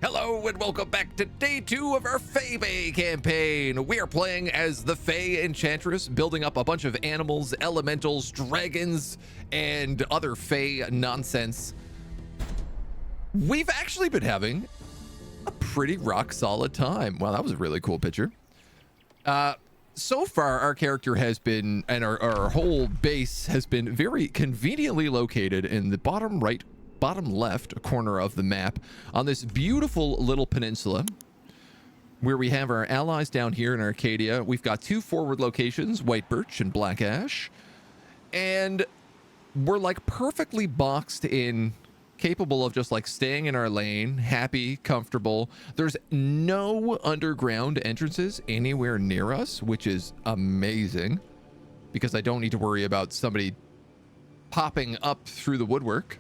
Hello and welcome back to day 2 of our Fey Bay campaign. We are playing as the Fey Enchantress, building up a bunch of animals, elementals, dragons, and other Fey nonsense. We've actually been having a pretty rock solid time. Wow, that was a really cool picture. So far, our character has been, and our whole base has been very conveniently located in the bottom left corner of the map on this beautiful little peninsula where we have our allies down here in Arcadia. We've got 2 forward locations, White Birch and Black Ash, and we're like perfectly boxed in, capable of just like staying in our lane, happy, comfortable. There's no underground entrances anywhere near us, which is amazing because I don't need to worry about somebody popping up through the woodwork.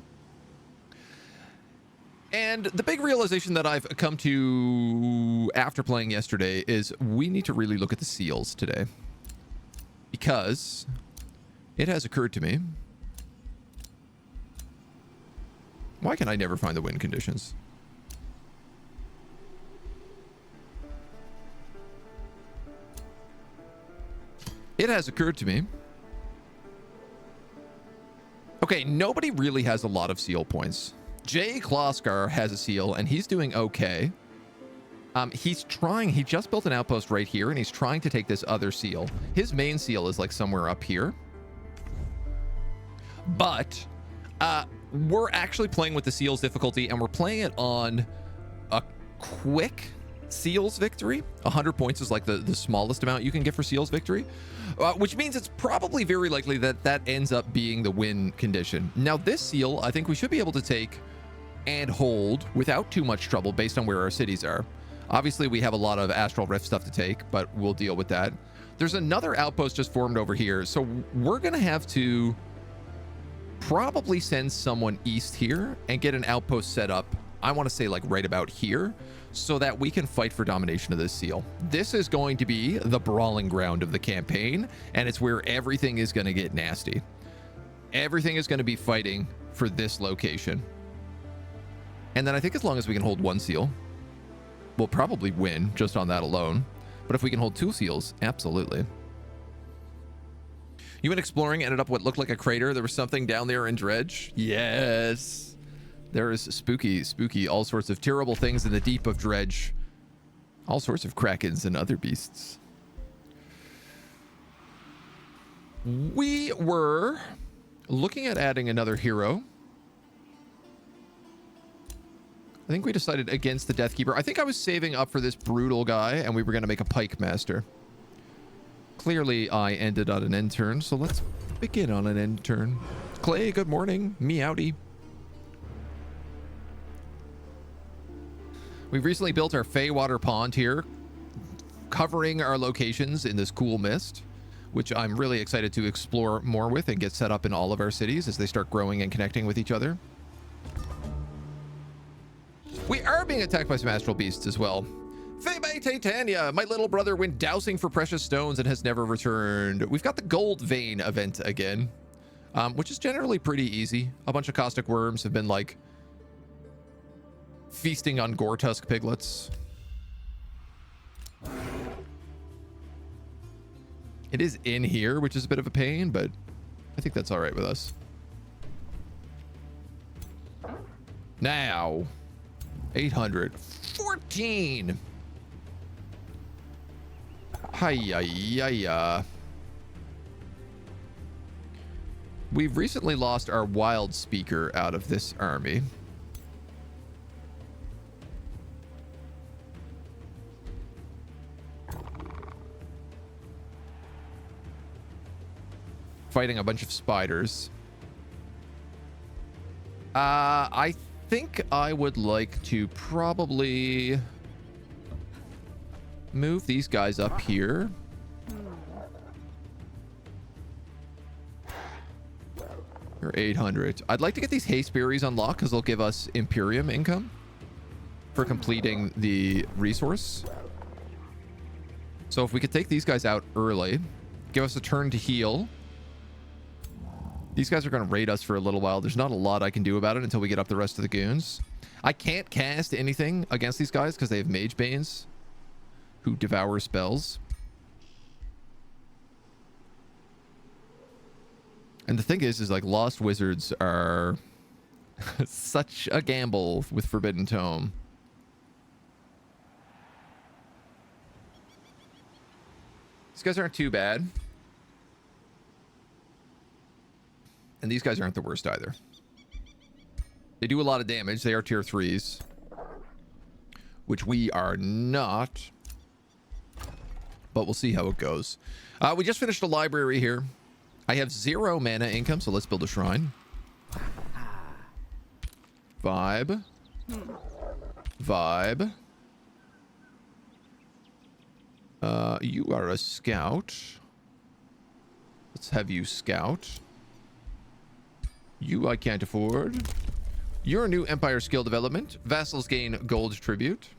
And the big realization that I've come to after playing yesterday is we need to really look at the seals today, because it has occurred to me, why can I never find the win conditions? It has occurred to me. Okay, nobody really has a lot of seal points. Jay Kloskar has a seal and he's doing okay. He just built an outpost right here and he's trying to take this other seal. His main seal is like somewhere up here. But we're actually playing with the seals difficulty and we're playing it on a quick seals victory. 100 points is like the smallest amount you can get for seals victory, which means it's probably very likely that ends up being the win condition. Now this seal, I think we should be able to take and hold without too much trouble based on where our cities are. Obviously we have a lot of Astral Rift stuff to take, but we'll deal with that. There's another outpost just formed over here, so we're gonna have to probably send someone east here and get an outpost set up, I want to say like right about here, so that we can fight for domination of this seal. This is going to be the brawling ground of the campaign, and it's where everything is going to get nasty. Everything is going to be fighting for this location. And then I think as long as we can hold 1 seal, we'll probably win just on that alone. But if we can hold 2 seals, absolutely. You went exploring, ended up what looked like a crater. There was something down there in Dredge. Yes. There is spooky, all sorts of terrible things in the deep of Dredge. All sorts of krakens and other beasts. We were looking at adding another hero. I think we decided against the Deathkeeper. I think I was saving up for this brutal guy and we were going to make a Pike Master. Clearly I ended on an end turn, so let's begin on an end turn. Clay, good morning. Meowdy. We've recently built our Feywater Pond here, covering our locations in this cool mist, which I'm really excited to explore more with and get set up in all of our cities as they start growing and connecting with each other. We are being attacked by some astral beasts as well. Febe Titania, my little brother went dowsing for precious stones and has never returned. We've got the Gold Vein event again, which is generally pretty easy. A bunch of caustic worms have been like feasting on Gore-Tusk piglets. It is in here, which is a bit of a pain, but I think that's all right with us. Now, 814. Hi-ya-ya-ya. We've recently lost our wild speaker out of this army. Fighting a bunch of spiders. I think I would like to probably move these guys up here. Or 800. I'd like to get these haste berries unlocked because they'll give us Imperium income for completing the resource. So if we could take these guys out early, give us a turn to heal, These guys are going to raid us for a little while. There's not a lot I can do about it until we get up the rest of the goons. I can't cast anything against these guys because they have Mage Banes who devour spells. And the thing is like Lost Wizards are such a gamble with Forbidden Tome. These guys aren't too bad. And these guys aren't the worst either. They do a lot of damage. They are tier 3s. Which we are not. But we'll see how it goes. We just finished a library here. I have 0 mana income, so let's build a shrine. Vibe. Vibe. You are a scout. Let's have you scout. You I can't afford. You're a new Empire skill development. Vassals gain gold tribute.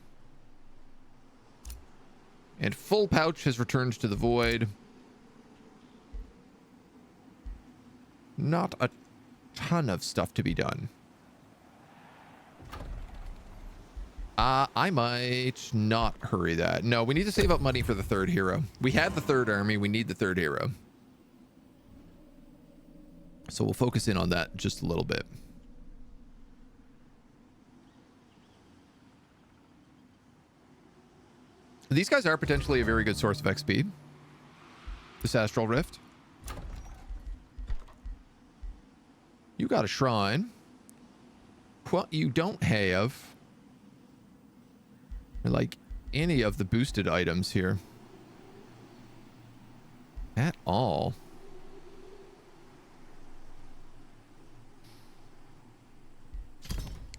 And full pouch has returned to the void. Not a ton of stuff to be done. I might not hurry that. No, we need to save up money for the 3rd hero. We had the 3rd army. We need the 3rd hero. So we'll focus in on that just a little bit. These guys are potentially a very good source of XP. This Astral Rift. You got a shrine. What you don't have, like any of the boosted items here at all.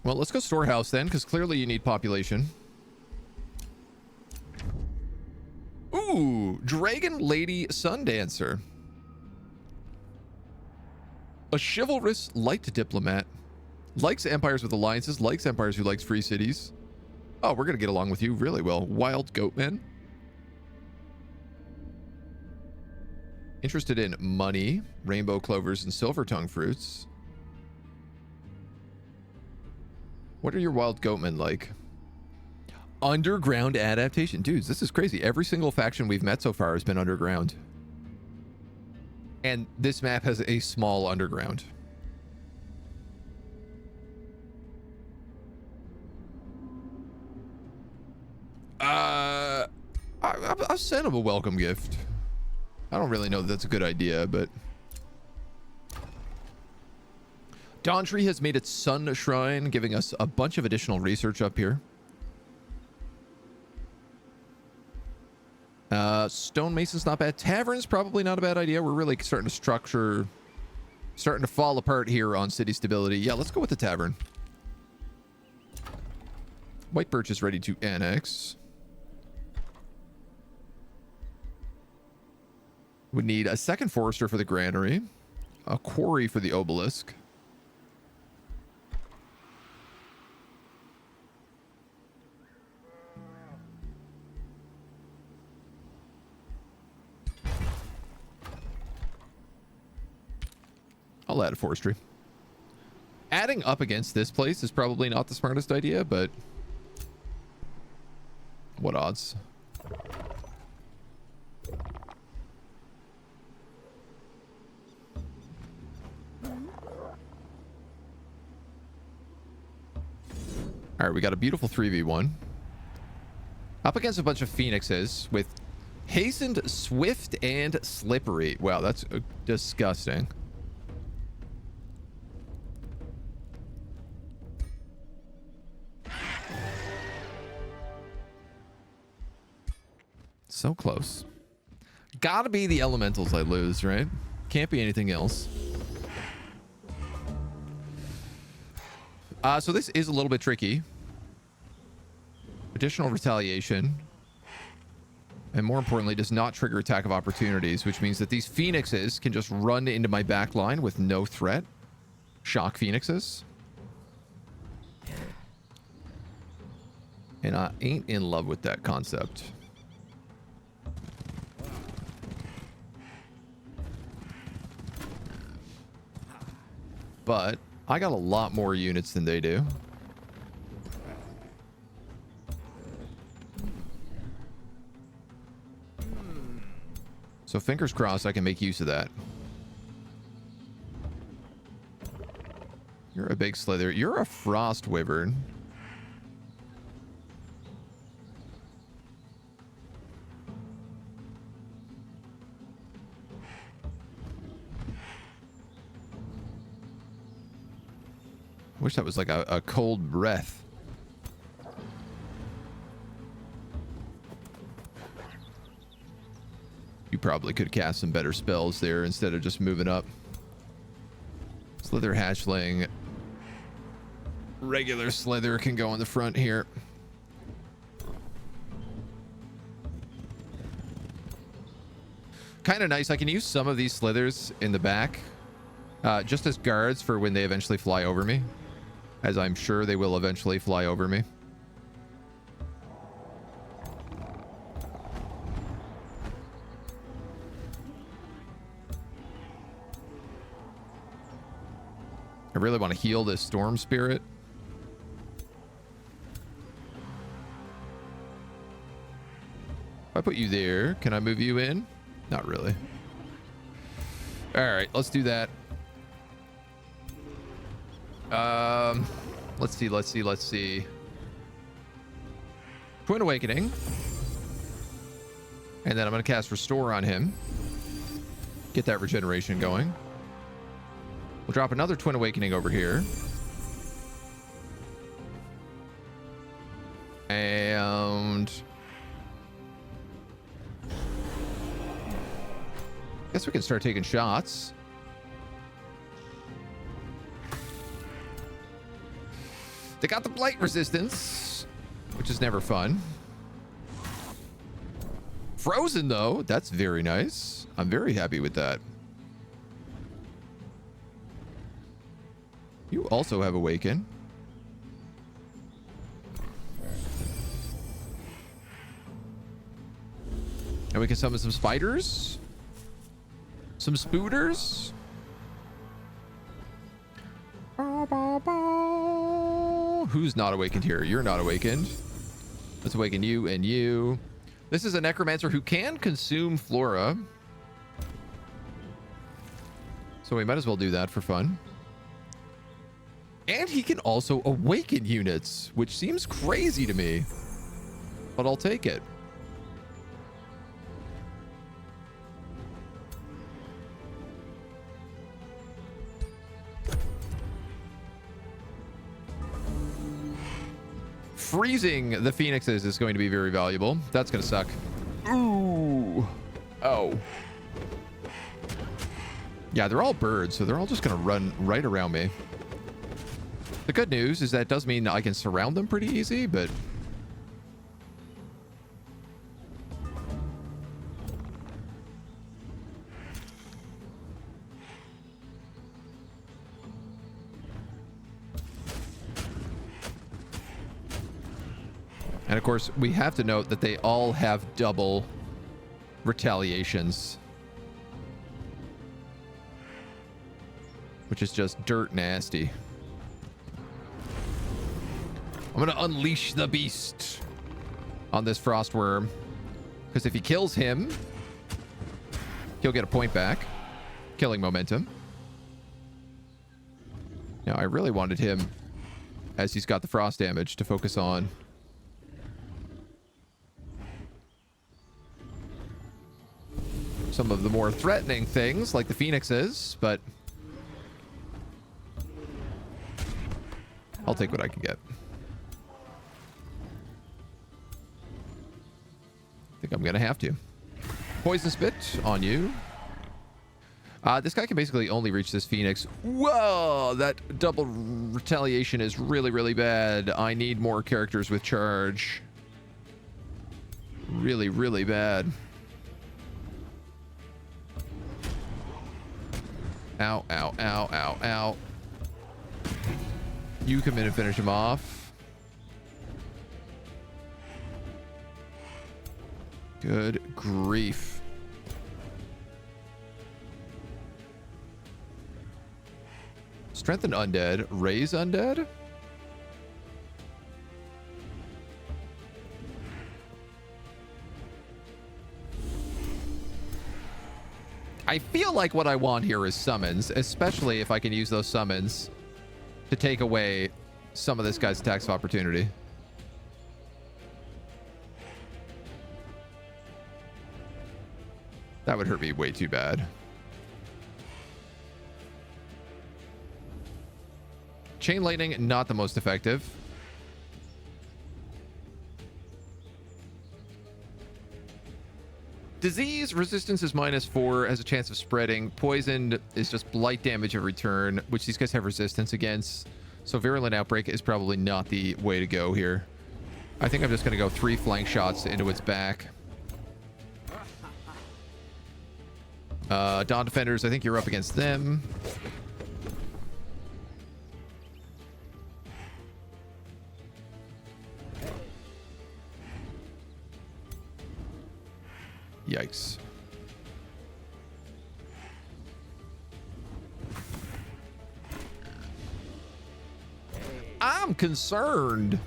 Well, let's go storehouse then, because clearly you need population. Ooh, Dragon Lady Sundancer. A chivalrous light diplomat. Likes empires with alliances, likes empires who likes free cities. Oh, we're going to get along with you really well. Wild Goatman. Interested in money, rainbow clovers, and silver tongue fruits. What are your wild goatmen like? Underground adaptation. Dudes, this is crazy. Every single faction we've met so far has been underground. And this map has a small underground. I'll send him a welcome gift. I don't really know that that's a good idea, but... Dawntree has made its sun shrine, giving us a bunch of additional research up here. Stonemason's not bad. Tavern's probably not a bad idea. We're really starting to fall apart here on city stability. Yeah, let's go with the tavern. White Birch is ready to annex. We need a second forester for the granary, a quarry for the obelisk. I'll add a forestry. Adding up against this place is probably not the smartest idea, but what odds? All right, we got a beautiful 3v1. Up against a bunch of phoenixes with hastened, swift, and slippery. Wow, that's disgusting. So close. Gotta be the elementals I lose, right? Can't be anything else. So this is a little bit tricky. Additional retaliation. And more importantly, does not trigger attack of opportunities, which means that these phoenixes can just run into my back line with no threat. Shock phoenixes. And I ain't in love with that concept. but I got a lot more units than they do. So fingers crossed I can make use of that. You're a big slither. You're a frost wyvern. Wish that was like a cold breath. You probably could cast some better spells there instead of just moving up. Slither hatchling. Regular slither can go in the front here. Kind of nice. I can use some of these slithers in the back just as guards for when they eventually fly over me, as I'm sure they will eventually fly over me. I really want to heal this storm spirit. If I put you there, can I move you in? Not really. All right, let's do that. Let's see. Twin Awakening. And then I'm going to cast Restore on him. Get that regeneration going. We'll drop another Twin Awakening over here. And guess we can start taking shots. They got the blight resistance, which is never fun. Frozen though, that's very nice. I'm very happy with that. You also have Awaken. And we can summon some spiders. Some spooters. Who's not awakened here? You're not awakened. Let's awaken you and you. This is a necromancer who can consume flora. So we might as well do that for fun. And he can also awaken units, which seems crazy to me, but I'll take it. Freezing the phoenixes is going to be very valuable. That's going to suck. Ooh. Oh. Yeah, they're all birds, so they're all just going to run right around me. The good news is that it does mean I can surround them pretty easy, but and of course we have to note that they all have double retaliations, which is just dirt nasty. I'm going to unleash the beast on this frostworm, because if he kills him, he'll get a point back. Killing momentum. Now, I really wanted him, as he's got the frost damage, to focus on some of the more threatening things, like the phoenixes, but I'll take what I can get. I think I'm gonna have to. Poison spit on you. This guy can basically only reach this phoenix. Whoa, that double retaliation is really, really bad. I need more characters with charge. Really, really bad. Ow, ow, ow, ow, ow. You come in and finish him off. Good grief. Strengthen undead. Raise undead? I feel like what I want here is summons, especially if I can use those summons to take away some of this guy's attacks of opportunity. That would hurt me way too bad. Chain lightning, not the most effective. Disease resistance is -4, has a chance of spreading. Poisoned is just blight damage every turn, which these guys have resistance against. So virulent outbreak is probably not the way to go here. I think I'm just going to go 3 flank shots into its back. Dawn Defenders, I think you're up against them. Yikes. I'm concerned.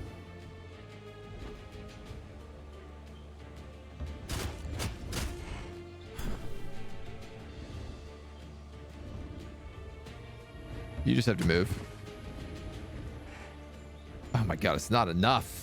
You just have to move. Oh my god, it's not enough.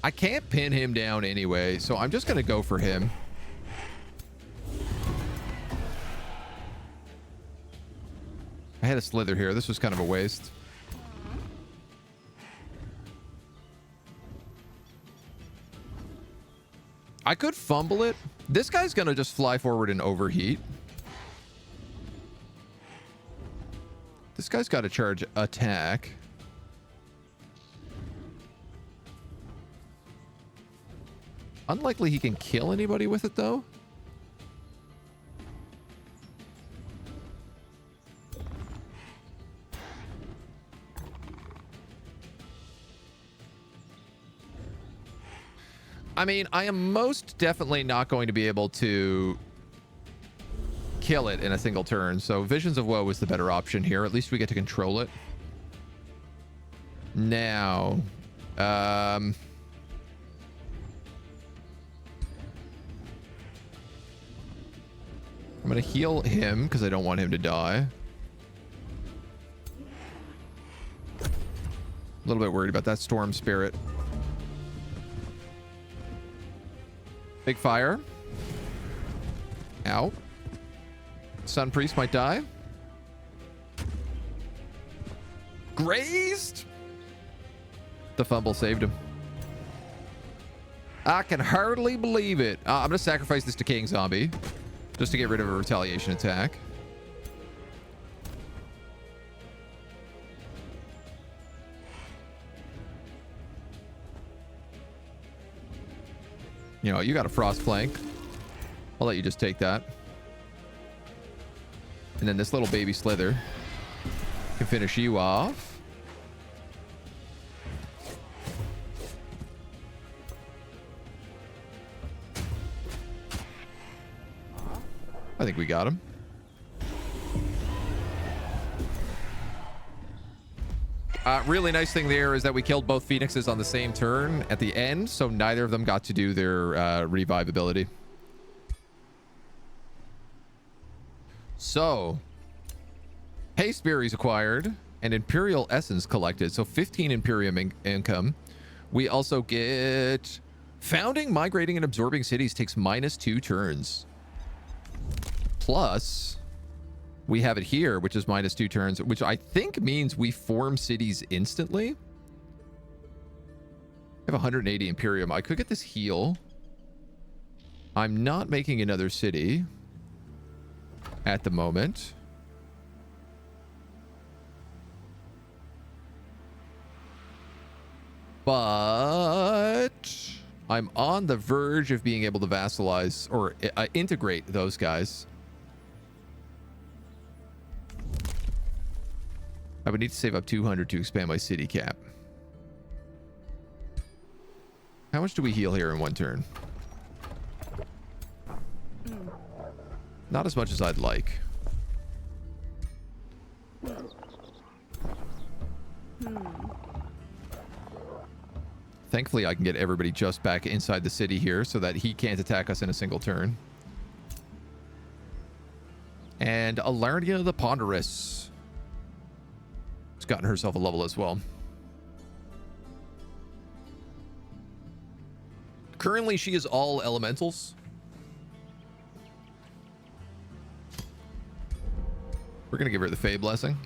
I can't pin him down anyway, so I'm just going to go for him. I had a slither here. This was kind of a waste. I could fumble it. This guy's going to just fly forward and overheat. This guy's got to charge attack. Unlikely he can kill anybody with it, though. I mean, I am most definitely not going to be able to kill it in a single turn. So Visions of Woe is the better option here. At least we get to control it. Now, I'm going to heal him because I don't want him to die. A little bit worried about that Storm Spirit. Big fire. Ow. Sun Priest might die. Grazed? The fumble saved him. I can hardly believe it. I'm going to sacrifice this decaying zombie just to get rid of a retaliation attack. You know, you got a frost flank. I'll let you just take that. And then this little baby slither can finish you off. I think we got him. Really nice thing there is that we killed both Phoenixes on the same turn at the end, so neither of them got to do their revive ability. So, Haste Berries acquired and Imperial Essence collected, so 15 Imperium income. We also get Founding, Migrating, and Absorbing Cities takes -2 turns. Plus, we have it here, which is -2 turns, which I think means we form cities instantly. I have 180 Imperium. I could get this heal. I'm not making another city at the moment. But I'm on the verge of being able to vassalize or integrate those guys. I would need to save up 200 to expand my city cap. How much do we heal here in one turn? Not as much as I'd like. Thankfully, I can get everybody just back inside the city here so that he can't attack us in a single turn. And Alarnia the Ponderous has gotten herself a level as well. Currently, she is all elementals. We're going to give her the Fey Blessing.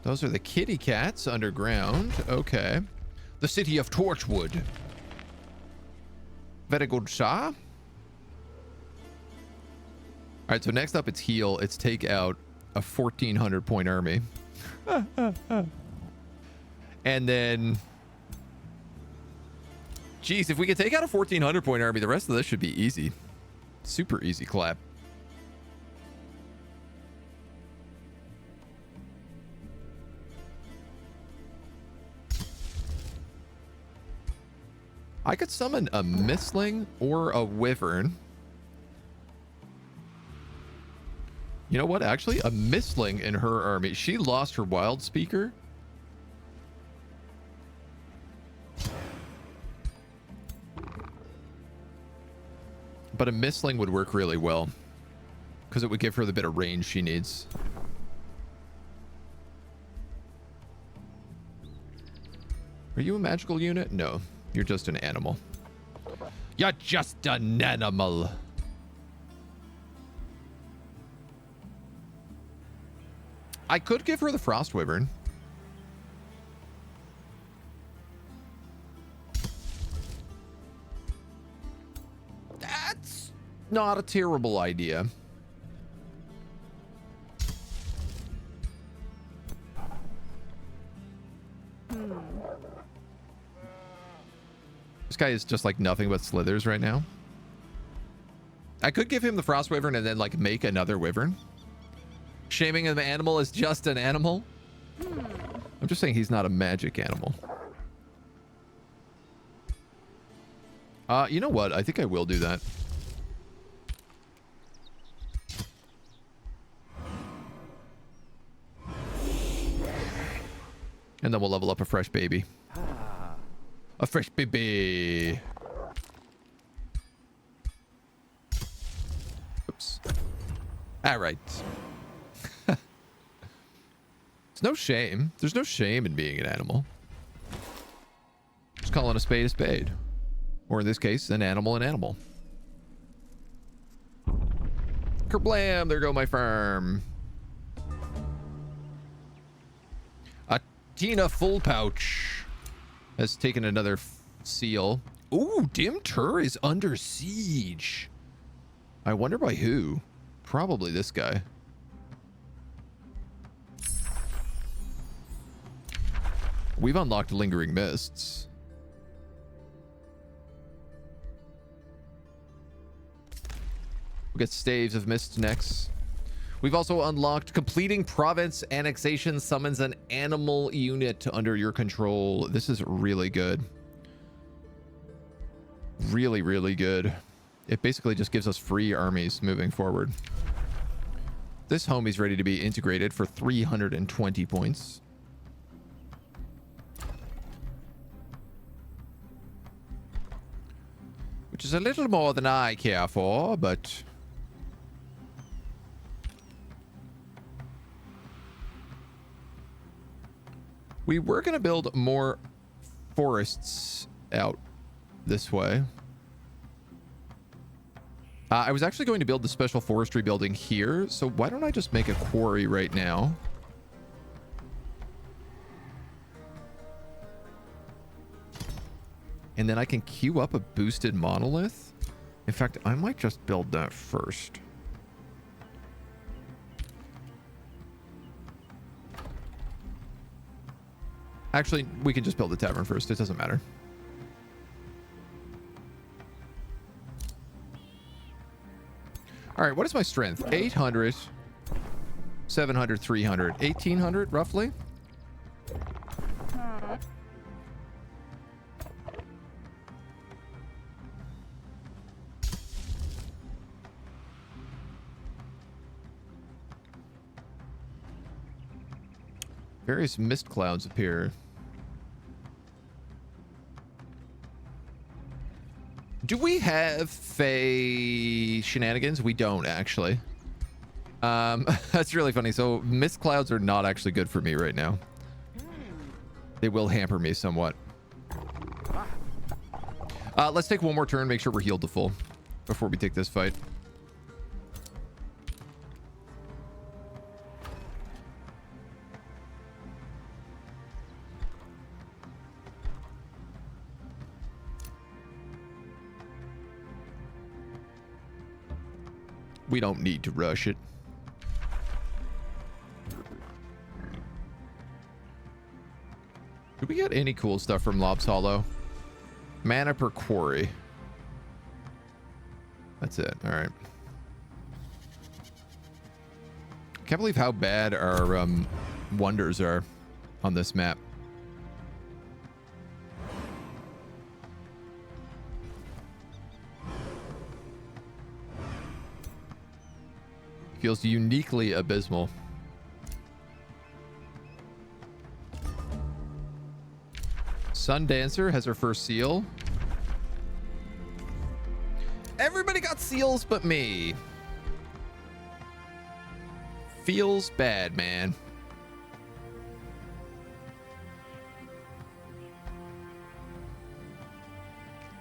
Those are the kitty cats underground. Okay. The city of Torchwood. Very good, sir. All right, so next up it's heal. It's take out a 1,400 point army. And then... Geez, if we could take out a 1,400 point army, the rest of this should be easy. Super easy clap. I could summon a Mistling or a Wyvern. You know what? Actually, a Mistling in her army. She lost her Wild Speaker. But a Mistling would work really well, because it would give her the bit of range she needs. Are you a magical unit? No. You're just an animal. You're just an animal. I could give her the Frost Wyvern. That's not a terrible idea. This guy is just like nothing but slithers right now. I could give him the Frost Wyvern and then like make another Wyvern. Shaming an animal is just an animal. I'm just saying he's not a magic animal. You know what? I think I will do that. And then we'll level up a fresh baby. A fresh baby. Oops. All right. There's no shame. There's no shame in being an animal. Just calling a spade a spade. Or in this case, an animal an animal. Kerblam! There go my farm. A Tina Full Pouch has taken another seal. Ooh, Dim Tur is under siege. I wonder by who. Probably this guy. We've unlocked Lingering Mists. We'll get Staves of Mist next. We've also unlocked completing province annexation summons an animal unit under your control. This is really good. Really, really good. It basically just gives us free armies moving forward. This homie's ready to be integrated for 320 points. Which is a little more than I care for, but... we were going to build more forests out this way. I was actually going to build the special forestry building here, so why don't I just make a quarry right now? And then I can queue up a boosted monolith. In fact, I might just build that first. Actually, we can just build the tavern first. It doesn't matter. All right, what is my strength? 800, 700, 300, 1800 roughly. Various mist clouds appear. Do we have Fey shenanigans? We don't, actually. That's really funny. So mist clouds are not actually good for me right now. They will hamper me somewhat. Let's take one more turn, make sure we're healed to full before we take this fight. We don't need to rush it. Do we get any cool stuff from Lob's Hollow? Mana per quarry. That's it. All right. Can't believe how bad our wonders are on this map. Feels uniquely abysmal. Sundancer has her first seal. Everybody got seals but me. Feels bad, man.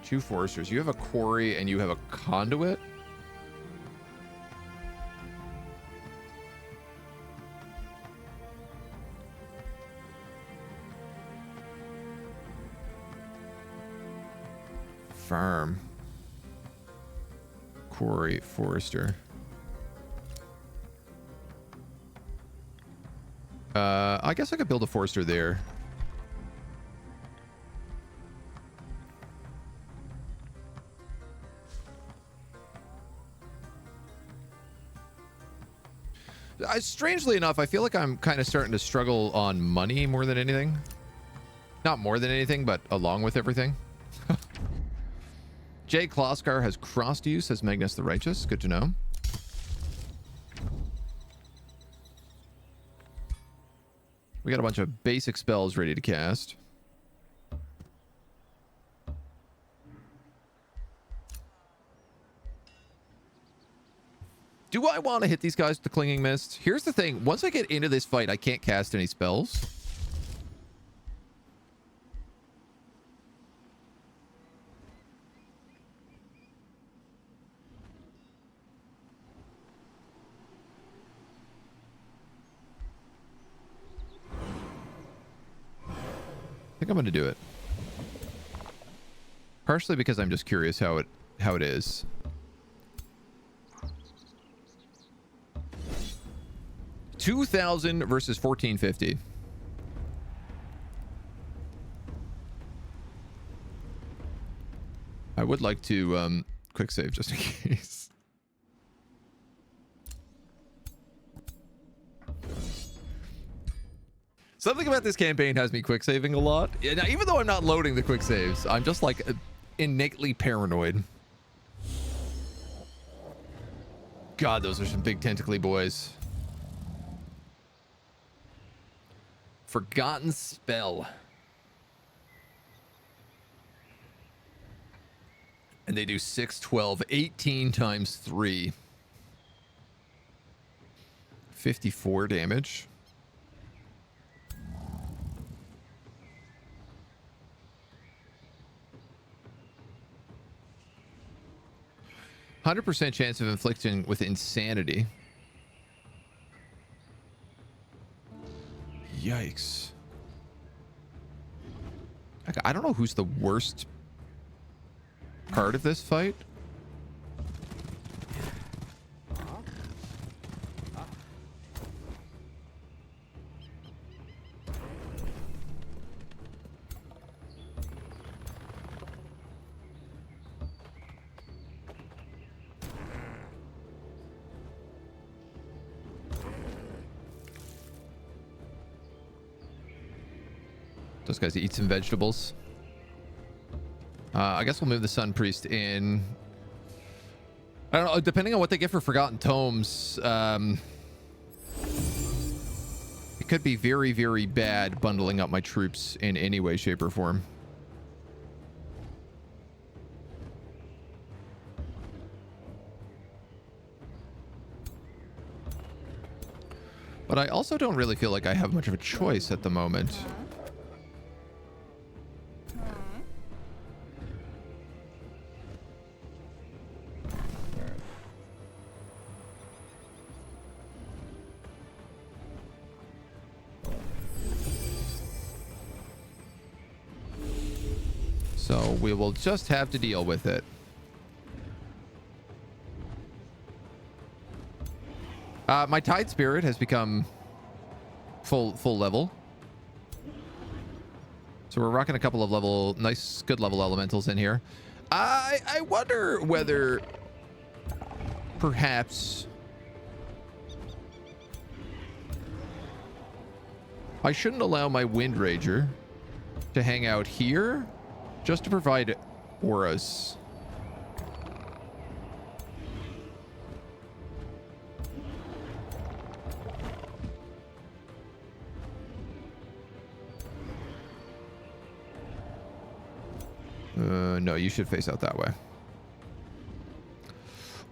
Two foresters. You have a quarry and you have a conduit. Farm. Quarry, forester. I guess I could build a forester there. Strangely enough, I feel like I'm kind of starting to struggle on money more than anything. Not more than anything, but along with everything. Jay Kloskar has crossed you, says Magnus the Righteous. Good to know. We got a bunch of basic spells ready to cast. Do I want to hit these guys with the Clinging Mist? Here's the thing. Once I get into this fight, I can't cast any spells. I think I'm going to do it. Partially because I'm just curious how it is. $2,000 versus $1,450. I would like to quick save just in case. Something about this campaign has me quick saving a lot. Now, even though I'm not loading the quick saves, I'm just like innately paranoid. God, those are some big tentacly boys. Forgotten spell. And they do 6, 12, 18 times 3. 54 damage. %100% chance of inflicting with insanity. Yikes. I don't know who's the worst part of this fight. Those guys eat some vegetables. I guess we'll move the Sun Priest in. I don't know, depending on what they get for Forgotten Tomes, it could be very, very bad bundling up my troops in any way, shape, or form. But I also don't really feel like I have much of a choice at the moment. So we will just have to deal with it. My Tide Spirit has become full level. So we're rocking a couple of nice, good level elementals in here. I wonder whether perhaps I shouldn't allow my Wind Rager to hang out here just to provide auras. No, you should face out that way.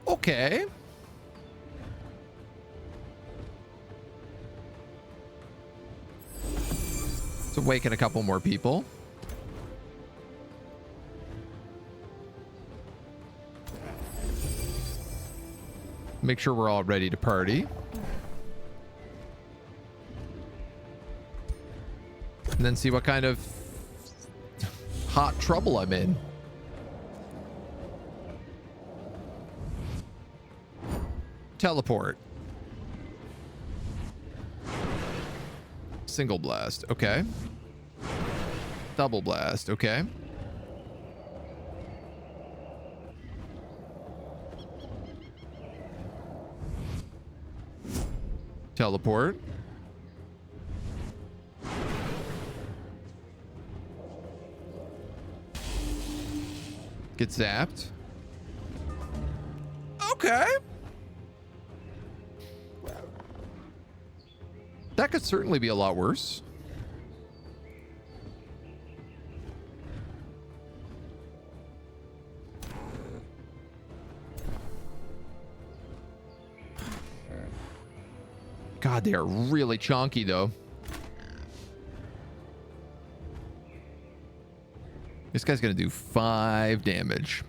Okay. Let's awaken a couple more people. Make sure we're all ready to party. And then see what kind of hot trouble I'm in. Teleport. Single blast. Okay. Double blast. Okay. Teleport. Get zapped. Okay. That could certainly be a lot worse. God, they are really chonky, though. This guy's going to do 5 damage.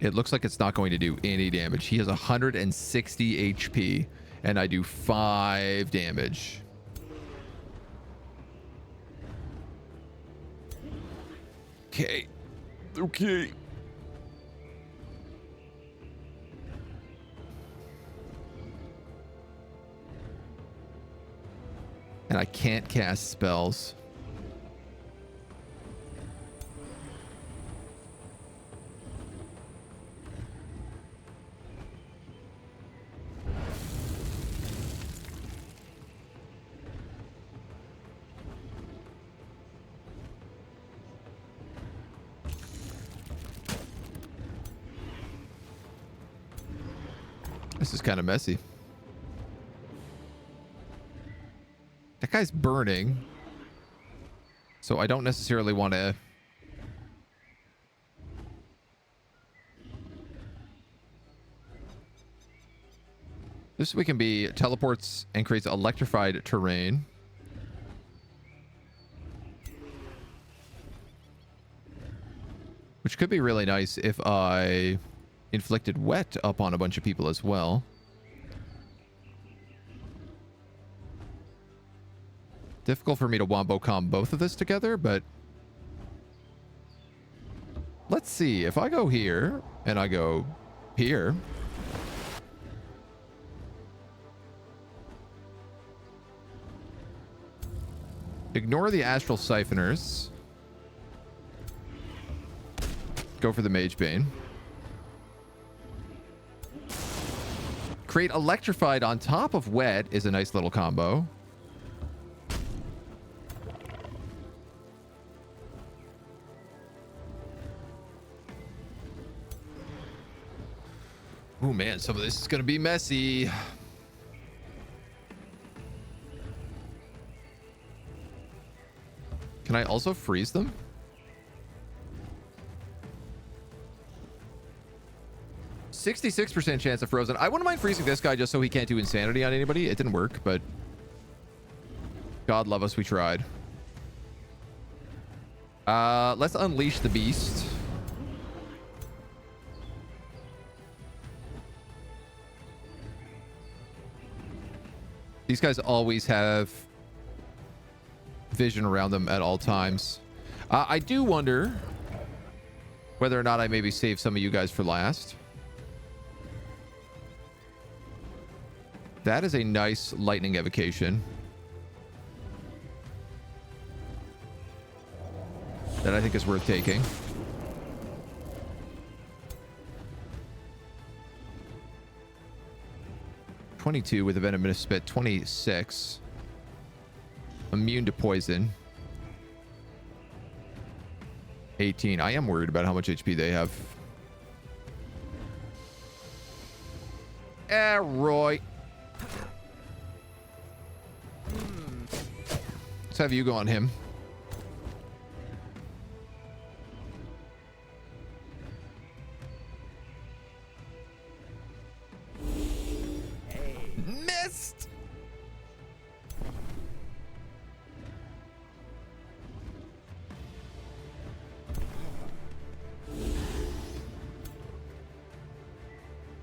It looks like it's not going to do any damage. He has 160 HP, and I do 5 damage. Okay. Okay. And I can't cast spells. This is kind of messy. That guy's burning. So I don't necessarily want to... This weekend be teleports and creates electrified terrain. Which could be really nice if I inflicted wet up on a bunch of people as well. Difficult for me to wombo comb both of this together, but let's see. If I go here and I go here, ignore the Astral Siphoners, go for the Mage Bane. Create electrified on top of wet is a nice little combo. Oh man, some of this is gonna be messy. Can I also freeze them? %66% chance of frozen. I wouldn't mind freezing this guy just so he can't do insanity on anybody. It didn't work, but God love us, we tried. Let's unleash the beast. These guys always have vision around them at all times. I do wonder whether or not I maybe save some of you guys for last. That is a nice lightning evocation that I think is worth taking. $22 with a venomous spit. 26. Immune to poison. 18. I am worried about how much HP they have. Roy. Let's have you go on him. Missed.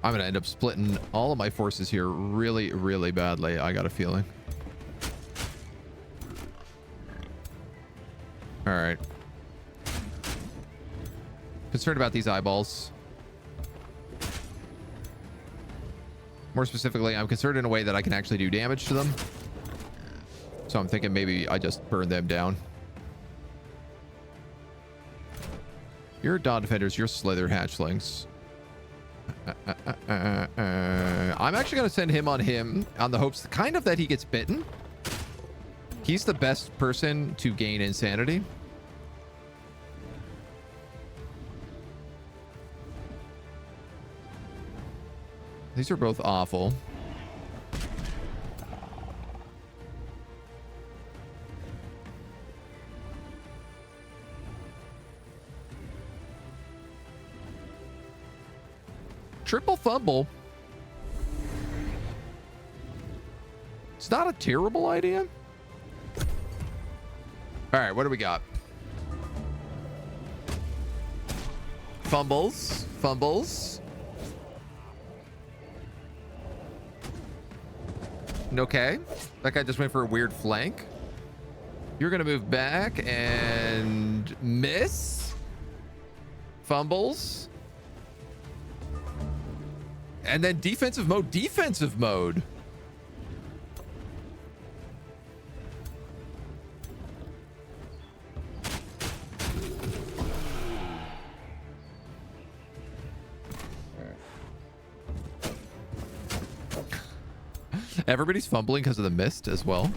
I'm gonna end up splitting all of my forces here really, really badly. I got a feeling. All right. Concerned about these eyeballs. More specifically, I'm concerned in a way that I can actually do damage to them. So I'm thinking maybe I just burn them down. You're Dawn Defenders, you're Slither Hatchlings. I'm actually going to send him on the hopes kind of that he gets bitten. He's the best person to gain insanity. These are both awful. Triple fumble. It's not a terrible idea. All right, what do we got? Fumbles. Okay. That guy just went for a weird flank. You're going to move back and miss. Fumbles. And then defensive mode. Everybody's fumbling because of the mist as well.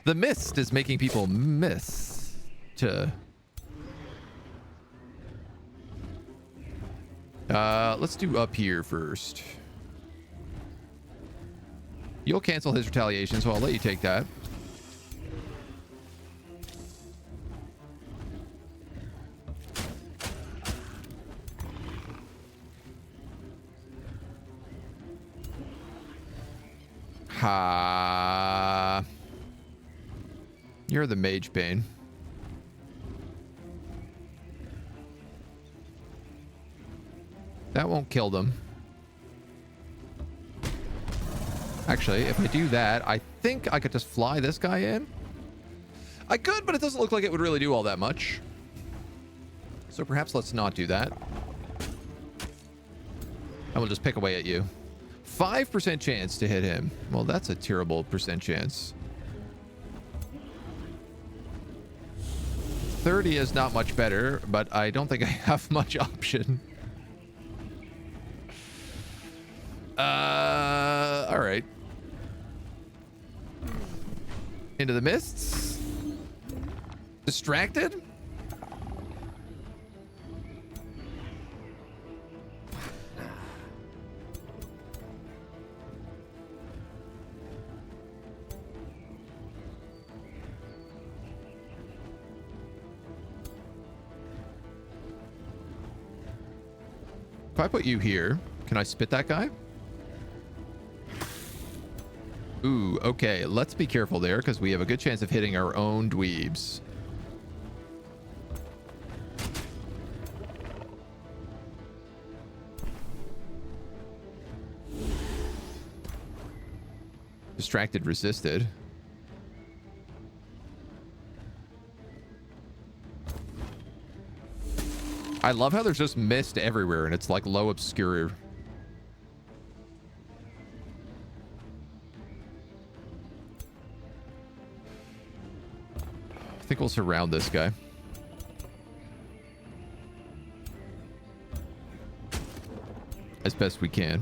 The mist is making people miss to... let's do up here first. You'll cancel his retaliation, so I'll let you take that. Ha. You're the Mage Bane. That won't kill them. Actually, if I do that, I think I could just fly this guy in. I could, but it doesn't look like it would really do all that much. So perhaps let's not do that. I will just pick away at you. 5% chance to hit him. Well, that's a terrible percent chance. 30 is not much better, but I don't think I have much option. All right. Into the mists. Distracted. If I put you here, can I spit that guy? Ooh, okay. Let's be careful there because we have a good chance of hitting our own dweebs. Distracted, resisted. I love how there's just mist everywhere and it's like low obscure. I think we'll surround this guy. As best we can.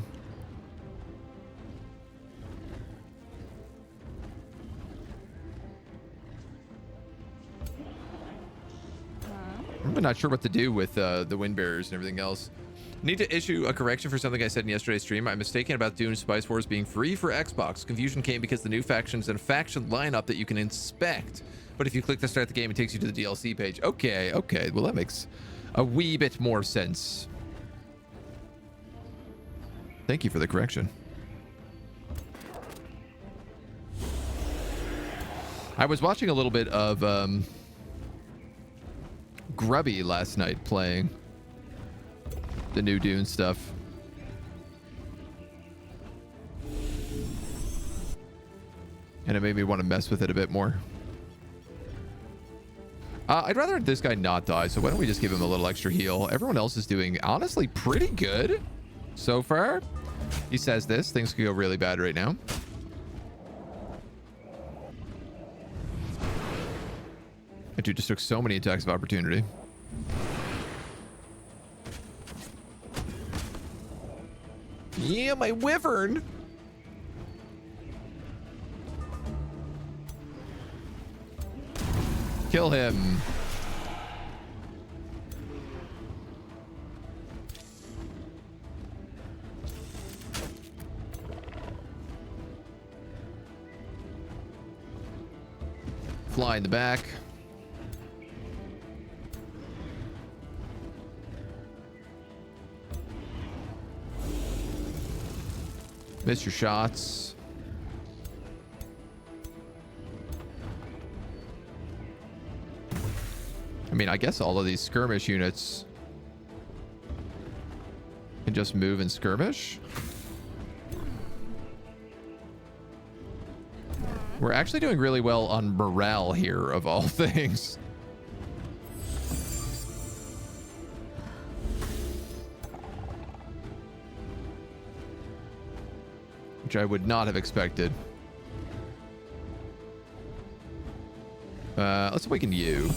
I'm not sure what to do with the wind barriers and everything else. Need to issue a correction for something I said in yesterday's stream. I'm mistaken about Dune Spice Wars being free for Xbox. Confusion came because the new factions and faction lineup that you can inspect. But if you click to start the game, it takes you to the DLC page. Okay, okay. Well, that makes a wee bit more sense. Thank you for the correction. I was watching a little bit of Grubby last night playing the new Dune stuff. And it made me want to mess with it a bit more. I'd rather this guy not die, so why don't we just give him a little extra heal? Everyone else is doing, honestly, pretty good so far. He says this. Things could go really bad right now. That dude just took so many attacks of opportunity. Yeah, my wyvern. Kill him. Fly in the back. Miss your shots. I mean, I guess all of these skirmish units can just move and skirmish. We're actually doing really well on morale here, of all things. Which I would not have expected. Let's awaken you.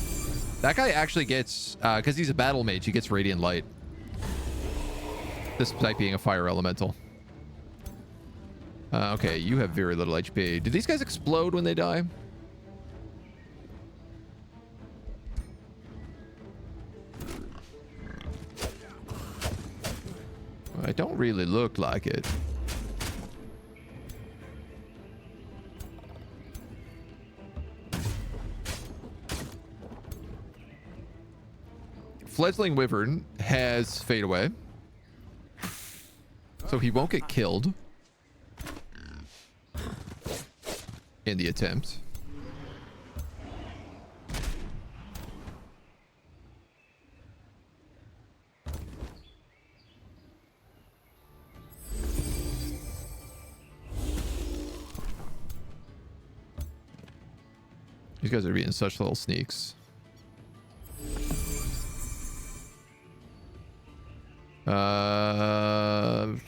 That guy actually gets, because he's a battle mage, he gets radiant light. This type being a fire elemental. Okay, you have very little HP. Do these guys explode when they die? I don't really look like it. Fledgling Wyvern has fade away, so he won't get killed in the attempt. These guys are being such little sneaks.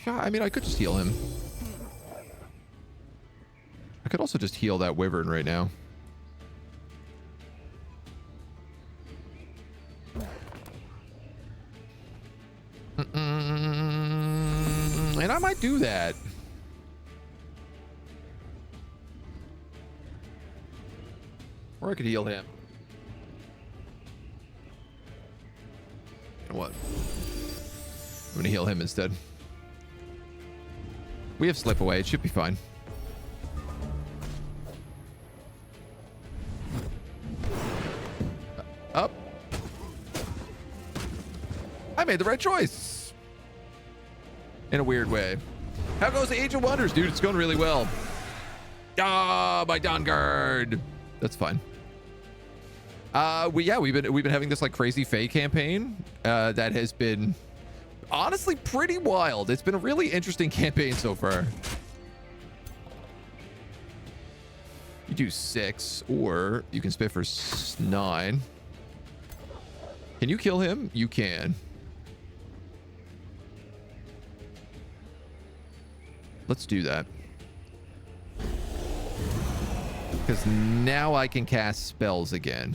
Yeah, I mean, I could just heal him. I could also just heal that wyvern right now. And I might do that. Or I could heal him. And what? I'm gonna heal him instead. We have slip away. It should be fine. Up. I made the right choice. in a weird way. How goes the Age of Wonders, dude? It's going really well. Ah, my Dawn Guard. That's fine. We've been having this like crazy Fae campaign that has been honestly pretty wild. It's been a really interesting campaign so far. You do 6, or you can spit for 9. Can you kill him? You can. Let's do that. Because now I can cast spells again.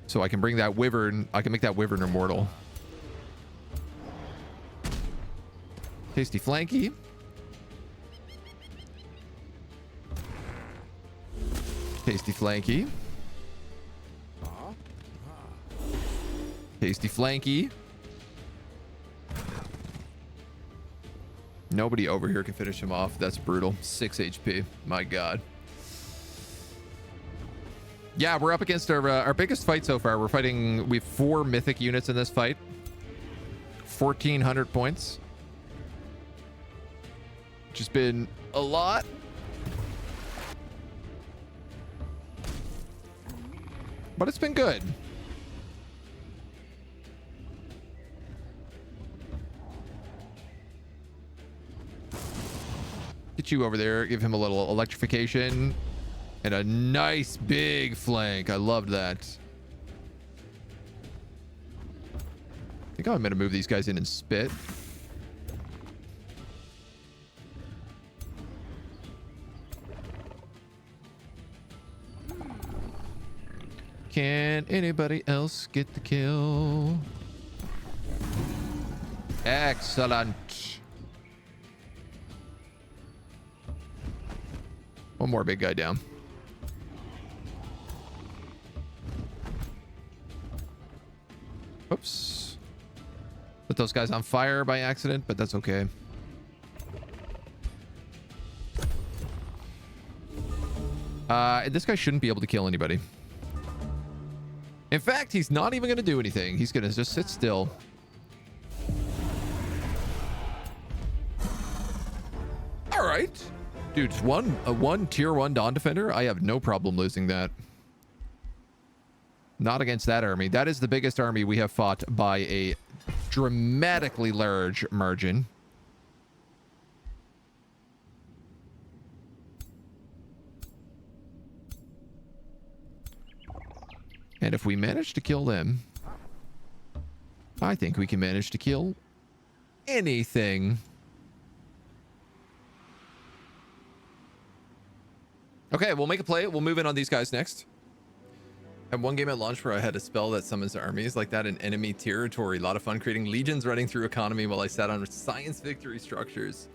So I can bring that wyvern. I can make that wyvern immortal. Tasty flanky. Tasty flanky. Tasty flanky. Nobody over here can finish him off. That's brutal. 6 HP. My God. Yeah, we're up against our biggest fight so far. We have 4 mythic units in this fight. 1,400 points. Which has been a lot. But it's been good. Get you over there. Give him a little electrification. And a nice big flank. I loved that. I think I'm going to move these guys in and spit. Can anybody else get the kill? Excellent. One more big guy down. Oops. Put those guys on fire by accident, but that's okay. This guy shouldn't be able to kill anybody. In fact, he's not even going to do anything. He's going to just sit still. All right. Dude, one tier 1 Dawn Defender. I have no problem losing that. Not against that army. That is the biggest army we have fought by a dramatically large margin. And if we manage to kill them, I think we can manage to kill anything. Okay, we'll make a play. We'll move in on these guys next. And one game at launch where I had a spell that summons armies like that in enemy territory. A lot of fun creating legions running through economy while I sat on science victory structures.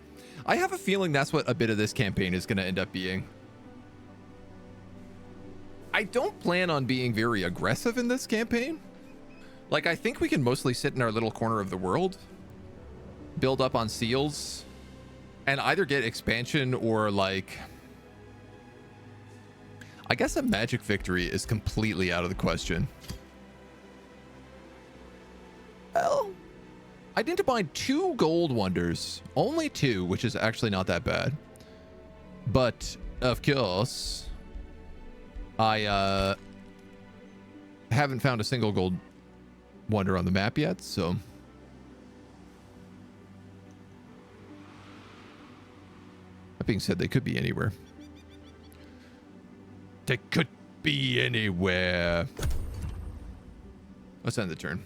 I have a feeling that's what a bit of this campaign is going to end up being. I don't plan on being very aggressive in this campaign. Like, I think we can mostly sit in our little corner of the world, build up on seals, and either get expansion or, like, I guess a magic victory is completely out of the question. Well, I need to buy 2 gold wonders. Only 2, which is actually not that bad. But, of course, I haven't found a single gold wonder on the map yet, so that being said, they could be anywhere. They could be anywhere. Let's end the turn.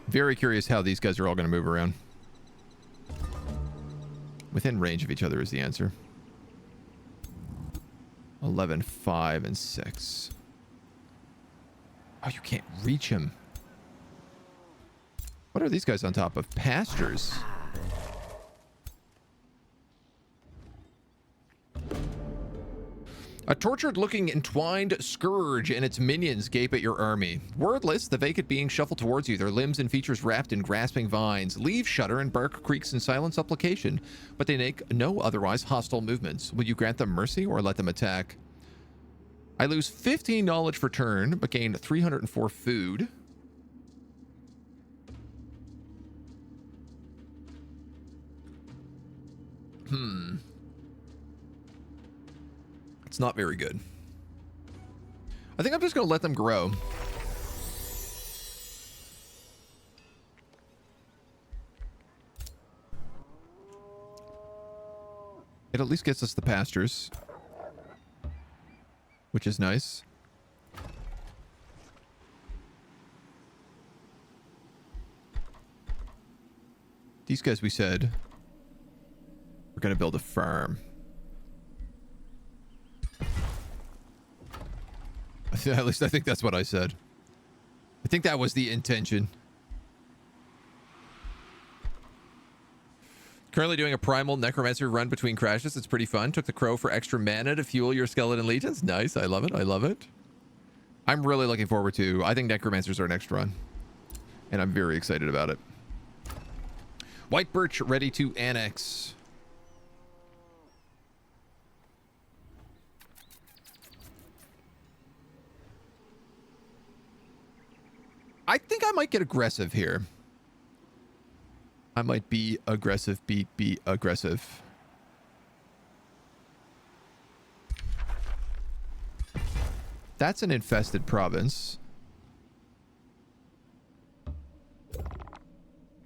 Very curious how these guys are all going to move around. Within range of each other is the answer. 11, 5, and 6. Oh, you can't reach him. What are these guys on top of? Pastures. A tortured-looking entwined scourge and its minions gape at your army. Wordless, the vacant beings shuffle towards you, their limbs and features wrapped in grasping vines. Leaves shudder and bark creaks in silent supplication, but they make no otherwise hostile movements. Will you grant them mercy or let them attack? I lose 15 knowledge per turn, but gain 304 food. It's not very good. I think I'm just going to let them grow. It at least gets us the pastures, which is nice. These guys, we said, we're going to build a farm. At least I think that's what I said. I think that was the intention. Currently doing a primal necromancer run between crashes. It's pretty fun. Took the crow for extra mana to fuel your skeleton legions. Nice. I love it. I love it. I'm really looking forward to... I think necromancers are next run. And I'm very excited about it. White birch ready to annex. I think I might get aggressive here. I might be aggressive, be aggressive. That's an infested province.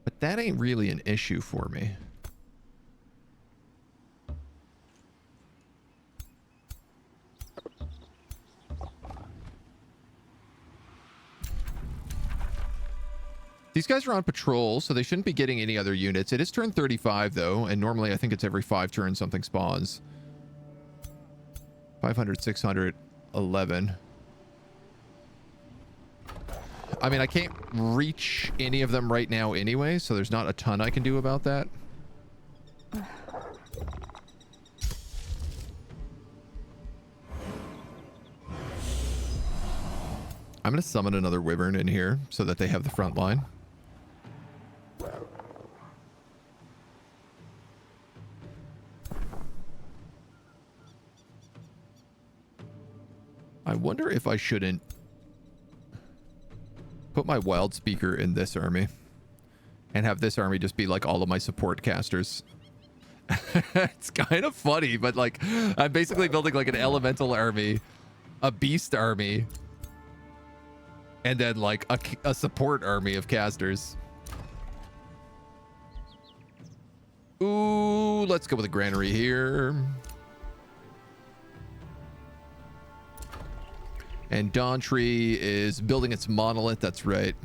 But that ain't really an issue for me. These guys are on patrol, so they shouldn't be getting any other units. It is turn 35, though, and normally I think it's every 5 turns something spawns. 500, 600, 11. I mean, I can't reach any of them right now anyway, so there's not a ton I can do about that. I'm going to summon another wyvern in here so that they have the front line. I wonder if I shouldn't put my wild speaker in this army and have this army just be like all of my support casters. It's kind of funny, but like I'm basically building like an elemental army, a beast army, and then like a support army of casters. Ooh, let's go with a granary here. And Dawntree is building its monolith, that's right.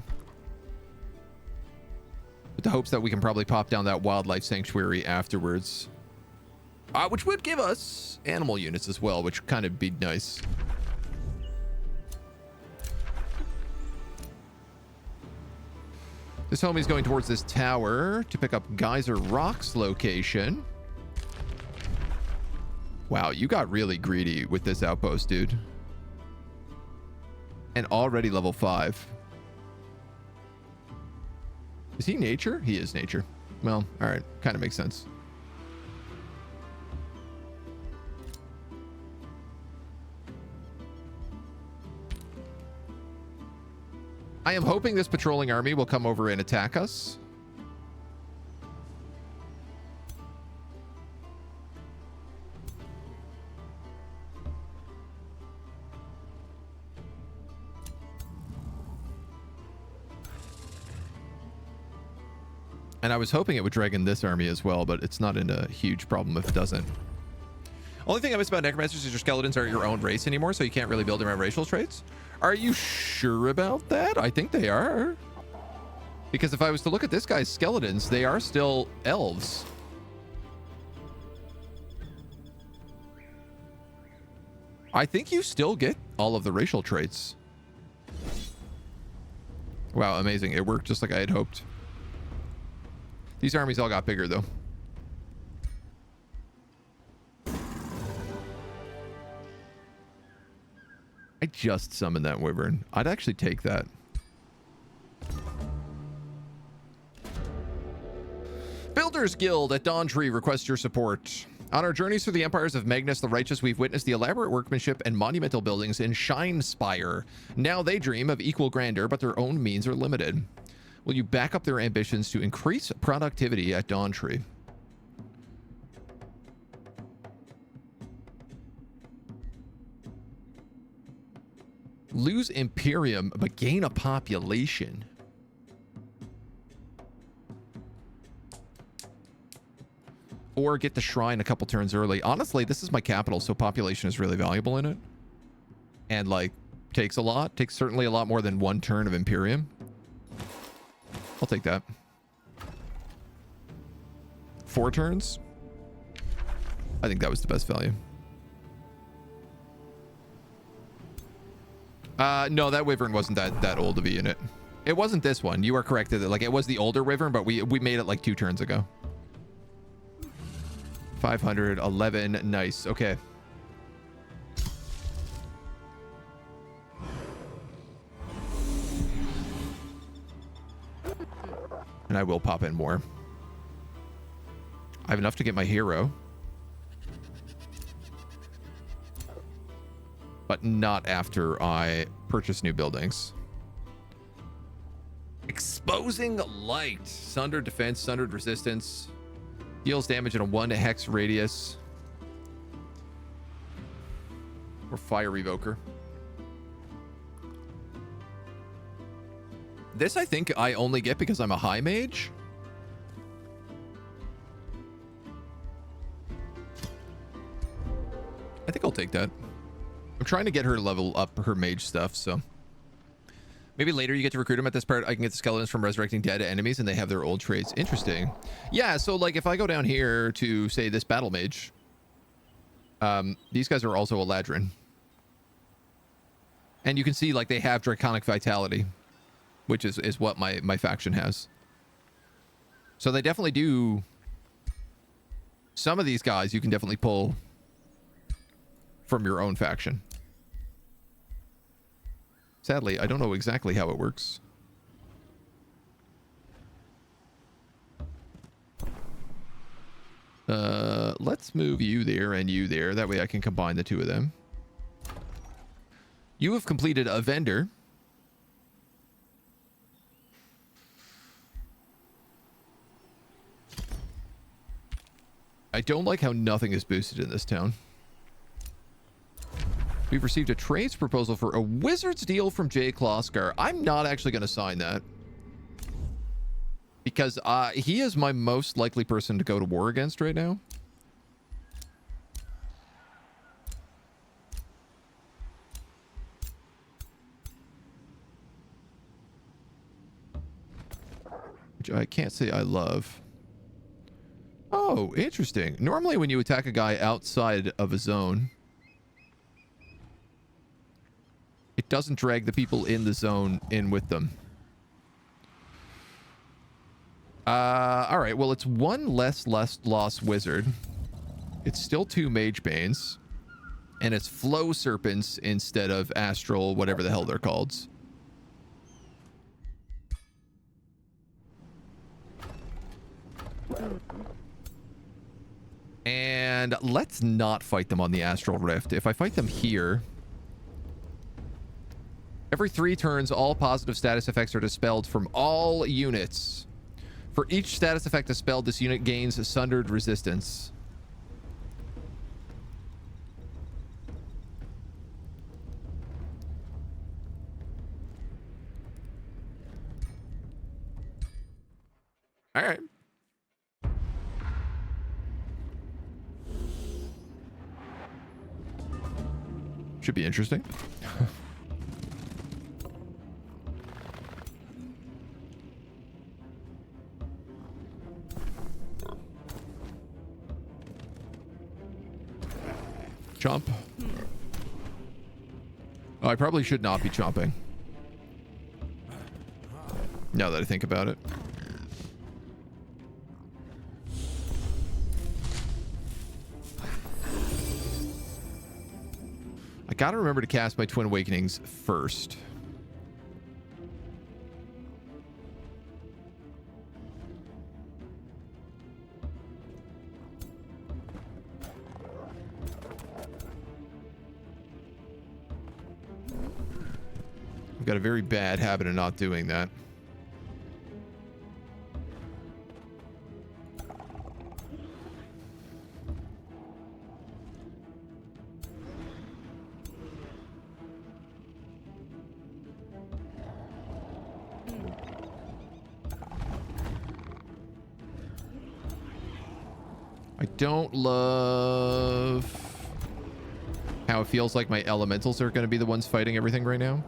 With the hopes that we can probably pop down that wildlife sanctuary afterwards. Which would give us animal units as well, which kind of be nice. This homie's going towards this tower to pick up Geyser Rock's location. Wow, you got really greedy with this outpost, dude. And already level 5. Is he nature? He is nature. Well, all right. Kind of makes sense. I am hoping this patrolling army will come over and attack us. And I was hoping it would drag in this army as well, but it's not in a huge problem if it doesn't. Only thing I miss about necromancers is your skeletons aren't your own race anymore, so you can't really build around racial traits. Are you sure about that? I think they are. Because if I was to look at this guy's skeletons, they are still elves. I think you still get all of the racial traits. Wow, amazing. It worked just like I had hoped. These armies all got bigger, though. I just summoned that wyvern. I'd actually take that. Builders Guild at Dawntree requests your support. On our journeys through the empires of Magnus the Righteous, we've witnessed the elaborate workmanship and monumental buildings in Shinespire. Now they dream of equal grandeur, but their own means are limited. Will you back up their ambitions to increase productivity at Dawntree? Lose Imperium, but gain a population. Or get the shrine a couple turns early. Honestly, this is my capital, so population is really valuable in it. And, like, takes a lot. Takes certainly a lot more than one turn of Imperium. I'll take that. 4 turns? I think that was the best value. No, that wyvern wasn't that old of a unit. It wasn't this one. You are correct. Like, it was the older wyvern, but we made it like 2 turns ago. 511. Nice. Okay. And I will pop in more. I have enough to get my hero. But not after I purchase new buildings. Exposing Light. Sundered defense, sundered resistance. Deals damage in a 1 hex radius. Or Fire Revoker. This I think I only get because I'm a high mage. I think I'll take that. I'm trying to get her to level up her mage stuff, so. Maybe later you get to recruit them. At this part, I can get the skeletons from resurrecting dead enemies and they have their old traits. Interesting. Yeah, so like if I go down here to, say, this battle mage, these guys are also Eladrin. And you can see like they have Draconic Vitality, which is what my faction has. So they definitely do. Some of these guys you can definitely pull from your own faction. Sadly, I don't know exactly how it works. Let's move you there and you there. That way I can combine the 2 of them. You have completed a vendor. I don't like how nothing is boosted in this town. We've received a trades proposal for a wizard's deal from Jay Kloskar. I'm not actually going to sign that. Because he is my most likely person to go to war against right now. Which I can't say I love. Oh, interesting. Normally when you attack a guy outside of a zone, it doesn't drag the people in the zone in with them. All right. Well, it's 1 less lost wizard. It's still 2 mage banes. And it's flow serpents instead of astral, whatever the hell they're called. And let's not fight them on the astral rift. If I fight them here, every 3 turns, all positive status effects are dispelled from all units. For each status effect dispelled, this unit gains sundered resistance. All right. Should be interesting. Chomp. Oh, I probably should not be chomping. Now that I think about it. I gotta remember to cast my Twin Awakenings first. I've got a very bad habit of not doing that. I don't love how it feels like my elementals are going to be the ones fighting everything right now.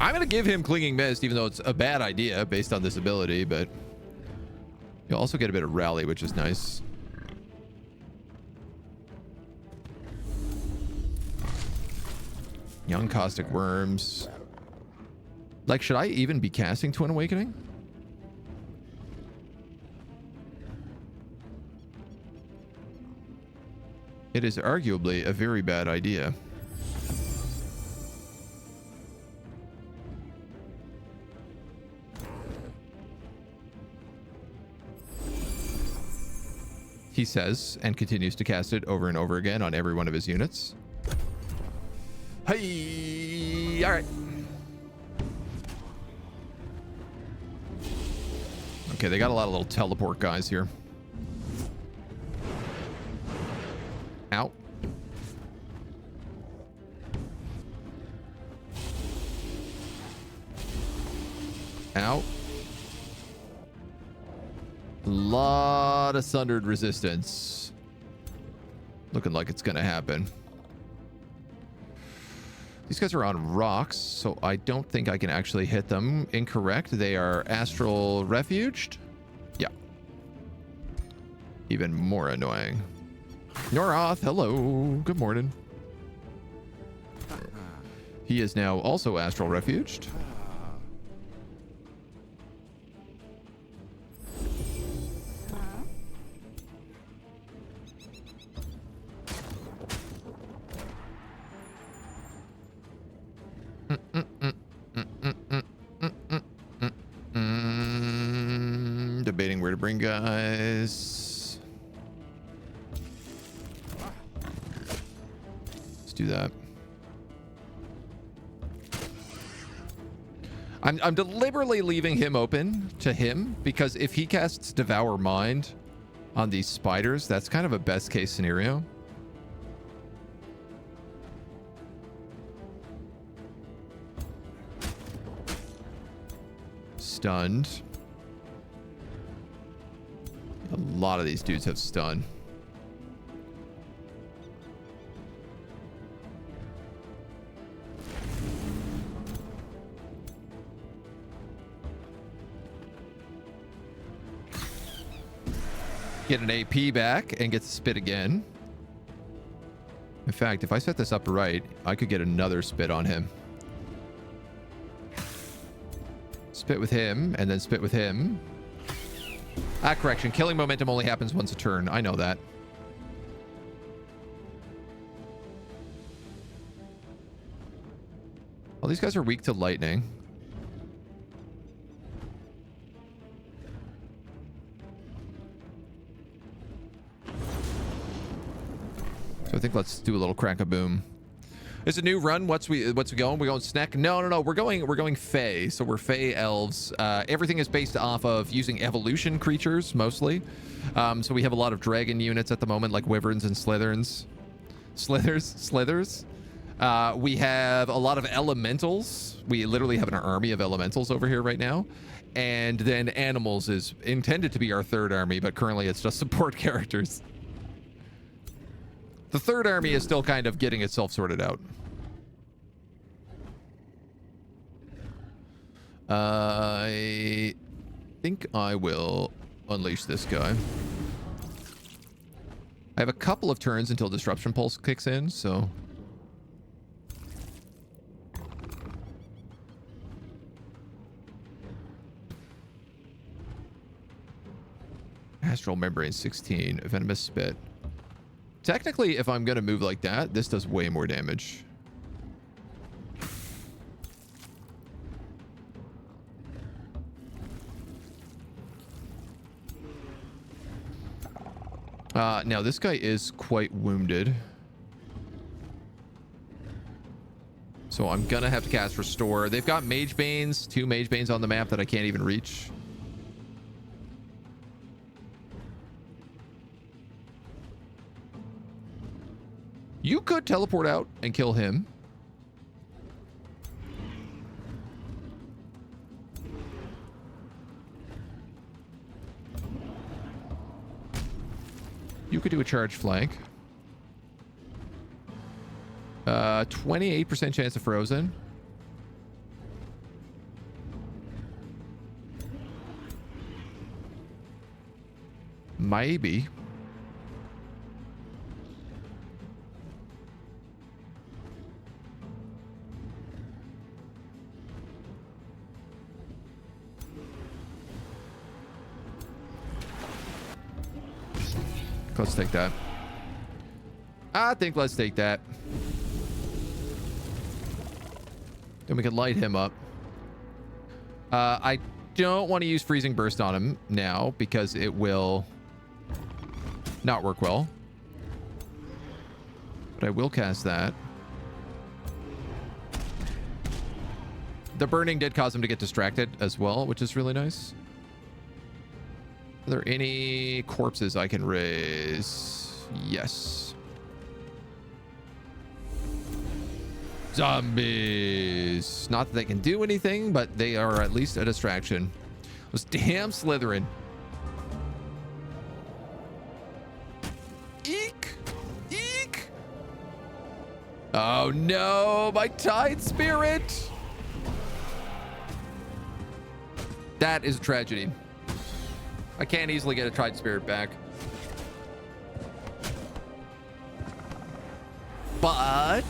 I'm going to give him Clinging Mist, even though it's a bad idea based on this ability, but you'll also get a bit of rally, which is nice. Young Caustic Worms. Like, should I even be casting Twin Awakening? It is arguably a very bad idea. He says, and continues to cast it over and over again on every one of his units. Hey, all right. Okay, they got a lot of little teleport guys here. Ow. Ow. Lot of sundered resistance. Looking like it's gonna happen. These guys are on rocks, so I don't think I can actually hit them. Incorrect. They are astral refuged. Yeah. Even more annoying. Noroth, hello. Good morning. He is now also astral refuged. Debating where to bring guys. Let's do that. I'm deliberately leaving him open to him because if he casts Devour Mind on these spiders, that's kind of a best case scenario. Stunned. A lot of these dudes have stun. Get an AP back and get spit again. In fact, if I set this up right, I could get another spit on him. Spit with him, and then spit with him. Ah, correction. Killing momentum only happens once a turn. I know that. Well, these guys are weak to lightning. So I think let's do a little crack-a-boom. It's a new run. What's we going? We're going Sneck? No. We're going Fae. So we're Fae elves. Everything is based off of using evolution creatures mostly. So we have a lot of dragon units at the moment, like wyverns and slithers. We have a lot of elementals. We literally have an army of elementals over here right now. And then animals is intended to be our third army, but currently it's just support characters. The third army is still kind of getting itself sorted out. think I will unleash this guy. I have a couple of turns until Disruption Pulse kicks in, so... Astral Membrane 16, Venomous Spit. Technically, if I'm going to move like that, this does way more damage. Now, this guy is quite wounded. So I'm going to have to cast Restore. They've got Mage Banes, 2 Mage Banes on the map that I can't even reach. You could teleport out and kill him. You could do a charge flank. 28% chance of frozen. Maybe. Let's take that. I think let's take that. Then we can light him up. I don't want to use Freezing Burst on him now because it will not work well. But I will cast that. The burning did cause him to get distracted as well, which is really nice. Are there any corpses I can raise? Yes. Zombies. Not that they can do anything, but they are at least a distraction. Those damn Slytherin. Eek! Eek! Oh no, my Tide Spirit! That is a tragedy. I can't easily get a Tide Spirit back. But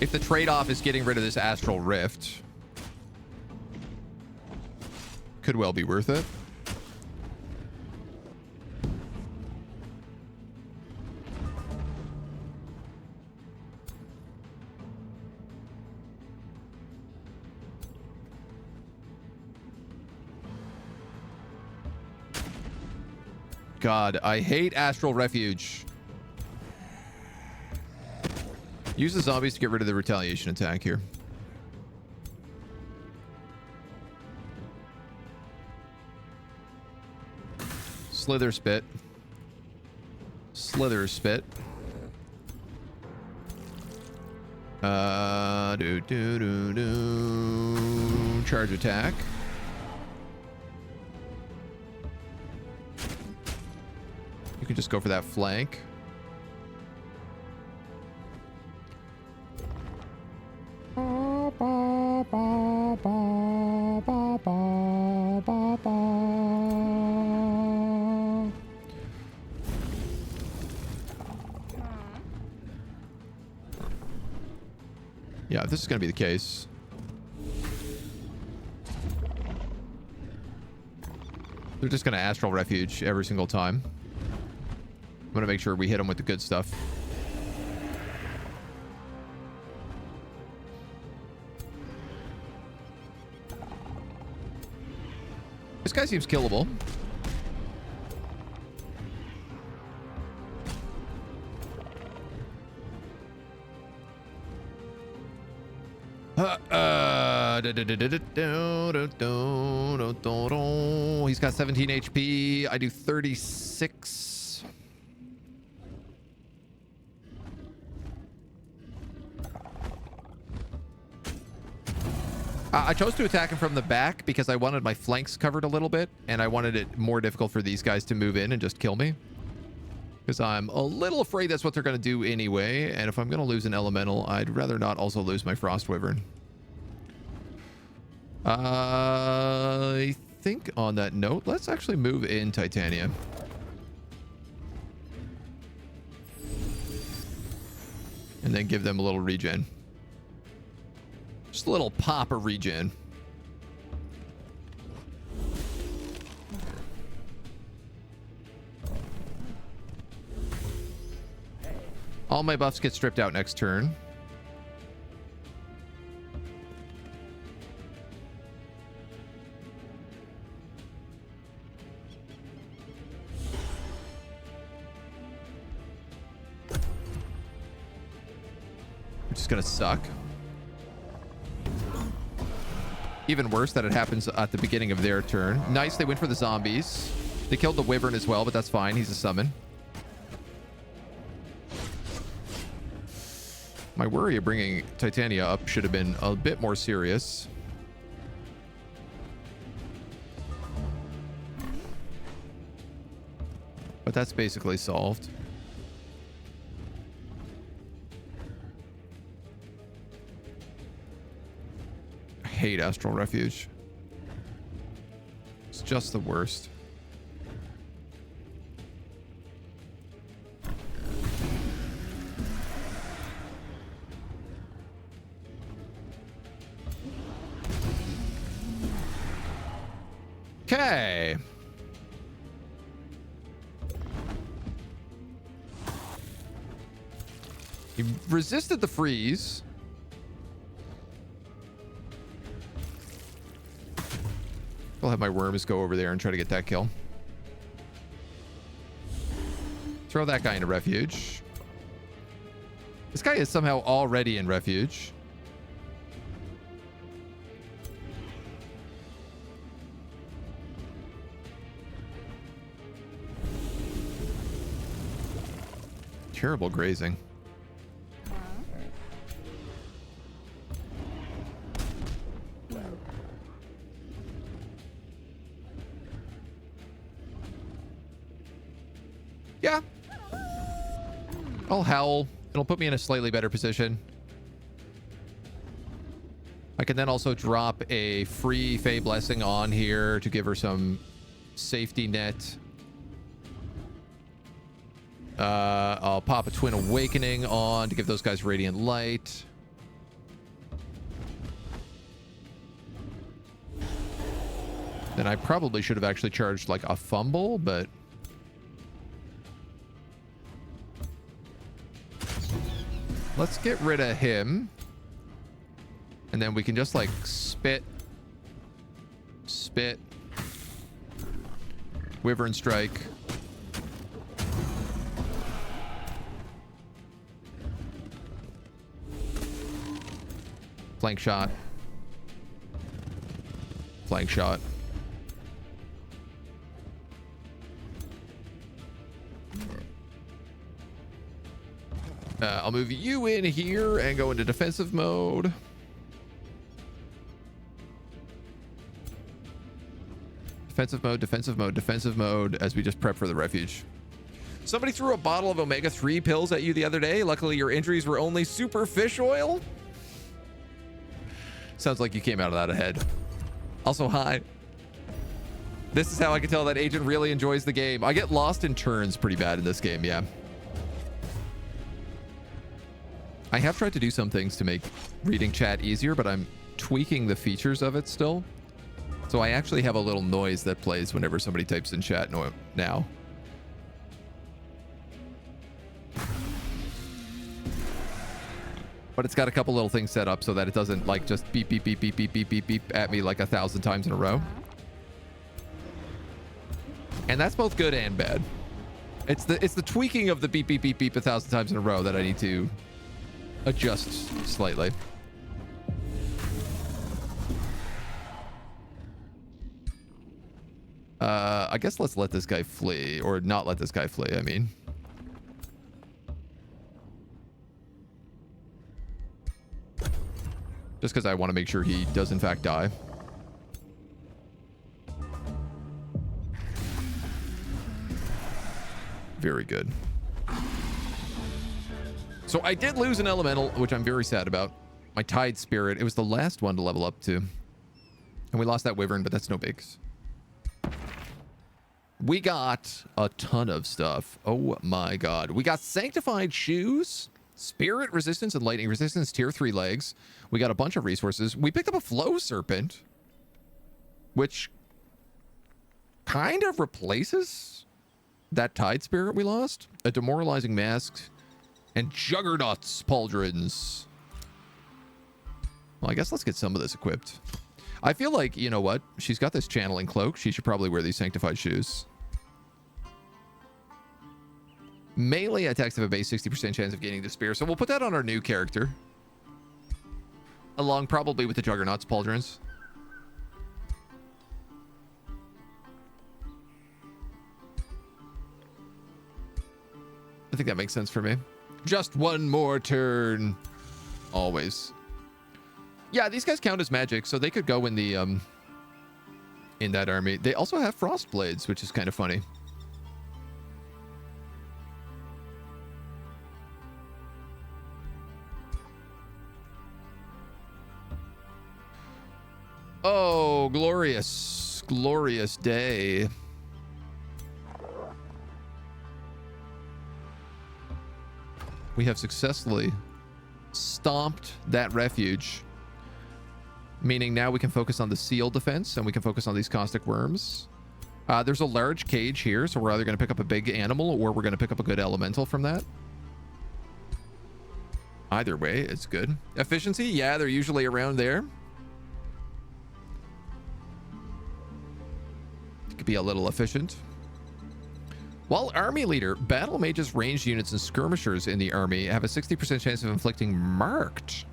if the trade-off is getting rid of this Astral Rift, could well be worth it. God, I hate Astral Refuge. Use the zombies to get rid of the retaliation attack here. Slither Spit. Slither Spit. Charge attack. You can just go for that flank. Yeah, if this is going to be the case. They're just going to Astral Refuge every single time. I'm going to make sure we hit them with the good stuff. This guy seems killable. He's got 17 HP. I do 36. I chose to attack him from the back because I wanted my flanks covered a little bit, and I wanted it more difficult for these guys to move in and just kill me. Because I'm a little afraid that's what they're going to do anyway, and if I'm going to lose an elemental, I'd rather not also lose my Frost Wyvern. I think on that note, let's actually move in Titania. And then give them a little regen. Just a little pop of regen. All my buffs get stripped out next turn. Which is gonna suck. Even worse that it happens at the beginning of their turn. Nice, they went for the zombies. They killed the wyvern as well, but that's fine. He's a summon. My worry of bringing Titania up should have been a bit more serious. But that's basically solved. I hate Astral Refuge. It's just the worst. Okay. He resisted the freeze. I'll have my worms go over there and try to get that kill. Throw that guy into refuge. This guy is somehow already in refuge. Terrible grazing. Yeah. I'll howl. It'll put me in a slightly better position. I can then also drop a free Fey Blessing on here to give her some safety net. I'll pop a Twin Awakening on to give those guys Radiant Light. Then I probably should have actually charged like a fumble, but let's get rid of him. And then we can just like spit. Wyvern Strike. Flank shot. Flank shot. I'll move you in here and go into defensive mode. Defensive mode, defensive mode, defensive mode as we just prep for the refuge. Somebody threw a bottle of omega-3 pills at you the other day. Luckily, your injuries were only super fish oil. Sounds like you came out of that ahead. Also, hi. This is how I can tell that Agent really enjoys the game. I get lost in turns pretty bad in this game, yeah. I have tried to do some things to make reading chat easier, but I'm tweaking the features of it still. So I actually have a little noise that plays whenever somebody types in chat now. But it's got a couple little things set up so that it doesn't like just beep, beep, beep, beep, beep, beep, beep, beep at me like 1,000 times in a row. And that's both good and bad. It's the tweaking of the beep, beep, beep, beep 1,000 times in a row that I need to adjust slightly. I guess let's let this guy flee, or not let this guy flee, I mean. Just because I want to make sure he does in fact die. Very good. So I did lose an elemental, which I'm very sad about. My Tide Spirit. It was the last one to level up to. And we lost that Wyvern, but that's no bigs. We got a ton of stuff. Oh my god. We got sanctified shoes, spirit resistance and lightning resistance, tier 3 legs. We got a bunch of resources. We picked up a flow serpent, which kind of replaces that tide spirit we lost. A demoralizing mask and juggernauts pauldrons. Well, I guess let's get some of this equipped. I feel like, you know what? She's got this channeling cloak. She should probably wear these sanctified shoes. Melee attacks have a base 60% chance of gaining the spear. So we'll put that on our new character. Along probably with the juggernauts pauldrons. I think that makes sense for me. Just one more turn. Always. Yeah, these guys count as magic, so they could go in the in that army. They also have frost blades, which is kind of funny. Oh, glorious, glorious day. We have successfully stomped that refuge. Meaning now we can focus on the seal defense and we can focus on these caustic worms. There's a large cage here, so we're either going to pick up a big animal or we're going to pick up a good elemental from that. Either way, it's good. Efficiency, yeah, they're usually around there. It could be a little efficient. While army leader, battle mages, ranged units, and skirmishers in the army have a 60% chance of inflicting marked.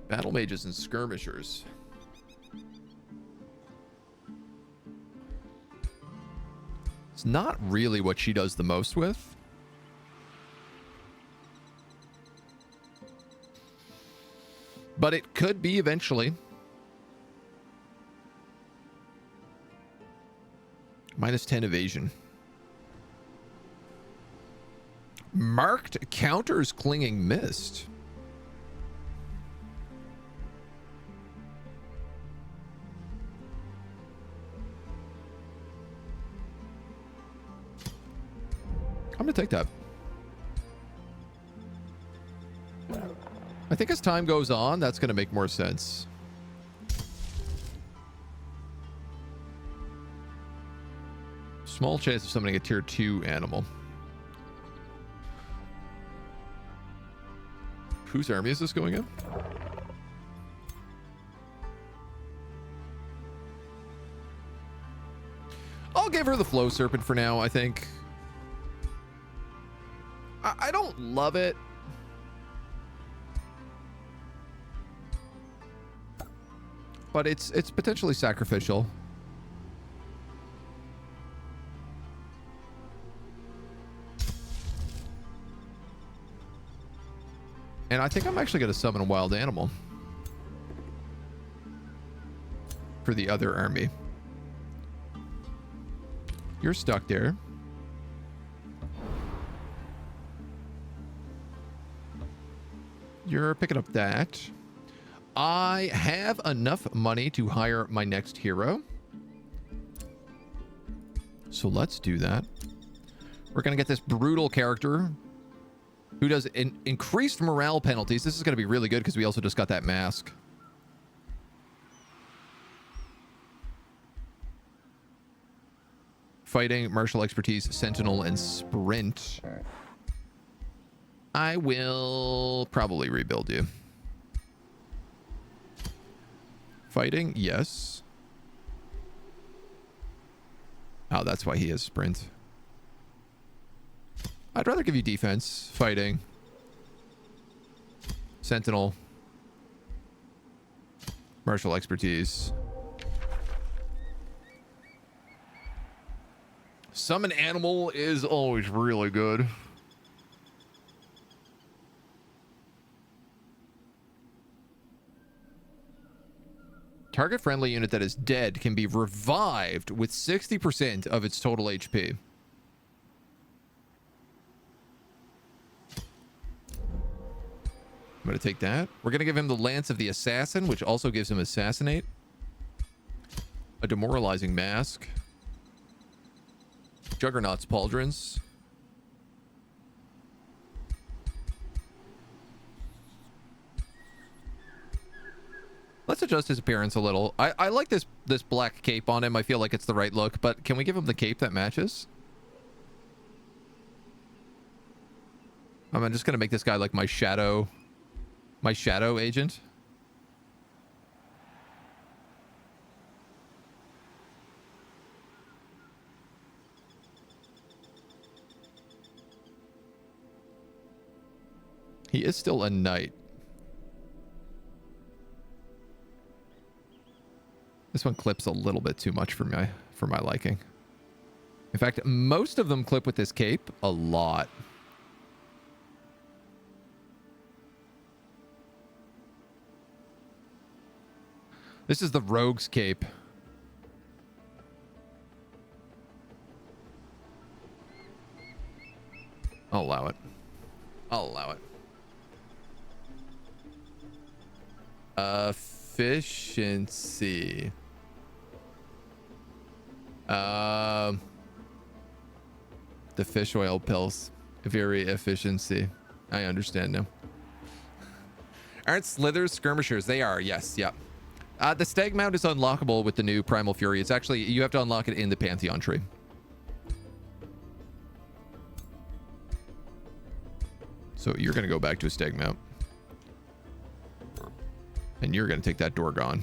Battle mages and skirmishers. It's not really what she does the most with. But it could be eventually. Minus 10 evasion. Marked counters clinging mist. I'm gonna take that. I think as time goes on, that's gonna make more sense. Small chance of summoning a tier 2 animal. Whose army is this going in? I'll give her the flow serpent for now, I think. I don't love it. But it's potentially sacrificial. And I think I'm actually going to summon a wild animal for the other army. You're stuck there. You're picking up that. I have enough money to hire my next hero. So let's do that. We're going to get this brutal character who does increased morale penalties. This is going to be really good because we also just got that mask. Fighting, martial expertise, sentinel, and sprint. I will probably rebuild you. Fighting, yes. Oh, that's why he has sprint. I'd rather give you defense, fighting, sentinel, martial expertise. Summon animal is always really good. Target friendly unit that is dead can be revived with 60% of its total HP. going to take that. We're going to give him the Lance of the Assassin, which also gives him Assassinate. A Demoralizing Mask. Juggernaut's Pauldrons. Let's adjust his appearance a little. I like this black cape on him. I feel like it's the right look, but can we give him the cape that matches? I'm just going to make this guy like my shadow agent. He is still a knight. This one clips a little bit too much for my liking. In fact, most of them clip with this cape a lot. This is the rogue's cape. I'll allow it. I'll allow it. Efficiency. The fish oil pills. Very efficiency. I understand now. Aren't slithers skirmishers? They are, yes, yep. The stag mount is unlockable with the new Primal Fury. It's actually, you have to unlock it in the Pantheon tree. So you're going to go back to a stag mount. And you're going to take that Dorgon.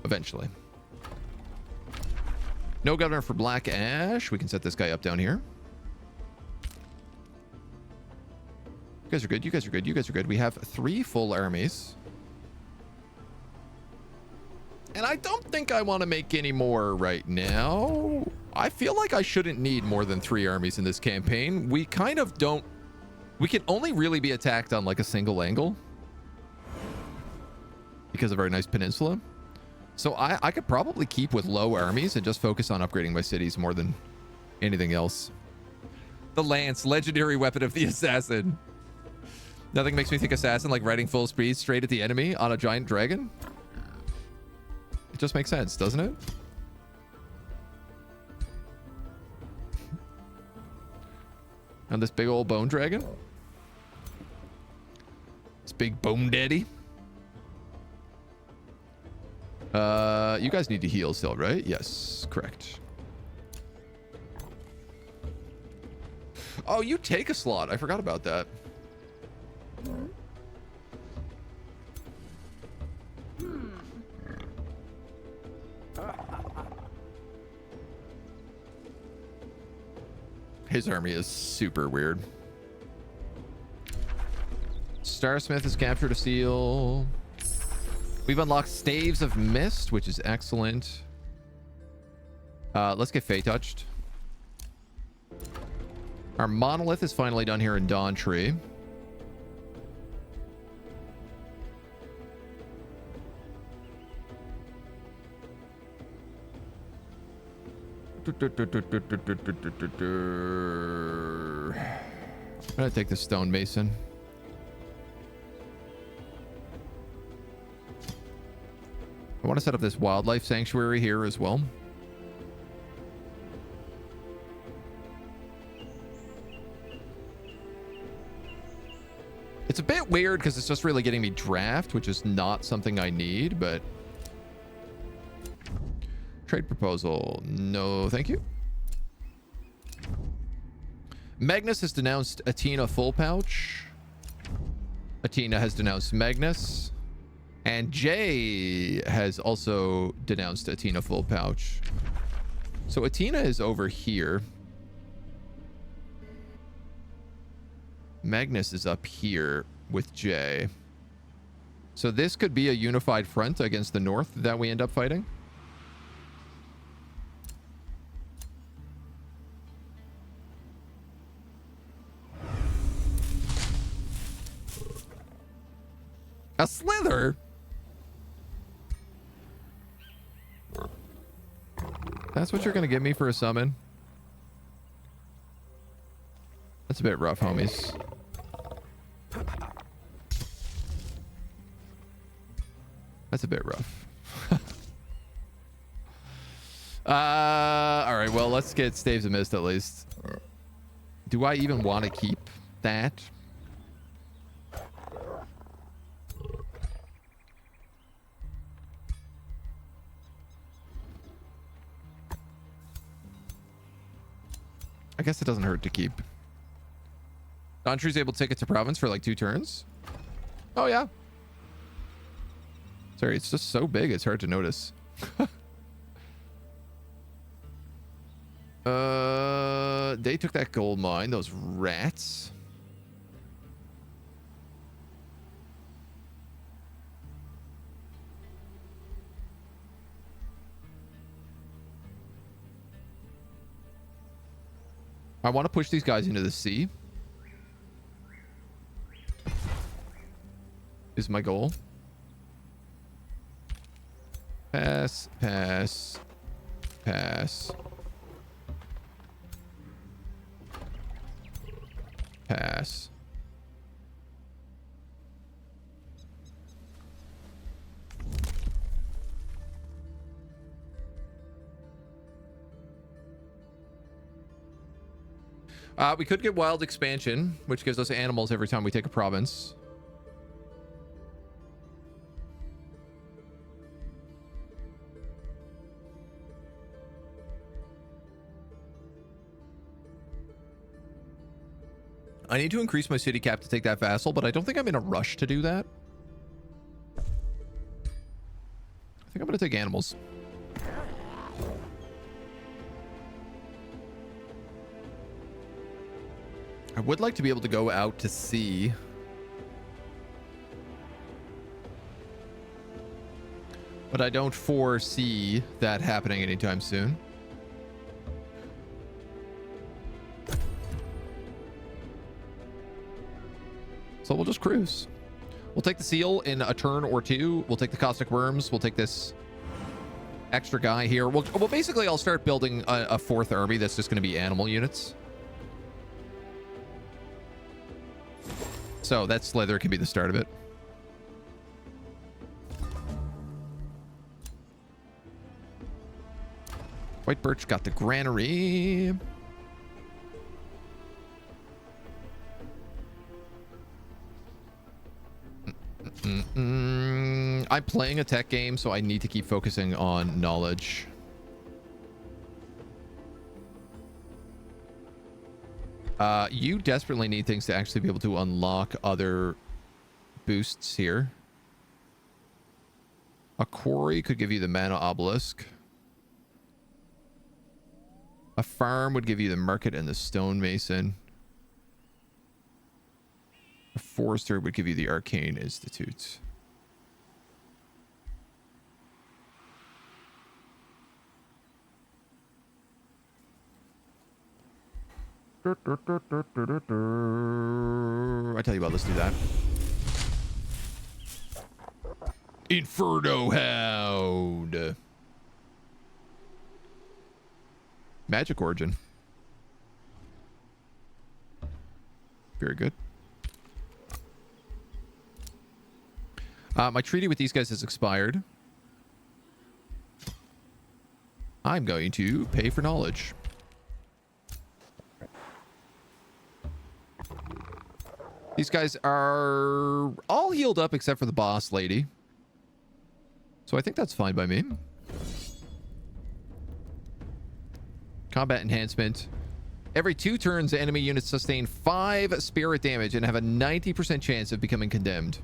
Eventually. No governor for Black Ash. We can set this guy up down here. You guys are good. You guys are good. You guys are good. We have 3 full armies. And I don't think I want to make any more right now. I feel like I shouldn't need more than 3 armies in this campaign. We kind of don't... We can only really be attacked on like a single angle. Because of our nice peninsula. So I could probably keep with low armies and just focus on upgrading my cities more than anything else. The Lance, legendary weapon of the assassin. Nothing makes me think assassin like riding full speed straight at the enemy on a giant dragon. It just makes sense, doesn't it? And this big old bone dragon. This big bone daddy. You guys need to heal still, right? Yes, correct. Oh, you take a slot. I forgot about that. His army is super weird. Starsmith has captured a seal. We've unlocked Staves of Mist, which is excellent. Let's get Fey touched. Our monolith is finally done here in Dawn Tree. I'm gonna take the stonemason. I want to set up this wildlife sanctuary here as well. It's a bit weird because it's just really getting me draft, which is not something I need, but... Trade proposal. No, thank you. Magnus has denounced Athena Full Pouch. Athena has denounced Magnus. And Jay has also denounced Athena Full Pouch. So Athena is over here. Magnus is up here with Jay. So this could be a unified front against the north that we end up fighting. A slither? That's what you're going to give me for a summon? That's a bit rough, homies. That's a bit rough. All right, well, let's get Staves of Mist at least. Do I even want to keep that? I guess it doesn't hurt to keep. Dontru's able to take it to province for like 2 turns. Oh, yeah. Sorry, it's just so big, it's hard to notice. They took that gold mine, those rats. I want to push these guys into the sea. Is my goal. Pass, pass, pass. Pass. We could get wild expansion, which gives us animals every time we take a province. I need to increase my city cap to take that vassal, but I don't think I'm in a rush to do that. I think I'm going to take animals. I would like to be able to go out to sea. But I don't foresee that happening anytime soon. So we'll just cruise. We'll take the seal in a turn or 2. We'll take the caustic worms. We'll take this extra guy here. Well, basically, I'll start building a 4th army that's just going to be animal units. So that slither can be the start of it. White Birch got the granary. I'm playing a tech game, so I need to keep focusing on knowledge. You desperately need things to actually be able to unlock other boosts here. A quarry could give you the mana obelisk. A farm would give you the market and the stonemason. A forester would give you the arcane institute. I tell you what, let's do that. Inferno Hound. Magic origin. Very good. My treaty with these guys has expired. I'm going to pay for knowledge. These guys are all healed up except for the boss lady. So I think that's fine by me. Combat enhancement. Every 2 turns, enemy units sustain 5 spirit damage and have a 90% chance of becoming condemned.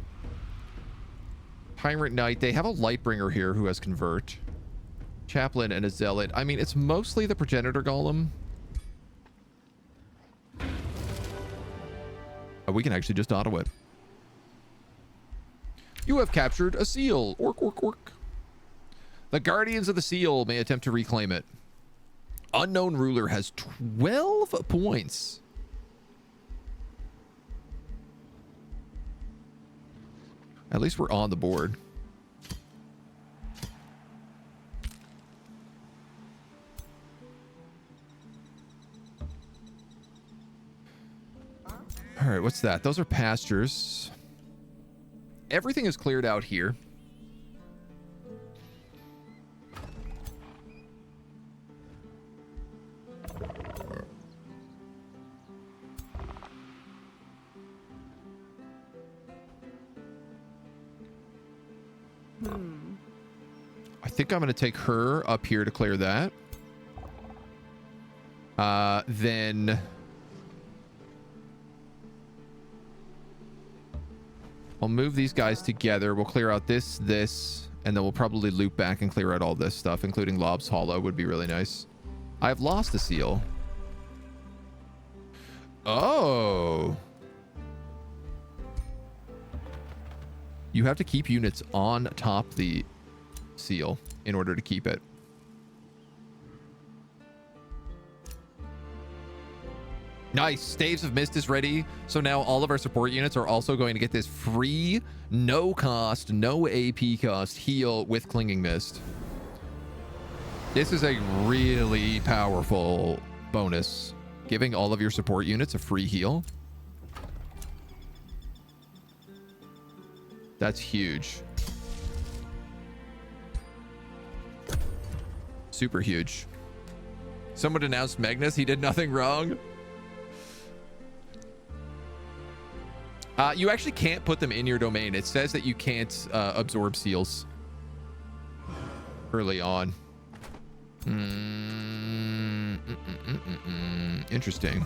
Tyrant Knight. They have a Lightbringer here who has convert. Chaplain and a Zealot. I mean, it's mostly the Progenitor Golem. We can actually just auto it. You have captured a seal. Orc, orc, orc. The Guardians of the Seal may attempt to reclaim it. Unknown Ruler has 12 points. At least we're on the board. right, what's that? Those are pastures. Everything is cleared out here. I think I'm going to take her up here to clear that. Then I'll move these guys together. We'll clear out this, and then we'll probably loop back and clear out all this stuff, including Lob's Hollow would be really nice. I've lost a seal. Oh. You have to keep units on top the seal in order to keep it. Nice. Staves of Mist is ready. So now all of our support units are also going to get this free, no cost, no AP cost heal with Clinging Mist. This is a really powerful bonus, giving all of your support units a free heal. That's huge. Super huge. Someone announced Magnus. He did nothing wrong. You actually can't put them in your domain. It says that you can't absorb seals early on. Interesting.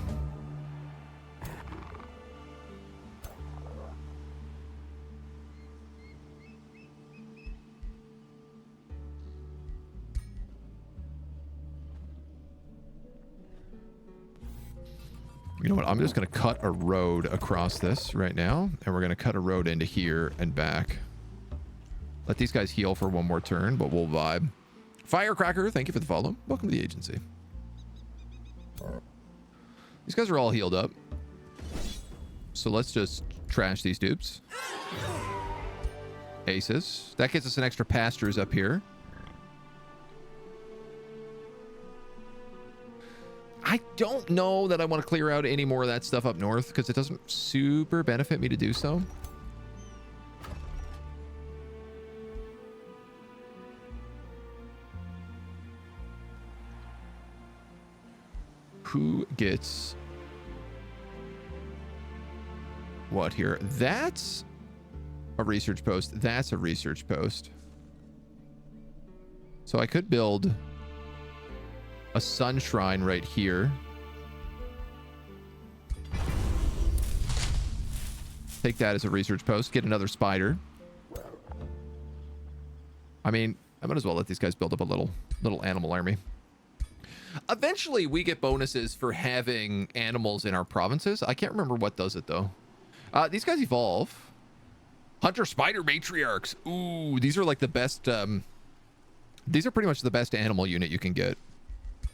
You know what? I'm just going to cut a road across this right now, and we're going to cut a road into here and back. Let these guys heal for one more turn, but we'll vibe. Firecracker, thank you for the follow. Welcome to the agency. These guys are all healed up. So let's just trash these dupes. Aces. That gets us an extra pastures up here. I don't know that I want to clear out any more of that stuff up north because it doesn't super benefit me to do so. Who gets what here? That's a research post. That's a research post. So I could build a sun shrine right here. Take that as a research post. Get another spider. I mean, I might as well let these guys build up a little animal army. Eventually, we get bonuses for having animals in our provinces. I can't remember what does it, though. These guys evolve. Hunter Spider Matriarchs. Ooh, these are like the best. These are pretty much the best animal unit you can get.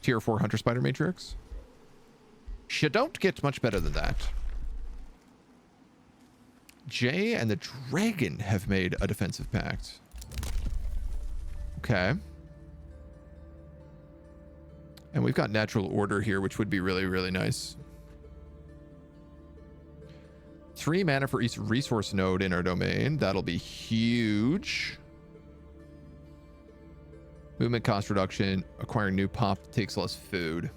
Tier 4 Hunter Spider Matriarchs. You don't get much better than that. Jay and the Dragon have made a defensive pact. Okay. And we've got natural order here, which would be really, really nice. 3 mana for each resource node in our domain. That'll be huge. Movement cost reduction. Acquiring new pop takes less food.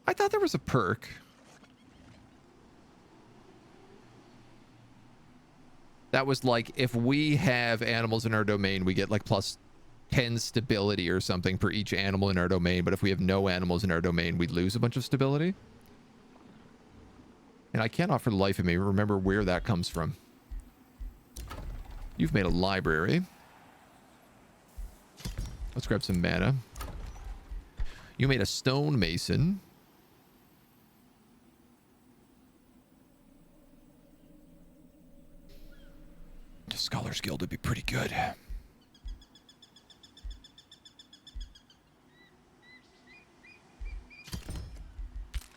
I thought there was a perk. That was like, if we have animals in our domain, we get like plus 10 stability or something for each animal in our domain. But if we have no animals in our domain, we lose a bunch of stability. And I cannot for the life of me remember where that comes from. You've made a library. Let's grab some mana. You made a stonemason. The Scholar's Guild would be pretty good.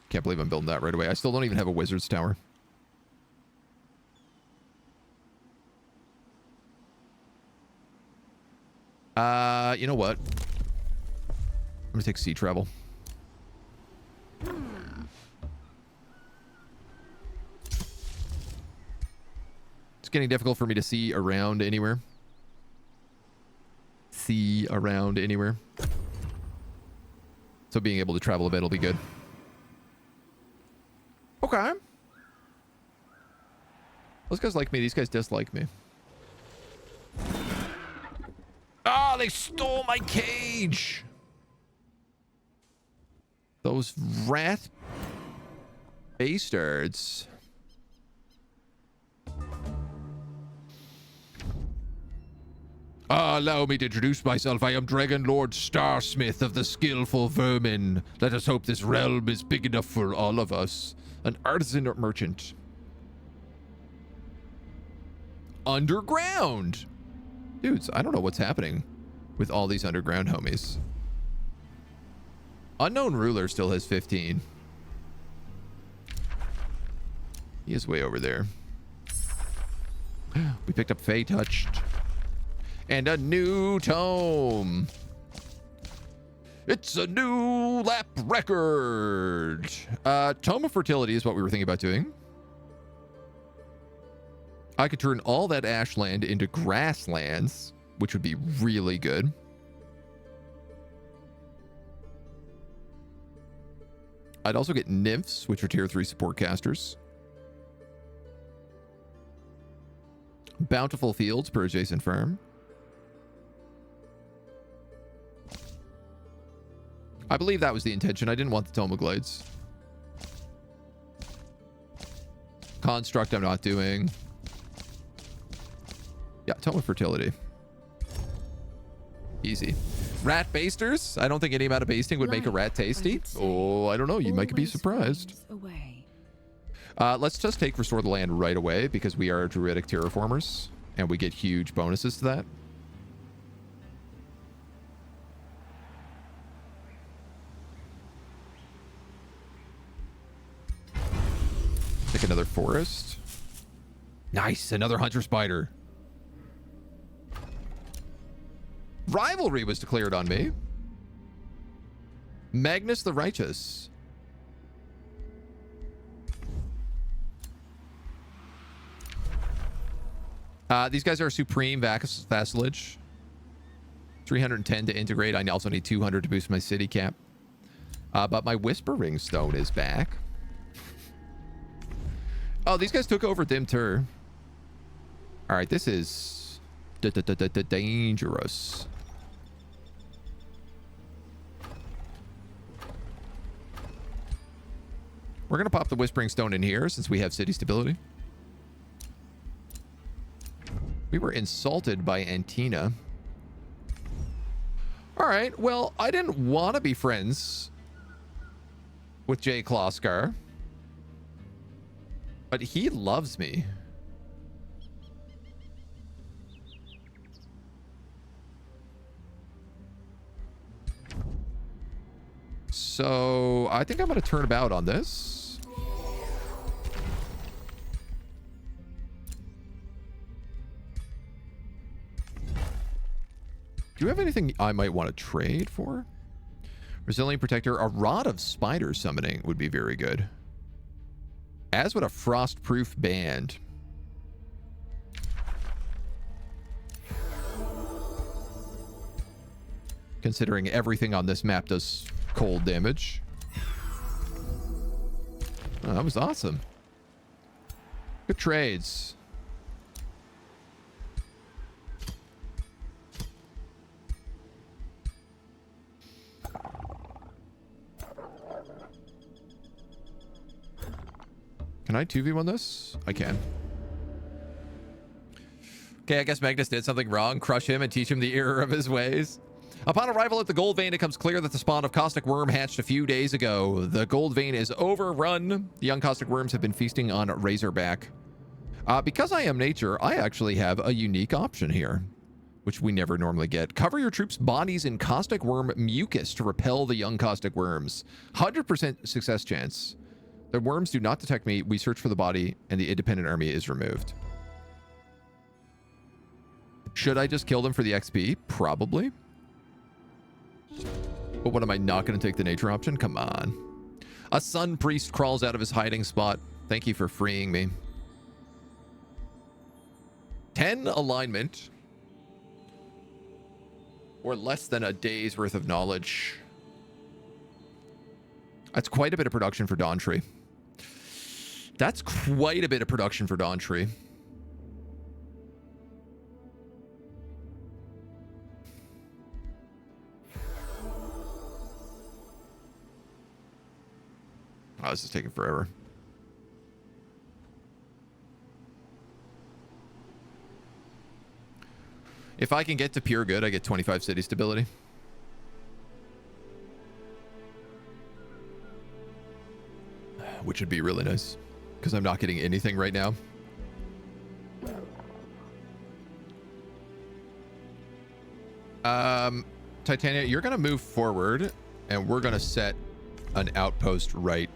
Can't believe I'm building that right away. I still don't even have a wizard's tower. You know what? I'm gonna take sea travel. It's getting difficult for me to see around anywhere. See around anywhere. So being able to travel a bit will be good. Okay. Those guys like me. These guys dislike me. Ah, they stole my cage. Those rat bastards. Allow me to introduce myself. I am Dragon Lord Starsmith of the Skillful Vermin. Let us hope this realm is big enough for all of us. An artisan or merchant. Underground. Dudes, I don't know what's happening with all these underground homies. Unknown Ruler still has 15. He is way over there. We picked up Fey Touched. And a new tome. It's a new lap record. Tome of Fertility is what we were thinking about doing. I could turn all that ashland into grasslands, which would be really good. I'd also get nymphs, which are tier 3 support casters. Bountiful fields per adjacent farm. I believe that was the intention. I didn't want the Tome of Glades. Construct I'm not doing. Yeah, Tome of Fertility. Easy. Rat basters? I don't think any amount of basting would make a rat tasty. Oh, I don't know. You might be surprised. Let's just take Restore the Land right away because we are druidic terraformers and we get huge bonuses to that. Take another forest. Nice, another hunter spider. Rivalry was declared on me. Magnus the Righteous. These guys are Supreme Vassalage. 310 to integrate. I also need 200 to boost my city cap. But my Whispering Stone is back. Oh, these guys took over Dimtur. All right, this is dangerous. We're going to pop the Whispering Stone in here since we have city stability. We were insulted by Antina. All right, well, I didn't want to be friends with Jay Kloskar. But he loves me. So I think I'm going to turn about on this. Do you have anything I might want to trade for? Resilient Protector, a Rod of Spider summoning would be very good. As would a Frostproof Band. Considering everything on this map does cold damage. Oh, that was awesome. Good trades. Can I 2v1 this? I can. Okay, I guess Magnus did something wrong. Crush him and teach him the error of his ways. Upon arrival at the Gold Vein, it becomes clear that the spawn of Caustic Worm hatched a few days ago. The Gold Vein is overrun. The young Caustic Worms have been feasting on Razorback. Because I am nature, I actually have a unique option here, which we never normally get. Cover your troops' bodies in Caustic Worm mucus to repel the young Caustic Worms. 100% success chance. The worms do not detect me. We search for the body, and the independent army is removed. Should I just kill them for the XP? Probably. But what, am I not going to take the nature option? Come on. A sun priest crawls out of his hiding spot. Thank you for freeing me. 10 alignment. Or less than a day's worth of knowledge. That's quite a bit of production for Dawntree. That's quite a bit of production for Dawntree. Oh, this is taking forever. If I can get to pure good, I get 25 city stability. Which would be really nice, because I'm not getting anything right now. Titania, you're going to move forward, and we're going to set an outpost right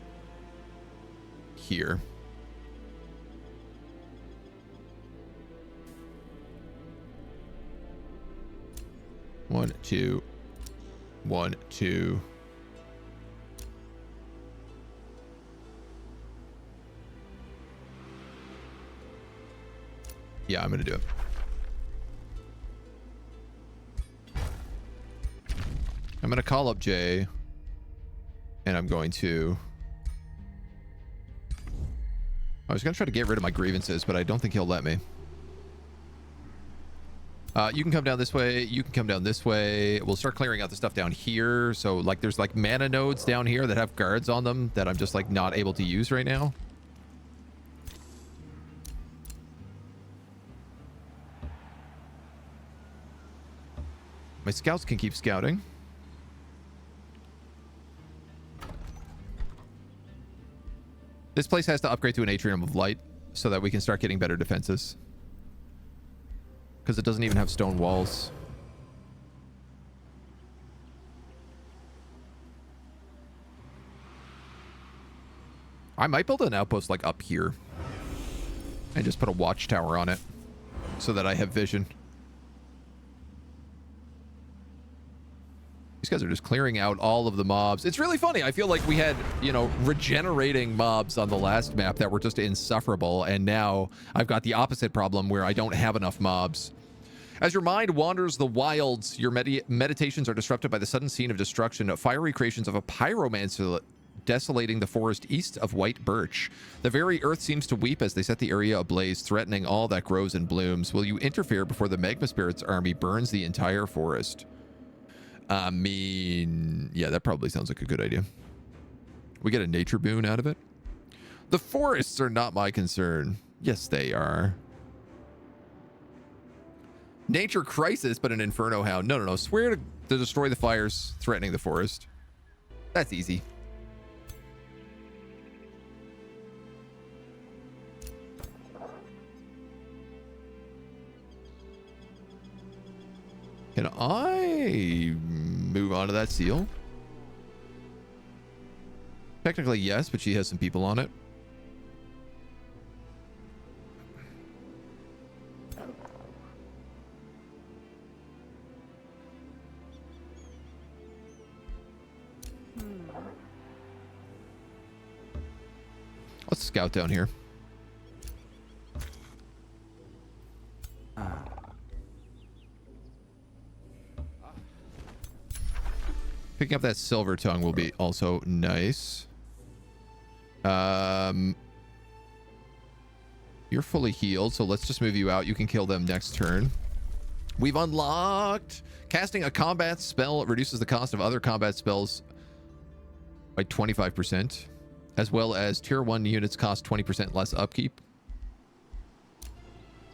here. One, two. 1, 2. Yeah, I'm gonna do it. I'm gonna call up Jay, and I'm going to... I was gonna try to get rid of my grievances, but I don't think he'll let me. You can come down this way. You can come down this way. We'll start clearing out the stuff down here. So, like, there's, like, mana nodes down here that have guards on them that I'm just, like, not able to use right now. My scouts can keep scouting. This place has to upgrade to an Atrium of Light so that we can start getting better defenses. Because it doesn't even have stone walls. I might build an outpost like up here and just put a watchtower on it so that I have vision. These guys are just clearing out all of the mobs. It's really funny. I feel like we had, you know, regenerating mobs on the last map that were just insufferable. And now I've got the opposite problem where I don't have enough mobs. As your mind wanders the wilds, your meditations are disrupted by the sudden scene of destruction, fiery creations of a pyromancer desolating the forest east of White Birch. The very earth seems to weep as they set the area ablaze, threatening all that grows and blooms. Will you interfere before the Magma Spirit's army burns the entire forest? I mean, yeah, that probably sounds like a good idea. We get a nature boon out of it. The forests are not my concern. Yes, they are. Nature crisis, but an inferno hound. No, no, no. Swear to destroy the fires threatening the forest. That's easy. Can I move on to that seal? Technically, yes, but she has some people on it. Let's scout down here. Picking up that silver tongue will be also nice. You're fully healed, so let's just move you out. You can kill them next turn. We've unlocked casting a combat spell reduces the cost of other combat spells by 25%, as well as tier 1 units cost 20% less upkeep.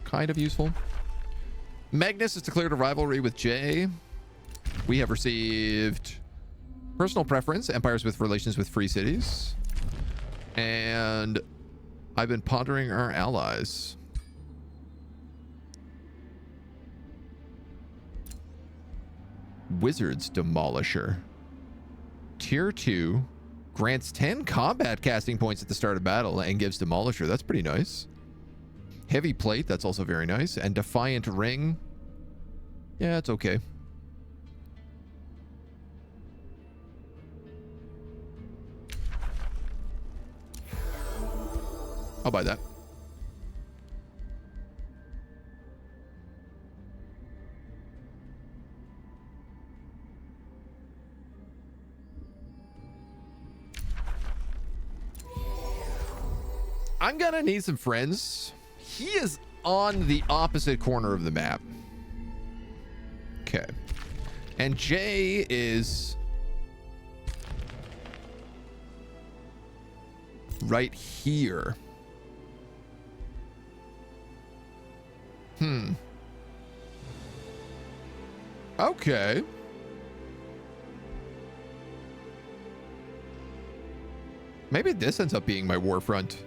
Kind of useful. Magnus has declared a rivalry with Jay. We have received personal preference, empires with relations with free cities. And I've been pondering our allies. Wizard's Demolisher. Tier 2 grants 10 combat casting points at the start of battle and gives Demolisher. That's pretty nice. Heavy Plate, that's also very nice. And Defiant Ring. Yeah, it's okay. I'll buy that. I'm gonna need some friends. He is on the opposite corner of the map. Okay. And Jay is right here. Okay. Maybe this ends up being my war front.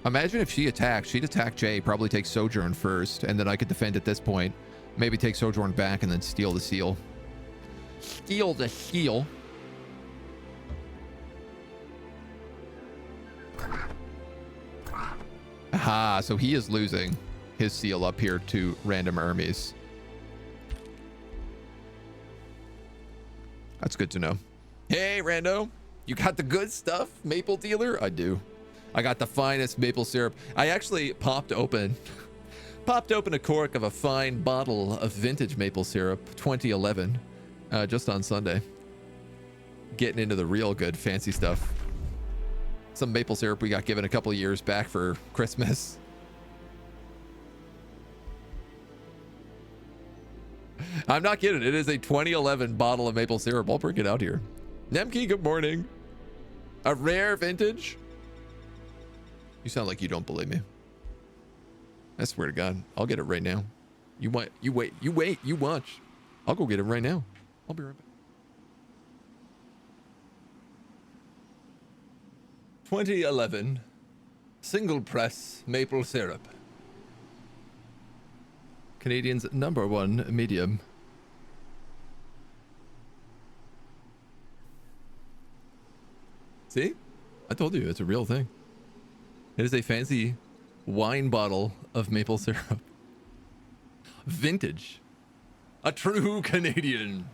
Imagine if she attacked. She'd attack Jay, probably take Sojourn first, and then I could defend at this point. Maybe take Sojourn back and then steal the seal. Steal the seal. Aha, so he is losing his seal up here to random armies. That's good to know. Hey, Rando. You got the good stuff, maple dealer? I do. I got the finest maple syrup. I actually popped open a cork of a fine bottle of vintage maple syrup, 2011, just on Sunday. Getting into the real good fancy stuff. Some maple syrup we got given a couple of years back for Christmas. I'm not kidding. It is a 2011 bottle of maple syrup. I'll bring it out here. Nemki, good morning. A rare vintage. You sound like you don't believe me. I swear to God, I'll get it right now. You wait, you watch. I'll go get it right now. I'll be right back. 2011 single press maple syrup. Canadian's #1 medium. See? I told you, it's a real thing. It is a fancy wine bottle of maple syrup. Vintage. A true Canadian.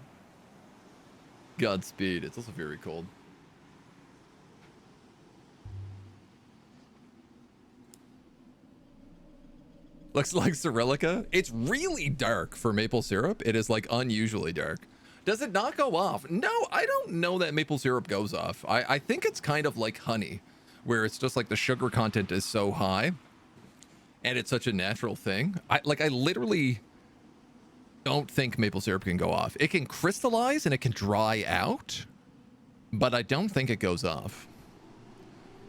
Godspeed. It's also very cold. Looks like Cyrillica. It's really dark for maple syrup. It is like unusually dark. Does it not go off? No, I don't know that maple syrup goes off. I think it's kind of like honey, where it's just like the sugar content is so high and it's such a natural thing. I literally don't think maple syrup can go off. It can crystallize and it can dry out, but I don't think it goes off.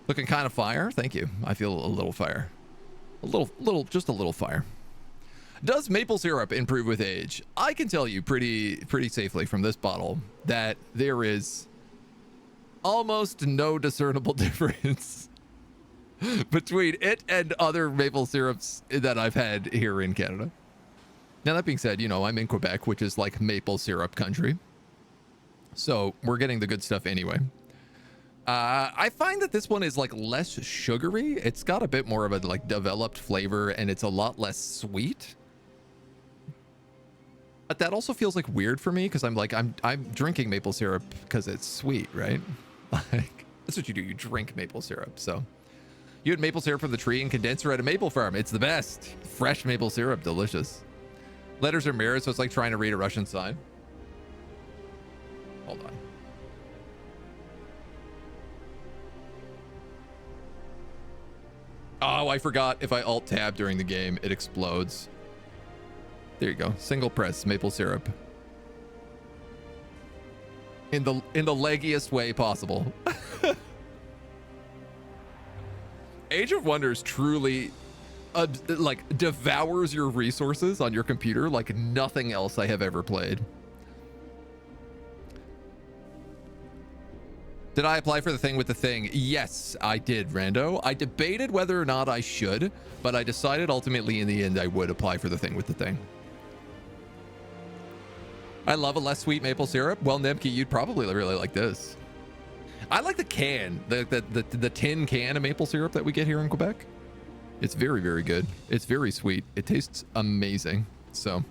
Looking kind of fire. Thank you. I feel a little fire. Just a little fire. Does maple syrup improve with age? I can tell you pretty safely from this bottle that there is almost no discernible difference between it and other maple syrups that I've had here in Canada. Now, that being said, you know, I'm in Quebec, which is like maple syrup country. So we're getting the good stuff anyway. I find that this one is like less sugary. It's got a bit more of a like developed flavor and it's a lot less sweet. But that also feels like weird for me because I'm like, I'm drinking maple syrup because it's sweet, right? Like, that's what you do. You drink maple syrup. So you had maple syrup from the tree and condenser at a maple farm. It's the best. Fresh maple syrup. Delicious. Letters are mirrored, so it's like trying to read a Russian sign. Hold on. Oh, I forgot. If I alt-tab during the game, it explodes. There you go. Single press maple syrup. In the leggiest way possible. Age of Wonders truly like devours your resources on your computer like nothing else I have ever played. Did I apply for the thing with the thing? Yes, I did, Rando. I debated whether or not I should, but I decided ultimately in the end I would apply for the thing with the thing. I love a less sweet maple syrup. Well, Nemki, you'd probably really like this. I like the can, the tin can of maple syrup that we get here in Quebec. It's very, very good. It's very sweet. It tastes amazing. So,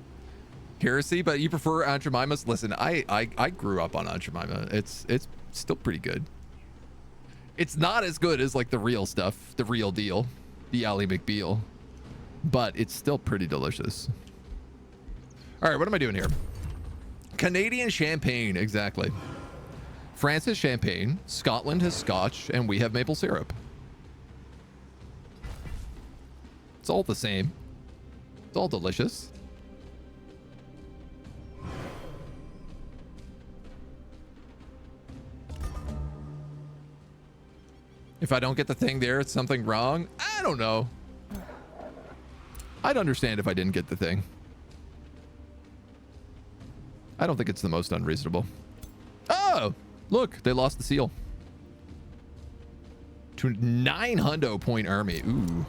heresy, but you prefer Aunt Jemima's? Listen, I grew up on Aunt Jemima. It's still pretty good. It's not as good as like the real stuff, the real deal, the Ally McBeal, but it's still pretty delicious. All right, what am I doing here? Canadian champagne, exactly. France has champagne, Scotland has scotch, and we have maple syrup. It's all the same. It's all delicious. If I don't get the thing there, it's something wrong. I don't know. I'd understand if I didn't get the thing. I don't think it's the most unreasonable. Oh, look, they lost the seal. To 900 point army. Ooh.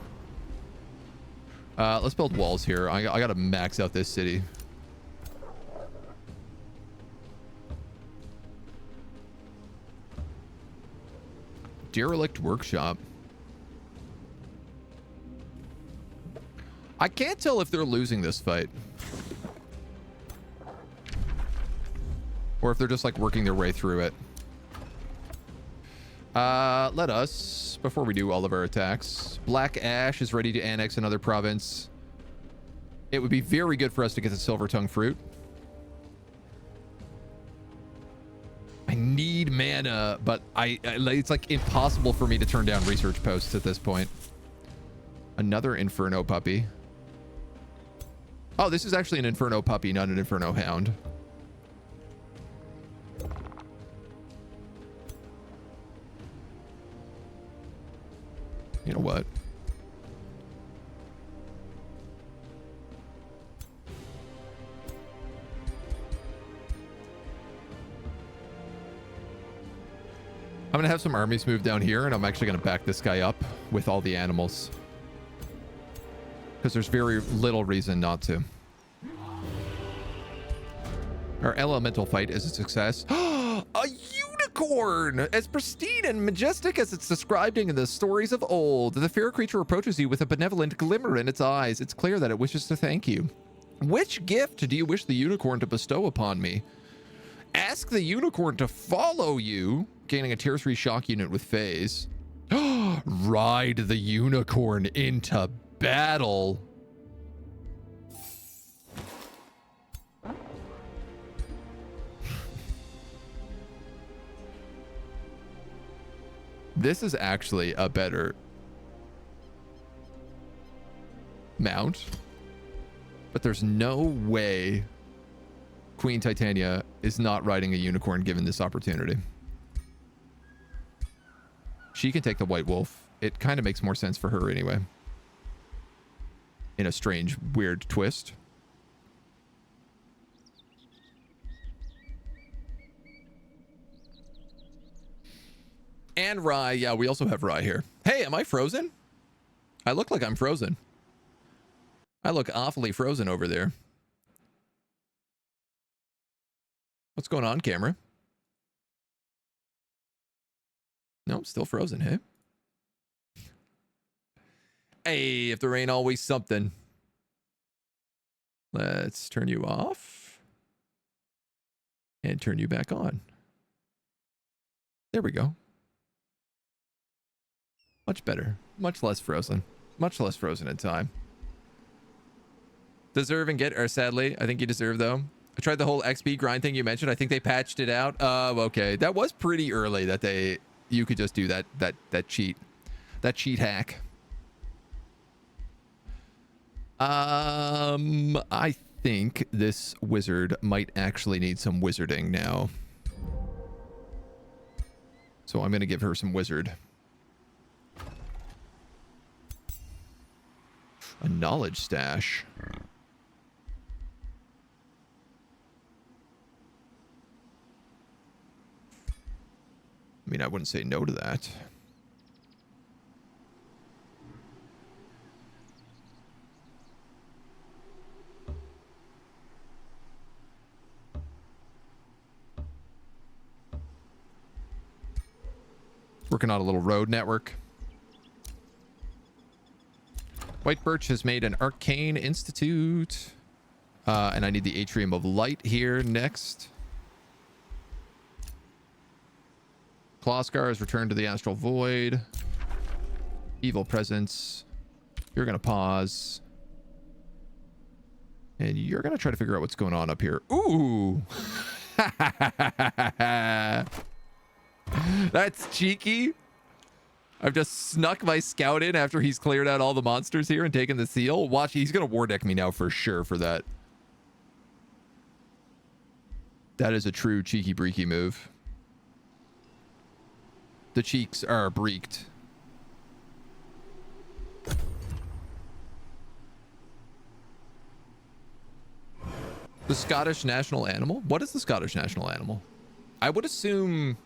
Let's build walls here. I gotta max out this city. Derelict workshop. I can't tell if they're losing this fight. Or if they're just like working their way through it. Let us, before we do all of our attacks, Black Ash is ready to annex another province. It would be very good for us to get the Silver Tongue fruit. I need mana, but it's like impossible for me to turn down research posts at this point. Another Inferno puppy. Oh, this is actually an Inferno puppy, not an Inferno hound. You know what? I'm going to have some armies move down here, and I'm actually going to back this guy up with all the animals. Because there's very little reason not to. Our elemental fight is a success. A unicorn! As pristine and majestic as it's described in the stories of old, the fair creature approaches you with a benevolent glimmer in its eyes. It's clear that it wishes to thank you. Which gift do you wish the unicorn to bestow upon me? Ask the unicorn to follow you, gaining a tier 3 shock unit with phase. Ride the unicorn into battle. This is actually a better mount, but there's no way Queen Titania is not riding a unicorn given this opportunity. She can take the White Wolf. It kind of makes more sense for her anyway. In a strange, weird twist. And Rye. Yeah, we also have Rye here. Hey, am I frozen? I look like I'm frozen. I look awfully frozen over there. What's going on, camera? No, still frozen, hey? Hey, if there ain't always something. Let's turn you off. And turn you back on. There we go. Much better. Much less frozen. Much less frozen in time. Deserve and get, or sadly, I think you deserve though. I tried the whole XP grind thing you mentioned. I think they patched it out. Oh, okay. That was pretty early that you could just do that cheat hack. I think this wizard might actually need some wizarding now. So I'm going to give her some wizard. A knowledge stash. I mean, I wouldn't say no to that. Working on a little road network. White Birch has made an Arcane Institute. And I need the Atrium of Light here next. Claw scars return to the astral void. Evil presence. You're gonna pause. And you're gonna try to figure out what's going on up here. Ooh. That's cheeky. I've just snuck my scout in after he's cleared out all the monsters here and taken the seal. Watch, he's gonna war deck me now for sure for that. That is a true cheeky breaky move. The cheeks are breaked. The Scottish national animal? What is the Scottish national animal? I would assume...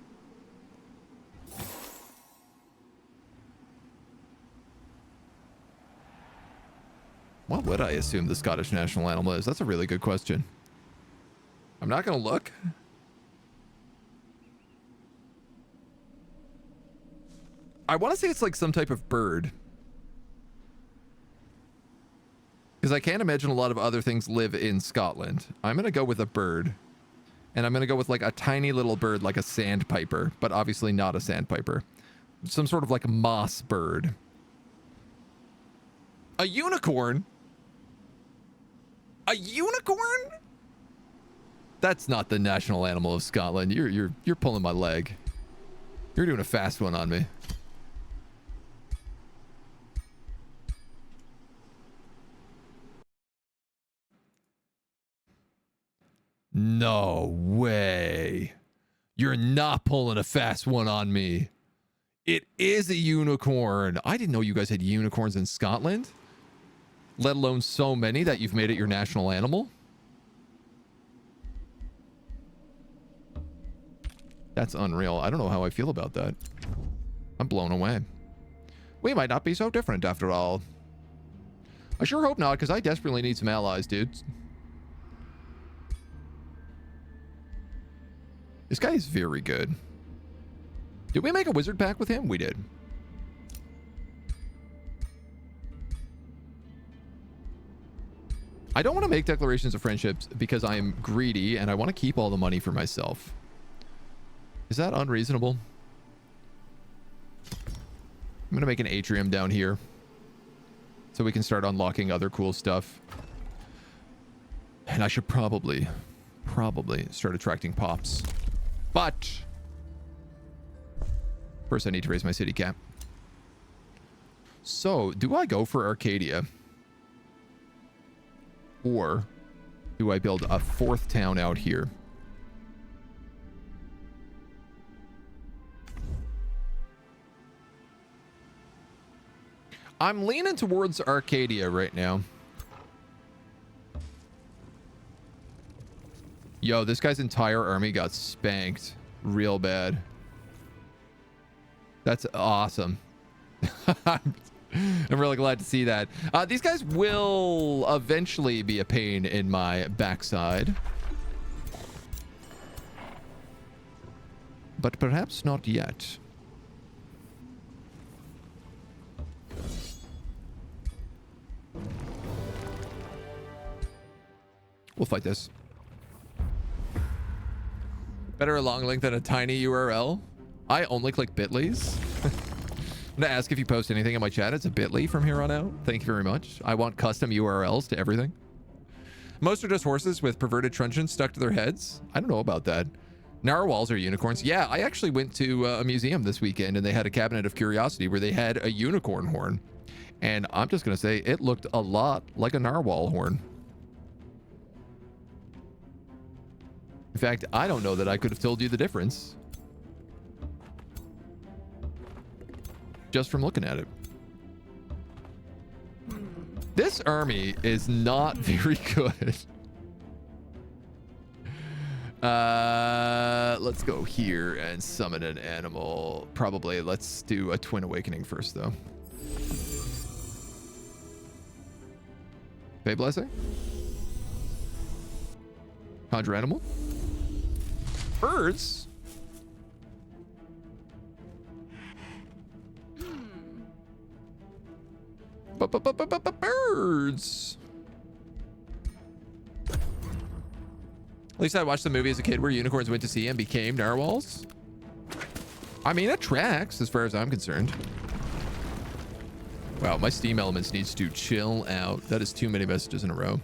What would I assume the Scottish national animal is? That's a really good question. I'm not going to look. I want to say it's like some type of bird. Because I can't imagine a lot of other things live in Scotland. I'm going to go with a bird. And I'm going to go with like a tiny little bird like a sandpiper. But obviously not a sandpiper. Some sort of like moss bird. A unicorn? A unicorn? That's not the national animal of Scotland. You're pulling my leg. You're doing a fast one on me. No way. You're not pulling a fast one on me. It is a unicorn. I didn't know you guys had unicorns in Scotland. Let alone so many that you've made it your national animal. That's unreal. I don't know how I feel about that. I'm blown away. We might not be so different after all. I sure hope not, because I desperately need some allies, dudes. This guy is very good. Did we make a wizard pact with him? We did. I don't want to make declarations of friendships because I'm greedy and I want to keep all the money for myself. Is that unreasonable? I'm going to make an atrium down here so we can start unlocking other cool stuff. And I should probably start attracting pops. But first I need to raise my city cap. So, do I go for Arcadia? Or do I build a fourth town out here? I'm leaning towards Arcadia right now. Yo, this guy's entire army got spanked real bad. That's awesome. I'm really glad to see that. These guys will eventually be a pain in my backside. But perhaps not yet. We'll fight this. Better a long link than a tiny URL. I only click bit.lys. I'm gonna ask if you post anything in my chat. It's a bit.ly from here on out. Thank you very much. I want custom URLs to everything. Most are just horses with perverted truncheons stuck to their heads. I don't know about that. Narwhals are unicorns. Yeah, I actually went to a museum this weekend and they had a cabinet of curiosity where they had a unicorn horn. And I'm just gonna say it looked a lot like a narwhal horn. In fact, I don't know that I could have told you the difference. Just from looking at it. This army is not very good. Let's go here and summon an animal. Probably let's do a Twin Awakening first, though. Fey Blessing. Conjure animal. Birds. Birds. At least I watched the movie as a kid where unicorns went to sea and became narwhals. I mean, it tracks as far as I'm concerned. Wow, my Steam Elements needs to chill out. That is too many messages in a row.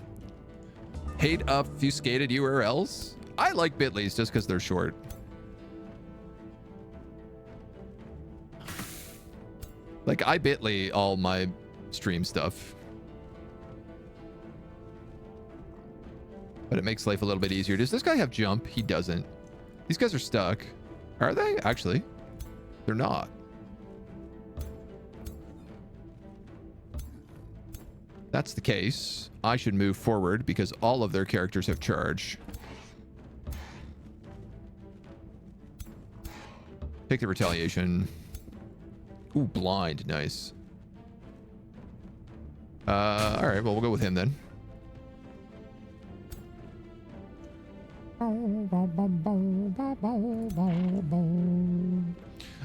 Hate obfuscated URLs? I like Bitly's just because they're short. Like, I Bitly all my stream stuff. But it makes life a little bit easier. Does this guy have jump? He doesn't. These guys are stuck. Are they? Actually, they're not. That's the case. I should move forward because all of their characters have charge. Take the retaliation. Ooh, blind. Nice. All right, well, we'll go with him then.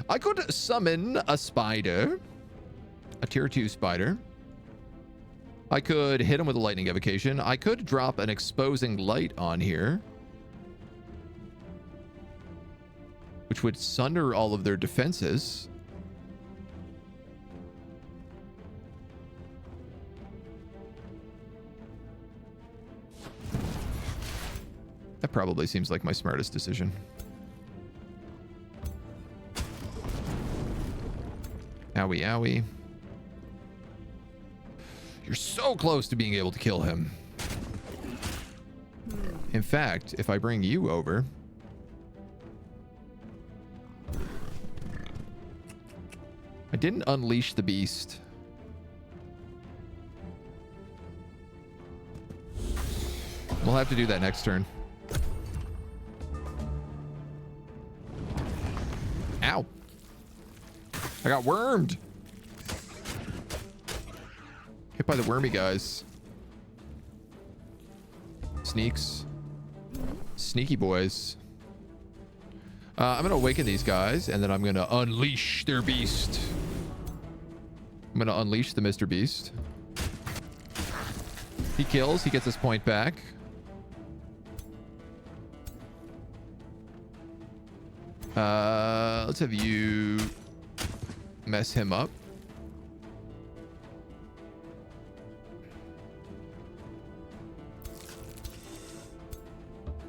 I could summon a spider. A tier 2 spider. I could hit him with a lightning evocation. I could drop an exposing light on here, which would sunder all of their defenses. That probably seems like my smartest decision. Owie, owie. You're so close to being able to kill him. In fact, if I bring you over... I didn't unleash the beast. We'll have to do that next turn. Ow. I got wormed. Hit by the wormy guys. Sneaks. Sneaky boys. I'm going to awaken these guys, and then I'm going to unleash their beast. I'm going to unleash the Mr. Beast. He kills. He gets his point back. Let's have you mess him up.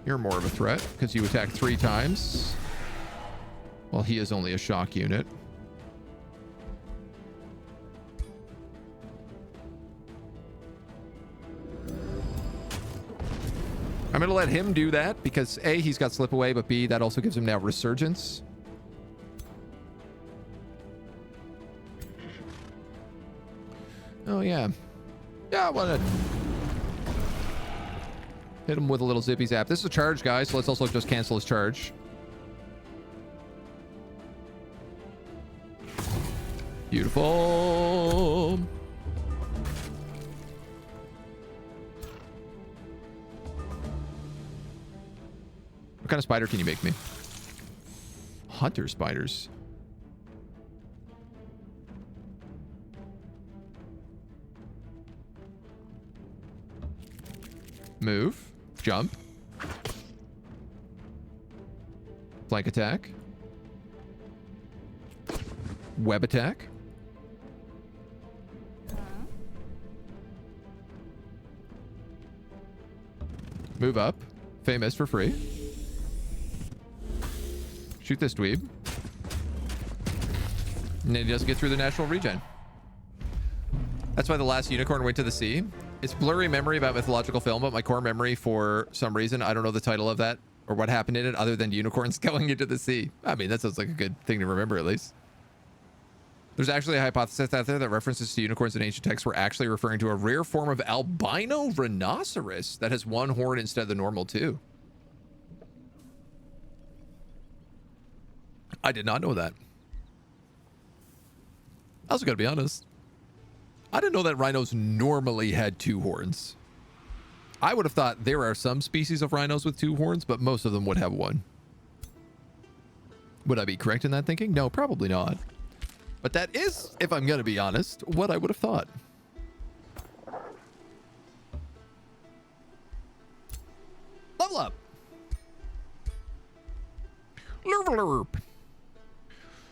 You're more of a threat because you attack 3 times. Well, he is only a shock unit. I'm going to let him do that because A, he's got slip away, but B, that also gives him now resurgence. Oh, yeah. Yeah, I want to hit him with a little zippy zap. This is a charge, guys, so let's also just cancel his charge. Beautiful. What kind of spider can you make me? Hunter spiders. Move. Jump. Flank attack. Web attack. Move up. Famous for free. Shoot this dweeb. And then he doesn't get through the natural regen. That's why the last unicorn went to the sea. It's blurry memory about mythological film, but my core memory, for some reason, I don't know the title of that or what happened in it other than unicorns going into the sea. I mean, that sounds like a good thing to remember, at least. There's actually a hypothesis out there that references to unicorns in ancient texts were actually referring to a rare form of albino rhinoceros that has 1 horn instead of the normal 2. I did not know that. I also gotta be honest. I didn't know that rhinos normally had 2 horns. I would have thought there are some species of rhinos with 2 horns, but most of them would have 1. Would I be correct in that thinking? No, probably not. But that is, if I'm gonna be honest, what I would have thought. Level up. Level up.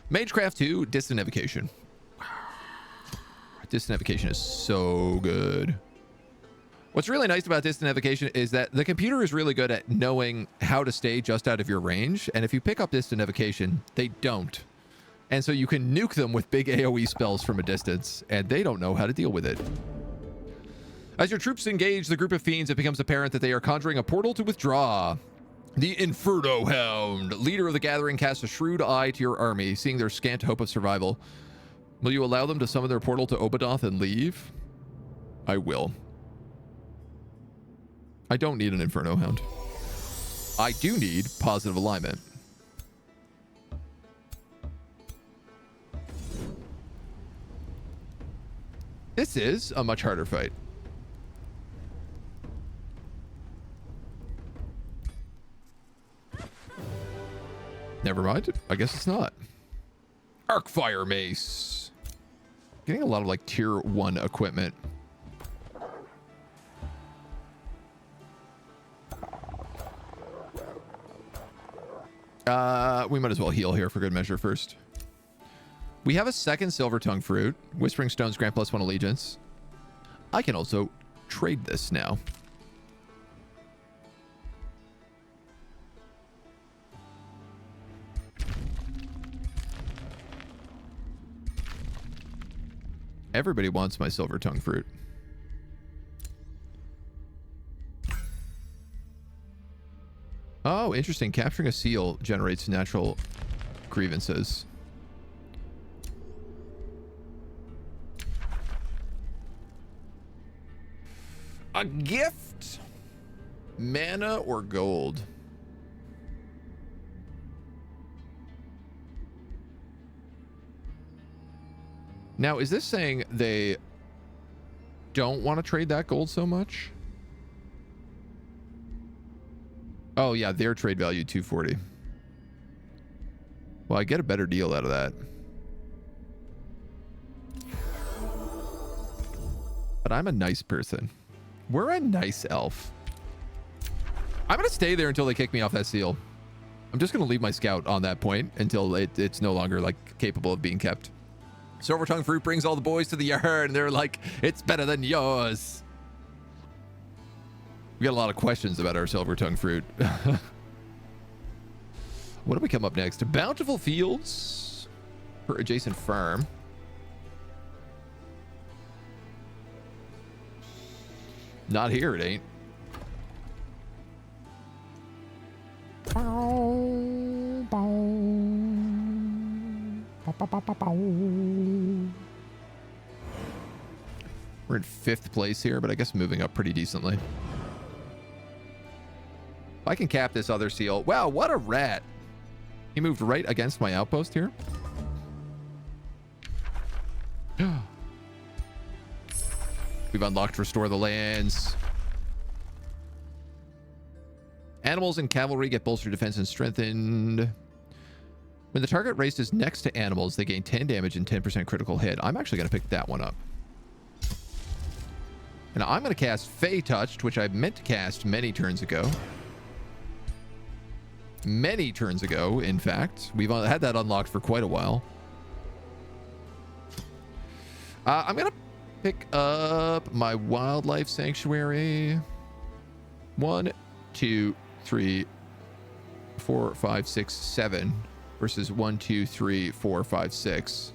Magecraft 2, distant evocation. Distant evocation is so good. What's really nice about distant evocation is that the computer is really good at knowing how to stay just out of your range. And if you pick up distant evocation, they don't. And so you can nuke them with big AoE spells from a distance, and they don't know how to deal with it. As your troops engage the group of fiends, it becomes apparent that they are conjuring a portal to withdraw. The Inferno Hound, leader of the gathering, casts a shrewd eye to your army, seeing their scant hope of survival. Will you allow them to summon their portal to Obadoth and leave? I will. I don't need an Inferno Hound. I do need positive alignment. This is a much harder fight. Never mind. I guess it's not. Arcfire Mace. Getting a lot of like tier 1 equipment. We might as well heal here for good measure first. We have a second Silver Tongue Fruit. Whispering Stones grant +1 allegiance. I can also trade this now. Everybody wants my Silver Tongue Fruit. Oh, interesting. Capturing a seal generates natural grievances. A gift? Mana or gold? Now, is this saying they don't want to trade that gold so much? Oh, yeah, their trade value 240. Well, I get a better deal out of that. But I'm a nice person. We're a nice elf. I'm going to stay there until they kick me off that seal. I'm just going to leave my scout on that point until it's no longer, like, capable of being kept. Silver Tongue Fruit brings all the boys to the yard, and they're like, it's better than yours. We got a lot of questions about our Silver Tongue Fruit. What do we come up next? Bountiful Fields for adjacent farm. Not here, it ain't. We're in 5th place here, but I guess moving up pretty decently. If I can cap this other seal. Wow, what a rat. He moved right against my outpost here. We've unlocked Restore the Lands. Animals and cavalry get bolstered defense and strengthened. When the target race is next to animals, they gain 10 damage and 10% critical hit. I'm actually going to pick that one up. And I'm going to cast Fey Touched, which I meant to cast many turns ago. Many turns ago, in fact. We've had that unlocked for quite a while. I'm going to pick up my Wildlife Sanctuary. 1, 2, 3, 4, 5, 6, 7 versus 1, 2, 3, 4, 5, 6.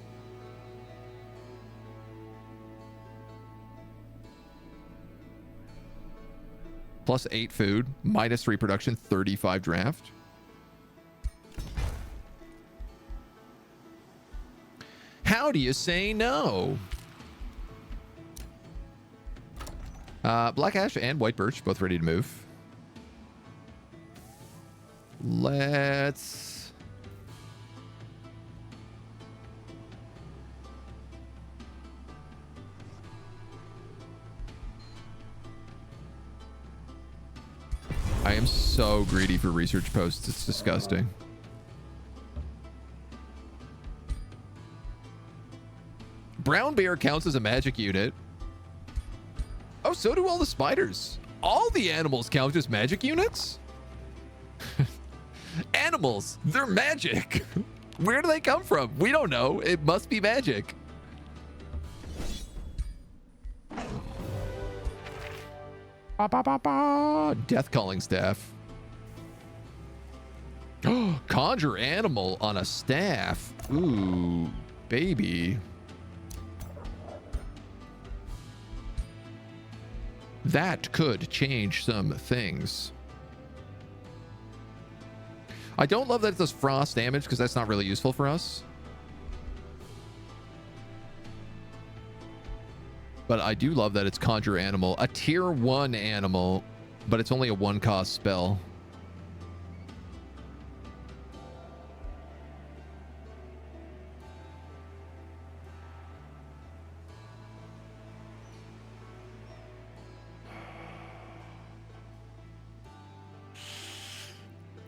+8 food, -3 production, 35 draft. How do you say no? Black Ash and White Birch, both ready to move. Let's... I am so greedy for research posts. It's disgusting. Brown Bear counts as a magic unit. Oh, so do all the spiders. All the animals count as magic units? Animals, they're magic. Where do they come from? We don't know. It must be magic. Ba, ba, ba, ba. Death calling staff. Conjure animal on a staff. Ooh, baby. That could change some things. I don't love that it does frost damage because that's not really useful for us. But I do love that it's conjure animal, a tier 1 animal, but it's only a 1-cost spell.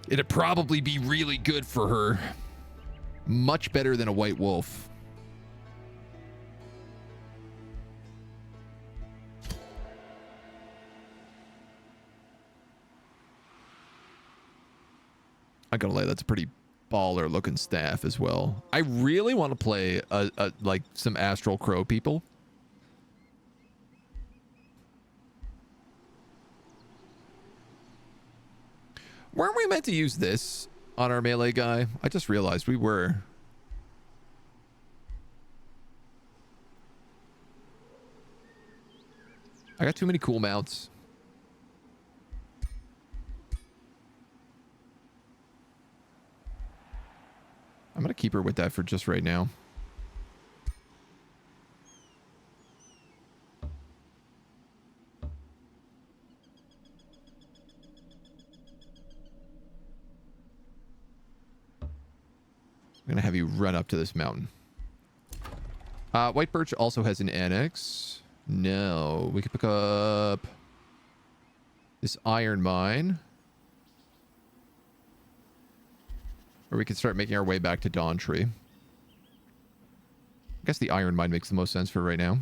It'd probably be really good for her. Much better than a white wolf. I gotta lay, that's a pretty baller looking staff as well. I really want to play like some Astral Crow people. Weren't we meant to use this on our melee guy? I just realized we were. I got too many cool mounts. I'm going to keep her with that for just right now. I'm going to have you run up to this mountain. White Birch also has an annex. No, we could pick up this iron mine. Or we could start making our way back to Dawn Tree. I guess the iron mine makes the most sense for right now.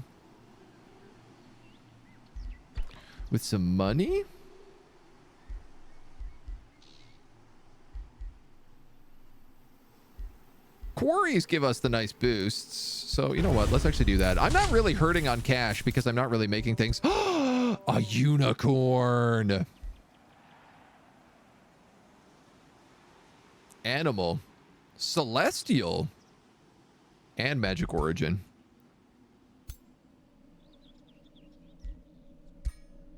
With some money? Quarries give us the nice boosts. So, you know what? Let's actually do that. I'm not really hurting on cash because I'm not really making things. A unicorn. Animal. Celestial. And magic origin.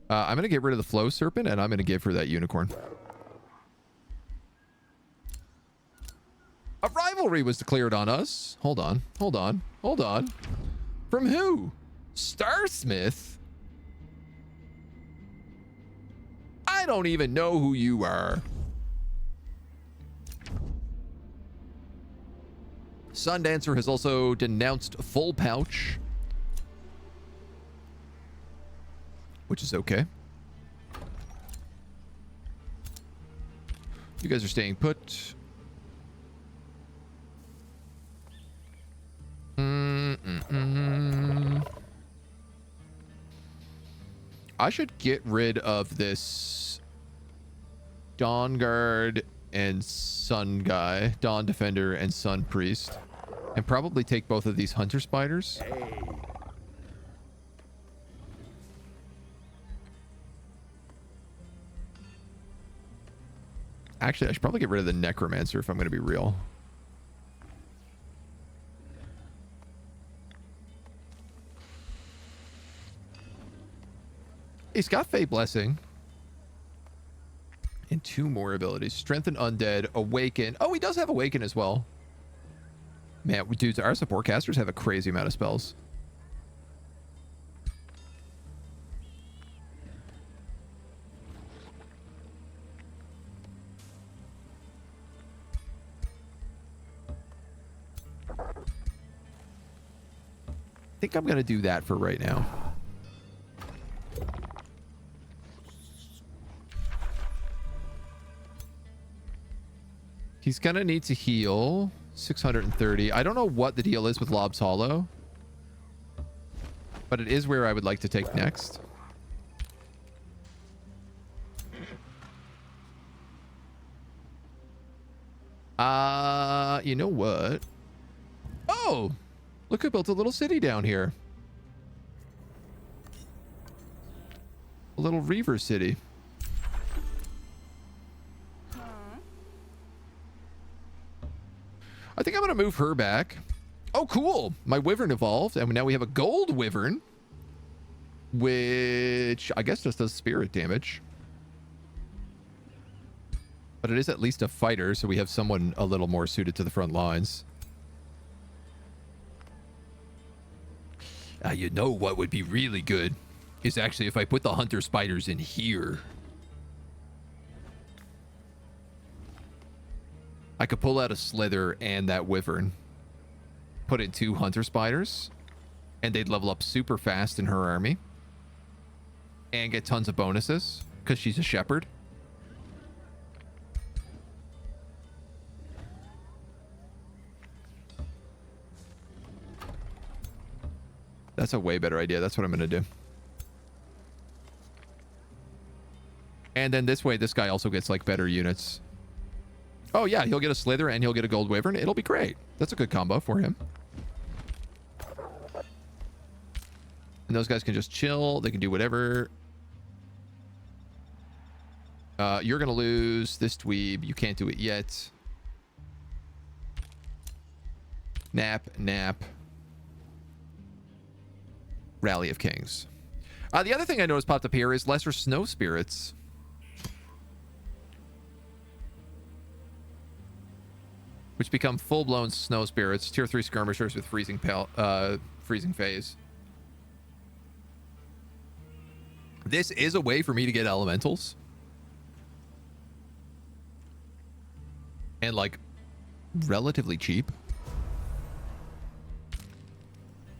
I'm going to get rid of the flow serpent and I'm going to give her that unicorn. A rivalry was declared on us. Hold on, hold on, hold on. From who? Starsmith? I don't even know who you are. Sundancer has also denounced Full Pouch. Which is okay. You guys are staying put. I should get rid of this Dawn Guard and Sun guy, Dawn Defender and Sun Priest, and probably take both of these Hunter Spiders. Actually, I should probably get rid of the Necromancer if I'm going to be real. He's got Fey Blessing. And 2 more abilities. Strengthen Undead, Awaken. Oh, he does have Awaken as well. Man, dudes, our support casters have a crazy amount of spells. I think I'm going to do that for right now. He's going to need to heal 630. I don't know what the deal is with Lob's Hollow, but it is where I would like to take next. You know what? Oh, look, I built a little city down here. A little Reaver city. I think I'm going to move her back. Oh, cool. My Wyvern evolved, and now we have a gold Wyvern, which I guess just does spirit damage. But it is at least a fighter, so we have someone a little more suited to the front lines. You know what would be really good is actually if I put the hunter spiders in here. I could pull out a slither and that wyvern, put in 2 hunter spiders, and they'd level up super fast in her army and get tons of bonuses because she's a shepherd. That's a way better idea. That's what I'm going to do. And then this way, this guy also gets like better units. Oh yeah, he'll get a slither and he'll get a gold wyvern. It'll be great. That's a good combo for him. And those guys can just chill. They can do whatever. You're going to lose this dweeb. You can't do it yet. Nap, nap. Rally of Kings. The other thing I noticed popped up here is lesser snow spirits. Which become full-blown snow spirits. Tier 3 skirmishers with freezing phase. This is a way for me to get elementals. And like relatively cheap.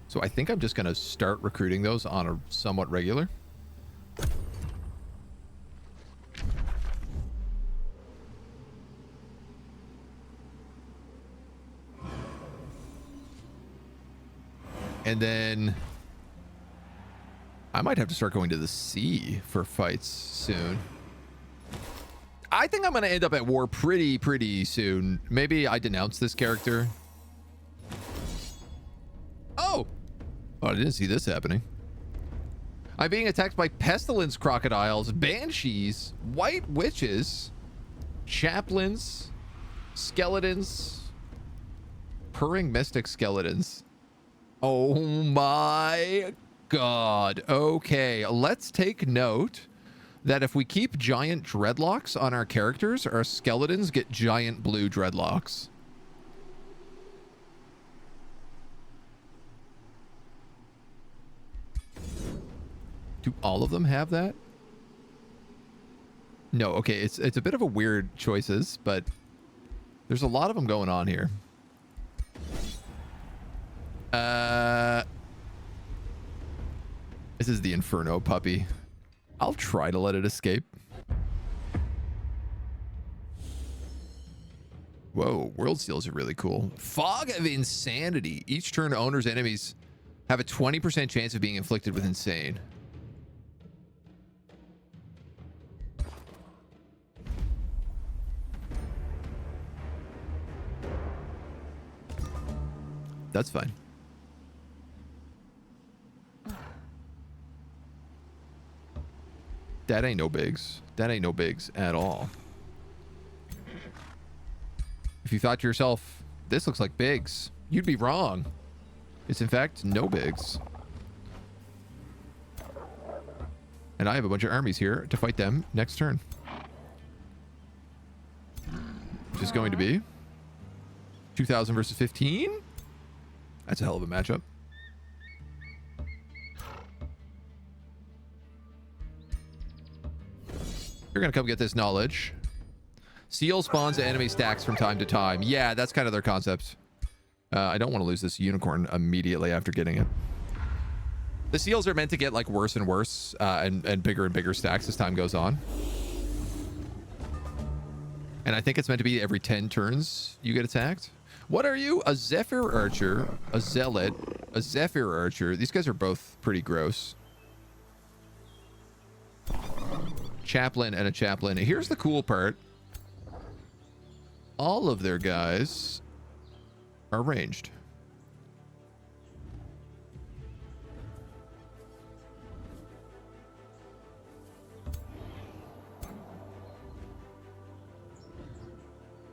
So I think I'm just going to start recruiting those on a somewhat regular. And then I might have to start going to the sea for fights soon. I think I'm going to end up at war pretty soon. Maybe I denounce this character. Oh, I didn't see this happening. I'm being attacked by pestilence crocodiles, banshees, white witches, chaplains, skeletons, purring mystic skeletons. Oh my god. Okay, let's take note that if we keep giant dreadlocks on our characters, our skeletons get giant blue dreadlocks. Do all of them have that? No, okay, it's a bit of a weird choices, but there's a lot of them going on here. This is the Inferno puppy. I'll try to let it escape. Whoa, world seals are really cool. Fog of Insanity. Each turn, owner's enemies have a 20% chance of being inflicted with insane. That's fine. That ain't no bigs. That ain't no bigs at all. If you thought to yourself, this looks like bigs, you'd be wrong. It's in fact no bigs. And I have a bunch of armies here to fight them next turn. Which is going to be 2,000 versus 15. That's a hell of a matchup. You're going to come get this knowledge. Seal spawns enemy stacks from time to time. Yeah, that's kind of their concept. I don't want to lose this unicorn immediately after getting it. The seals are meant to get like worse and worse and bigger stacks as time goes on. And I think it's meant to be every 10 turns you get attacked. What are you? A Zephyr Archer, a Zealot, a Zephyr Archer. These guys are both pretty gross. Chaplain and a Chaplain. Here's the cool part. all of their guys are ranged.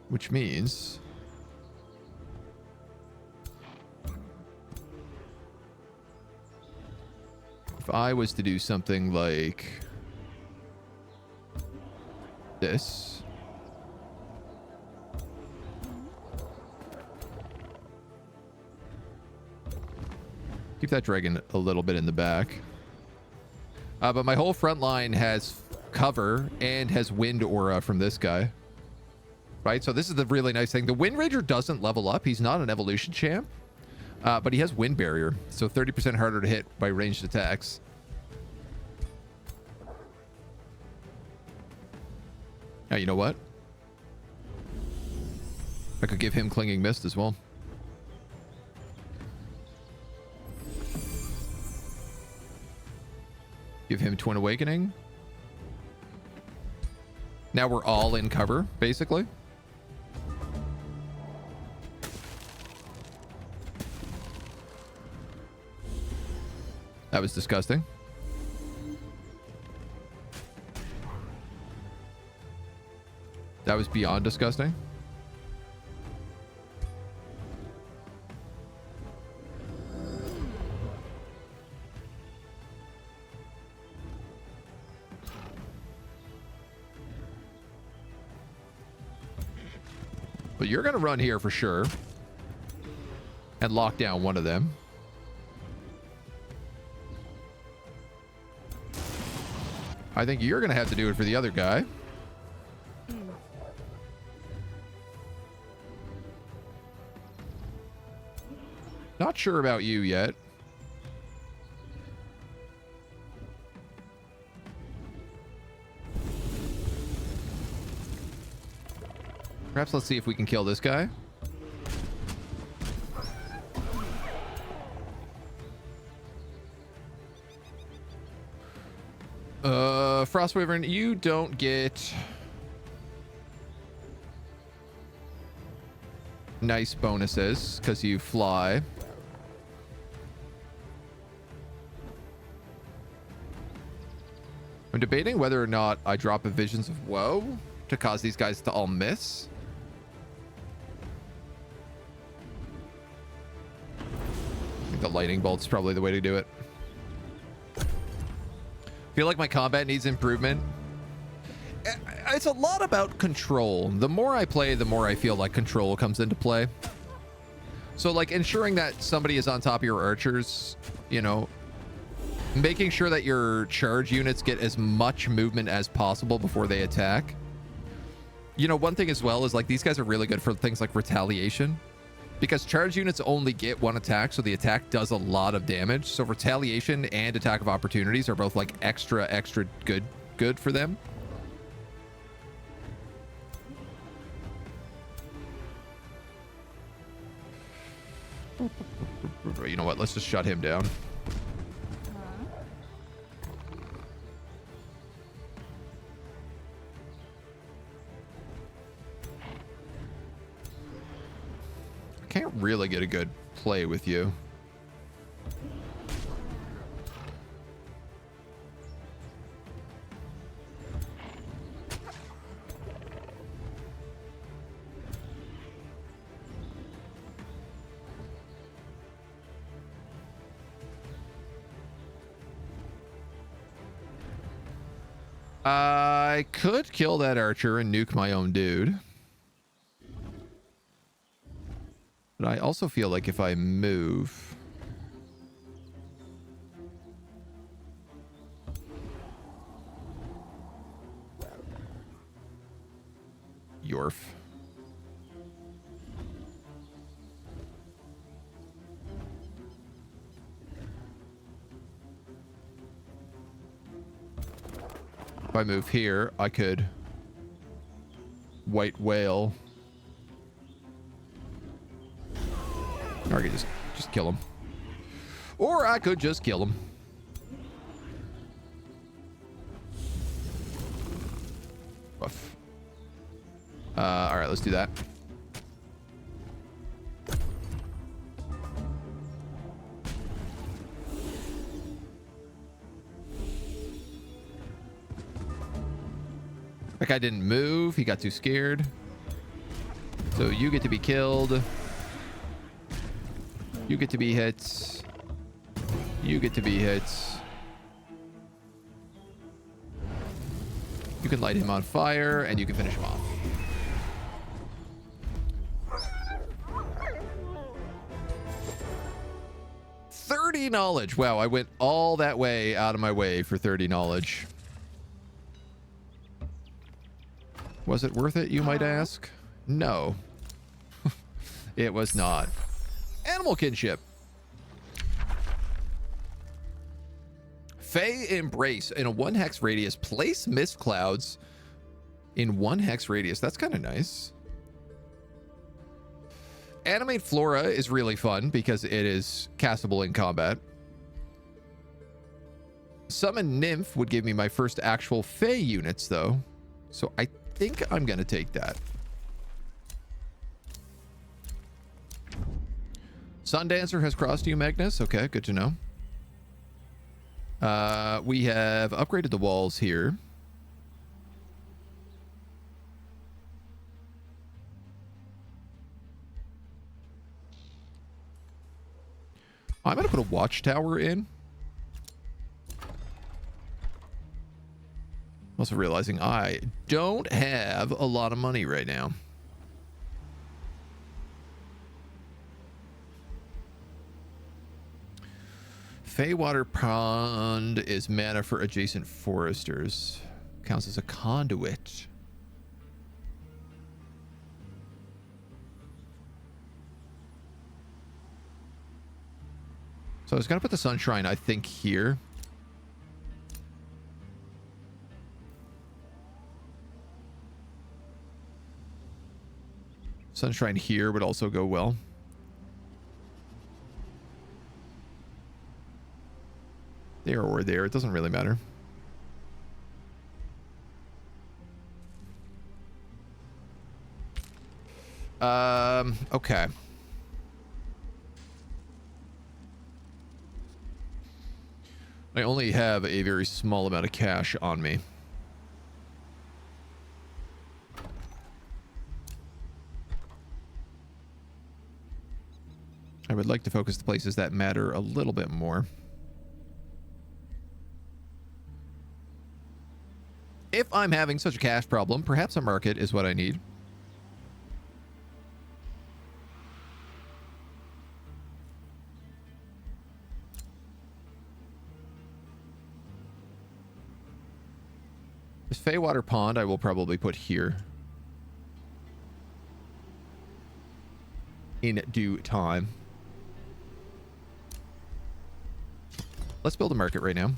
Which means if I was to do something like this, keep that dragon a little bit in the back. But my whole front line has cover and has wind aura from this guy. Right, so this is the really nice thing. The Wind Ranger doesn't level up. He's not an evolution champ, but he has wind barrier, so 30% harder to hit by ranged attacks. Now, you know what? I could give him Clinging Mist as well. Give him Twin Awakening. Now we're all in cover, basically. That was disgusting. That was beyond disgusting. But you're going to run here for sure and lock down one of them. I think you're going to have to do it for the other guy. Not sure about you yet. Perhaps let's see if we can kill this guy. Frost Wyvern, you don't get nice bonuses because you fly. I'm debating whether or not I drop a Visions of Woe to cause these guys to all miss. I think the lightning bolt's probably the way to do it. Feel like my combat needs improvement. It's a lot about control. The more I play, the more I feel like control comes into play. So like ensuring that somebody is on top of your archers, you know, making sure that your charge units get as much movement as possible before they attack. You know, one thing as well is like these guys are really good for things like retaliation, because charge units only get one attack, so the attack does a lot of damage. So retaliation and attack of opportunities are both like extra good for them. You know what? Let's just shut him down. Can't really get a good play with you. I could kill that archer and nuke my own dude. But I also feel like if I move... Yorf. If I move here, I could white whale. Or I could just kill him. Or I could just kill him. Rough. All right, let's do that. That guy didn't move. He got too scared. So you get to be killed. You get to be hit. You get to be hit. You can light him on fire, and you can finish him off. $30 knowledge. Wow, I went all that way out of my way for 30 knowledge. Was it worth it, you might ask? No. It was not. Animal kinship. Fey Embrace. In a 1 hex radius, place mist clouds in 1 hex radius. That's kind of nice. Animate Flora is really fun because it is castable in combat. Summon Nymph would give me my first actual Fey units, though. So I think I'm going to take that. Sundancer has crossed you, Magnus. Okay, good to know. We have upgraded the walls here. I'm going to put a watchtower in. Also realizing I don't have a lot of money right now. Feywater Pond is mana for adjacent foresters. Counts as a conduit. So I was going to put the Sunshrine, I think, here. Sunshrine here would also go well. There or there, it doesn't really matter. Okay. I only have a very small amount of cash on me. I would like to focus the places that matter a little bit more. If I'm having such a cash problem, perhaps a market is what I need. This Feywater Pond I will probably put here. In due time. Let's build a market right now.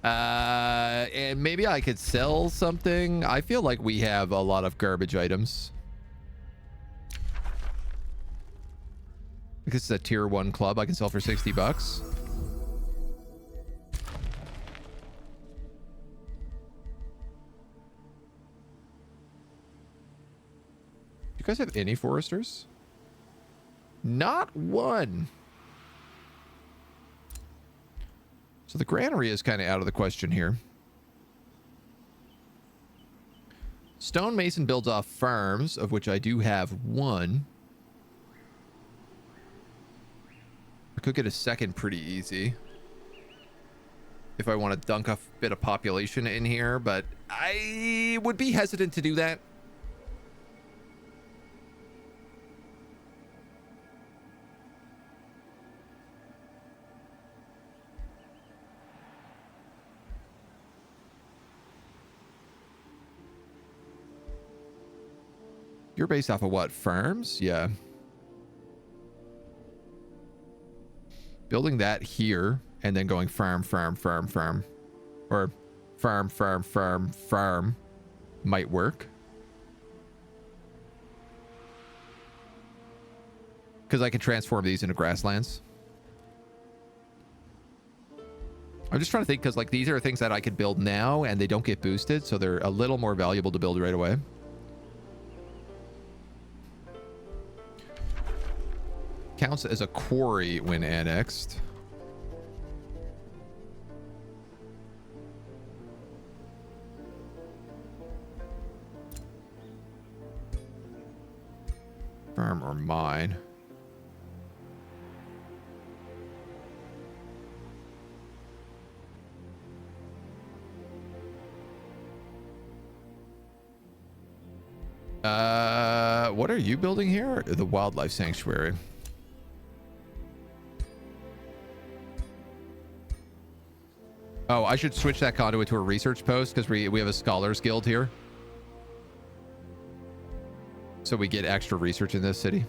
And maybe I could sell something. I feel like we have a lot of garbage items. This is a tier 1 club I can sell for 60 bucks. You guys have any foresters? Not one. So the granary is kind of out of the question here. Stonemason builds off farms, of which I do have one. I could get a second pretty easy if I want to dunk a bit of population in here, but I would be hesitant to do that. You're based off of what? Farms? Yeah. Building that here and then going farm, farm, farm, farm. Or farm, farm, farm, farm might work. Because I can transform these into grasslands. I'm just trying to think because like these are things that I could build now and they don't get boosted. So they're a little more valuable to build right away. Counts as a quarry when annexed. Farm or mine. What are you building here? The wildlife sanctuary. Oh, I should switch that conduit to a research post because we have a scholars guild here. So we get extra research in this city.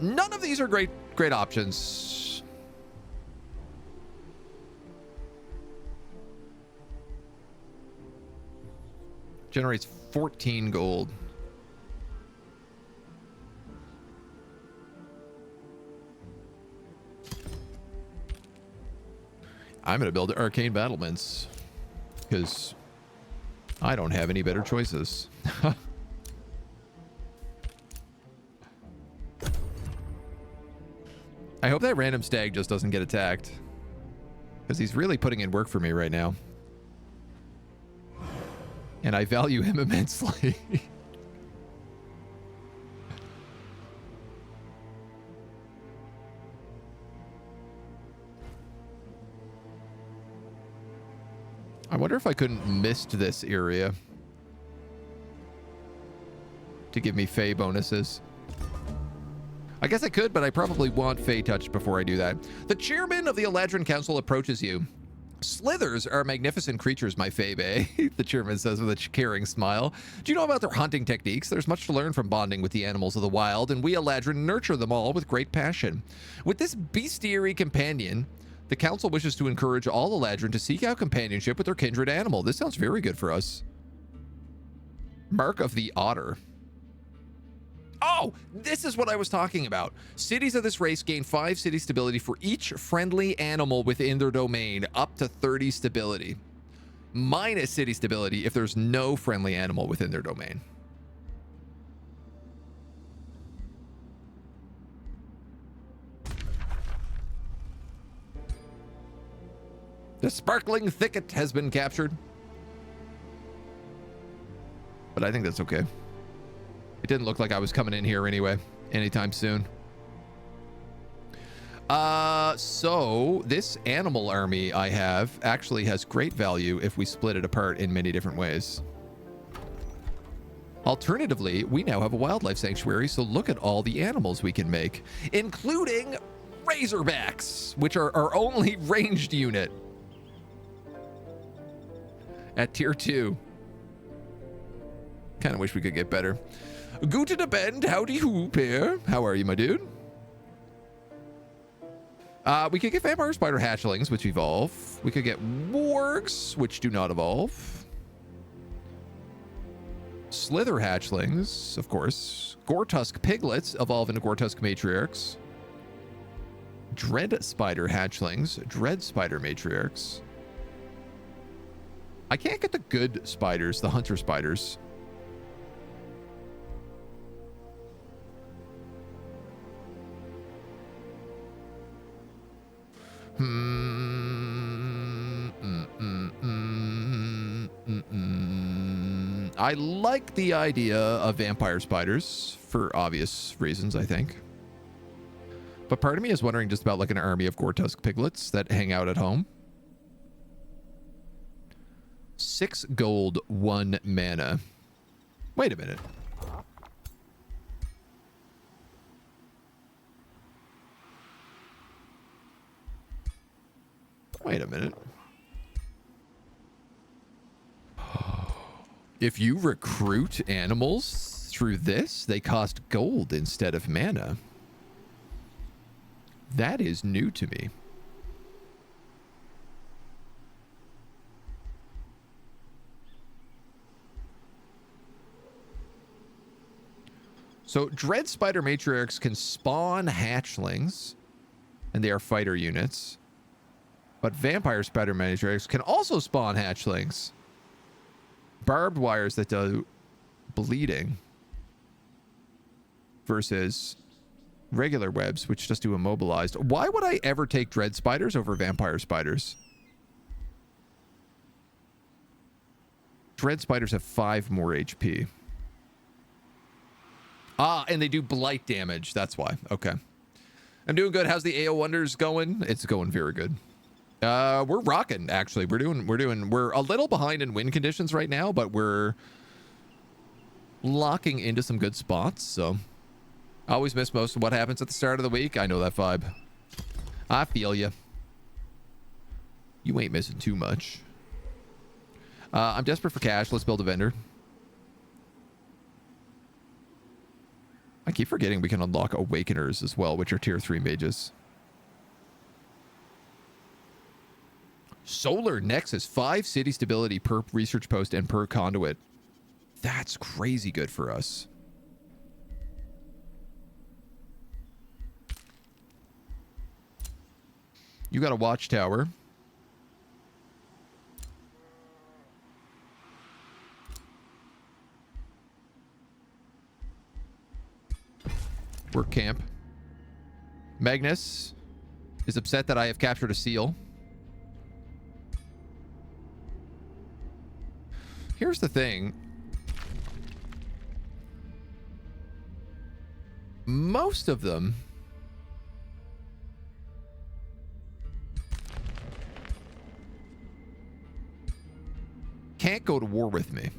None of these are great options. Generates 14 gold. I'm going to build arcane battlements because I don't have any better choices. I hope that random stag just doesn't get attacked because he's really putting in work for me right now. And I value him immensely. I wonder if I couldn't mist this area to give me Fey bonuses. I guess I could, but I probably want Fey touch before I do that. The chairman of the Eladrin Council approaches you. Slithers are magnificent creatures, my Febe, the chairman says with a caring smile. Do you know about their hunting techniques? There's much to learn from bonding with the animals of the wild, and we Eladrin nurture them all with great passion. With this bestiary companion, the council wishes to encourage all Eladrin to seek out companionship with their kindred animal. This sounds very good for us. Mark of the Otter. Oh, this is what I was talking about. Cities of this race gain 5 city stability for each friendly animal within their domain, up to 30 stability. Minus city stability if there's no friendly animal within their domain. The sparkling thicket has been captured. But I think that's okay. It didn't look like I was coming in here anyway, anytime soon. So this animal army I have actually has great value if we split it apart in many different ways. Alternatively, we now have a wildlife sanctuary, so look at all the animals we can make, including razorbacks, which are our only ranged unit at tier 2. Kind of wish we could get better. Guten Abend, howdy hoo, pair. How are you, my dude? We could get vampire spider hatchlings, which evolve. We could get wargs, which do not evolve. Slither hatchlings, of course. Gore-tusk piglets evolve into Gore-tusk matriarchs. Dread spider hatchlings, dread spider matriarchs. I can't get the good spiders, the hunter spiders. I like the idea of vampire spiders for obvious reasons, I think. But part of me is wondering just about like an army of Gore-tusk piglets that hang out at home. 6 gold, 1 mana. Wait a minute. Wait a minute. If you recruit animals through this, they cost gold instead of mana. That is new to me. So dread spider matriarchs can spawn hatchlings, and they are fighter units. But vampire spider matriarchs can also spawn hatchlings. barbed wires that do bleeding versus regular webs, which just do immobilized. Why would I ever take dread spiders over vampire spiders? Dread spiders have 5 more HP. Ah, and they do blight damage. That's why. Okay. I'm doing good. How's the AO Wonders going? It's going very good. We're rocking, actually. We're a little behind in win conditions right now, but we're locking into some good spots, so I always miss most of what happens at the start of the week. I know that vibe. I feel you. You ain't missing too much. I'm desperate for cash. Let's build a vendor. I keep forgetting we can unlock Awakeners as well, which are tier 3 mages. Solar Nexus, 5 city stability per research post and per conduit. That's crazy good for us. You got a watchtower. Work camp. Magnus is upset that I have captured a seal. Here's the thing. Most of them can't go to war with me.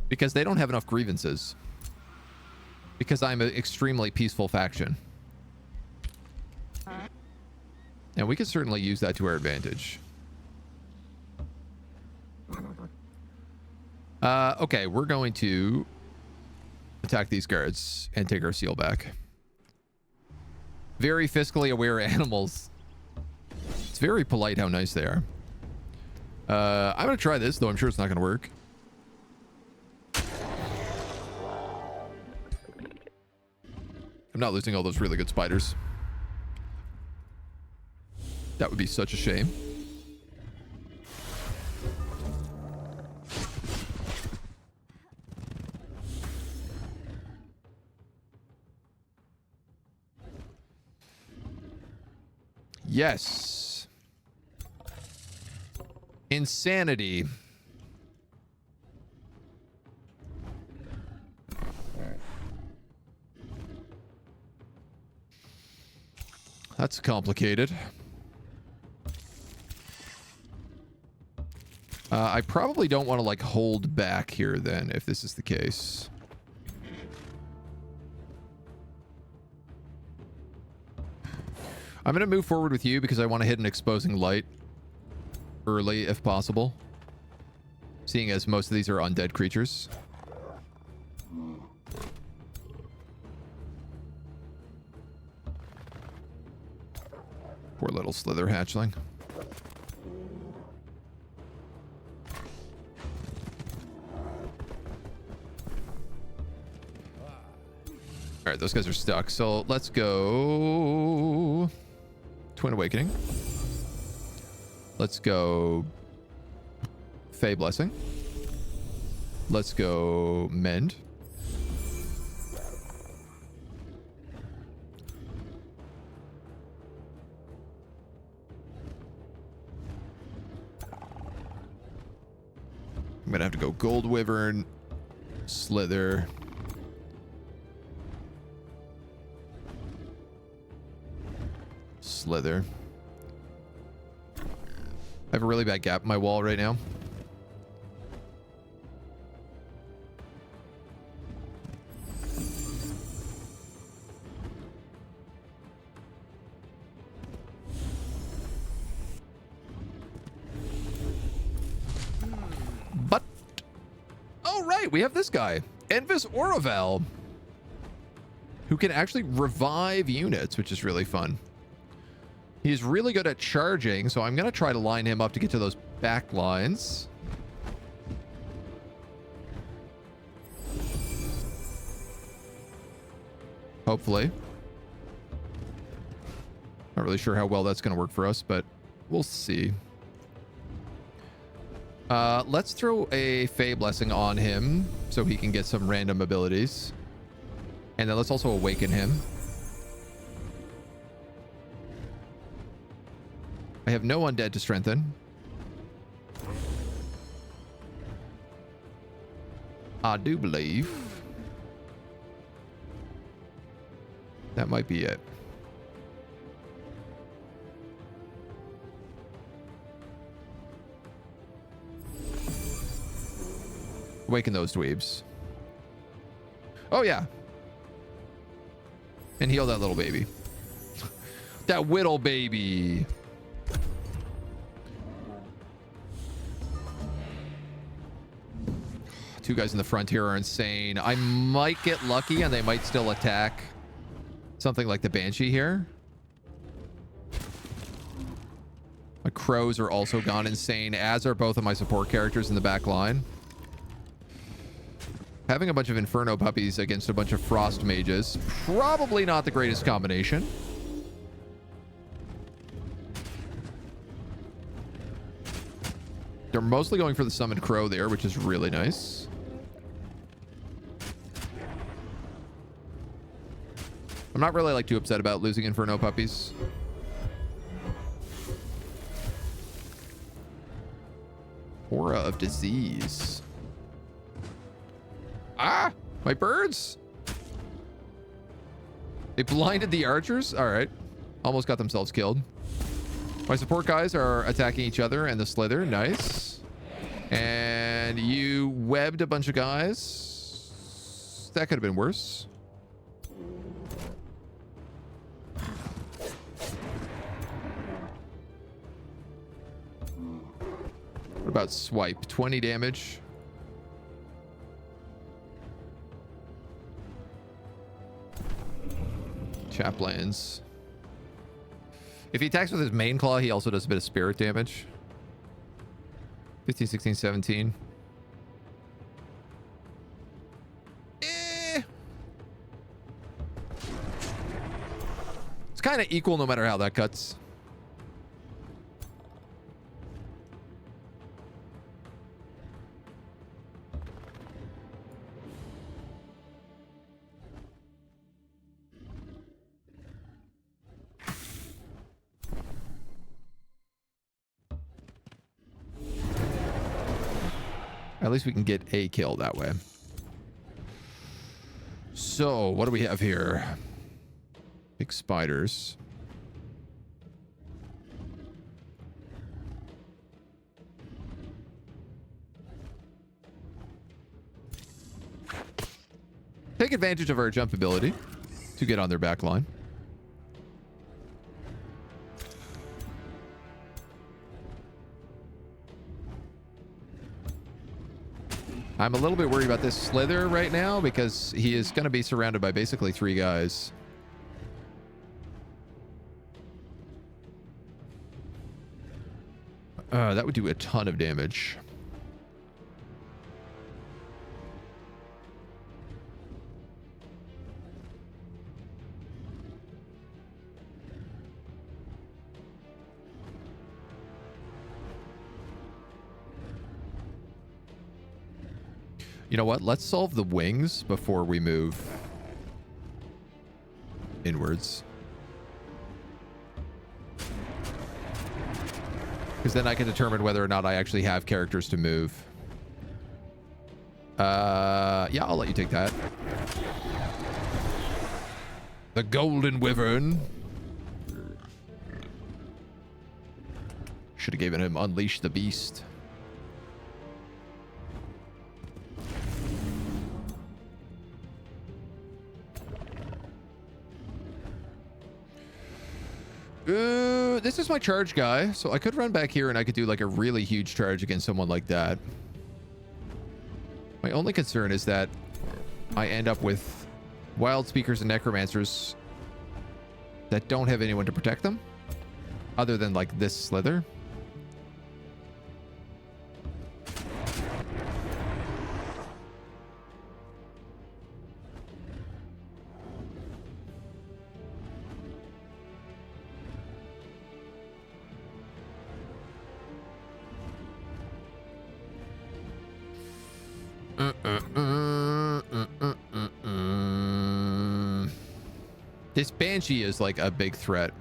Because they don't have enough grievances. Because I'm an extremely peaceful faction. And we can certainly use that to our advantage. Okay, we're going to attack these guards and take our seal back. Very fiscally aware animals. It's very polite how nice they are. I'm going to try this, though I'm sure it's not going to work. I'm not losing all those really good spiders. That would be such a shame. Yes. Insanity. That's complicated. I probably don't want to, like, hold back here, then, if this is the case. I'm going to move forward with you because I want to hit an exposing light early, if possible. Seeing as most of these are undead creatures. Poor little slither hatchling. All right, those guys are stuck. So let's go Twin Awakening. Let's go Fey Blessing. Let's go Mend. I'm gonna have to go Gold Wyvern, Slither. Slither. I have a really bad gap in my wall right now. But, oh right, we have this guy, Envis Oraval, who can actually revive units, which is really fun. He's really good at charging, so I'm going to try to line him up to get to those back lines. Hopefully. Not really sure how well that's going to work for us, but we'll see. Let's throw a Fey Blessing on him so he can get some random abilities. And then let's also awaken him. I have no undead to strengthen. I do believe that might be it. Awaken those dweebs. Oh, yeah. And heal that little baby. That whittle baby. Two guys in the front here are insane. I might get lucky and they might still attack something like the Banshee here. My crows are also gone insane, as are both of my support characters in the back line. Having a bunch of Inferno puppies against a bunch of Frost mages, probably not the greatest combination. They're mostly going for the summoned crow there, which is really nice. I'm not really like too upset about losing Inferno puppies. Aura of disease. Ah, my birds. They blinded the archers. All right. Almost got themselves killed. My support guys are attacking each other and the slither. Nice. And you webbed a bunch of guys. That could have been worse. What about swipe? 20 damage. Chaplains. If he attacks with his main claw, he also does a bit of spirit damage. 15, 16, 17. It's kind of equal no matter how that cuts. At least we can get a kill that way. So, what do we have here? Big spiders. Take advantage of our jump ability to get on their back line. I'm a little bit worried about this slither right now because he is going to be surrounded by basically 3 guys. That would do a ton of damage. You know what? Let's solve the wings before we move inwards. Because then I can determine whether or not I actually have characters to move. Yeah, I'll let you take that. The Golden Wyvern. Should have given him Unleash the Beast. This is my charge guy, so I could run back here and I could do like a really huge charge against someone like that. My only concern is that I end up with wild speakers and necromancers that don't have anyone to protect them. Other than like this slither. This Banshee is like a big threat.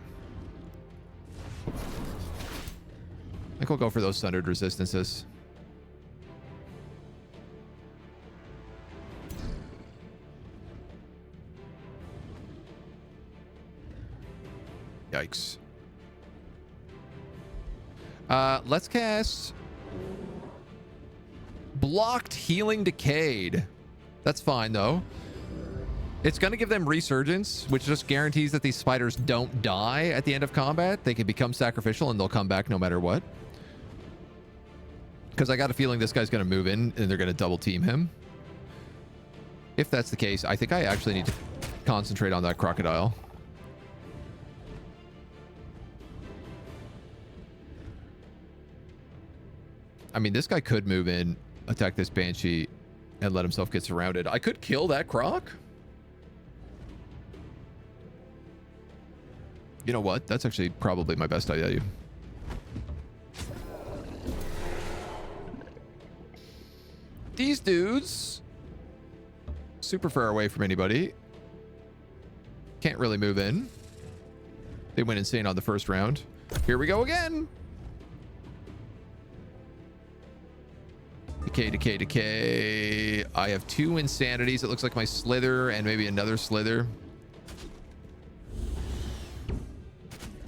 I think we'll go for those sundered resistances. Yikes. Let's cast Blocked Healing Decayed. That's fine, though. It's going to give them Resurgence, which just guarantees that these spiders don't die at the end of combat. They can become sacrificial, and they'll come back no matter what. Because I got a feeling this guy's going to move in, and they're going to double team him. If that's the case, I think I actually need to concentrate on that crocodile. I mean, this guy could move in, attack this Banshee, and let himself get surrounded. I could kill that croc. You know what? That's actually probably my best idea. These dudes, super far away from anybody. Can't really move in. They went insane on the first round. Here we go again. Decay, decay, decay. I have 2 insanities. It looks like my slither and maybe another slither.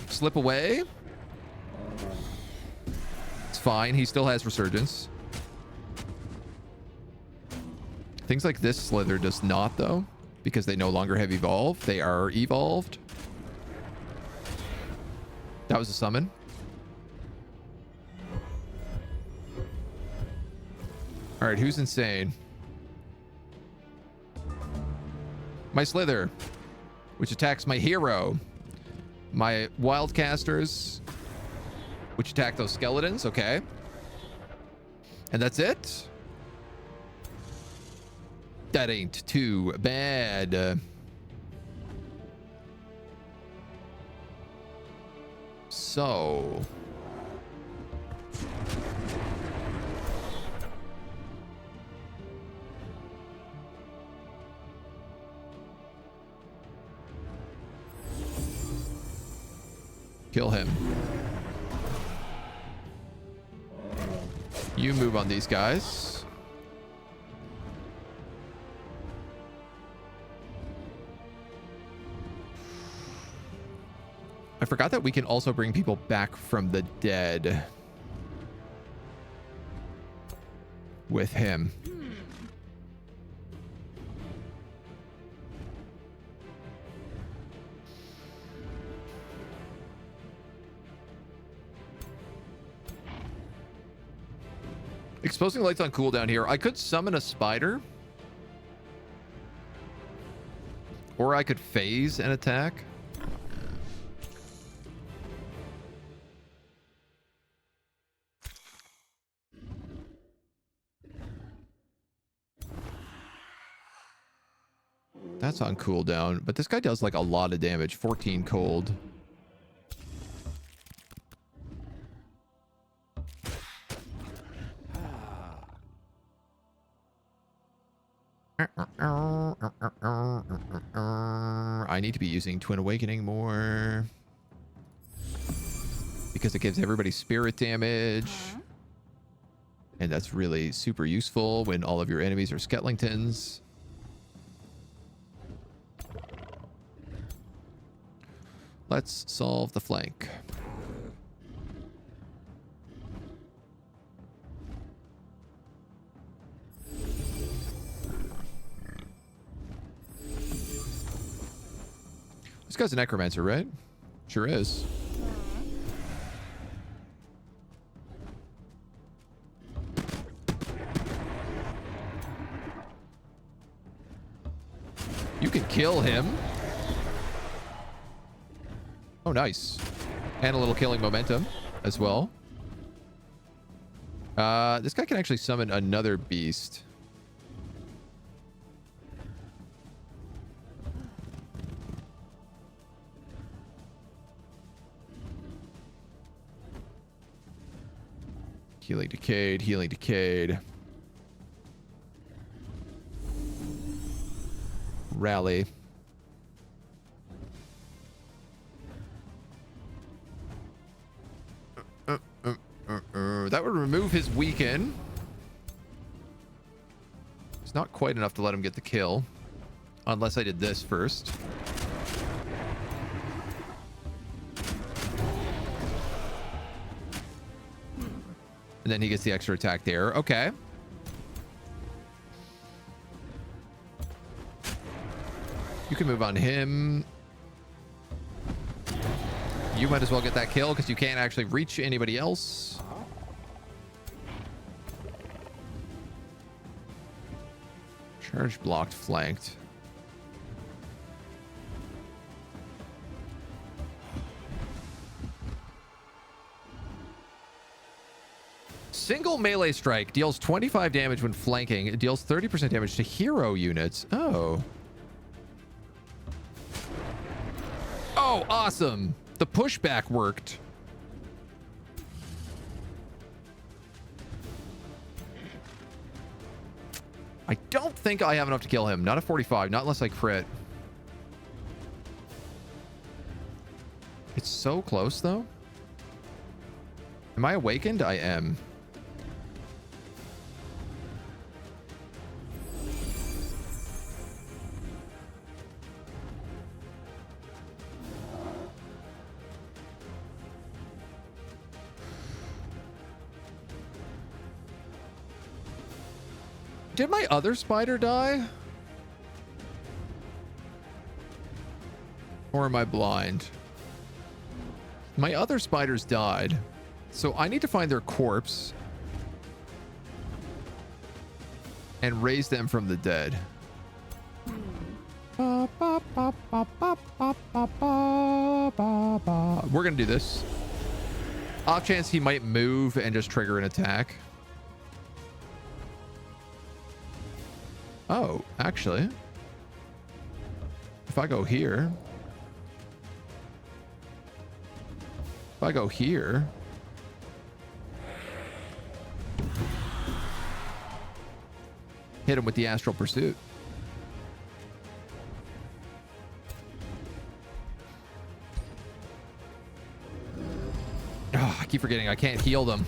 Slip away. It's fine. He still has resurgence. Things like this slither does not, though, because they no longer have evolved. They are evolved. That was a summon. All right, who's insane? My slither, which attacks my hero. My wildcasters, which attack those skeletons. Okay. And that's it. That ain't too bad. So... kill him. You move on these guys. I forgot that we can also bring people back from the dead with him. Exposing lights on cooldown here. I could summon a spider. Or I could phase an attack. That's on cooldown, but this guy does like a lot of damage. 14 cold. I need to be using Twin Awakening more because it gives everybody spirit damage. And that's really super useful when all of your enemies are Skeletons. Let's solve the flank. This guy's a necromancer, right? Sure is. You can kill him. Oh, nice. And a little killing momentum as well. This guy can actually summon another beast. Healing Decayed, Healing Decayed. Rally. That would remove his weaken. It's not quite enough to let him get the kill. Unless I did this first. And then he gets the extra attack there. Okay. You can move on him. You might as well get that kill because you can't actually reach anybody else. Charge blocked, flanked. Single melee strike deals 25 damage when flanking. It deals 30% damage to hero units. Oh. Oh, awesome. The pushback worked. I don't think I have enough to kill him. Not a 45, not unless I crit. It's so close, though. Am I awakened? I am. Did my other spider die? Or am I blind? My other spiders died. So I need to find their corpse and raise them from the dead. We're gonna do this. Off chance he might move and just trigger an attack. Oh, actually, if I go here, hit him with the Astral Pursuit. Oh, I keep forgetting I can't heal them.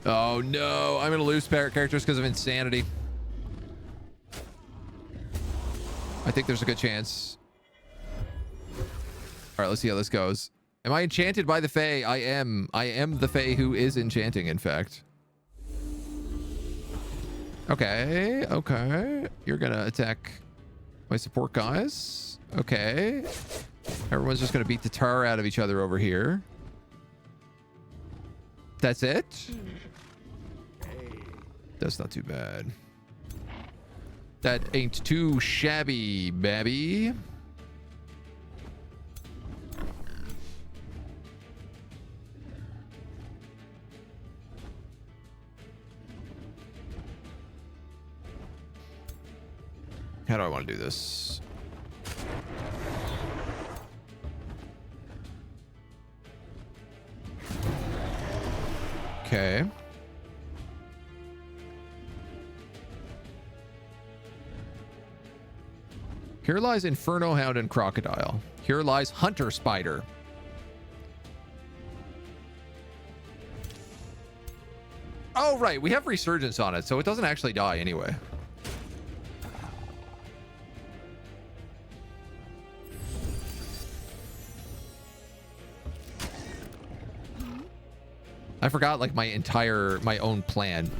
Oh no, I'm gonna lose characters because of insanity. I think there's a good chance. All right, let's see how this goes. Am I enchanted by the Fae? I am. I am the Fae who is enchanting, in fact. Okay, okay. You're gonna attack my support guys. Okay. Everyone's just gonna beat the tar out of each other over here. That's it? That's not too bad. That ain't too shabby, babby. How do I want to do this? Okay. Here lies Inferno Hound and Crocodile. Here lies Hunter Spider. Oh, right. We have Resurgence on it, so it doesn't actually die anyway. I forgot, like, my own plan.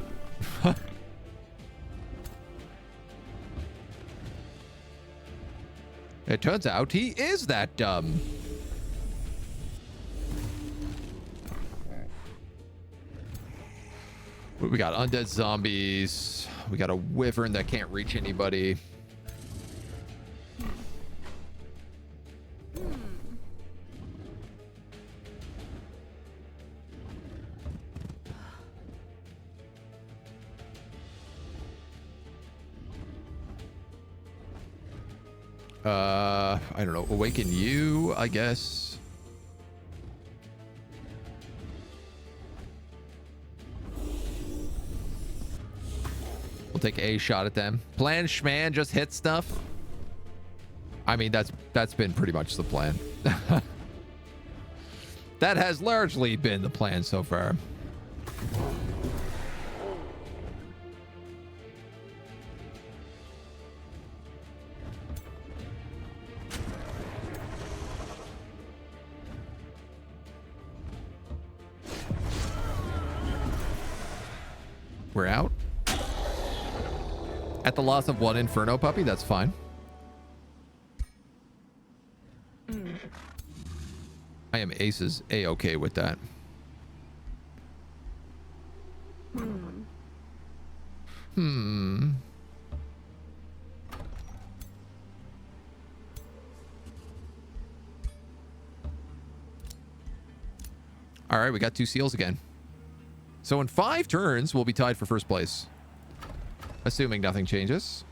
It turns out he is that dumb. We got undead zombies. We got a wyvern that can't reach anybody. I don't know. Awaken you, I guess. We'll take a shot at them. Plan schman, just hit stuff. I mean, that's been pretty much the plan. That has largely been the plan so far. We're out. At the loss of one Inferno puppy, that's fine. I am aces A-okay with that. All right, we got 2 seals again. So in 5 turns, we'll be tied for first place. Assuming nothing changes.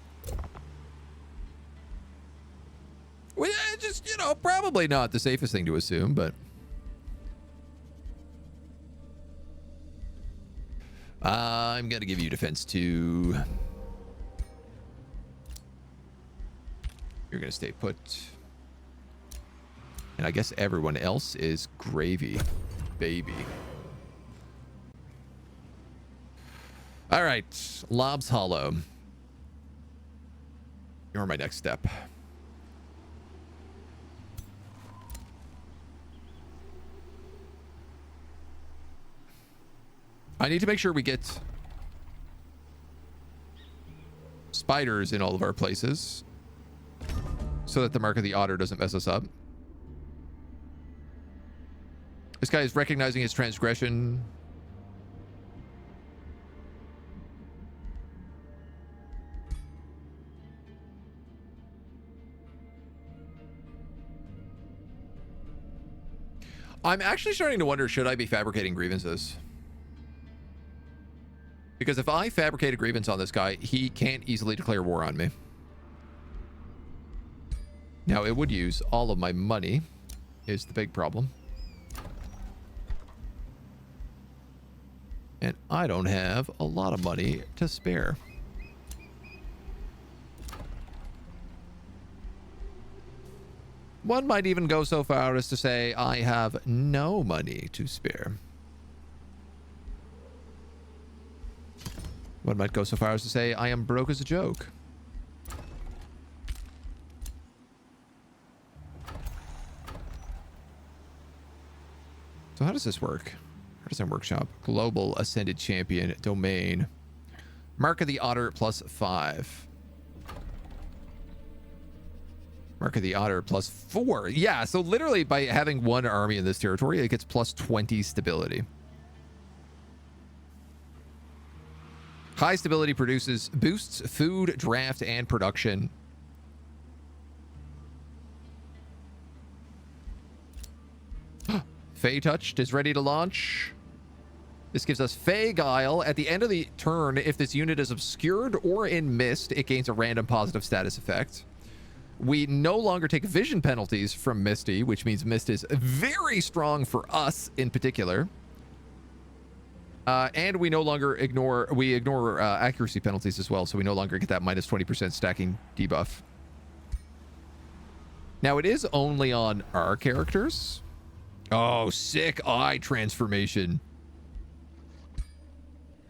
Well, just, you know, probably not the safest thing to assume, but... I'm going to give you defense 2. You're going to stay put. And I guess everyone else is gravy, baby. All right, Lob's Hollow. You're my next step. I need to make sure we get spiders in all of our places so that the Mark of the Otter doesn't mess us up. This guy is recognizing his transgression. I'm actually starting to wonder, should I be fabricating grievances? Because if I fabricate a grievance on this guy, he can't easily declare war on me. Now, it would use all of my money, is the big problem. And I don't have a lot of money to spare. One might even go so far as to say I have no money to spare. One might go so far as to say I am broke as a joke. So how does this work? Artisan Workshop. Global Ascended Champion. Domain. Mark of the Otter +5. Mark of the Otter +4. Yeah, so literally by having one army in this territory, it gets +20 stability. High stability boosts food, draft, and production. Fey Touched is ready to launch. This gives us Fey Guile. At the end of the turn, if this unit is obscured or in mist, it gains a random positive status effect. We no longer take vision penalties from Misty, which means Mist is very strong for us in particular. And we no longer ignore accuracy penalties as well, so we no longer get that -20% stacking debuff. Now, it is only on our characters. Oh, sick eye transformation.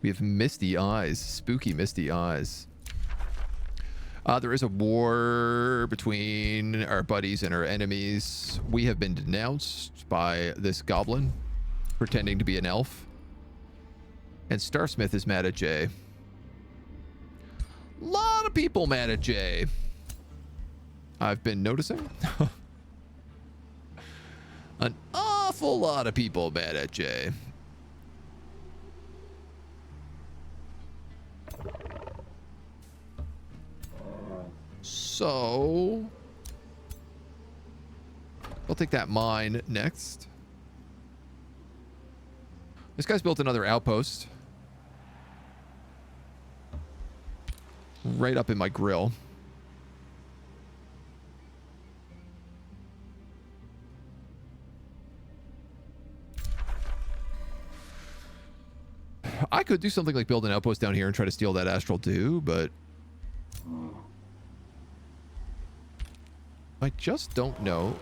We have misty eyes, spooky misty eyes. There is a war between our buddies and our enemies. We have been denounced by this goblin pretending to be an elf. And Starsmith is mad at Jay. A lot of people mad at Jay. I've been noticing. An awful lot of people mad at Jay. So I'll take that mine next. This guy's built another outpost. Right up in my grill. I could do something like build an outpost down here and try to steal that Astral too, but I just don't know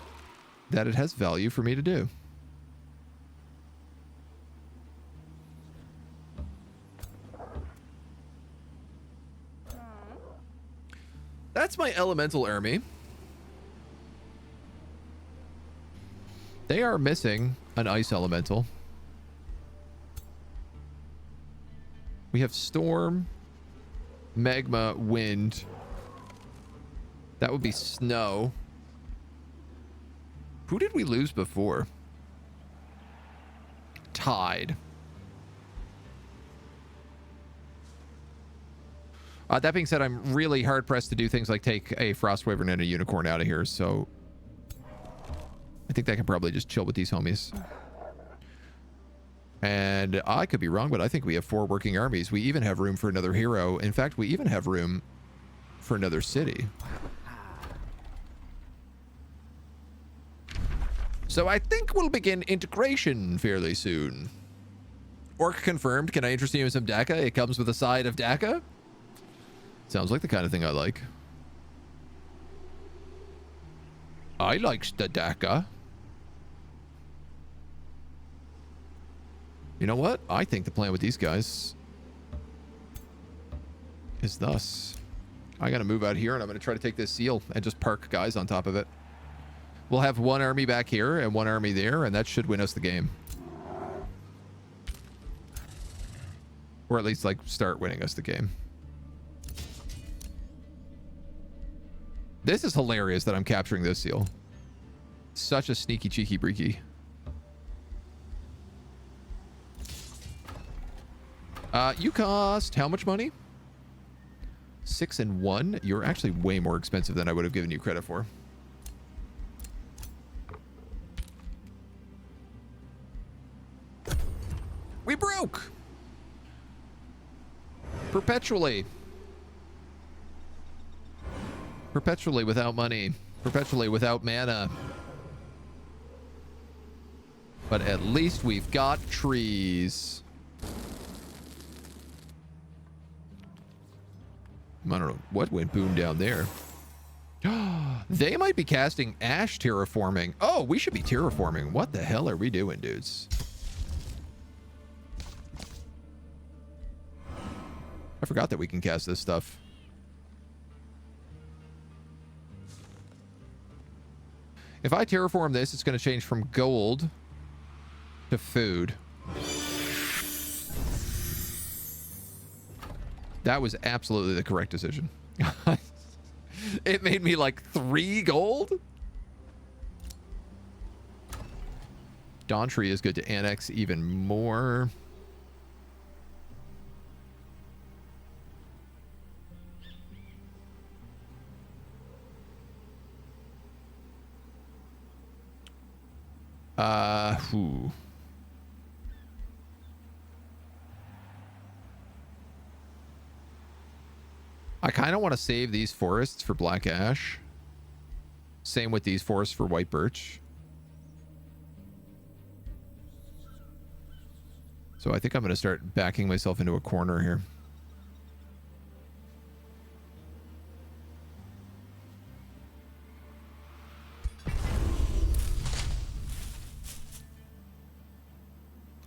that it has value for me to do. That's my elemental army. They are missing an ice elemental. We have storm, magma, wind. That would be snow. Who did we lose before? Tide. That being said, I'm really hard pressed to do things like take a Frost Wyvern and a Unicorn out of here, so I think that can probably just chill with these homies. And I could be wrong, but I think we have 4 working armies. We even have room for another hero. In fact, we even have room for another city. So I think we'll begin integration fairly soon. Orc confirmed. Can I interest you in some DACA? It comes with a side of DACA. Sounds like the kind of thing I like. I likes the DACA. You know what? I think the plan with these guys is thus. I gotta move out here and I'm gonna try to take this seal and just park guys on top of it. We'll have 1 army back here and 1 army there, and that should win us the game. Or at least, like, start winning us the game. This is hilarious that I'm capturing this seal. Such a sneaky, cheeky, breaky. You cost how much money? 6 and 1. You're actually way more expensive than I would have given you credit for. We broke! Perpetually. Perpetually without money. Perpetually without mana. But at least we've got trees. I don't know what went boom down there. They might be casting ash terraforming. Oh, we should be terraforming. What the hell are we doing, dudes? I forgot that we can cast this stuff. If I terraform this, it's going to change from gold to food. That was absolutely the correct decision. It made me like 3 gold. Dawn Tree is good to annex even more. Whew. I kind of want to save these forests for black ash. Same with these forests for white birch. So I think I'm going to start backing myself into a corner here.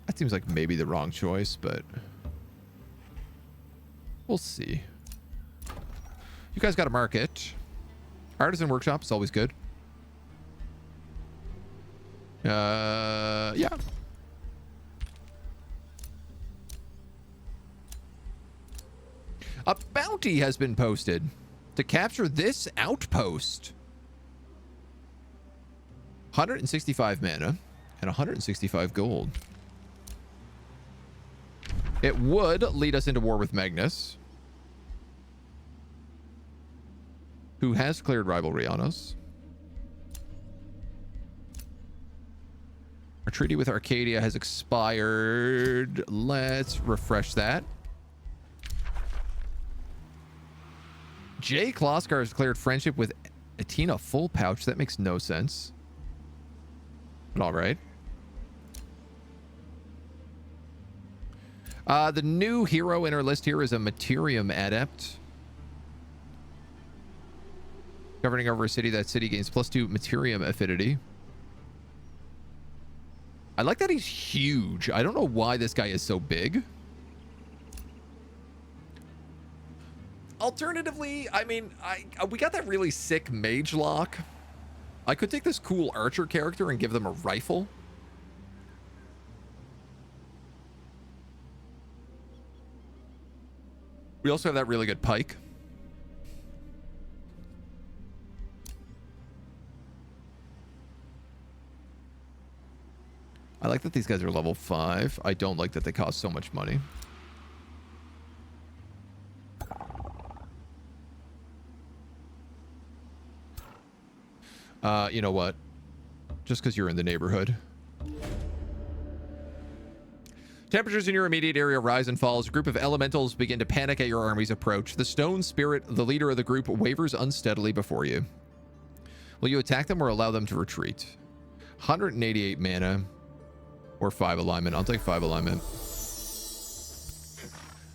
That seems like maybe the wrong choice, but we'll see. You guys got a market. Artisan workshop is always good. Yeah. A bounty has been posted to capture this outpost. 165 mana and 165 gold. It would lead us into war with Magnus, who has cleared rivalry on us. Our treaty with Arcadia has expired. Let's refresh that. Jay Kloskar has declared friendship with Atina Full Pouch. That makes no sense. But all right. The new hero in our list here is a Materium Adept. Governing over a city, that city gains +2 Materium affinity. I like that he's huge. I don't know why this guy is so big. Alternatively, I mean, we got that really sick mage lock. I could take this cool archer character and give them a rifle. We also have that really good pike. I like that these guys are level 5. I don't like that they cost so much money. You know what? Just because you're in the neighborhood. Temperatures in your immediate area rise and fall as a group of elementals begin to panic at your army's approach. The stone spirit, the leader of the group, wavers unsteadily before you. Will you attack them or allow them to retreat? 188 mana or 5 alignment. I'll take 5 alignment.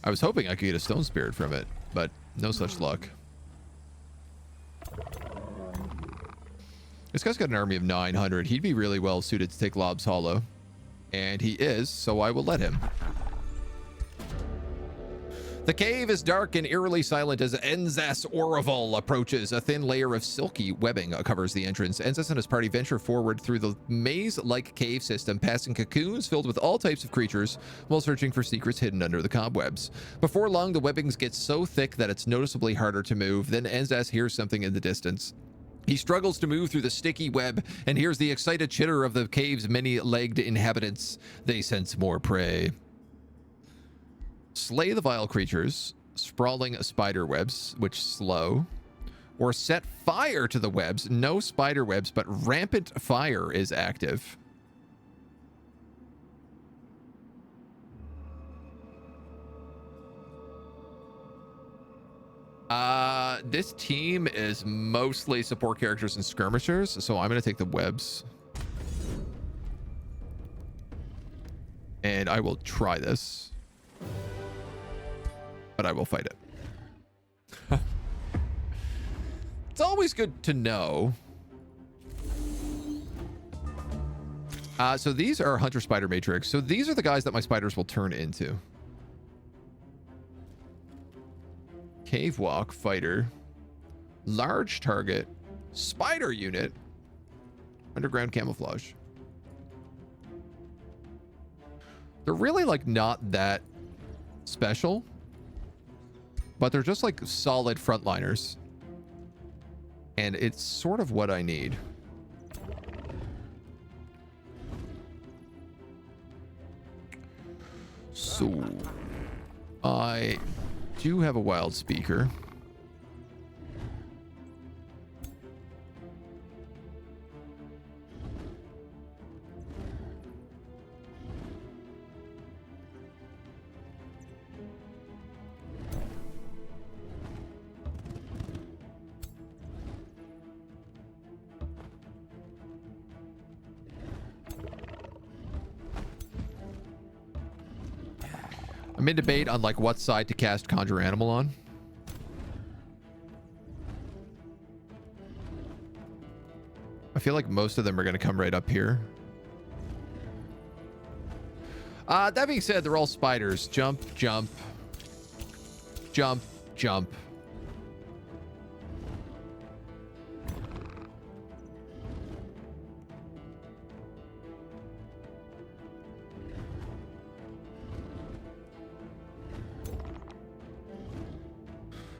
I was hoping I could get a stone spirit from it, but no such luck. This guy's got an army of 900. He'd be really well suited to take Lob's Hollow. And he is, so I will let him. The cave is dark and eerily silent as Enzas Oraval approaches. A thin layer of silky webbing covers the entrance. Enzas and his party venture forward through the maze-like cave system, passing cocoons filled with all types of creatures while searching for secrets hidden under the cobwebs. Before long, the webbings get so thick that it's noticeably harder to move. Then Enzas hears something in the distance. He struggles to move through the sticky web and hears the excited chitter of the cave's many-legged inhabitants. They sense more prey. Slay the vile creatures, sprawling spider webs, which slow, or set fire to the webs. No spider webs, but rampant fire is active. This team is mostly support characters and skirmishers, so I'm going to take the webs. And I will try this. But I will fight it. It's always good to know. So these are Hunter Spider Matrix. So these are the guys that my spiders will turn into. Cave Walk, Fighter, Large Target, Spider Unit, Underground Camouflage. They're really like not that special, but they're just like solid frontliners. And it's sort of what I need. So I do have a wild speaker. I'm in debate on like what side to cast Conjure Animal on. I feel like most of them are going to come right up here. That being said, they're all spiders. Jump, jump, jump, jump.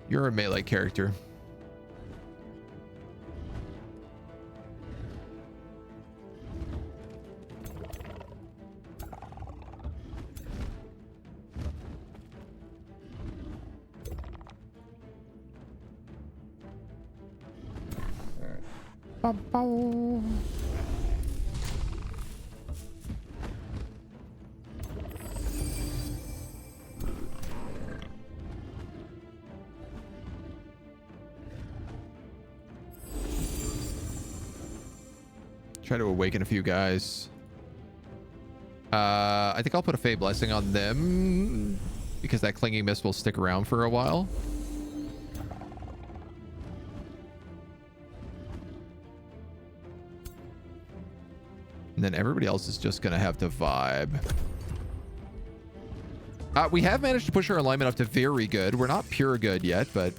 You're a melee character. Ba-bow. Try to awaken a few guys. I think I'll put a Fey Blessing on them because that Clinging Mist will stick around for a while. And then everybody else is just going to have to vibe. We have managed to push our alignment up to very good. We're not pure good yet, but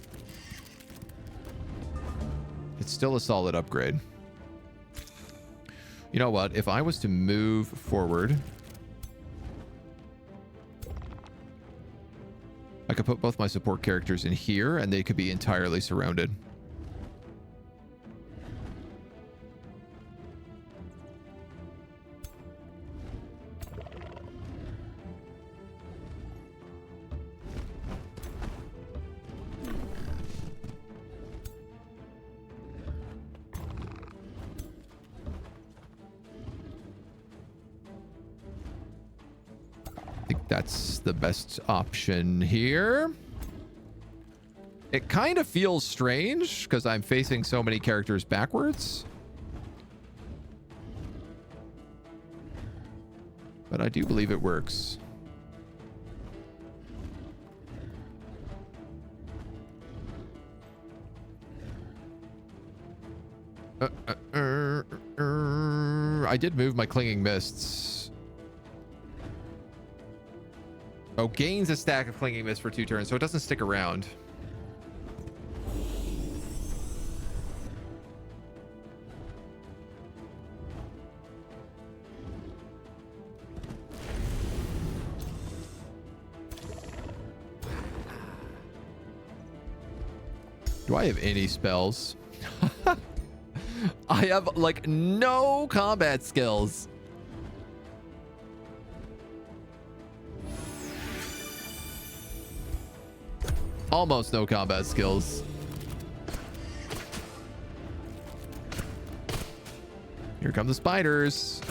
it's still a solid upgrade. You know what? If I was to move forward, I could put both my support characters in here and they could be entirely surrounded. That's the best option here. It kind of feels strange because I'm facing so many characters backwards. But I do believe it works. I did move my Clinging Mists. Oh, gains a stack of Clinging Mist for 2 turns, so it doesn't stick around. Do I have any spells? I have, like, no combat skills. Almost no combat skills. Here come the spiders.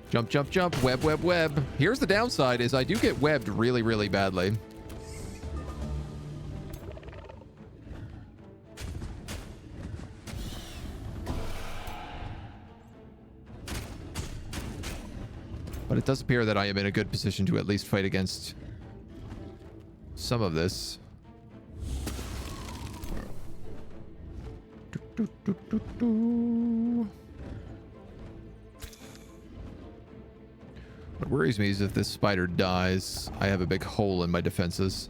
Jump, jump, jump. Web, web, web. Here's the downside is I do get webbed really, really badly. But it does appear that I am in a good position to at least fight against some of this. What worries me is if this spider dies, I have a big hole in my defenses.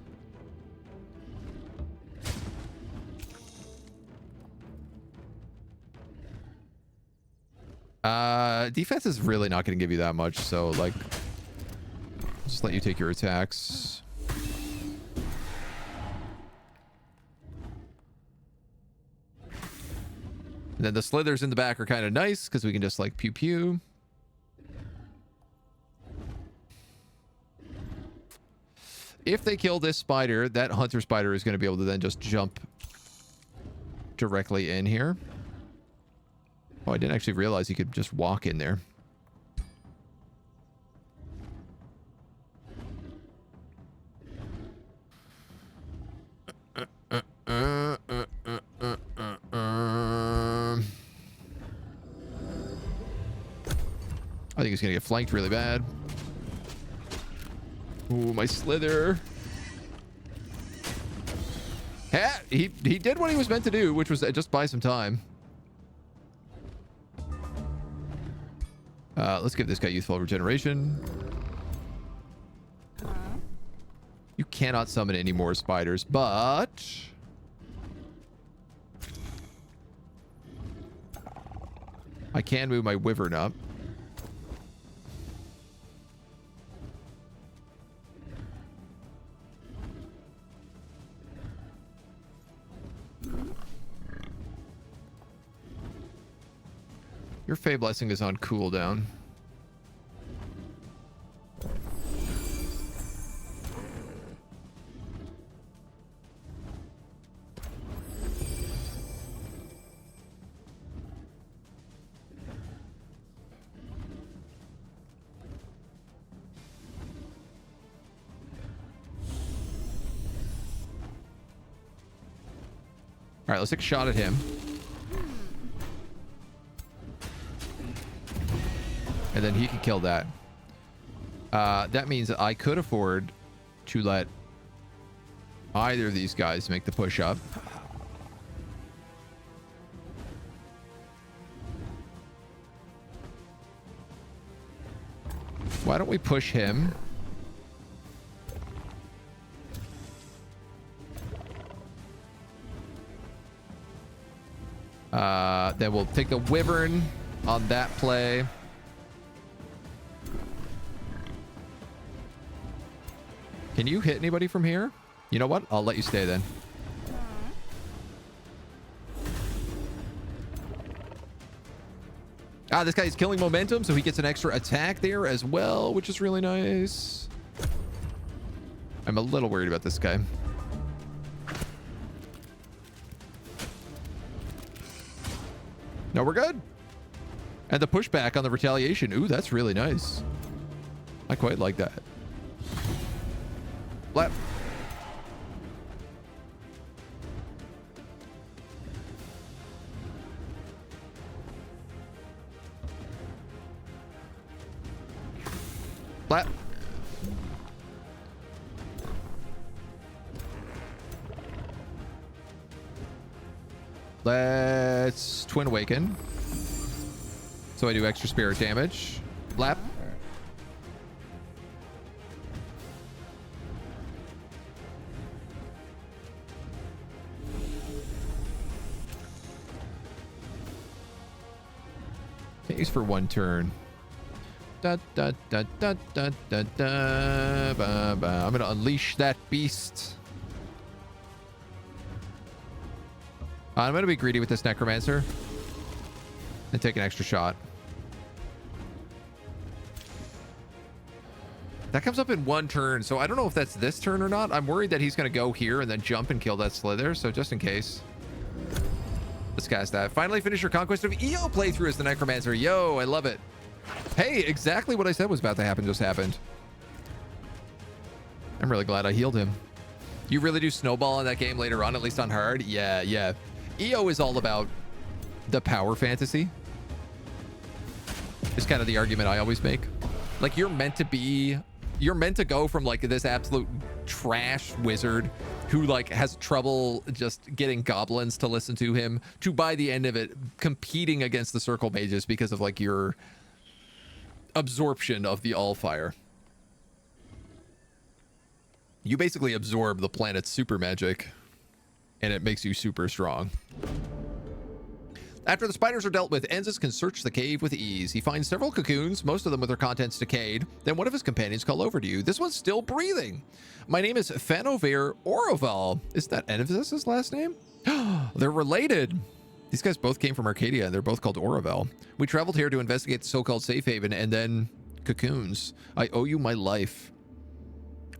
Defense is really not going to give you that much, so, like, just let you take your attacks. And then the slithers in the back are kind of nice because we can just, like, pew pew. If they kill this spider, that hunter spider is going to be able to then just jump directly in here. Oh, I didn't actually realize you could just walk in there. I think he's going to get flanked really bad. Ooh, my slither. Ha! He did what he was meant to do, which was just buy some time. Let's give this guy youthful regeneration. You cannot summon any more spiders, but I can move my wyvern up. Your Fey Blessing is on cooldown. All right, let's take a shot at him. And then he can kill that. That means I could afford to let either of these guys make the push up. Why don't we push him? Then we'll take the Wyvern on that play. Can you hit anybody from here? You know what? I'll let you stay then. Ah, this guy's killing momentum, so he gets an extra attack there as well, which is really nice. I'm a little worried about this guy. No, we're good. And the pushback on the retaliation. Ooh, that's really nice. I quite like that. Flap. Flap. Let's Twin Awaken. So I do extra spirit damage. Lap. Can't use for one turn. Da, da, da, da, da, da, da, ba, ba. I'm gonna unleash that beast. I'm gonna be greedy with this necromancer and take an extra shot. That comes up in one turn, so I don't know if that's this turn or not. I'm worried that he's gonna go here and then jump and kill that Slither, so just in case. Let's cast that. Finally finish your Conquest of EO playthrough as the necromancer. Yo, I love it. Hey, exactly what I said was about to happen just happened. I'm really glad I healed him. You really do snowball in that game later on, at least on hard? Yeah, yeah. EO is all about the power fantasy. It's kind of the argument I always make. Like, you're meant to go from like this absolute trash wizard who like has trouble just getting goblins to listen to him to, by the end of it, competing against the circle mages because of like your absorption of the Allfire. You basically absorb the planet's super magic and it makes you super strong. After the spiders are dealt with, Enzis can search the cave with ease. He finds several cocoons, most of them with their contents decayed. Then one of his companions call over to you. This one's still breathing. My name is Fanover Oroval. Isn't that Enzis' last name? They're related. These guys both came from Arcadia, and they're both called Oroval. We traveled here to investigate the so-called safe haven, and then cocoons. I owe you my life.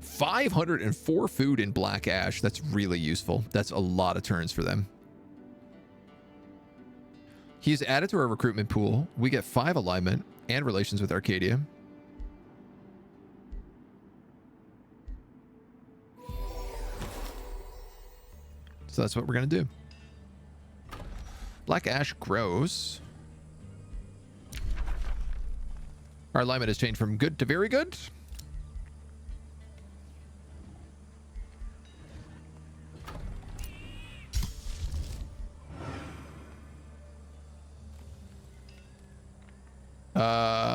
504 food in Black Ash. That's really useful. That's a lot of turns for them. He's added to our recruitment pool. We get 5 alignment and relations with Arcadia. So that's what we're going to do. Black Ash grows. Our alignment has changed from good to very good.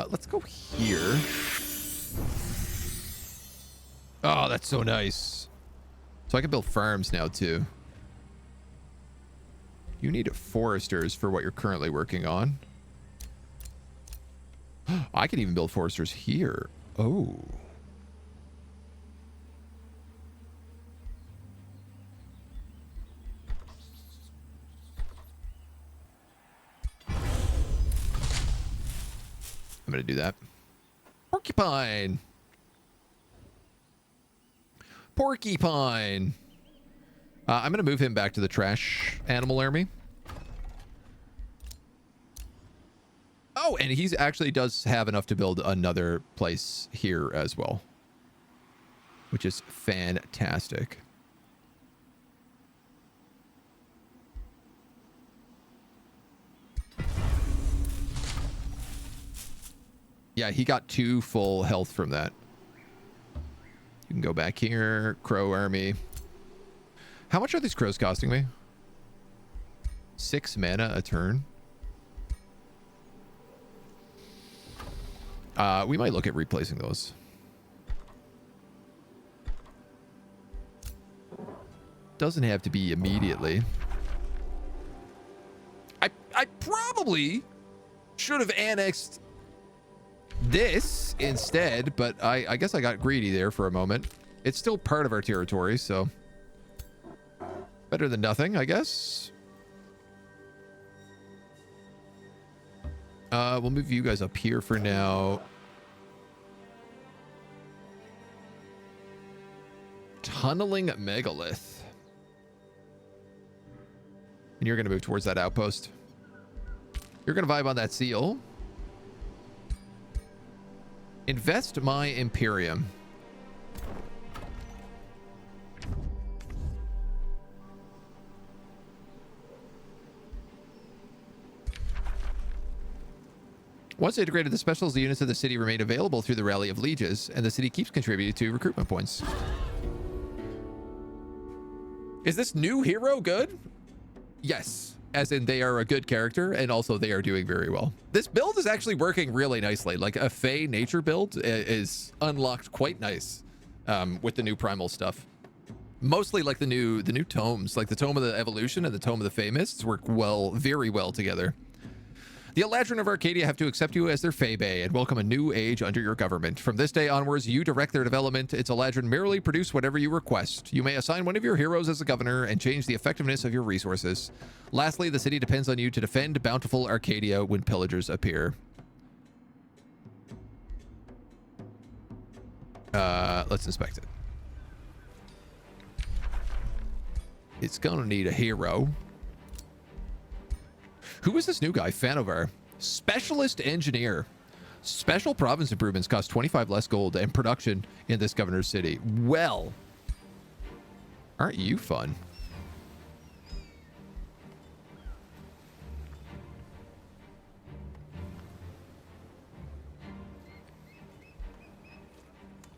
Let's go here. Oh, that's so nice. So I can build farms now too. You need foresters for what you're currently working on. I can even build foresters here. Oh. I'm going to do that. Porcupine. Porcupine. I'm going to move him back to the trash animal army. Oh, and he's actually does have enough to build another place here as well, which is fantastic. Yeah, he got 2 full health from that. You can go back here. Crow army. How much are these crows costing me? 6 mana a turn. We might look at replacing those. Doesn't have to be immediately. I probably should have annexed this instead, but I guess I got greedy there for a moment. It's still part of our territory, so better than nothing, I guess. We'll move you guys up here for now. Tunneling megalith. And you're going to move towards that outpost. You're going to vibe on that seal. Invest my Imperium. Once integrated, the specials, the units of the city remain available through the Rally of Lieges, and the city keeps contributing to recruitment points. Is this new hero good? Yes, as in they are a good character, and also they are doing very well. This build is actually working really nicely. Like a Fey nature build is unlocked quite nice with the new primal stuff. Mostly like the new tomes, like the Tome of the Evolution and the Tome of the Fey Mists work very well together. The Eladrin of Arcadia have to accept you as their Fey-Bay and welcome a new age under your government. From this day onwards, you direct their development. Its Eladrin merely produce whatever you request. You may assign one of your heroes as a governor and change the effectiveness of your resources. Lastly, the city depends on you to defend bountiful Arcadia when pillagers appear. Let's inspect it. It's gonna need a hero. Who is this new guy? Fanovar. Specialist engineer. Special province improvements cost 25 less gold and production in this governor's city. Well, aren't you fun?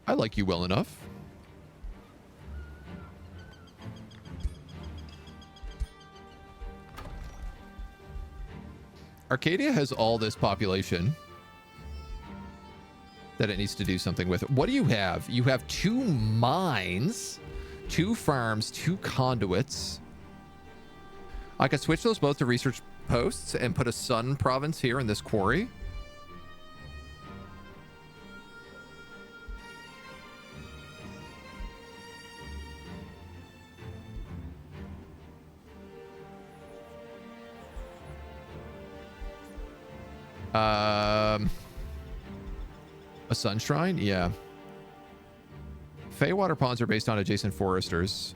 I like you well enough. Arcadia has all this population that it needs to do something with. What do you have? You have 2 mines, 2 farms, 2 conduits. I could switch those both to research posts and put a sun province here in this quarry. A sun shrine? Yeah. Feywater ponds are based on adjacent foresters.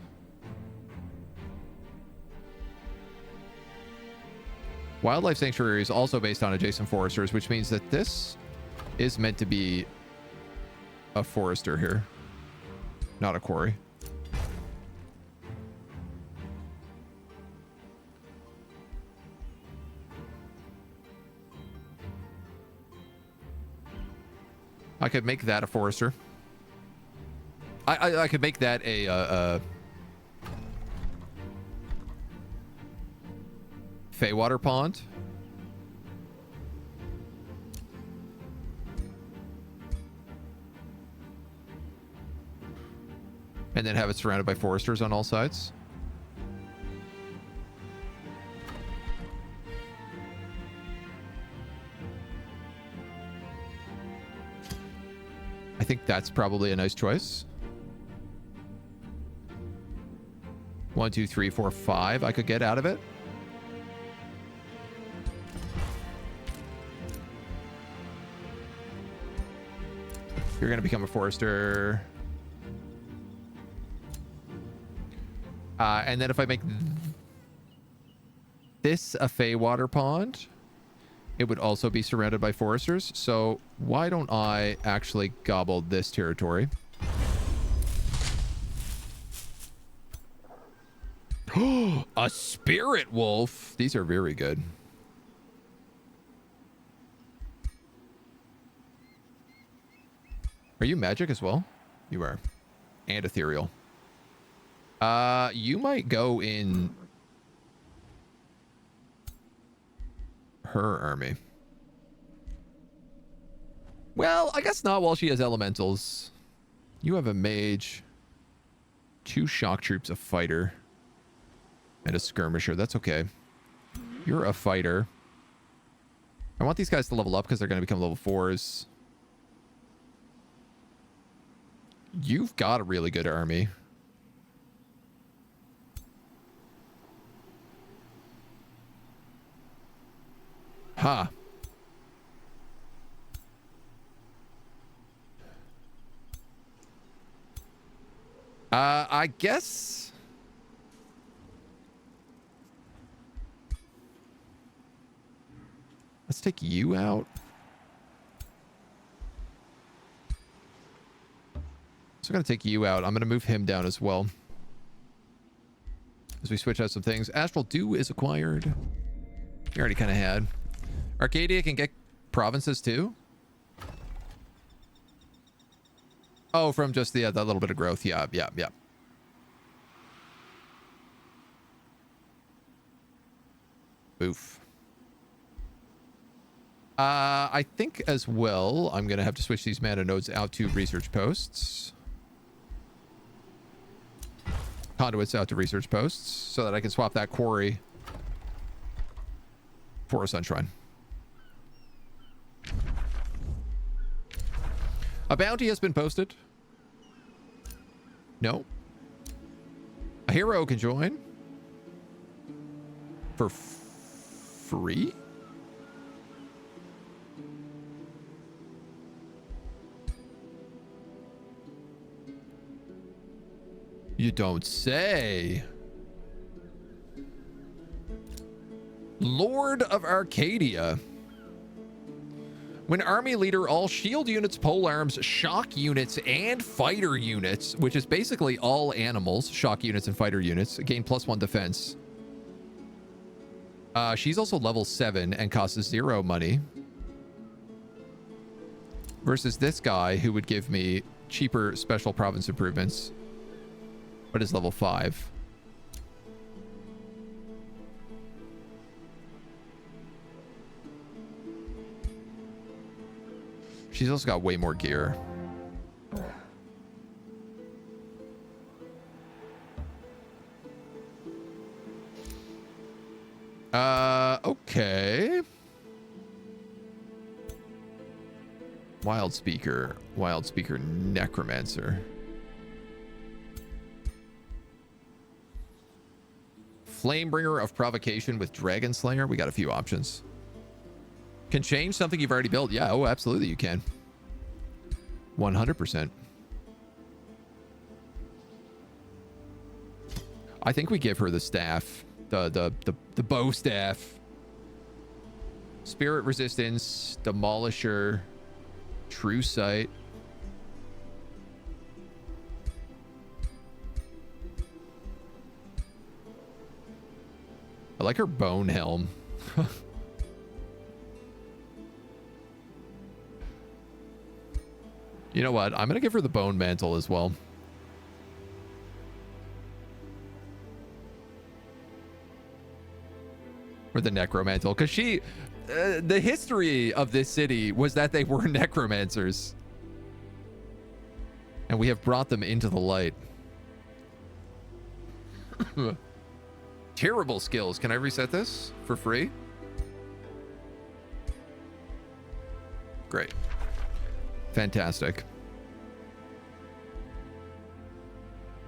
Wildlife sanctuary is also based on adjacent foresters, which means that this is meant to be a forester here, not a quarry. I could make that a forester. I could make that a Feywater pond. And then have it surrounded by foresters on all sides. I think that's probably a nice choice. 1, 2, 3, 4, 5 I could get out of it. You're going to become a forester. And then if I make this a Feywater pond, it would also be surrounded by foresters. So why don't I actually gobble this territory? A spirit wolf. These are very good. Are you magic as well? You are. And ethereal. You might go in her army. Well, I guess not while she has elementals. You have a mage, 2 shock troops, a fighter, and a skirmisher. That's okay. You're a fighter. I want these guys to level up because they're going to become level 4s. You've got a really good army. Huh. I guess... Let's take you out. So I'm going to take you out. I'm going to move him down as well. As we switch out some things. Astral Dew is acquired. We already kind of had. Arcadia can get provinces too? Oh, from just the that little bit of growth. Yeah. Oof. I think as well, I'm going to have to switch these mana nodes out to research posts. Conduits out to research posts so that I can swap that quarry for a sunshine. A bounty has been posted. No. A hero can join. For free? You don't say. Lord of Arcadia. When army leader, all shield units, pole arms, shock units, and fighter units, which is basically all animals, shock units and fighter units, gain +1 defense. She's also level 7 and costs 0 money. Versus this guy who would give me cheaper special province improvements, but is level 5. She's also got way more gear. Okay. Wild Speaker Necromancer. Flamebringer of Provocation with Dragon Slayer. We got a few options. Can change something you've already built. Yeah, oh, absolutely you can. 100%. I think we give her the staff. The bow staff. Spirit Resistance. Demolisher. True Sight. I like her bone helm. You know what? I'm going to give her the bone mantle as well. Or the necromantle. Because she... the history of this city was that they were necromancers. And we have brought them into the light. Terrible skills. Can I reset this for free? Great. Fantastic.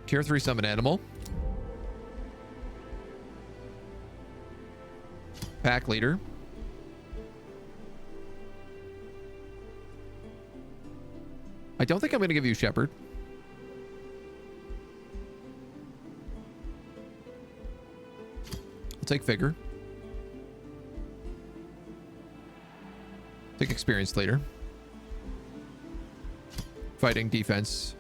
Tier 3 summon animal. Pack leader. I don't think I'm going to give you shepherd. I'll take figure. Take experienced leader. Fighting, defense.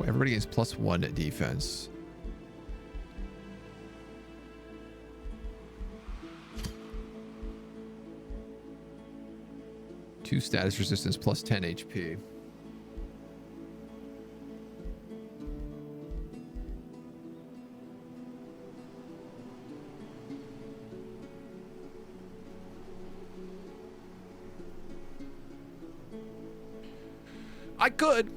Everybody gets +1 at defense. 2 status resistance plus 10 HP. I could.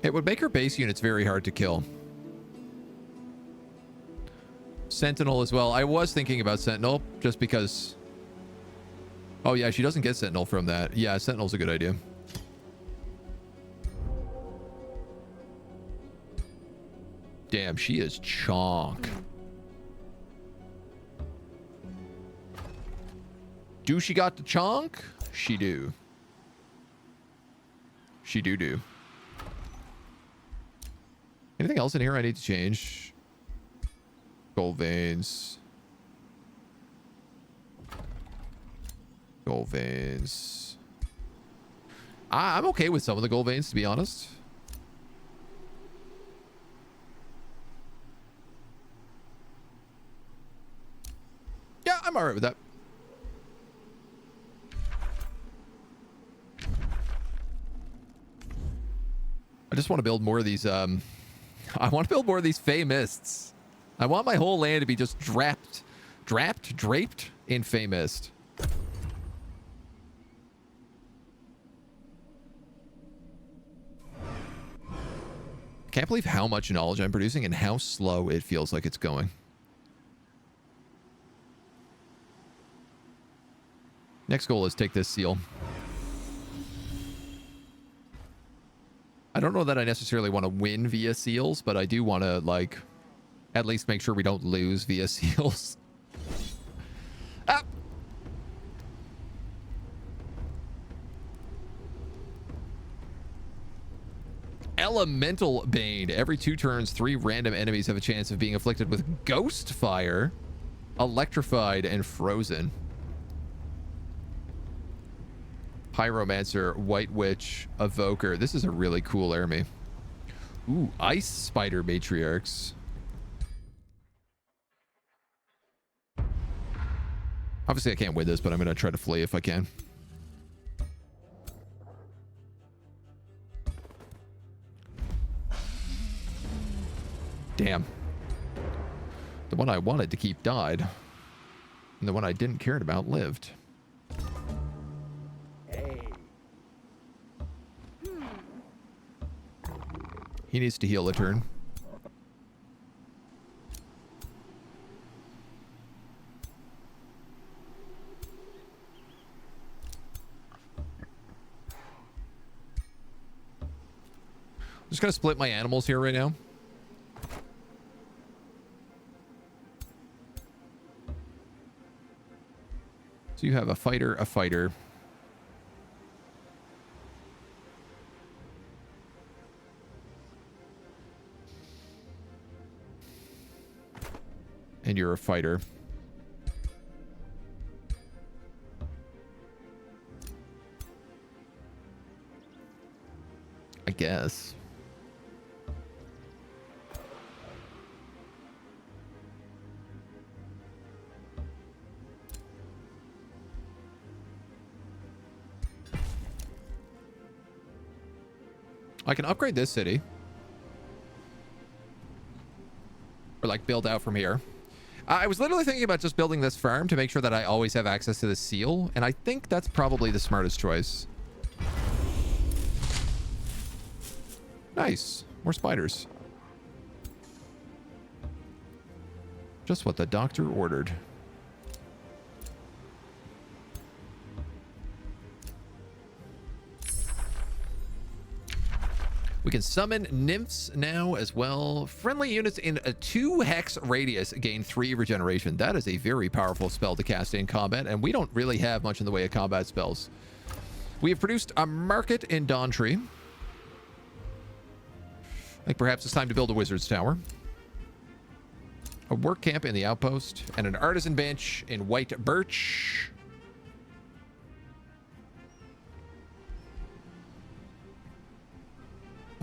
It would make her base units very hard to kill. Sentinel as well. I was thinking about Sentinel just because... Oh yeah, she doesn't get Sentinel from that. Yeah, Sentinel's a good idea. Damn, she is chonk. Do she got the chonk? She do. She do. Anything else in here I need to change? Gold veins. Gold veins. I'm okay with some of the gold veins, to be honest. Yeah, I'm alright with that. I just want to build more of these, I want to build more of these Fey Mists. I want my whole land to be just draped in Fey Mist. Can't believe how much knowledge I'm producing and how slow it feels like it's going. Next goal is take this seal. I don't know that I necessarily want to win via seals, but I do want to, like, at least make sure we don't lose via seals. Ah! Elemental Bane. Every 2 turns, 3 random enemies have a chance of being afflicted with Ghost Fire, Electrified, and Frozen. Pyromancer, White Witch, Evoker. This is a really cool army. Ooh, Ice Spider Matriarchs. Obviously, I can't win this, but I'm going to try to flee if I can. Damn. The one I wanted to keep died. And the one I didn't care about lived. He needs to heal a turn. I'm just gonna split my animals here right now. So you have a fighter, a fighter. And you're a fighter. I guess. I can upgrade this city. Or like build out from here. I was literally thinking about just building this farm to make sure that I always have access to the seal, and I think that's probably the smartest choice. Nice. More spiders. Just what the doctor ordered. We can summon nymphs now as well. Friendly units in a 2 hex radius gain 3 regeneration. That is a very powerful spell to cast in combat, and we don't really have much in the way of combat spells. We have produced a market in Dawntree. I think perhaps it's time to build a wizard's tower. A work camp in the outpost, and an artisan bench in white birch.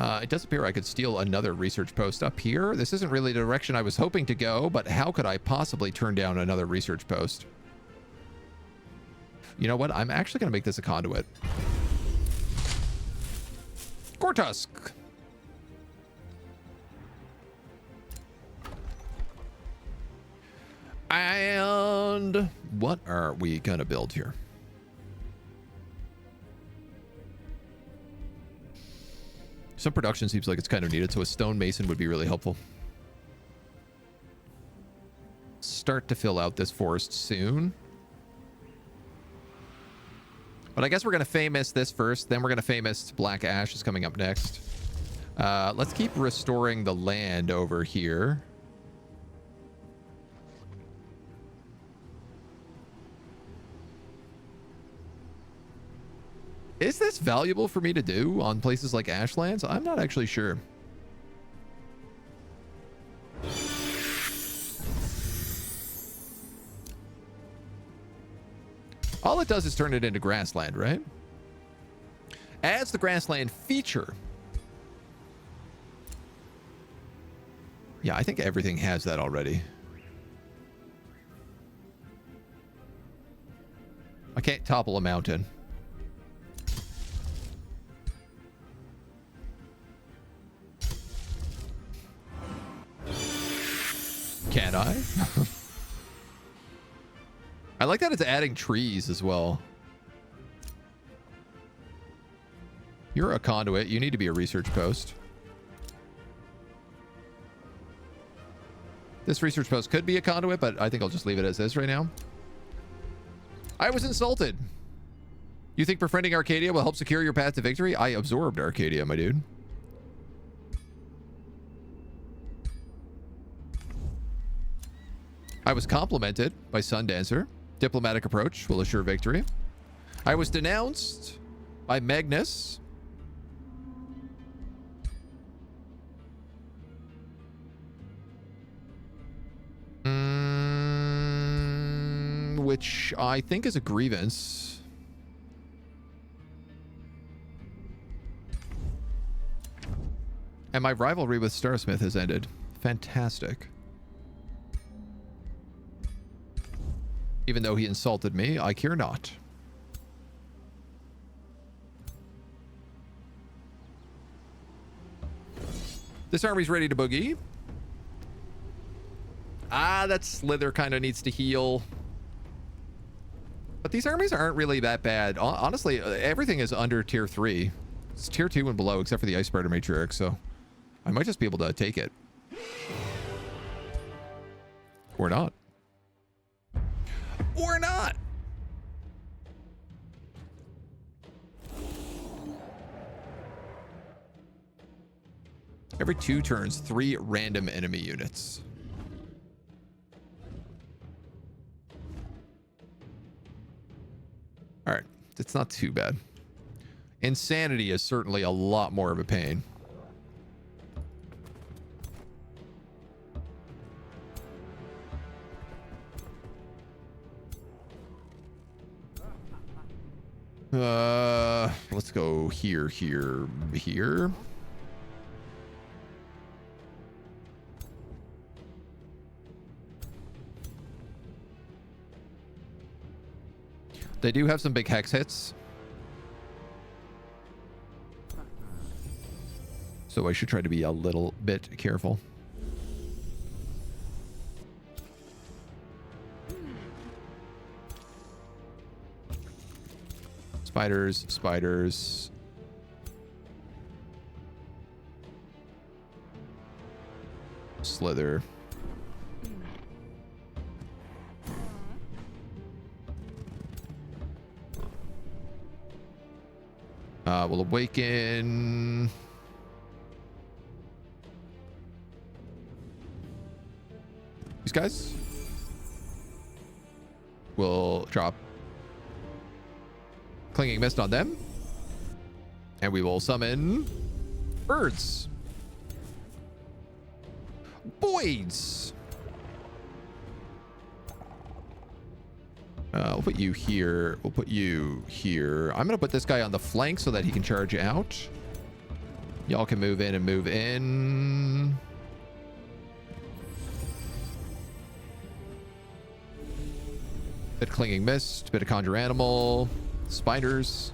It does appear I could steal another research post up here. This isn't really the direction I was hoping to go, but how could I possibly turn down another research post? You know what? I'm actually going to make this a conduit. Gortusk. And what are we going to build here? Some production seems like it's kind of needed, so a stonemason would be really helpful. Start to fill out this forest soon. But I guess we're going to famous this first, then we're going to famous Black Ash is coming up next. Let's keep restoring the land over here. Is this valuable for me to do on places like Ashlands? I'm not actually sure. All it does is turn it into grassland, right? Adds the grassland feature. Yeah, I think everything has that already. I can't topple a mountain. Can I? I like that it's adding trees as well. You're a conduit. You need to be a research post. This research post could be a conduit, but I think I'll just leave it as is right now. I was insulted. You think befriending Arcadia will help secure your path to victory? I absorbed Arcadia, my dude. I was complimented by Sundancer. Diplomatic approach will assure victory. I was denounced by Magnus. Which I think is a grievance. And my rivalry with Starsmith has ended. Fantastic. Even though he insulted me, I care not. This army's ready to boogie. Ah, that Slither kind of needs to heal. But these armies aren't really that bad. Honestly, everything is under tier 3. It's tier 2 and below, except for the Ice Spider Matriarch, so I might just be able to take it. Or not. Or not. Every 2 turns, 3 random enemy units. All right, it's not too bad. Insanity is certainly a lot more of a pain. Let's go here, here, here. They do have some big hex hits. So I should try to be a little bit careful. Spiders, spiders. Slither. We'll awaken. These guys. We'll drop Clinging Mist on them. And we will summon birds. Boys. We'll put you here. We'll put you here. I'm going to put this guy on the flank so that he can charge out. Y'all can move in and move in. Bit of clinging mist, bit of conjure animal, spiders.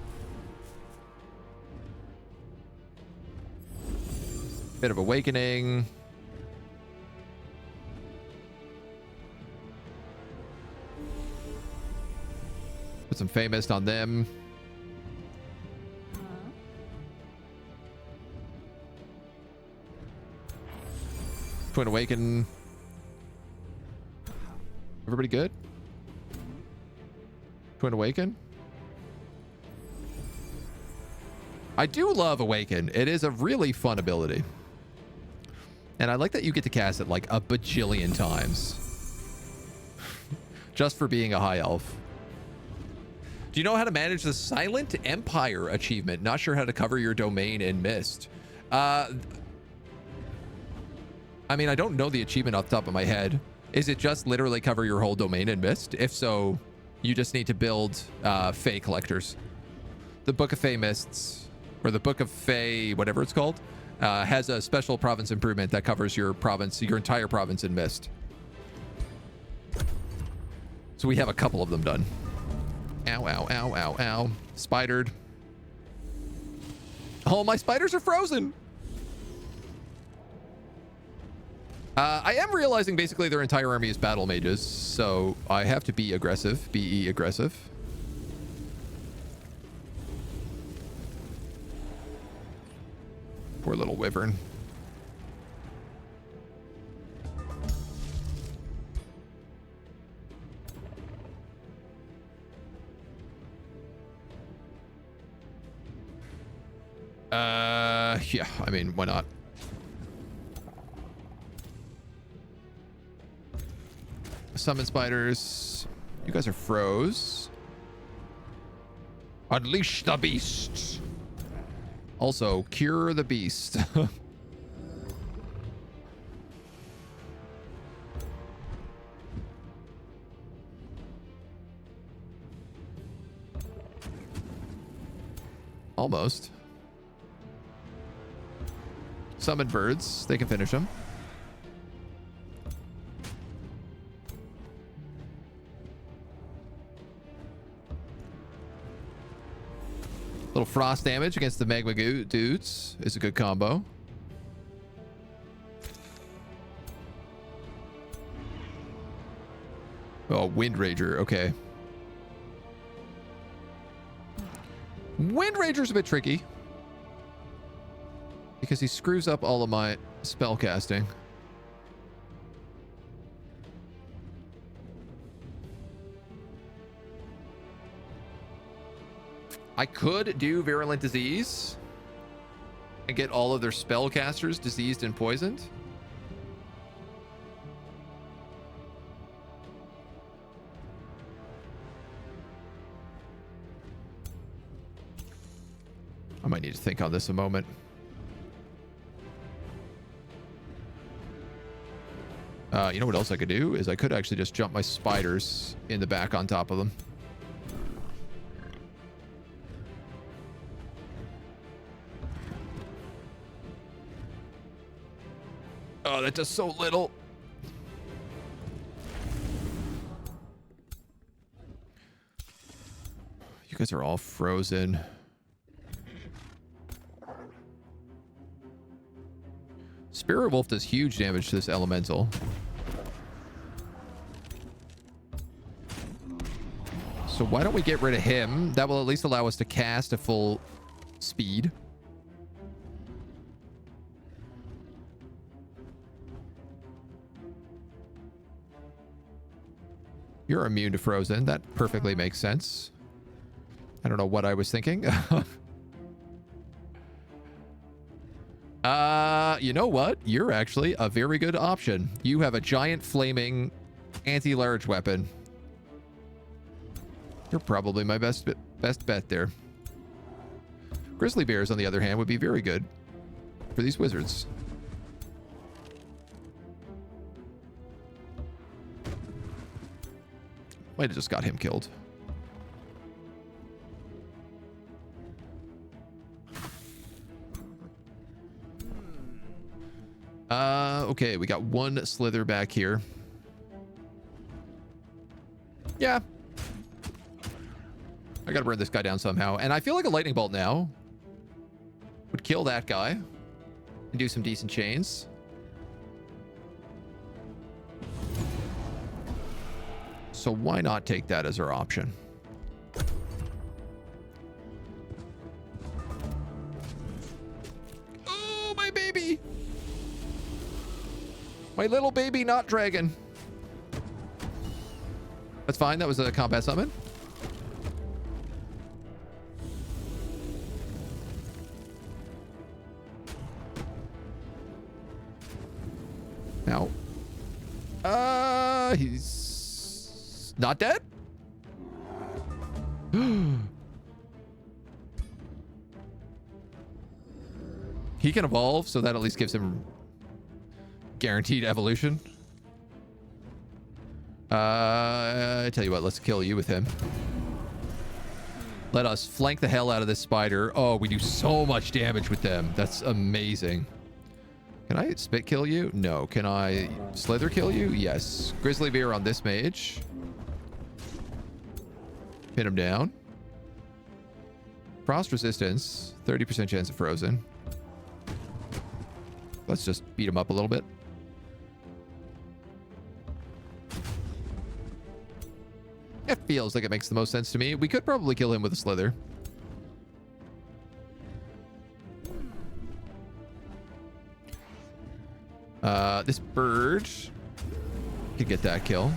Bit of awakening. Put some famous on them. Twin awaken. Everybody good? Twin awaken. I do love awaken. It is a really fun ability. And I like that you get to cast it like a bajillion times. Just for being a high elf. Do you know how to manage the Silent Empire achievement? Not sure how to cover your domain in Mist. I mean, I don't know the achievement off the top of my head. Is it just literally cover your whole domain in Mist? If so, you just need to build Fey collectors. The Book of Fey Mists, or the Book of Fey, whatever it's called, has a special province improvement that covers your province, your entire province in Mist. So we have a couple of them done. Ow, ow, ow, ow, ow. Spidered. Oh, my spiders are frozen. I am realizing basically their entire army is battle mages, so I have to be aggressive. Be aggressive. Poor little wyvern. Yeah, I mean, why not? Summon spiders. You guys are froze. Unleash the beast. Also, cure the beast. Almost. Summon birds. They can finish them. Little frost damage against the magma dudes is a good combo. Oh, Wind Rager. Okay. Wind Rager's a bit tricky because he screws up all of my spell casting. I could do Virulent Disease and get all of their spellcasters diseased and poisoned. I might need to think on this a moment. You know what else I could do is I could actually just jump my spiders in the back on top of them. Oh, that does so little. You guys are all frozen. Spirit Wolf does huge damage to this elemental. So why don't we get rid of him? That will at least allow us to cast at full speed. You're immune to frozen. That perfectly makes sense. I don't know what I was thinking. You know what? You're actually a very good option. You have a giant flaming anti-large weapon. You're probably my best bet there. Grizzly bears, on the other hand, would be very good for these wizards. Might have just got him killed. Okay, we got one slither back here. Yeah. I gotta burn this guy down somehow. And I feel like a lightning bolt now would kill that guy and do some decent chains. So why not take that as our option? Oh, my baby. My little baby not dragon. That's fine. That was a combat summon. Now, he's not dead. He can evolve, so that at least gives him guaranteed evolution. I tell you what, let's kill you with him. Let us flank the hell out of this spider. Oh, we do so much damage with them. That's amazing. Can I spit kill you? No. Can I slither kill you? Yes. Grizzly Bear on this mage. Pin him down. Frost resistance. 30% chance of frozen. Let's just beat him up a little bit. It feels like it makes the most sense to me. We could probably kill him with a slither. This bird could get that kill.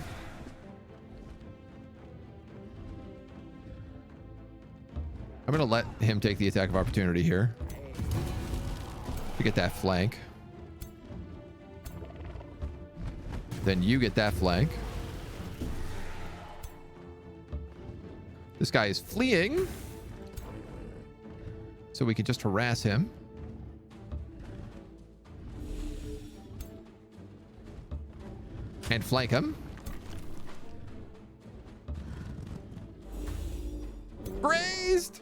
I'm going to let him take the attack of opportunity here to get that flank. Then you get that flank. This guy is fleeing, so we can just harass him. And flank him. Praised!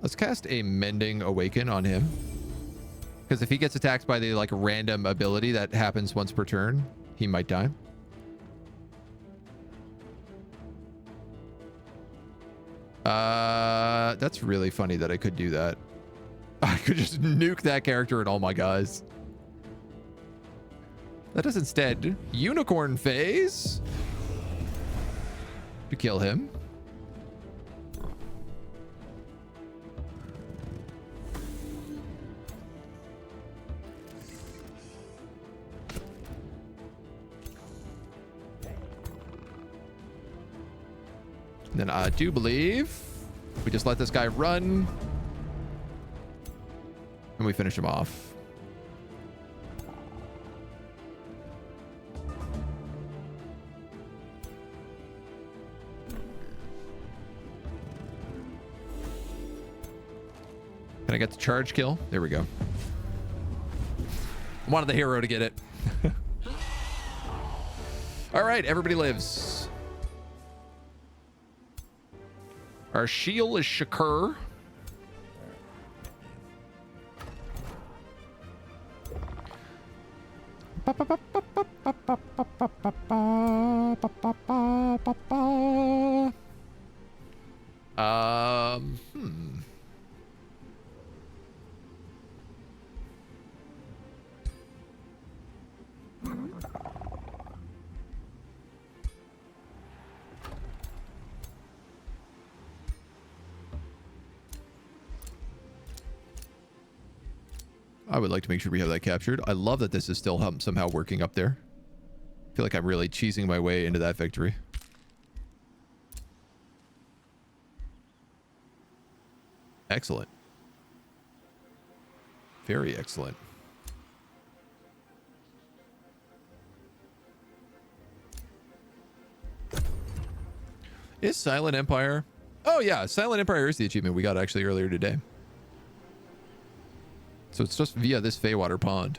Let's cast a Mending Awaken on him. Because if he gets attacked by the like random ability that happens once per turn, he might die. That's really funny that I could do that. I could just nuke that character and all my guys. Let us instead Unicorn Phase to kill him. And then I do believe we just let this guy run and we finish him off. Can I get the charge kill? There we go. I wanted the hero to get it. All right, everybody lives. Our shield is Shakur. I would like to make sure we have that captured. I love that this is still somehow working up there. I feel like I'm really cheesing my way into that victory. Excellent. Very excellent. Is Silent Empire? Oh yeah, Silent Empire is the achievement we got actually earlier today. So it's just via this Feywater Pond.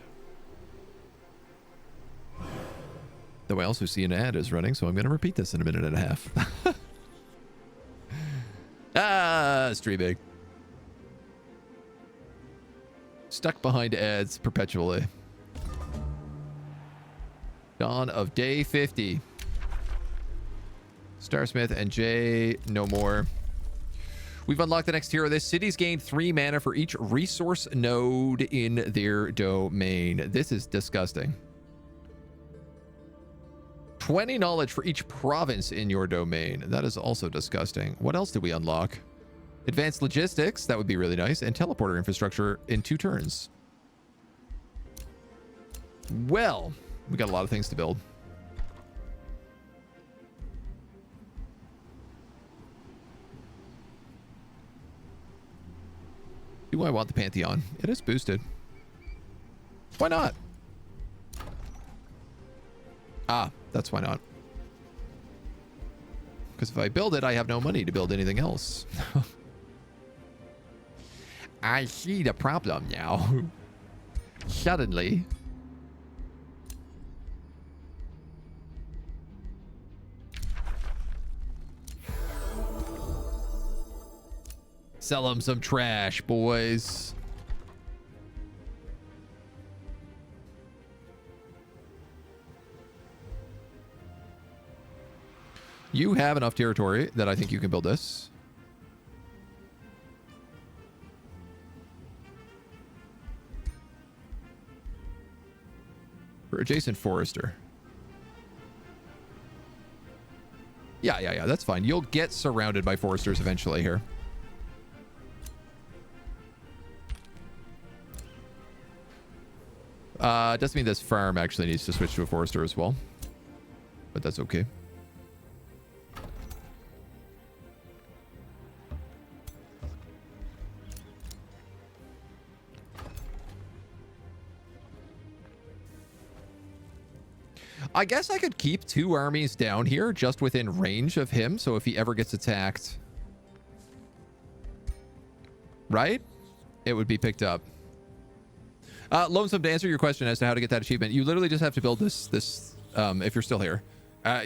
Though I also see an ad is running, so I'm going to repeat this in a minute and a half. Streaming. Stuck behind ads perpetually. Dawn of day 50. Starsmith and Jay, no more. We've unlocked the next hero. This city's gained 3 mana for each resource node in their domain. This is disgusting. 20 knowledge for each province in your domain. That is also disgusting. What else did we unlock? Advanced logistics. That would be really nice. And teleporter infrastructure in 2 turns. Well, we got a lot of things to build. Do I want the Pantheon? It is boosted. Why not? Ah, that's why not. Because if I build it, I have no money to build anything else. I see the problem now. Suddenly. Sell them some trash, boys. You have enough territory that I think you can build this. For adjacent forester. Yeah, that's fine. You'll get surrounded by foresters eventually here. Doesn't mean this farm actually needs to switch to a forester as well. But that's okay. I guess I could keep 2 armies down here just within range of him. So if he ever gets attacked, right? It would be picked up. Lonesome, to answer your question as to how to get that achievement, you literally just have to build this if you're still here.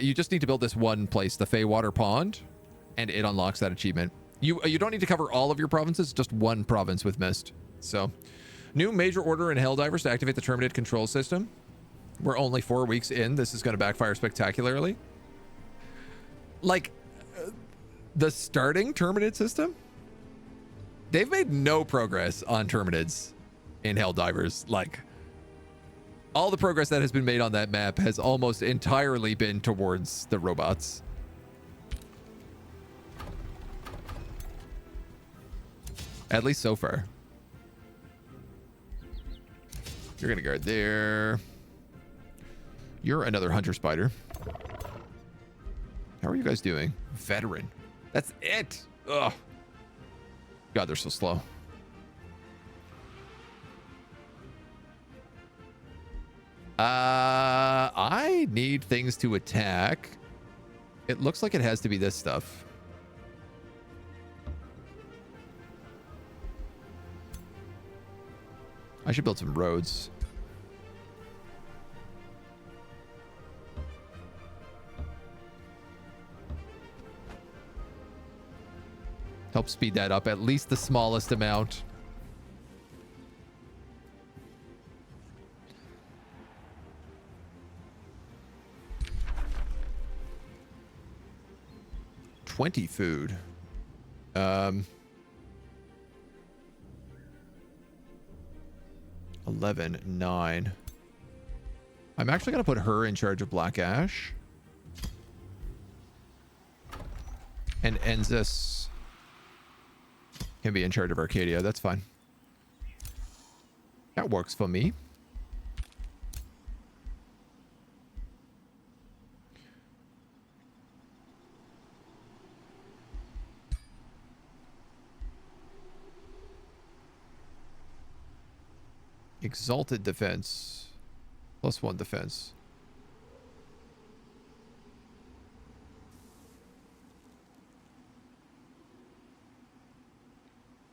You just need to build this one place, the Feywater Pond, and it unlocks that achievement. You don't need to cover all of your provinces, just one province with Mist. So, new major order in Helldivers to activate the Terminated control system. We're only 4 weeks in. This is going to backfire spectacularly. Like, the starting Terminated system, they've made no progress on Terminatids in Helldivers. Like, all the progress that has been made on that map has almost entirely been towards the robots. At least so far. You're gonna guard there. You're another hunter spider. How are you guys doing? Veteran. That's it. Ugh. God, they're so slow. I need things to attack. It looks like it has to be this stuff. I should build some roads. Help speed that up at least the smallest amount. $20 food. 11, 9. I'm actually going to put her in charge of Black Ash. And Enzis can be in charge of Arcadia. That's fine. That works for me. Exalted defense. +1 defense.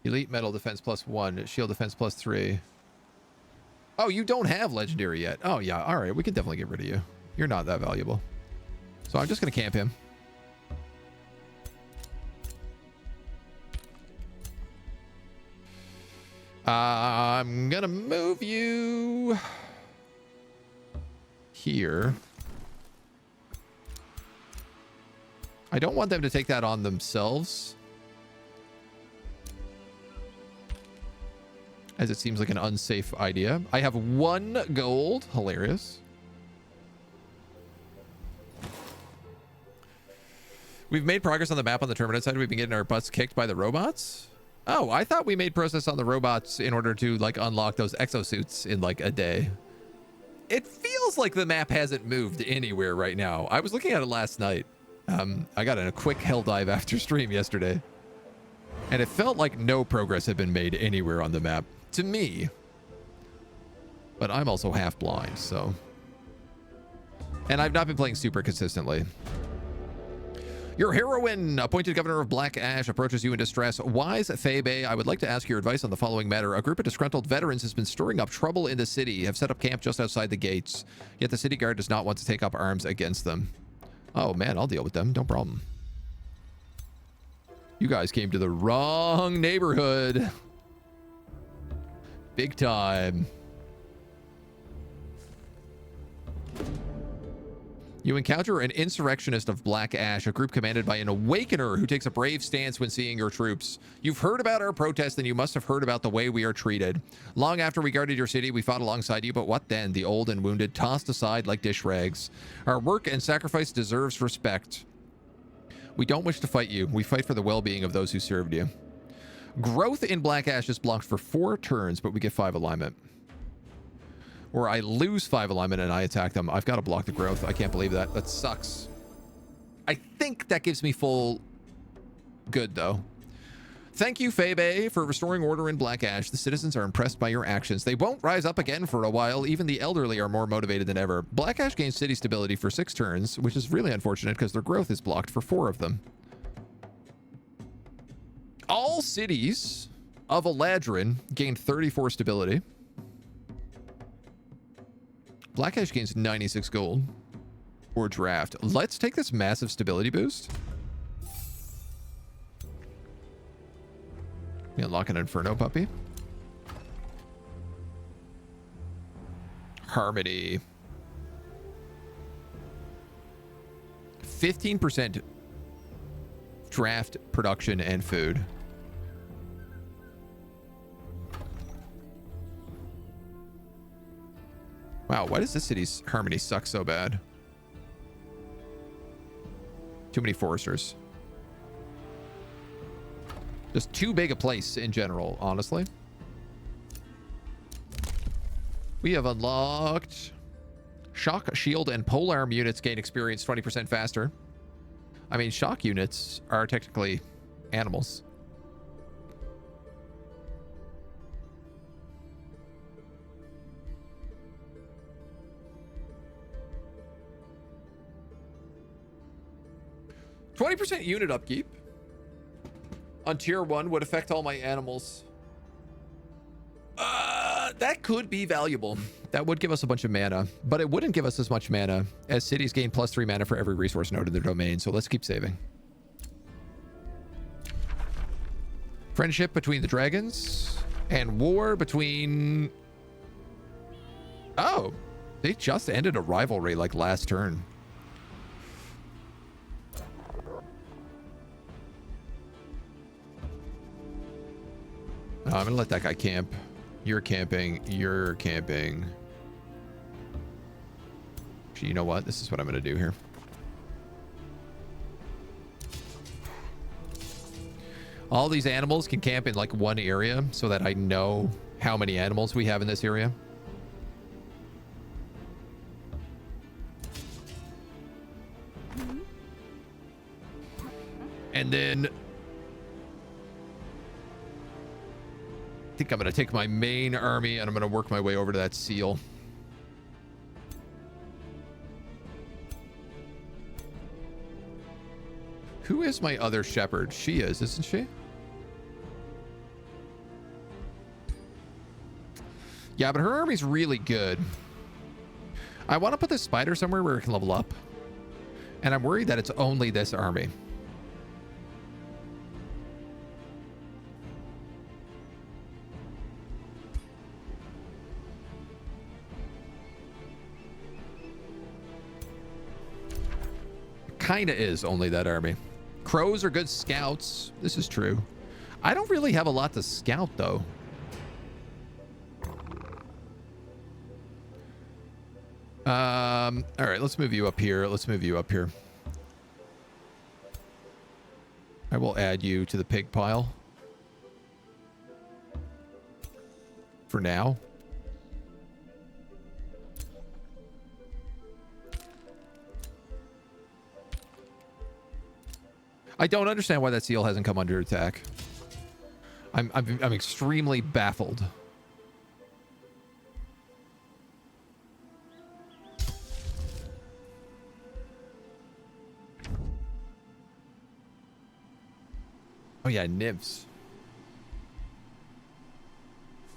Elite metal defense +1. Shield defense +3. Oh, you don't have legendary yet. Oh, yeah. All right. We can definitely get rid of you. You're not that valuable. So I'm just going to camp him. I'm going to move you here. I don't want them to take that on themselves, as it seems like an unsafe idea. I have 1 gold. Hilarious. We've made progress on the map on the Terminate side. We've been getting our butts kicked by the robots. Oh, I thought we made progress on the robots in order to like unlock those exosuits in like a day. It feels like the map hasn't moved anywhere right now. I was looking at it last night. I got in a quick hell dive after stream yesterday, and it felt like no progress had been made anywhere on the map to me. But I'm also half blind, so. And I've not been playing super consistently. Your heroine, appointed governor of Black Ash, approaches you in distress. Wise Febe, I would like to ask your advice on the following matter. A group of disgruntled veterans has been stirring up trouble in the city, have set up camp just outside the gates, yet the city guard does not want to take up arms against them. Oh man, I'll deal with them, no problem. You guys came to the wrong neighborhood. Big time. You encounter an insurrectionist of Black Ash, a group commanded by an awakener who takes a brave stance when seeing your troops. You've heard about our protest, and you must have heard about the way we are treated. Long after we guarded your city, we fought alongside you, but what then? The old and wounded tossed aside like dish rags. Our work and sacrifice deserves respect. We don't wish to fight you. We fight for the well-being of those who served you. Growth in Black Ash is blocked for 4 turns, but we get 5 alignment. Or I lose 5 alignment and I attack them. I've got to block the growth. I can't believe that. That sucks. I think that gives me full good, though. Thank you, Febe, for restoring order in Black Ash. The citizens are impressed by your actions. They won't rise up again for a while. Even the elderly are more motivated than ever. Black Ash gains city stability for 6 turns, which is really unfortunate because their growth is blocked for 4 of them. All cities of Eladrin gain 34 stability. Black Ash gains 96 gold. Or draft. Let's take this massive stability boost. We unlock an Inferno puppy. Harmony. 15% draft, production, and food. Wow, why does this city's harmony suck so bad? Too many foresters. Just too big a place in general, honestly. We have unlocked shock, shield, and polearm units gain experience 20% faster. I mean, shock units are technically animals. %, unit upkeep on tier 1 would affect all my animals. That could be valuable. That would give us a bunch of mana, but it wouldn't give us as much mana as cities gain +3 mana for every resource node in their domain. So let's keep saving. Friendship between the dragons and war between... Oh, they just ended a rivalry like last turn. I'm gonna let that guy camp. You're camping. You're camping. Actually, you know what? This is what I'm gonna do here. All these animals can camp in like one area so that I know how many animals we have in this area. And then I think I'm going to take my main army and I'm going to work my way over to that seal. Who is my other shepherd? She is, isn't she? Yeah, but her army's really good. I want to put this spider somewhere where it can level up. And I'm worried that it's only this army. Kinda is only that army. Crows are good scouts. This is true. I don't really have a lot to scout, though. All right, let's move you up here. Let's move you up here. I will add you to the pig pile. For now. I don't understand why that seal hasn't come under attack. I'm extremely baffled. Oh yeah, nymphs.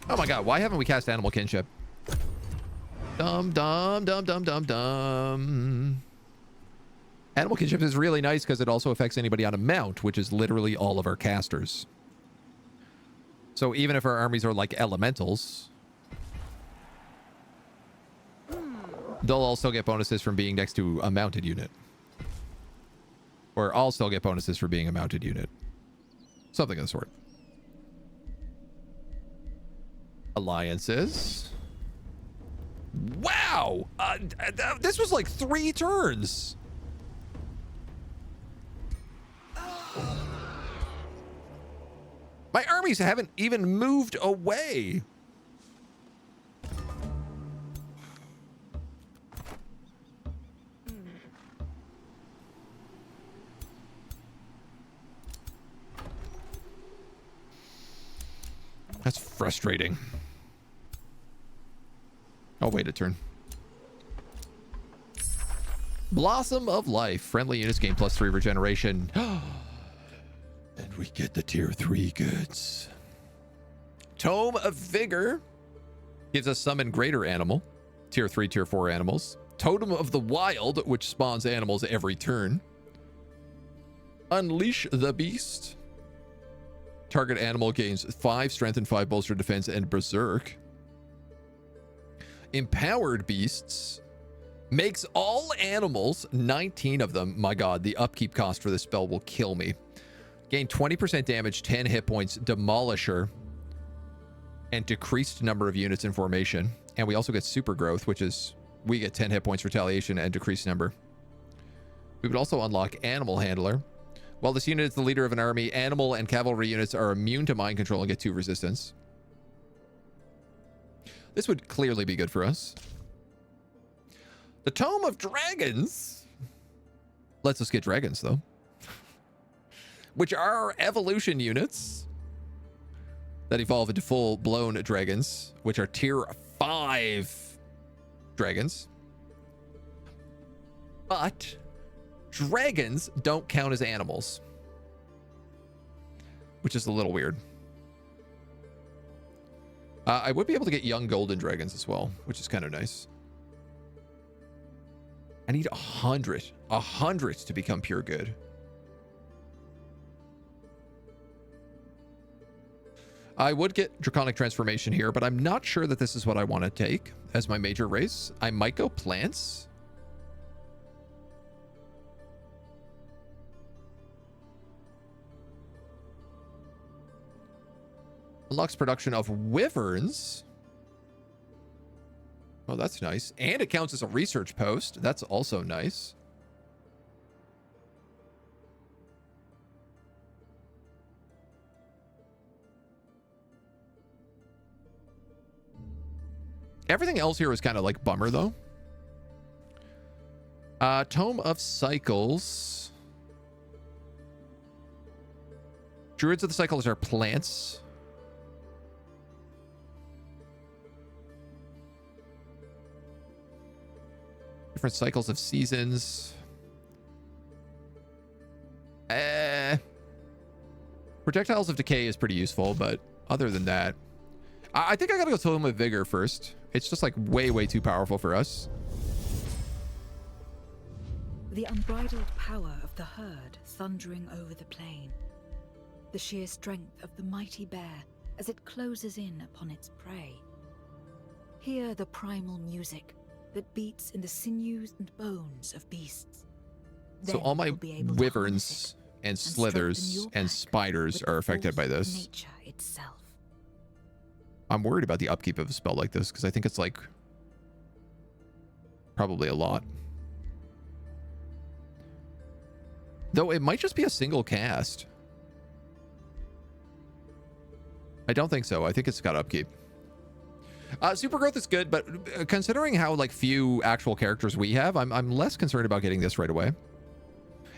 Oh my god, why haven't we cast animal kinship? Dum dum dum dum dum dum. Animal kinship is really nice because it also affects anybody on a mount, which is literally all of our casters. So even if our armies are like elementals, they'll also get bonuses from being next to a mounted unit. Or I'll still get bonuses for being a mounted unit. Something of the sort. Alliances. Wow! This was like 3 turns. My armies haven't even moved away. That's frustrating. Oh, wait a turn. Blossom of Life. Friendly units gain +3 regeneration. And we get the tier 3 goods. Tome of Vigor gives us summon greater animal. Tier 3, tier 4 animals. Totem of the Wild, which spawns animals every turn. Unleash the Beast. Target animal gains 5 strength and 5 bolster defense and berserk. Empowered Beasts makes all animals, 19 of them. My god, the upkeep cost for this spell will kill me. Gain 20% damage, 10 hit points, Demolisher, and decreased number of units in formation. And we also get super growth, which is we get 10 hit points, retaliation, and decreased number. We would also unlock Animal Handler. While this unit is the leader of an army, animal and cavalry units are immune to mind control and get 2 resistance. This would clearly be good for us. The Tome of Dragons lets us get dragons, though. Which are evolution units that evolve into full-blown dragons, which are tier 5 dragons. But dragons don't count as animals, which is a little weird. I would be able to get young golden dragons as well, which is kind of nice. I need 100 to become pure good. I would get Draconic Transformation here, but I'm not sure that this is what I want to take as my major race. I might go plants. Unlocks production of wyverns. Oh, that's nice. And it counts as a research post. That's also nice. Everything else here is kind of like bummer, though. Tome of Cycles. Druids of the Cycles are plants. Different cycles of seasons. Projectiles of Decay is pretty useful, but other than that, I think I gotta go Tome of Vigor first. It's just like way too powerful for us. The unbridled power of the herd thundering over the plain. The sheer strength of the mighty bear as it closes in upon its prey. Hear the primal music that beats in the sinews and bones of beasts. So Then all my you'll be able to wyverns and slithers strengthen your and back spiders with are the affected by force of this. Nature itself. I'm worried about the upkeep of a spell like this because I think it's like probably a lot. Though it might just be a single cast. I don't think so. I think it's got upkeep. Super growth is good, but considering how like few actual characters we have, I'm less concerned about getting this right away.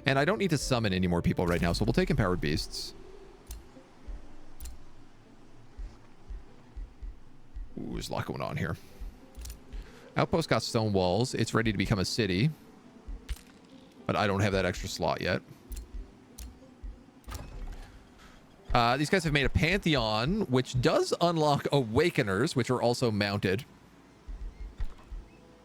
And I don't need to summon any more people right now, so we'll take empowered beasts. Ooh, there's a lot going on here. Outpost got stone walls. It's ready to become a city. But I don't have that extra slot yet. These guys have made a Pantheon, which does unlock Awakeners, which are also mounted.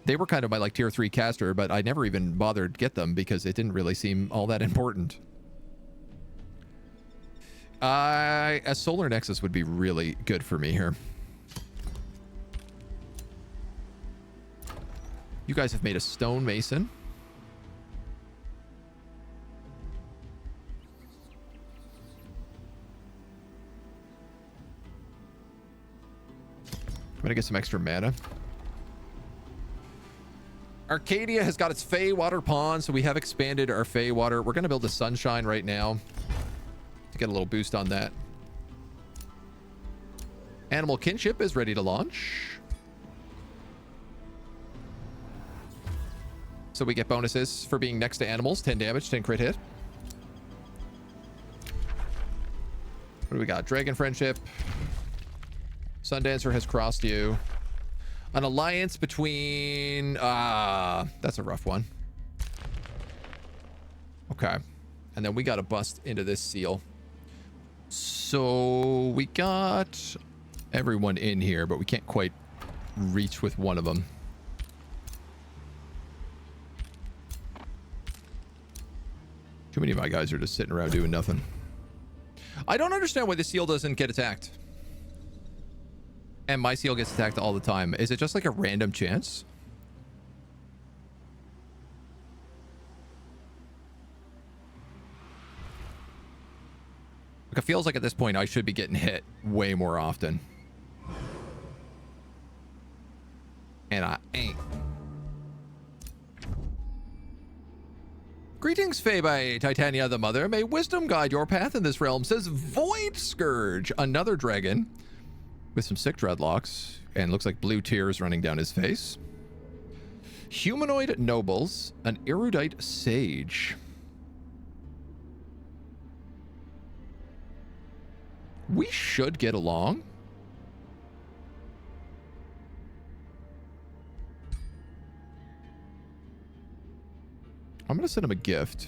They were kind of my like tier 3 caster, but I never even bothered to get them because it didn't really seem all that important. A Solar Nexus would be really good for me here. You guys have made a Stone Mason. I'm gonna get some extra mana. Arcadia has got its Fey Water Pond, so we have expanded our Fey Water. We're gonna build a Sunshine right now to get a little boost on that. Animal Kinship is ready to launch. So we get bonuses for being next to animals. 10 damage, 10 crit hit. What do we got? Dragon Friendship. Sundancer has crossed you. An alliance between... that's a rough one. Okay. And then we got to bust into this seal. So we got everyone in here, but we can't quite reach with one of them. Too many of my guys are just sitting around doing nothing. I don't understand why the seal doesn't get attacked. And my seal gets attacked all the time. Is it just like a random chance? Like it feels like at this point I should be getting hit way more often. And I ain't. Greetings, Fae by Titania the Mother. May wisdom guide your path in this realm, says Void Scourge. Another dragon with some sick dreadlocks and looks like blue tears running down his face. Humanoid nobles, an erudite sage. We should get along. I'm going to send him a gift.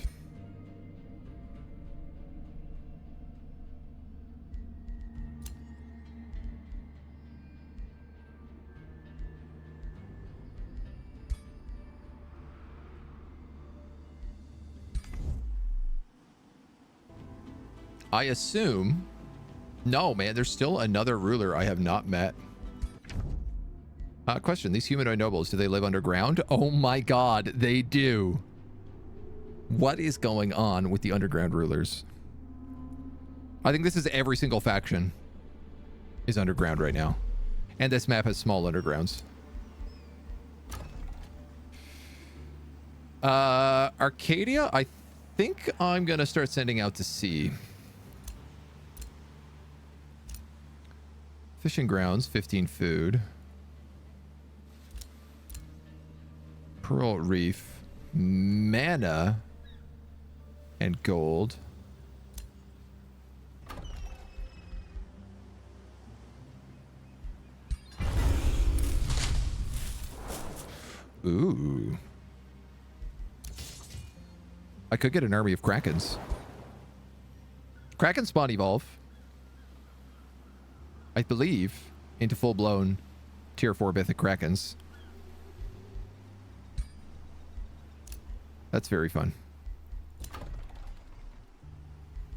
I assume... No, man, there's still another ruler I have not met. Question, these humanoid nobles, do they live underground? Oh my god, they do. What is going on with the underground rulers? I think this is every single faction is underground right now. And this map has small undergrounds. Arcadia, I think I'm going to start sending out to sea. Fishing grounds, 15 food. Pearl Reef. Mana. And gold. Ooh. I could get an army of Krakens. Kraken spawn evolve. I believe into full-blown tier 4 Mythic Krakens. That's very fun.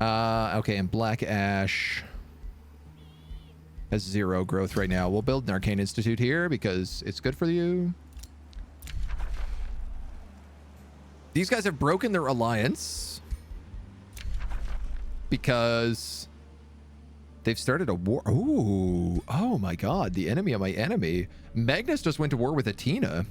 Okay, and Black Ash has 0 growth right now. We'll build an Arcane Institute here because it's good for you. These guys have broken their alliance because they've started a war. Ooh, oh my god, the enemy of my enemy. Magnus just went to war with Athena.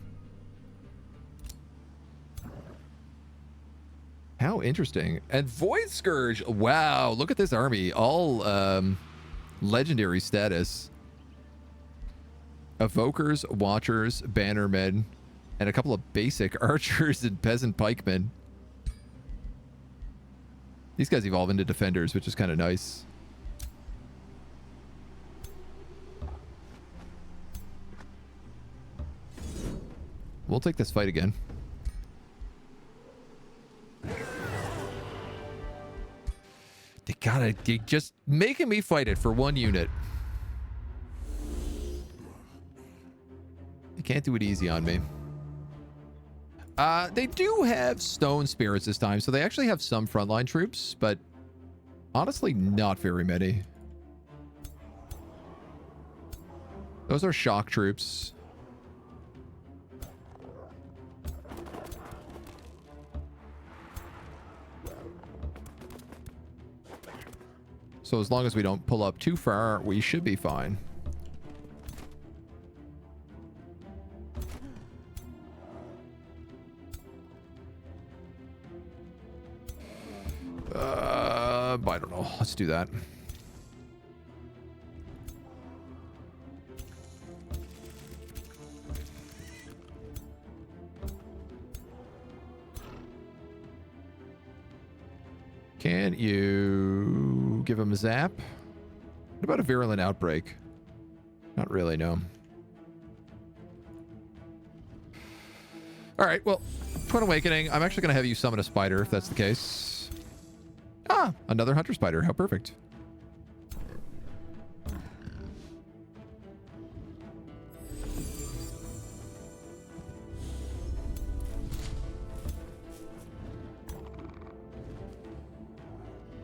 How interesting. And Void Scourge. Wow, look at this army. All legendary status. Evokers, Watchers, Bannermen, and a couple of basic archers and peasant pikemen. These guys evolve into defenders, which is kind of nice. We'll take this fight again. They just making me fight it for 1 unit. You can't do it easy on me. They do have stone spirits this time, so they actually have some frontline troops, but honestly, not very many. Those are shock troops. So as long as we don't pull up too far, we should be fine. I don't know. Let's do that. Can you give him a zap? What about a virulent outbreak? Not really, no. All right, well, Twin Awakening. I'm actually going to have you summon a spider if that's the case. Ah, another hunter spider. How perfect.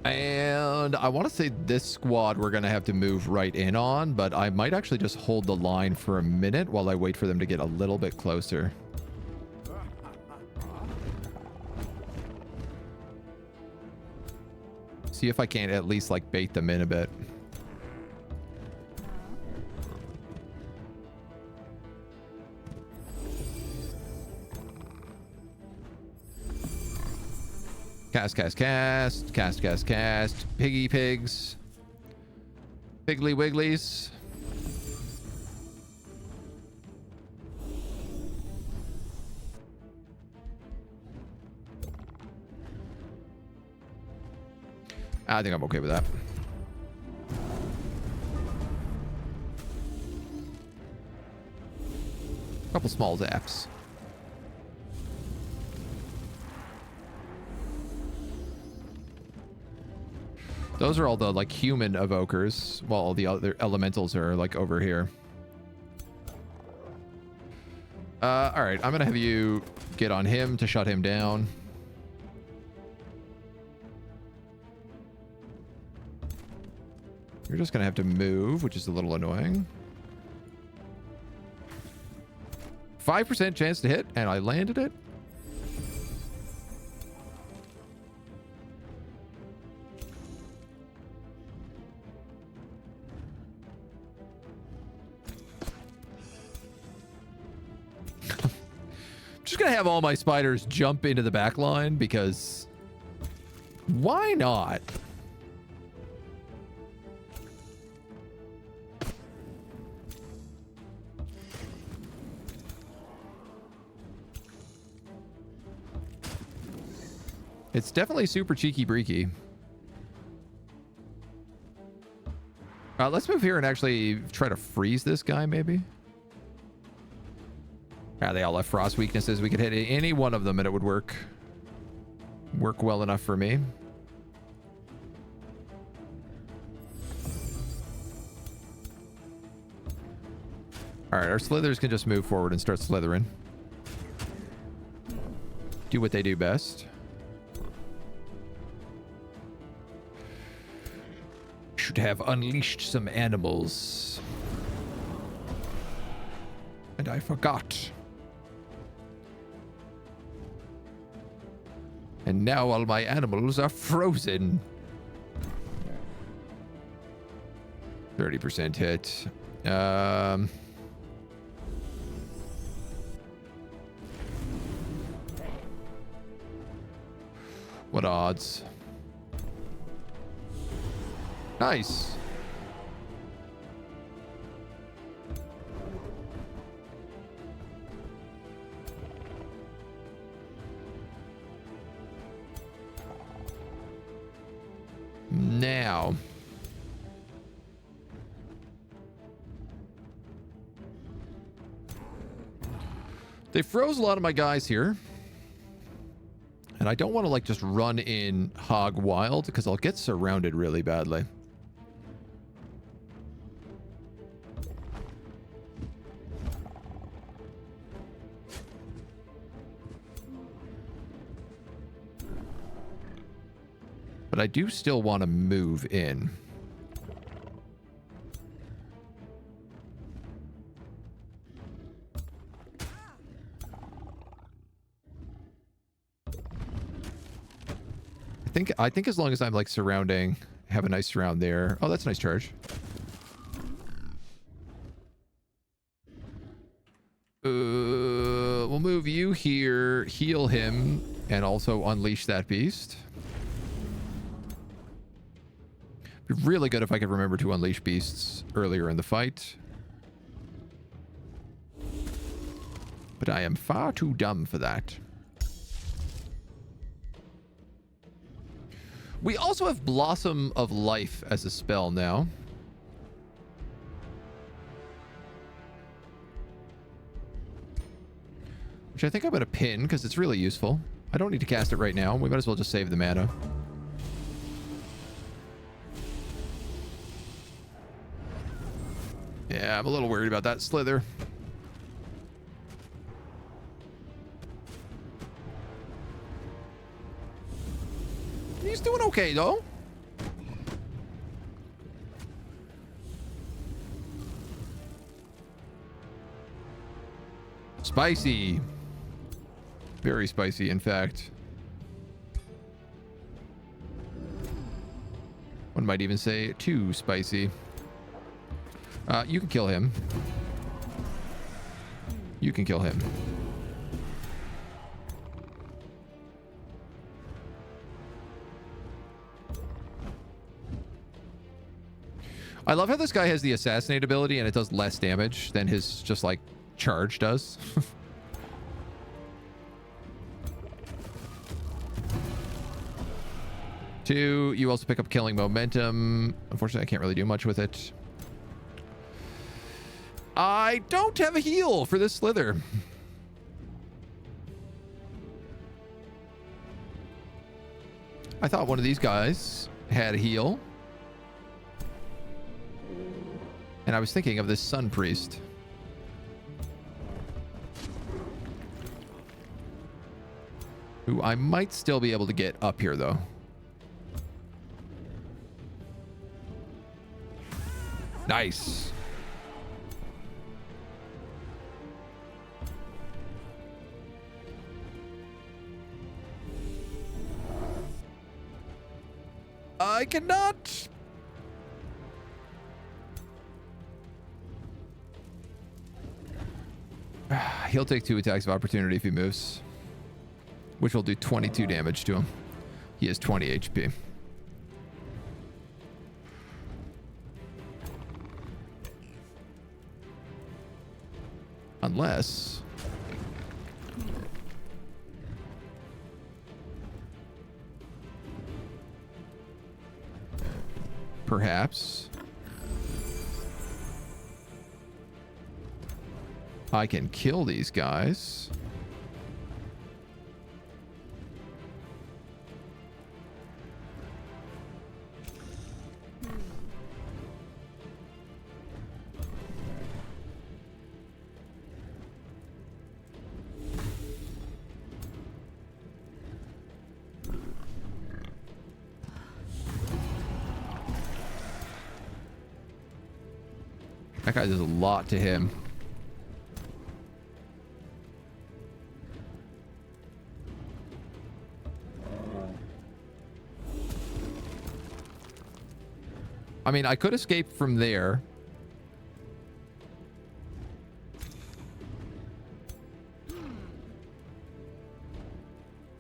And I want to say this squad we're going to have to move right in on, but I might actually just hold the line for a minute while I wait for them to get a little bit closer. See if I can't at least like bait them in a bit. Cast, cast, cast. Cast, cast, cast. Piggy pigs. Piggly wigglies. I think I'm okay with that. Couple small zaps. Those are all the like human evokers, while all the other elementals are like over here. All right, I'm gonna have you get on him to shut him down. You're just gonna have to move, which is a little annoying. 5% chance to hit, and I landed it. Just gonna have all my spiders jump into the back line because why not? It's definitely super cheeky breaky. Let's move here and actually try to freeze this guy, maybe. They all have frost weaknesses. We could hit any one of them and it would work well enough for me. All right, our slithers can just move forward and start slithering. do what they do best. Should have unleashed some animals. And I forgot. And now all my animals are frozen. 30% hit. What odds? Nice. Now. They froze a lot of my guys here. And I don't want to, like, just run in hog wild because I'll get surrounded really badly. But I do still want to move in. I think as long as I'm like surrounding, have a nice surround there. Oh, that's a nice charge. We'll move you here, heal him, and also unleash that beast. Be really good if I could remember to unleash beasts earlier in the fight. But I am far too dumb for that. We also have Blossom of Life as a spell now. Which I think I'm going to pin because it's really useful. I don't need to cast it right now. We might as well just save the mana. Yeah, I'm a little worried about that slither. He's doing okay, though. Spicy. Very spicy, in fact. One might even say too spicy. You can kill him. You can kill him. I love how this guy has the assassinate ability and it does less damage than his just like charge does. Two, you also pick up killing momentum. Unfortunately, I can't really do much with it. I don't have a heal for this slither. I thought one of these guys had a heal. And I was thinking of this Sun Priest. Who I might still be able to get up here, though. Nice. I cannot. He'll take 2 attacks of opportunity if he moves, which will do 22 damage to him. He has 20 HP. Unless... perhaps... I can kill these guys. That guy does a lot to him. I mean, I could escape from there.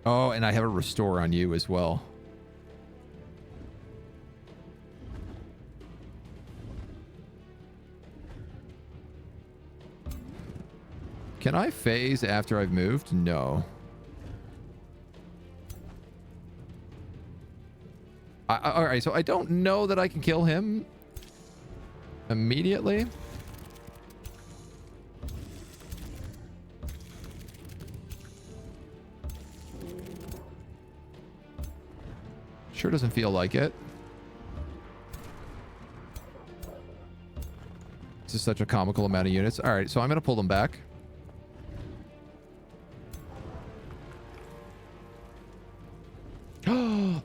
Oh, and I have a restore on you as well. Can I phase after I've moved? No. All right, so I don't know that I can kill him immediately. Sure doesn't feel like it. This is such a comical amount of units. All right, so I'm going to pull them back.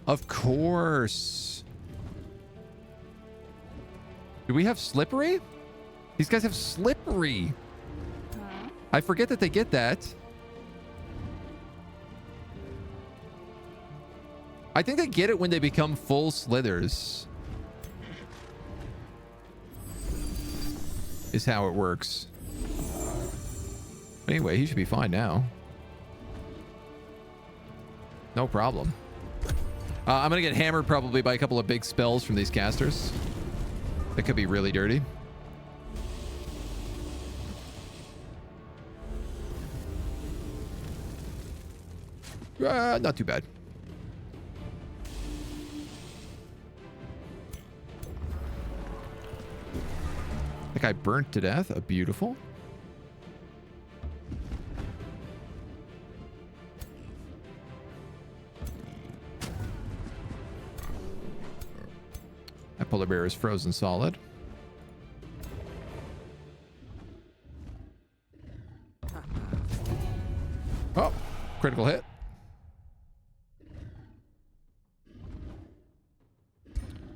Of course. Do we have slippery? These guys have slippery. I forget that they get that. I think they get it when they become full slithers. Is how it works. Anyway, he should be fine now. No problem. I'm going to get hammered probably by a couple of big spells from these casters. That could be really dirty. Not too bad. That guy burnt to death. Beautiful. That polar bear is frozen solid. Oh, critical hit.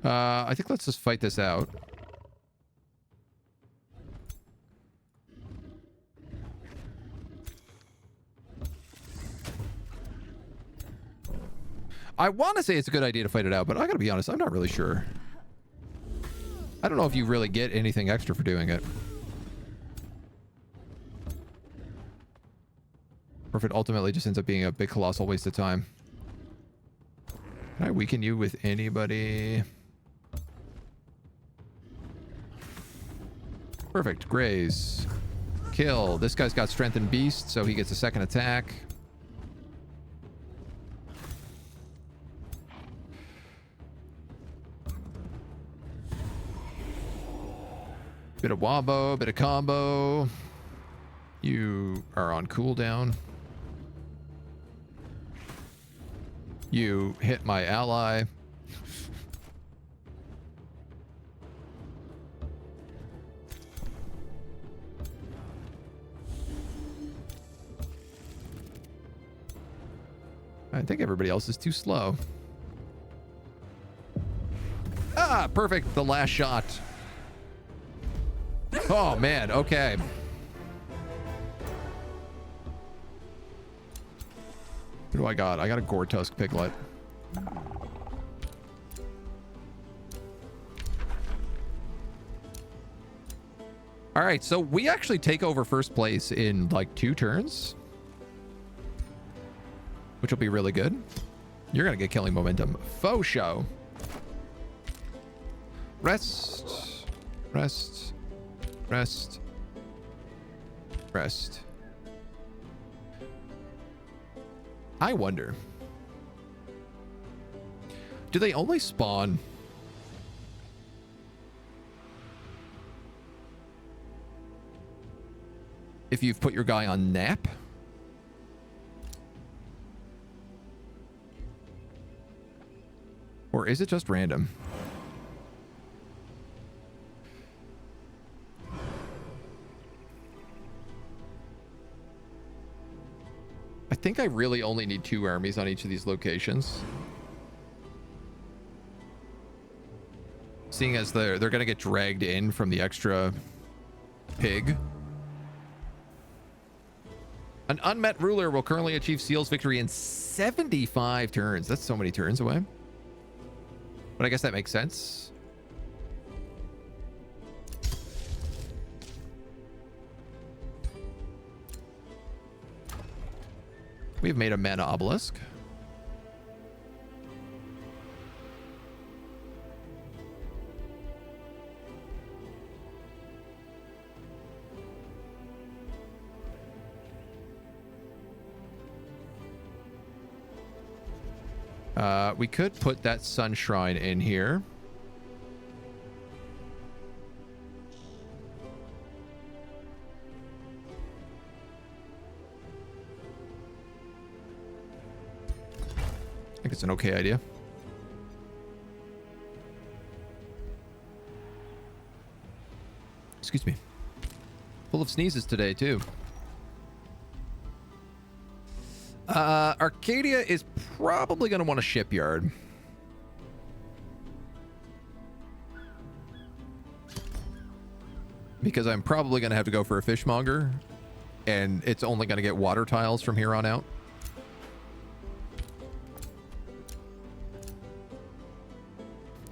I think let's just fight this out. I want to say it's a good idea to fight it out, but I gotta be honest, I'm not really sure. I don't know if you really get anything extra for doing it. Or if it ultimately just ends up being a big colossal waste of time. Can I weaken you with anybody? Perfect. Graze. Kill. This guy's got strength and beast, so he gets a second attack. Bit of wombo, bit of combo. You are on cooldown. You hit my ally. I think everybody else is too slow. Ah, perfect. The last shot. Oh, man. Okay. What do I got? I got a Gore-Tusk Piglet. All right, so we actually take over first place in like 2 turns, which will be really good. You're going to get killing momentum. Faux show. Rest. Rest. Rest. Rest. I wonder, do they only spawn if you've put your guy on nap? Or is it just random? I think I really only need 2 armies on each of these locations. Seeing as they're going to get dragged in from the extra Pig. An unmet ruler will currently achieve Seal's victory in 75 turns. That's so many turns away. But I guess that makes sense. We've made a mana obelisk. We could put that sun shrine in here. I think it's an okay idea. Excuse me. Full of sneezes today, too. Arcadia is probably going to want a shipyard. Because I'm probably going to have to go for a fishmonger. And it's only going to get water tiles from here on out.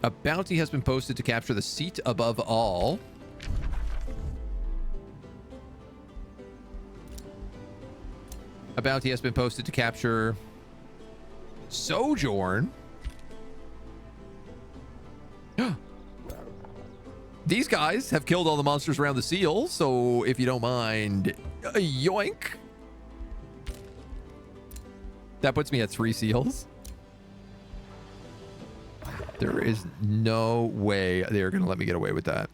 A bounty has been posted to capture the seat above all. A bounty has been posted to capture Sojourn. These guys have killed all the monsters around the seal, so if you don't mind, yoink. That puts me at 3 seals. There is no way they're going to let me get away with that.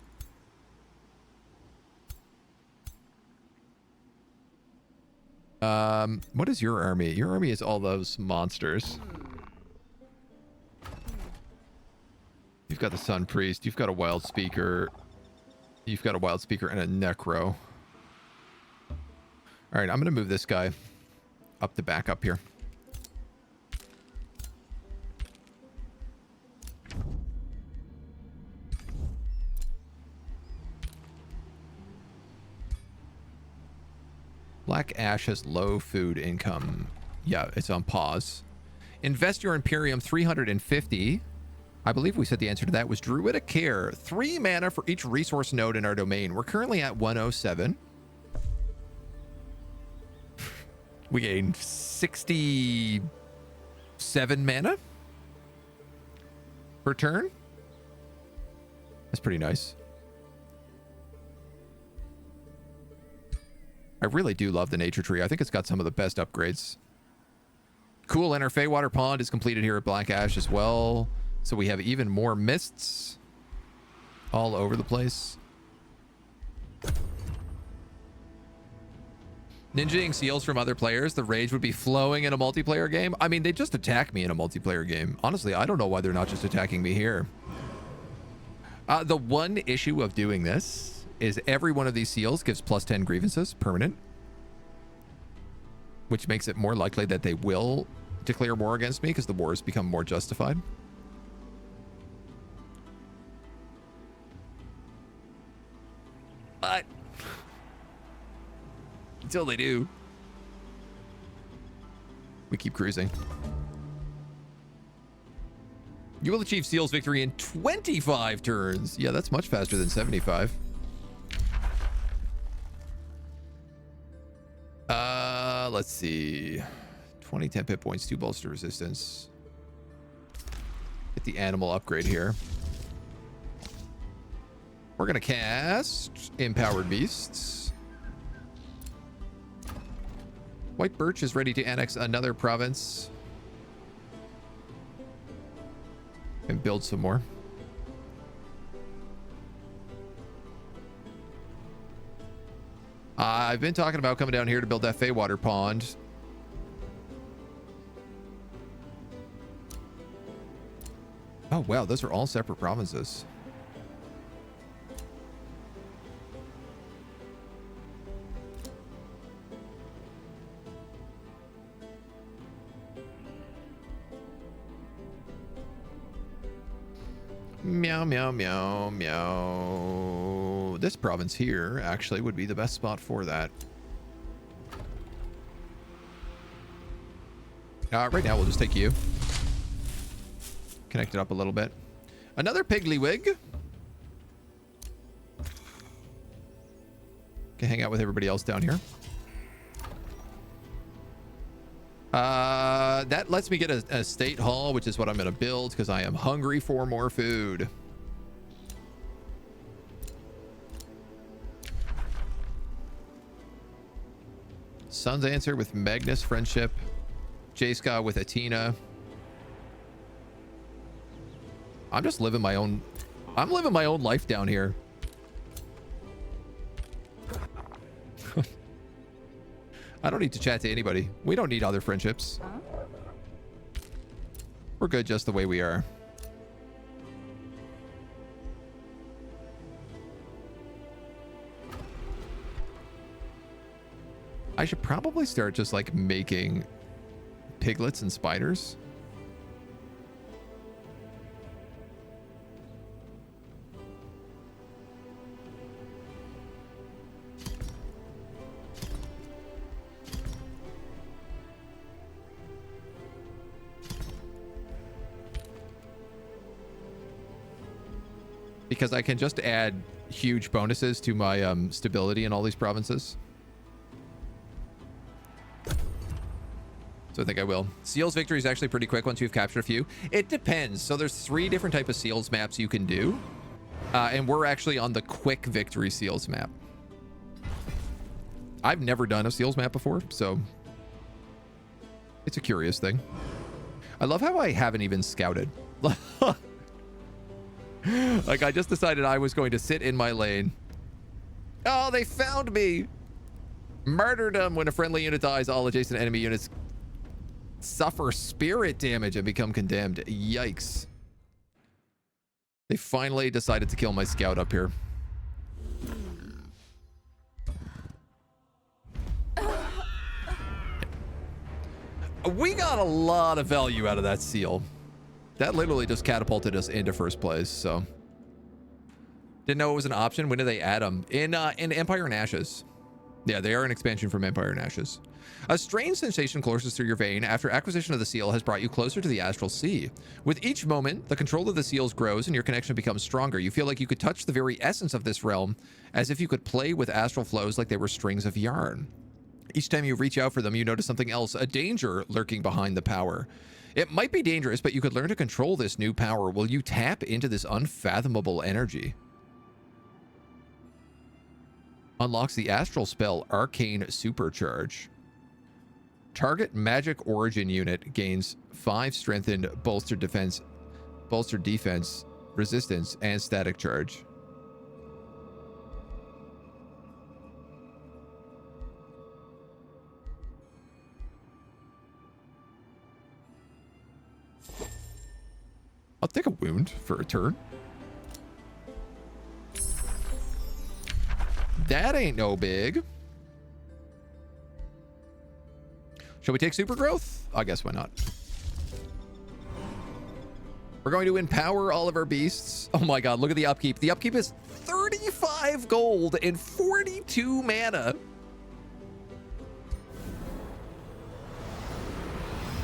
What is your army? Your army is all those monsters. You've got the Sun Priest. You've got a Wild Speaker. You've got a Wild Speaker and a Necro. All right, I'm going to move this guy up the back up here. Black Ash has low food income. Yeah, it's on pause. Invest your Imperium 350. I believe we said the answer to that was Druidic Care. 3 mana for each resource node in our domain. We're currently at 107. We gained 67 mana per turn. That's pretty nice. I really do love the nature tree. I think it's got some of the best upgrades. Cool Inner Feywater Pond is completed here at Black Ash as well. So we have even more mists all over the place. Ninjaing seals from other players, the rage would be flowing in a multiplayer game. I mean, they just attack me in a multiplayer game. Honestly, I don't know why they're not just attacking me here. The one issue of doing this is every one of these seals gives plus 10 grievances, permanent. Which makes it more likely that they will declare war against me because the wars become more justified. But until they do, we keep cruising. You will achieve Seal's victory in 25 turns. Yeah, that's much faster than 75. Let's see. 20 10 hit points, 2 bolster resistance. Get the animal upgrade here. We're gonna cast Empowered Beasts. White Birch is ready to annex another province. And build some more. I've been talking about coming down here to build that Feywater Pond. Oh, wow. Those are all separate provinces. Meow, meow, meow, meow. this province here actually would be the best spot for that. Right now, we'll just take you. Connect it up a little bit. Another Piggly-Wig. Can hang out with everybody else down here. That lets me get a state hall, which is what I'm going to build because I am hungry for more food. Sun's Answer with Magnus Friendship. Jayska with Atina. I'm just living my own... I'm living my own life down here. I don't need to chat to anybody. We don't need other friendships. We're good just the way we are. I should probably start just like making piglets and spiders. Because I can just add huge bonuses to my stability in all these provinces. So I think I will. Seals victory is actually pretty quick once you've captured a few. It depends. So there's 3 different type of seals maps you can do. And we're actually on the quick victory seals map. I've never done a seals map before, so it's a curious thing. I love how I haven't even scouted. Like, I just decided I was going to sit in my lane. Oh, they found me. Martyrdom. When a friendly unit dies, all adjacent enemy units suffer spirit damage and become condemned. Yikes. They finally decided to kill my scout up here. We got a lot of value out of that seal. That literally just catapulted us into first place, so. Didn't know it was an option. When did they add them? In Empire and Ashes. Yeah, they are an expansion from Empire and Ashes. A strange sensation courses through your vein after acquisition of the seal has brought you closer to the Astral Sea. With each moment, the control of the seals grows and your connection becomes stronger. You feel like you could touch the very essence of this realm, as if you could play with astral flows like they were strings of yarn. Each time you reach out for them, you notice something else, a danger lurking behind the power. It might be dangerous, but you could learn to control this new power. Will you tap into this unfathomable energy? Unlocks the astral spell Arcane Supercharge. Target magic origin unit gains 5 strengthened bolstered defense, resistance, and static charge. I'll take a wound for a turn. That ain't no big. Shall we take super growth? I guess why not. We're going to empower all of our beasts. Oh my god, look at the upkeep. The upkeep is 35 gold and 42 mana.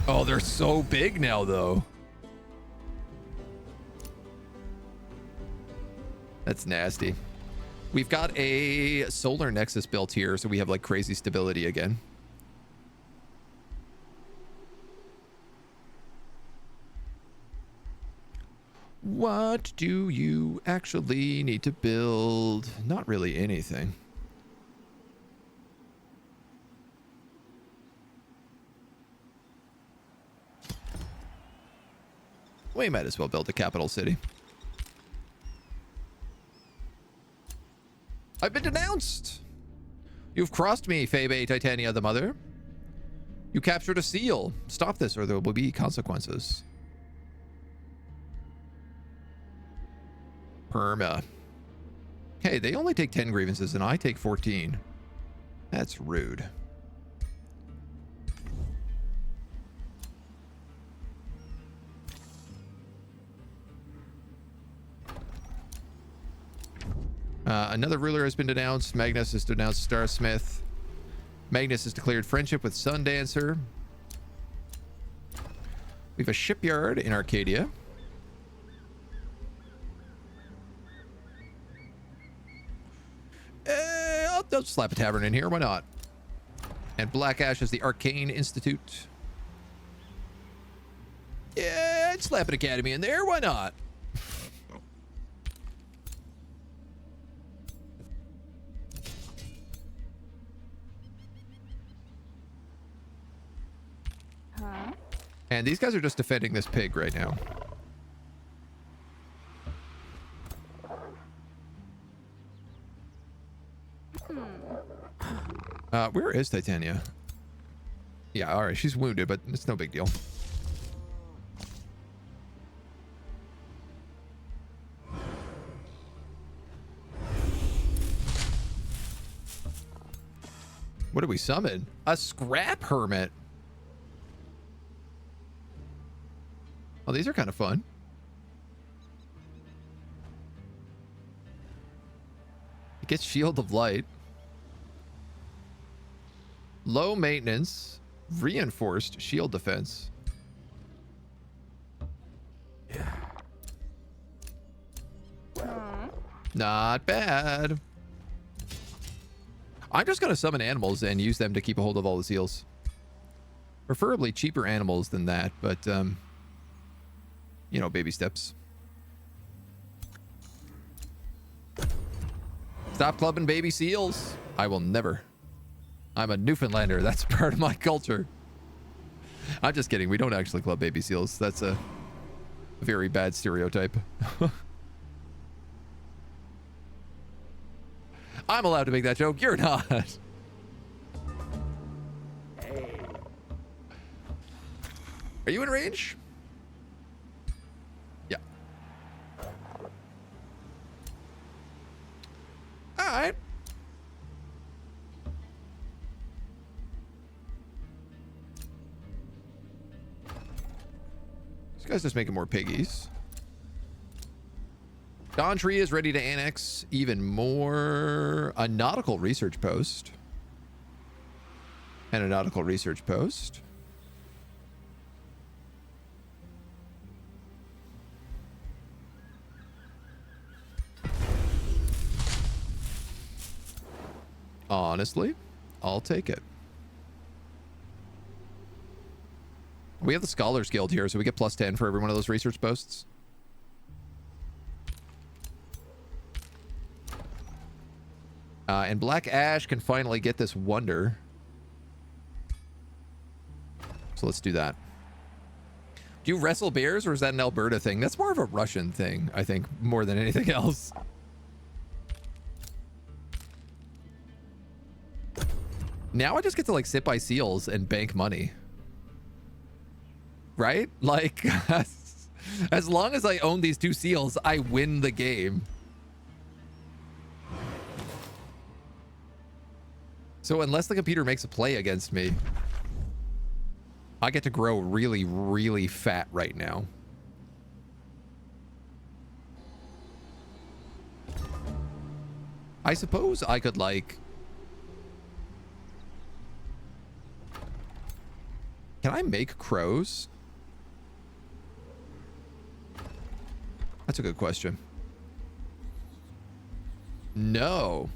Oh, they're so big now, though. That's nasty. We've got a solar nexus built here, so we have like crazy stability again. What do you actually need to build? Not really anything. We might as well build a capital city. I've been denounced. You've crossed me, Febe Titania the Mother. You captured a seal. Stop this or there will be consequences. Perma. Hey, they only take 10 grievances and I take 14. That's rude. Another ruler has been denounced. Magnus has denounced Starsmith. Magnus has declared friendship with Sundancer. We have a shipyard in Arcadia. I'll slap a tavern in here. Why not? And Black Ash is the Arcane Institute. Yeah, I'd slap an academy in there. Why not? Huh? And these guys are just defending this pig right now. Where is Titania? Yeah, all right. She's wounded, but it's no big deal. What did we summon? A scrap hermit. Oh, these are kind of fun. It gets Shield of Light. Low maintenance, reinforced shield defense. Yeah. Not bad. I'm just going to summon animals and use them to keep a hold of all the seals. Preferably cheaper animals than that, but, you know, baby steps. Stop clubbing baby seals. I will never. I'm a Newfoundlander. That's part of my culture. I'm just kidding. We don't actually club baby seals. That's a very bad stereotype. I'm allowed to make that joke. You're not. Hey. Are you in range? Yeah. All right. This guy's just making more piggies. Dawntree is ready to annex even more. A nautical research post. And a nautical research post. Honestly, I'll take it. We have the Scholars Guild here, so we get +10 for every one of those research posts. And Black Ash can finally get this wonder. So let's do that. Do you wrestle bears, or is that an Alberta thing? That's more of a Russian thing, I think, more than anything else. Now I just get to, like, sit by seals and bank money. Right? Like, as long as I own these 2 seals, I win the game. So unless the computer makes a play against me, I get to grow really, really fat right now. I suppose I could, like... Can I make crows? That's a good question. No.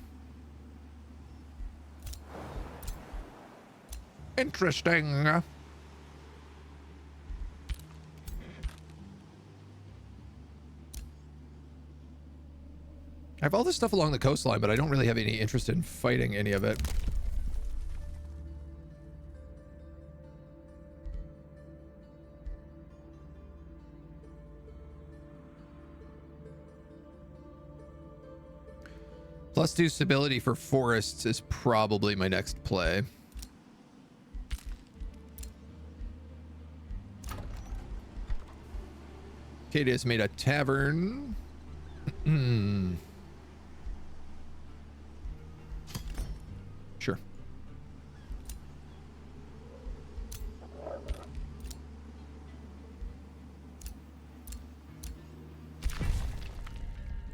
Interesting. I have all this stuff along the coastline, but I don't really have any interest in fighting any of it. +2 stability for forests is probably my next play. Katie has made a tavern. Sure.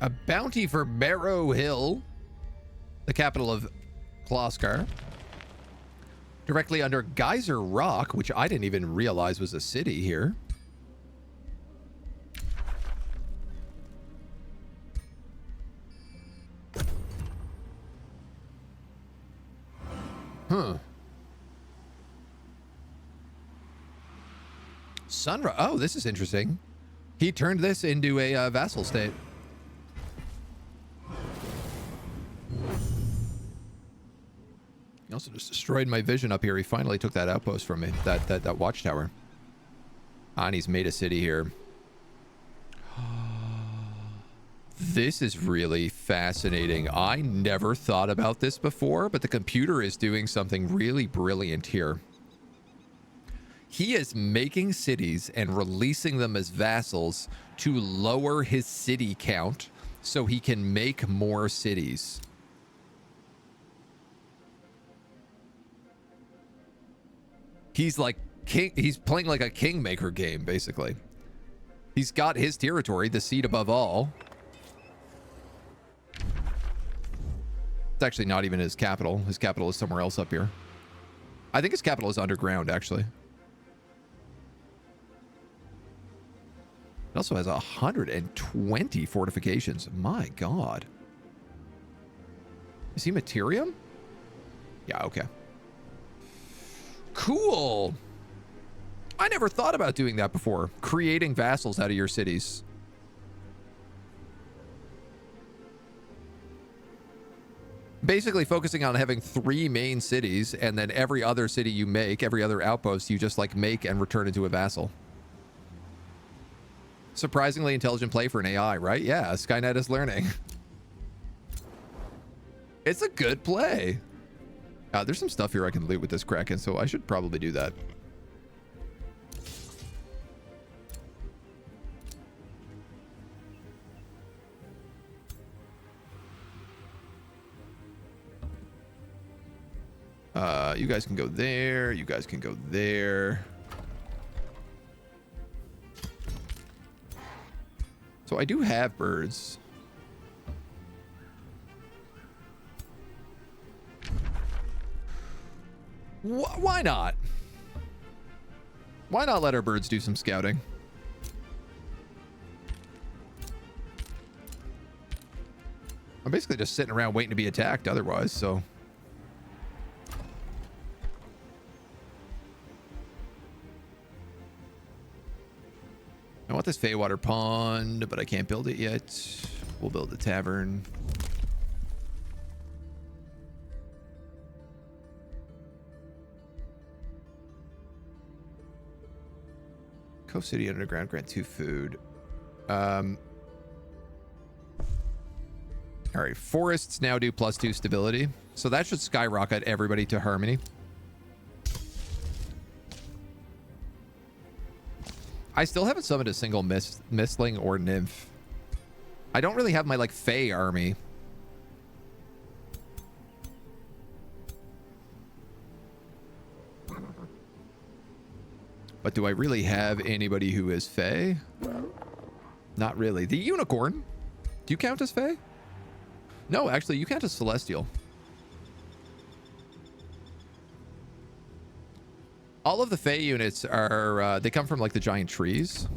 A bounty for Barrow Hill, the capital of Kloskar. Directly under Geyser Rock, which I didn't even realize was a city here. Huh. Sunrise. Oh, this is interesting. He turned this into a vassal state. He also just destroyed my vision up here. He finally took that outpost from me, that watchtower. And he's made a city here. This is really fascinating. I never thought about this before, but the computer is doing something really brilliant here. He is making cities and releasing them as vassals to lower his city count so he can make more cities. He's like king. He's playing like a kingmaker game, basically. He's got his territory, the seat above all. It's actually not even his capital. His capital is somewhere else up here. I think his capital is underground, actually. It also has 120 fortifications. My God. Is he Materium? Yeah, okay. Cool. I never thought about doing that before. Creating vassals out of your cities. Basically focusing on having 3 main cities, and then every other city you make, every other outpost, you just like make and return into a vassal. Surprisingly intelligent play for an AI, right? Yeah, Skynet is learning. It's a good play. There's some stuff here I can loot with this Kraken, so I should probably do that. You guys can go there. You guys can go there. So I do have birds. Why not? Why not let our birds do some scouting? I'm basically just sitting around waiting to be attacked otherwise, so... I want this Feywater Pond, but I can't build it yet. We'll build the tavern. Cove City Underground, grant 2 food. All right, forests now do +2 stability. So that should skyrocket everybody to harmony. I still haven't summoned a single mistling or nymph. I don't really have my like Fey army. But do I really have anybody who is Fey? Not really. The unicorn. Do you count as Fey? No, actually, you count as celestial. All of the Fey units are, they come from like the giant trees.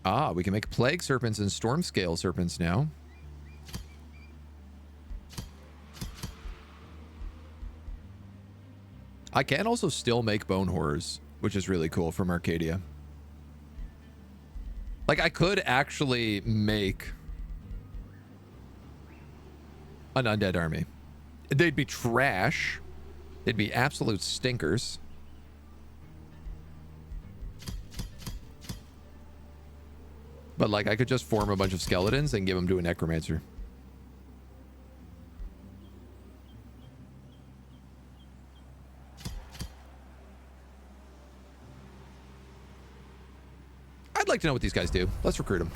Ah, we can make plague serpents and storm scale serpents now. I can also still make bone horrors, which is really cool from Arcadia. Like I could actually make an undead army. They'd be trash. They'd be absolute stinkers. But like I could just form a bunch of skeletons and give them to a necromancer. I'd like to know what these guys do. Let's recruit them.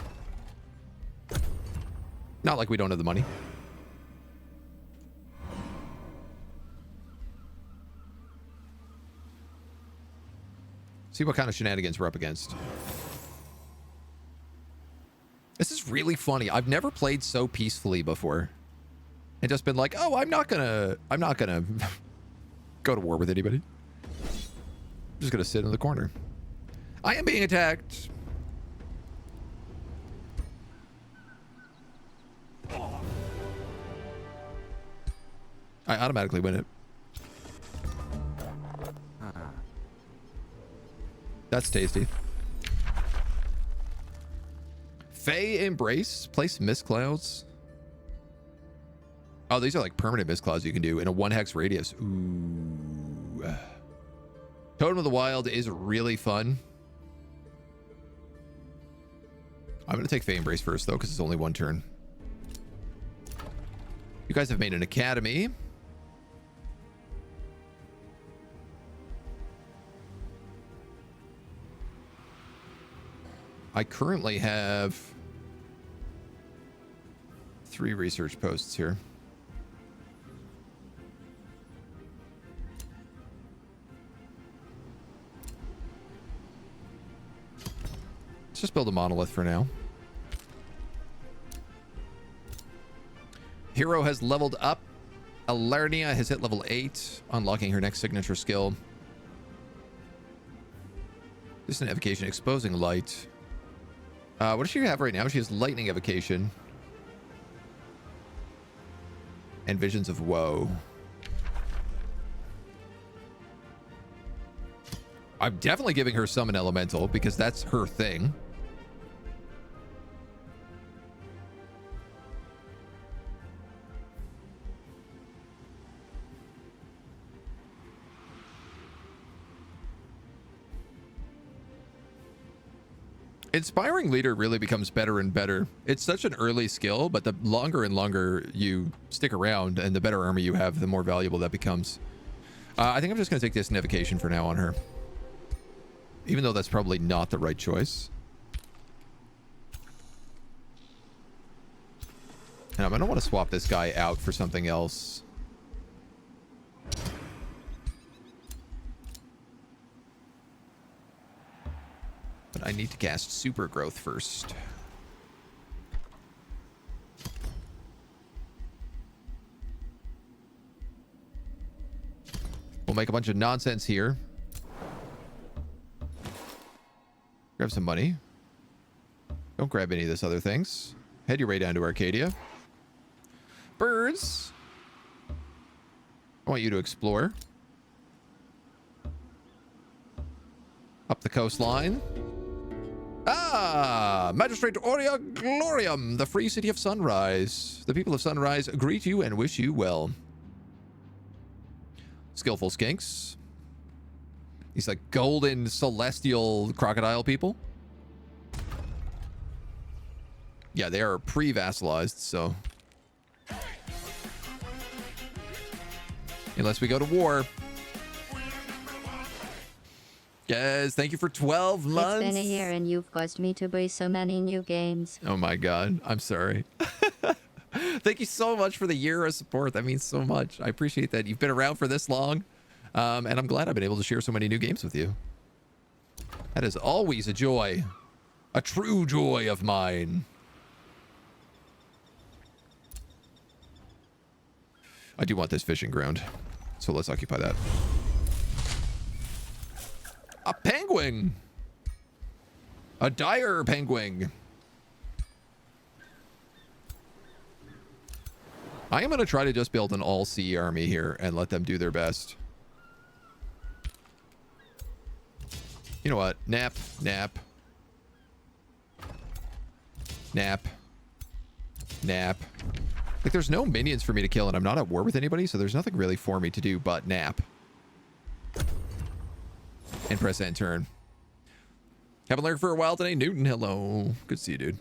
Not like we don't have the money. See what kind of shenanigans we're up against. This is really funny. I've never played so peacefully before. And just been like, oh, I'm not gonna go to war with anybody. I'm just gonna sit in the corner. I am being attacked. I automatically win it. That's tasty. Fey Embrace. Place mist clouds. Oh, these are like permanent mist clouds you can do in a 1 hex radius. Ooh. Totem of the Wild is really fun. I'm going to take Fey Embrace first, though, because it's only 1 turn. You guys have made an academy. I currently have 3 research posts here. Let's just build a monolith for now. Hero has leveled up. Alernia has hit level 8, unlocking her next signature skill. Distant evocation, exposing light. What does she have right now? She has lightning evocation. And visions of woe. I'm definitely giving her summon elemental because that's her thing. Inspiring leader really becomes better and better. It's such an early skill, but the longer and longer you stick around and the better army you have, the more valuable that becomes. I think I'm just going to take this invocation for now on her. Even though that's probably not the right choice. And I'm going to want to swap this guy out for something else. But I need to cast Super Growth first. We'll make a bunch of nonsense here. Grab some money. Don't grab any of this other things. Head your way down to Arcadia. Birds. I want you to explore. Up the coastline. Ah, Magistrate Aurea Glorium, the free city of Sunrise. The people of Sunrise greet you and wish you well. Skillful skinks. These like golden celestial crocodile people. Yeah, they are pre-vassalized, so. Unless we go to war. Guys, thank you for 12 months. It's been a year and you've caused me to buy so many new games. Oh my god, I'm sorry. Thank you so much for the year of support. That means so much. I appreciate that. You've been around for this long, and I'm glad I've been able to share so many new games with you. That is always a joy. A true joy of mine. I do want this fishing ground, so let's occupy that. A penguin! A dire penguin! I am going to try to just build an all-sea army here and let them do their best. You know what? Nap, nap. Nap. Nap. Like, there's no minions for me to kill, and I'm not at war with anybody, so there's nothing really for me to do but nap. And press end turn. Haven't lurked for a while today. Newton, hello. Good to see you, dude.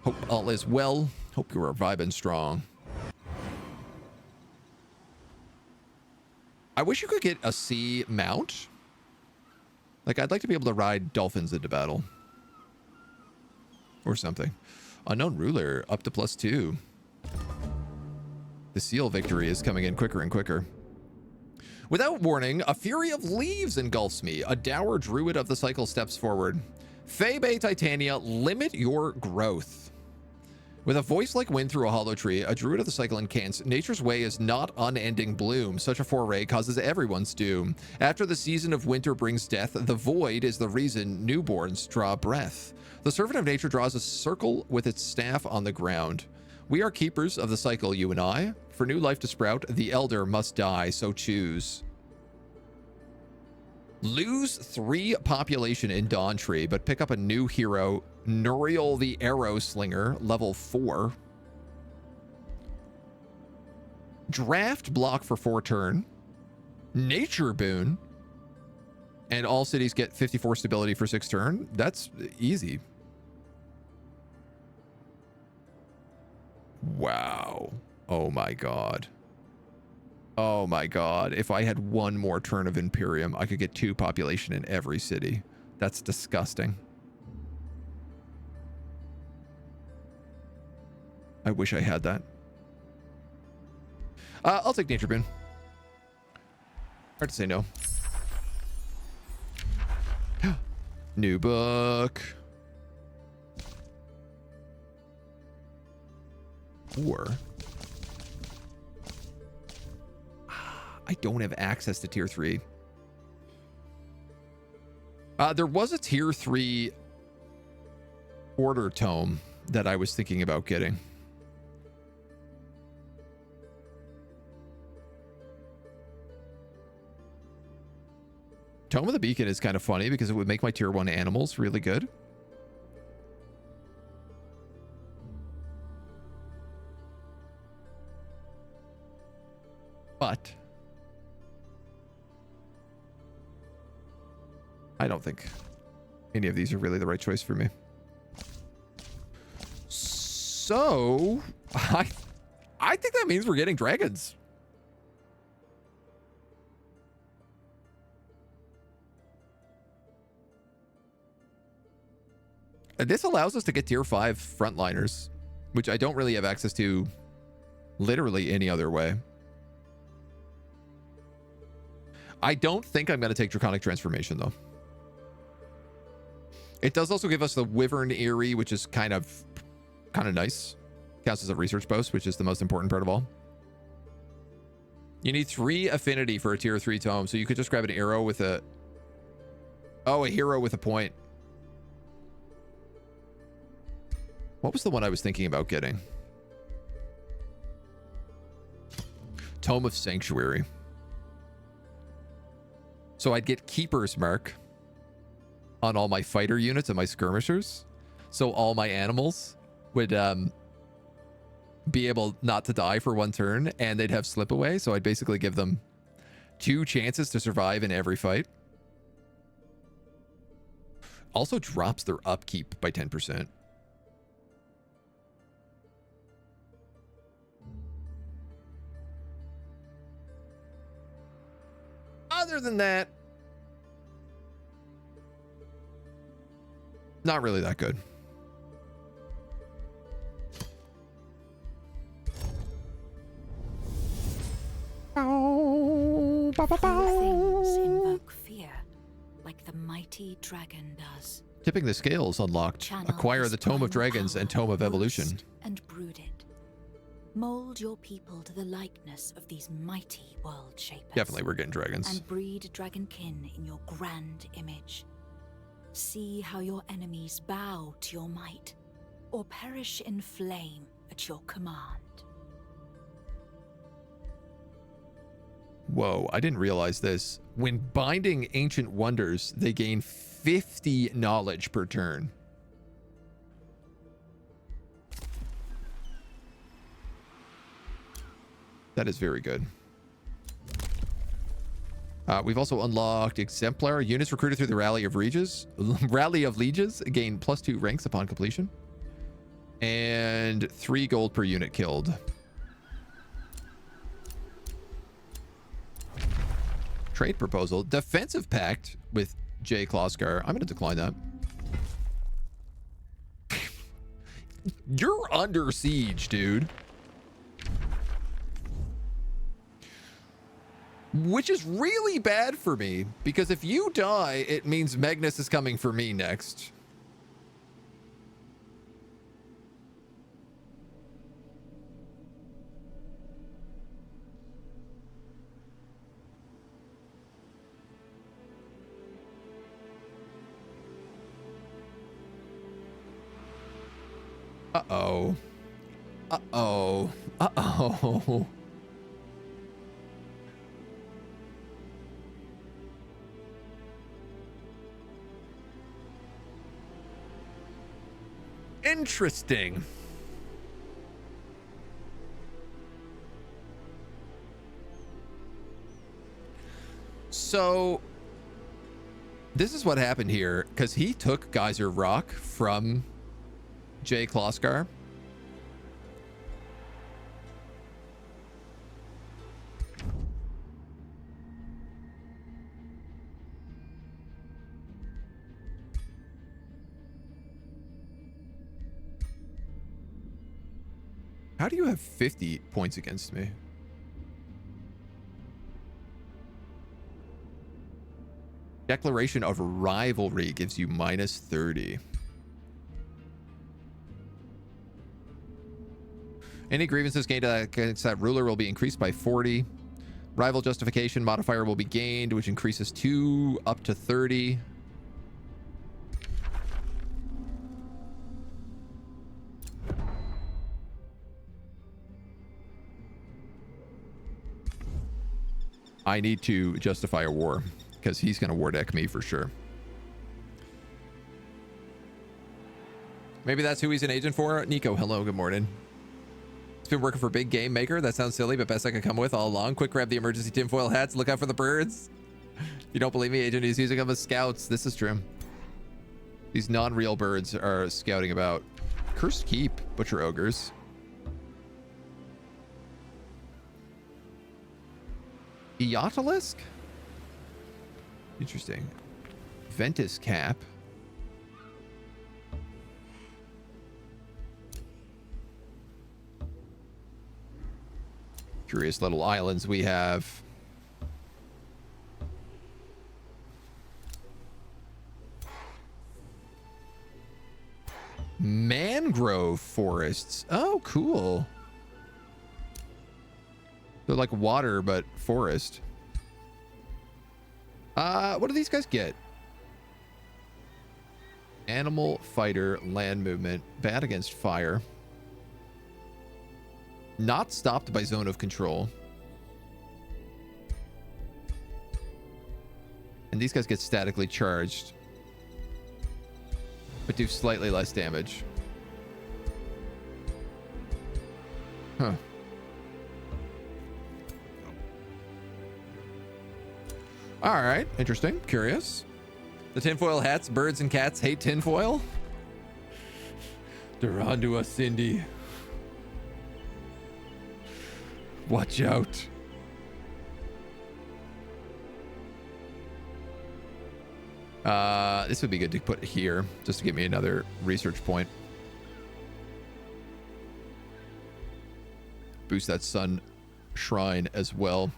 Hope all is well. Hope you are vibing strong. I wish you could get a sea mount. Like, I'd like to be able to ride dolphins into battle. Or something. Unknown ruler up to +2. The seal victory is coming in quicker and quicker. Without warning, a fury of leaves engulfs me. A dour druid of the cycle steps forward. Febe Titania, limit your growth. With a voice like wind through a hollow tree, a druid of the cycle incants, nature's way is not unending bloom. Such a foray causes everyone's doom. After the season of winter brings death, the void is the reason newborns draw breath. The servant of nature draws a circle with its staff on the ground. We are keepers of the cycle, you and I. For new life to sprout, the elder must die, so choose. Lose 3 population in Dawn Tree, but pick up a new hero, Nuriel the Arrow Slinger, level 4. Draft block for 4 turn. Nature boon. And all cities get 54 stability for 6 turn. That's easy. Wow. Oh my god. Oh my god. If I had 1 more turn of Imperium, I could get 2 population in every city. That's disgusting. I wish I had that. I'll take Nature Boon. Hard to say no. New book. Or I don't have access to tier 3. There was a tier 3 order tome that I was thinking about getting. Tome of the Beacon is kind of funny because it would make my tier 1 animals really good. But I don't think any of these are really the right choice for me. So I think that means we're getting dragons. This allows us to get tier 5 frontliners, which I don't really have access to literally any other way. I don't think I'm going to take Draconic Transformation, though. It does also give us the Wyvern Eerie, which is kind of nice. Counts as a research post, which is the most important part of all. You need 3 affinity for a tier 3 tome, so you could just grab an arrow with a... Oh, a hero with a point. What was the one I was thinking about getting? Tome of Sanctuary. So I'd get Keeper's Mark on all my fighter units and my skirmishers. So all my animals would be able not to die for 1 turn, and they'd have slip away. So I'd basically give them 2 chances to survive in every fight. Also drops their upkeep by 10%. Other than that, not really that good. Few things invoke fear, like the mighty dragon does. Tipping the scales unlocked. Channel Acquire the Tome of primal Dragons power, and Tome of Evolution. roost and brood it. Mold your people to the likeness of these mighty world shapers. Definitely, we're getting dragons. And breed dragonkin in your grand image. See how your enemies bow to your might, or perish in flame at your command. Whoa, I didn't realize this. When binding Ancient Wonders, they gain 50 knowledge per turn. That is very good. We've also unlocked Exemplar. Units recruited through the Rally of Lieges gain +2 ranks upon completion. And 3 gold per unit killed. Trade proposal. Defensive pact with J. Kloskar. I'm going to decline that. You're under siege, dude. which is really bad for me, because if you die, it means Magnus is coming for me next. Uh-oh. Uh-oh. Uh-oh. Interesting. So this is what happened here, because he took Geyser Rock from Jay Kloskar. How do you have 50 points against me? Declaration of Rivalry gives you minus 30. Any grievances gained against that ruler will be increased by 40. Rival justification modifier will be gained, which increases 2 up to 30. I need to justify a war, because he's going to war deck me for sure. Maybe that's who he's an agent for. Nico, hello, good morning. It's been working for Big Game Maker. That sounds silly, but best I can come with all along. Quick grab the emergency tinfoil hats. Look out for the birds. If you don't believe me, Agent is using them as scouts. This is true. These non-real birds are scouting about. Cursed Keep, Butcher Ogres. Eotalisk? Interesting. Ventus Cap. Curious little islands we have. Mangrove forests. Oh, cool. They're like water, but forest. What do these guys get? Animal, fighter, land movement, bad against fire. Not stopped by zone of control. And these guys get statically charged, but do slightly less damage. Huh. All right, interesting, curious. The tinfoil hats, birds and cats hate tinfoil. Durandua Cindy. Watch out. This would be good to put here, just to give me another research point. Boost that sun shrine as well.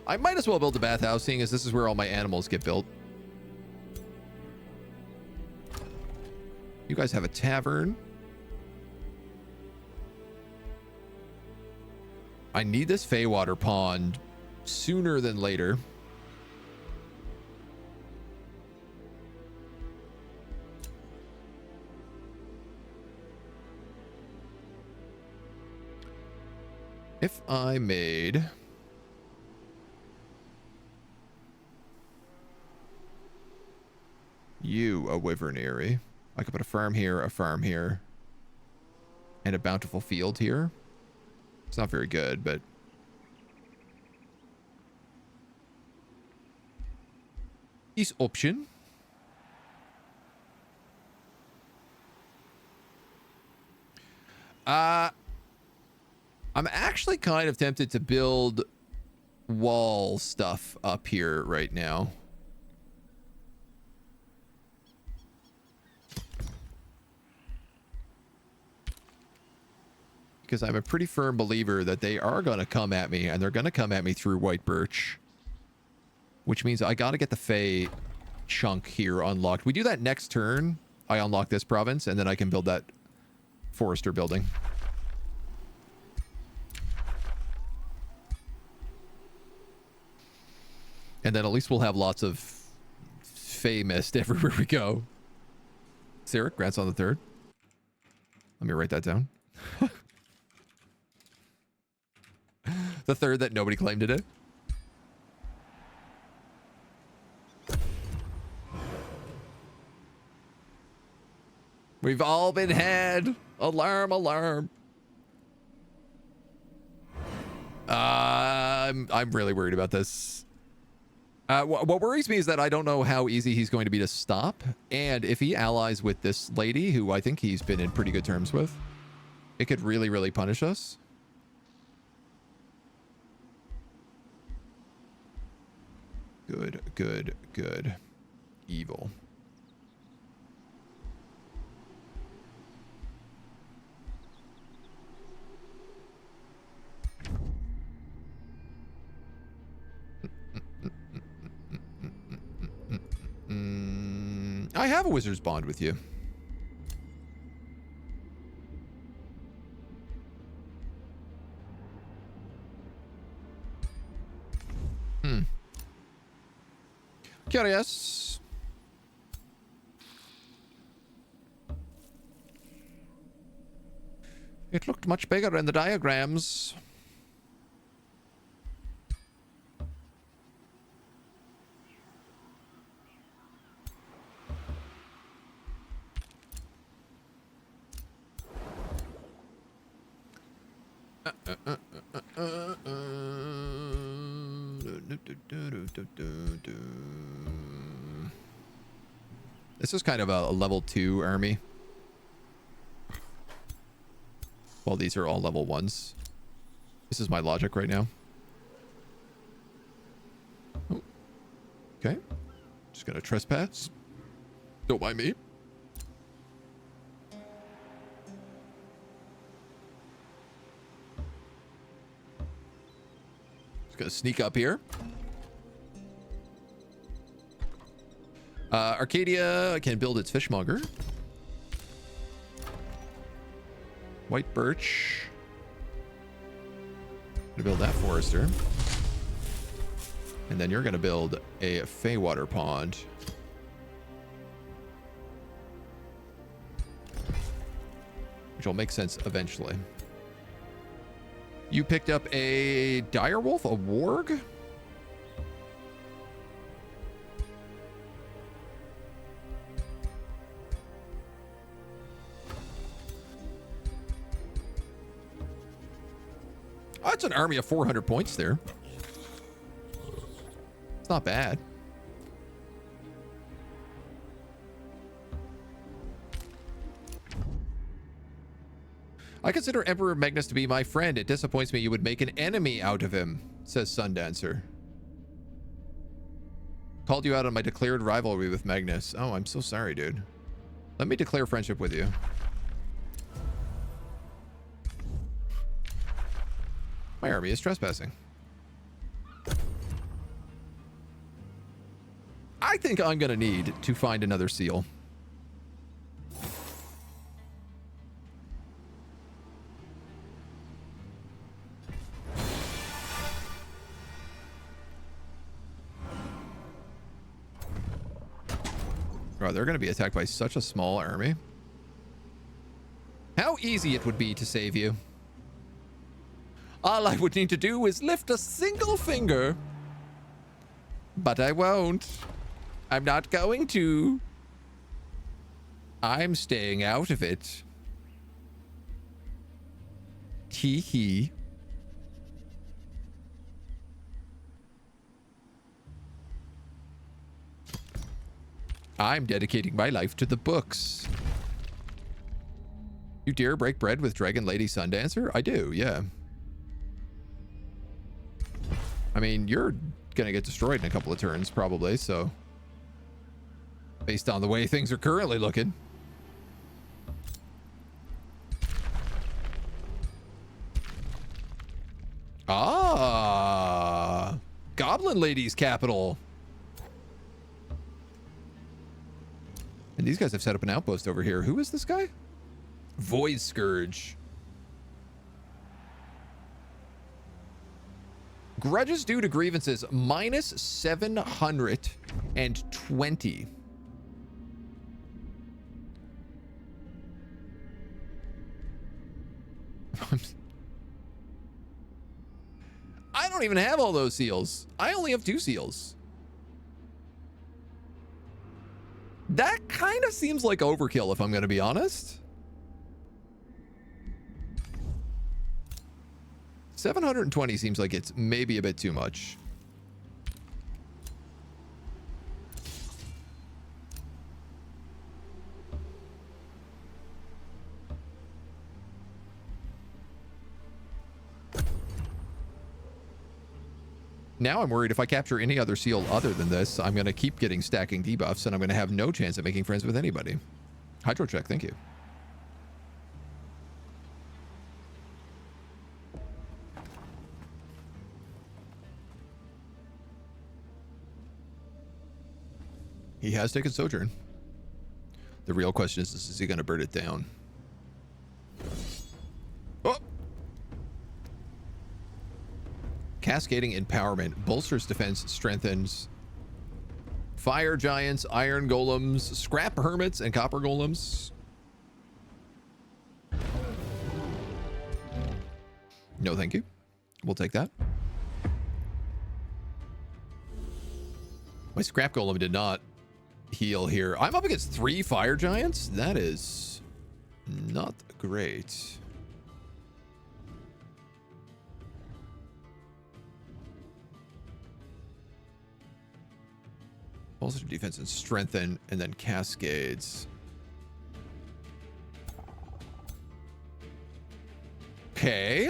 I might as well build a bathhouse, seeing as this is where all my animals get built. You guys have a tavern. I need this Feywater pond sooner than later. If I made you a wyvernary, I could put a farm here, and a bountiful field here. It's not very good, but is option. I'm actually kind of tempted to build wall stuff up here right now. because I'm a pretty firm believer that they are going to come at me, and they're going to come at me through white birch, which means I got to get the Fey chunk here unlocked. We do that next turn. I unlock this province, and then I can build that forester building. And then at least we'll have lots of Fey mist everywhere we go. Sarah, grants on the 3rd. Let me write that down. The 3rd that nobody claimed today. We've all been had. Alarm, alarm. I'm really worried about this. What worries me is that I don't know how easy he's going to be to stop. And if he allies with this lady, who I think he's been in pretty good terms with, it could really, really punish us. Good, good, good. Evil. I have a wizard's bond with you. Curious. It looked much bigger in the diagrams. This is kind of a level 2 army. Well, these are all level 1s. This is my logic right now. Oh. Okay. Just gonna trespass. Don't mind me. Just gonna sneak up here. Arcadia can build its fishmonger. White birch. Gonna build that forester. And then you're gonna build a Feywater pond. Which will make sense eventually. You picked up a direwolf, a warg? Oh, that's an army of 400 points there. It's not bad. I consider Emperor Magnus to be my friend. It disappoints me you would make an enemy out of him, says Sundancer. Called you out on my declared rivalry with Magnus. Oh, I'm so sorry, dude. Let me declare friendship with you. My army is trespassing. I think I'm going to need to find another seal. Bro, they're going to be attacked by such a small army. How easy it would be to save you. All I would need to do is lift a single finger. But I won't. I'm not going to. I'm staying out of it. Tee hee. I'm dedicating my life to the books. You dare break bread with Dragon Lady Sundancer? I do, yeah. I mean, you're gonna get destroyed in a couple of turns, probably, so... based on the way things are currently looking. Ah, Goblin Lady's capital. And these guys have set up an outpost over here. Who is this guy? Void Scourge. Grudges due to grievances, minus 720. I don't even have all those seals. I only have 2 seals. That kind of seems like overkill, if I'm going to be honest. 720 seems like it's maybe a bit too much. Now I'm worried if I capture any other seal other than this, I'm going to keep getting stacking debuffs and I'm going to have no chance at making friends with anybody. Hydro check, thank you. He has taken Sojourn. The real question is he going to burn it down? Oh! Cascading Empowerment. Bolsters defense, strengthens. Fire Giants, Iron Golems, Scrap Hermits, and Copper Golems. No, thank you. We'll take that. My Scrap Golem did not heal here. I'm up against 3 Fire Giants? That is not great. Bolster defense and strengthen, and then cascades. Okay.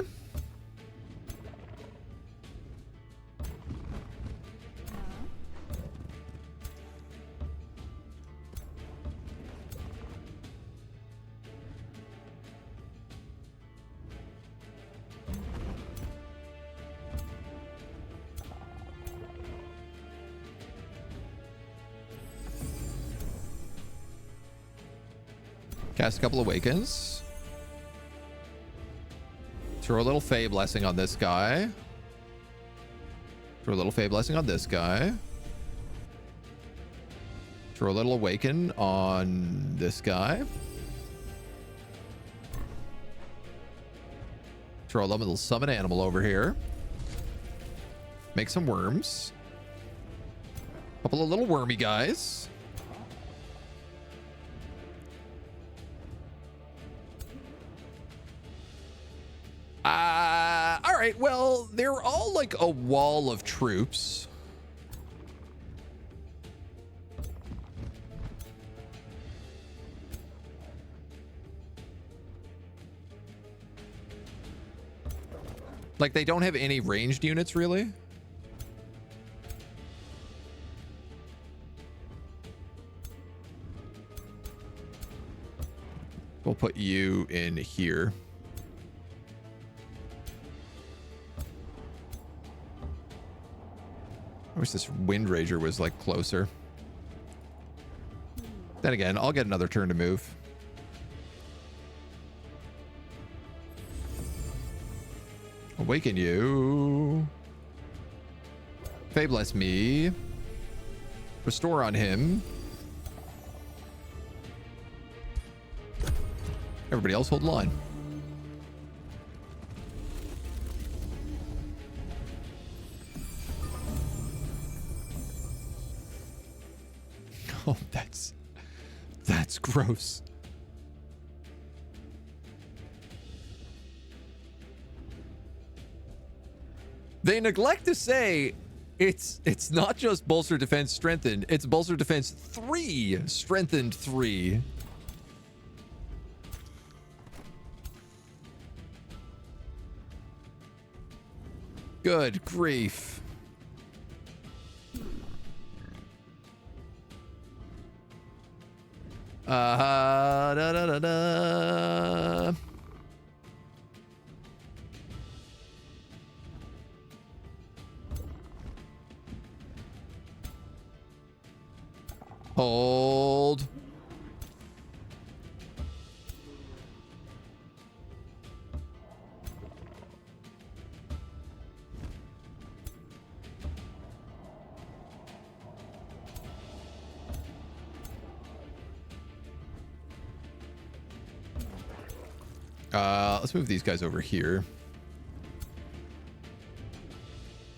Cast a couple Awakens. Throw a little Fey Blessing on this guy. Throw a little Fey Blessing on this guy. Throw a little Awaken on this guy. Throw a little Summon Animal over here. Make some worms. Couple of little wormy guys. All right, well, they're all like a wall of troops. Like, they don't have any ranged units, really. We'll put you in here. I wish this Wind Rager was like closer. Then again, I'll get another turn to move. Awaken you. Fey bless me. Restore on him. Everybody else hold line. Oh, that's gross. They neglect to say it's not just bolster defense strengthened, it's bolster defense 3 strengthened 3. Good grief. Da, da, da, da. Hold. Let's move these guys over here.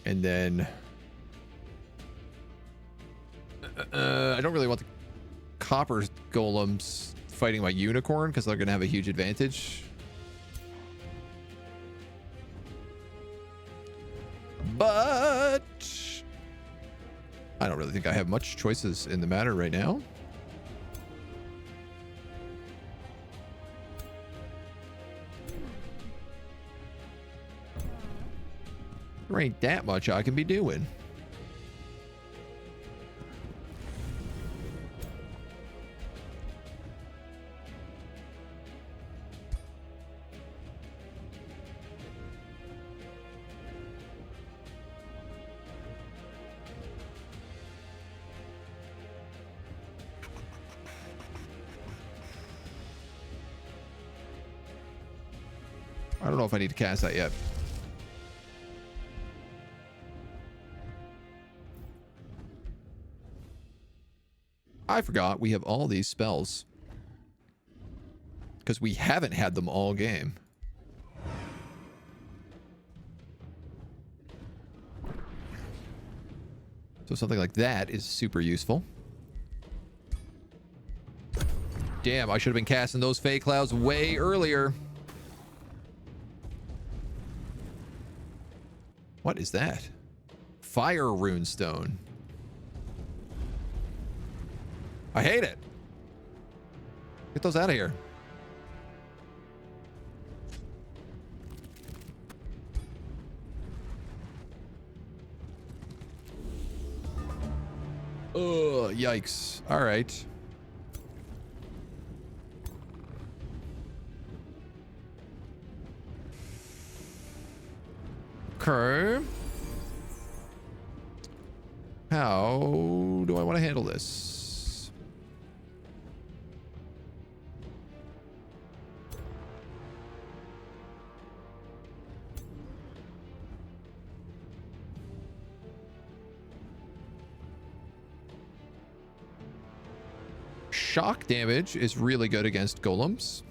And then I don't really want the copper golems fighting my unicorn because they're going to have a huge advantage. But I don't really think I have much choices in the matter right now. There ain't that much I can be doing. I don't know if I need to cast that yet. I forgot we have all these spells because we haven't had them all game. So something like that is super useful. Damn, I should have been casting those Fey Clouds way earlier. What is that? Fire runestone. I hate it. Get those out of here. Ugh, yikes. All right. Okay. How do I want to handle this? Shock damage is really good against golems.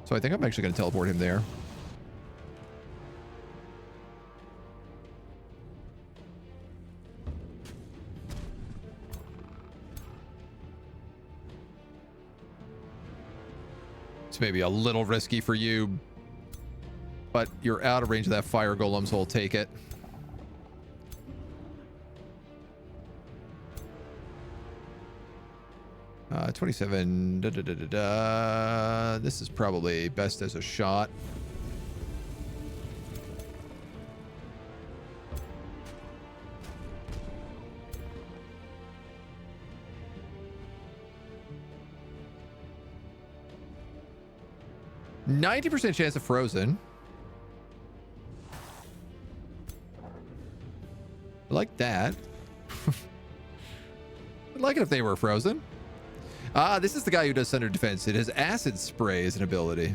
So I think I'm actually going to teleport him there. It's maybe a little risky for you, but you're out of range of that fire golem, so I'll take it. Uh, 27. This is probably best as a shot. %90 chance of frozen. I like that. I'd like it if they were frozen. Ah, this is the guy who does center defense. It has acid spray as an ability.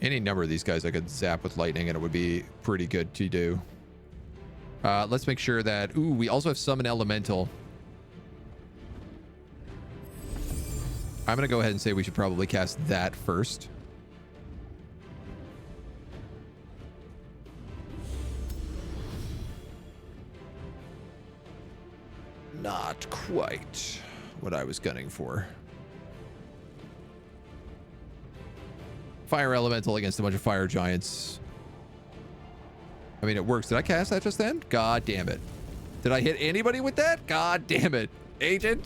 Any number of these guys I could zap with lightning and it would be pretty good to do. Let's make sure that... Ooh, we also have summon elemental. I'm going to go ahead and say we should probably cast that first. Not quite what I was gunning for. Fire elemental against a bunch of fire giants. I mean, it works. Did I cast that just then? God damn it. Did I hit anybody with that? God damn it. Agent?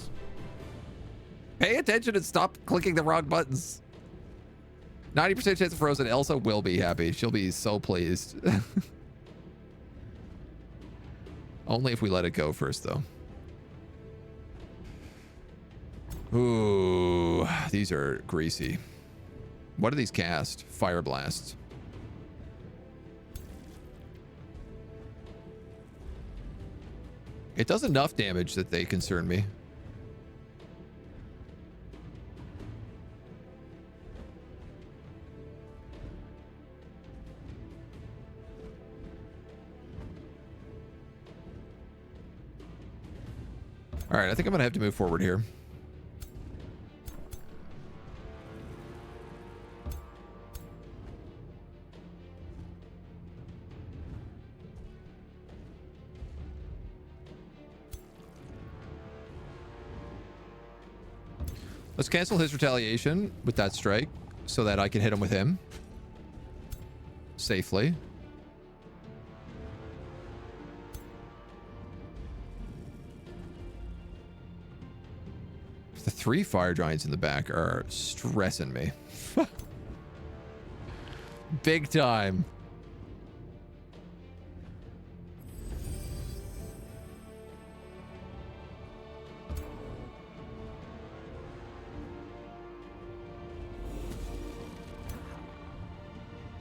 Pay attention and stop clicking the wrong buttons. 90% chance of frozen. Elsa will be happy. She'll be so pleased. Only if we let it go first, though. Ooh, these are greasy. What do these cast? Fire blasts. It does enough damage that they concern me. All right, I think I'm gonna have to move forward here. Let's cancel his retaliation with that strike so that I can hit him with him safely. The 3 fire giants in the back are stressing me. Big time.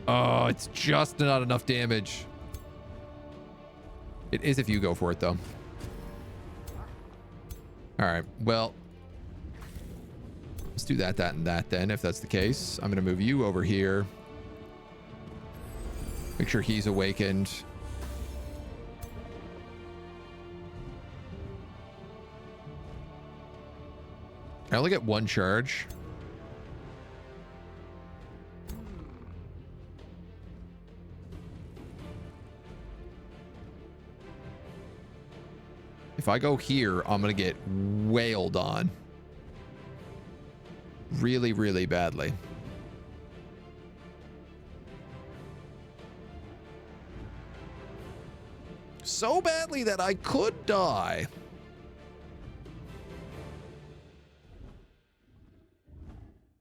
Oh, it's just not enough damage. It is if you go for it, though. All right, well, let's do that, and that then, if that's the case. I'm going to move you over here. Make sure he's awakened. I only get 1 charge. If I go here, I'm going to get wailed on. Really, really badly. So badly that I could die.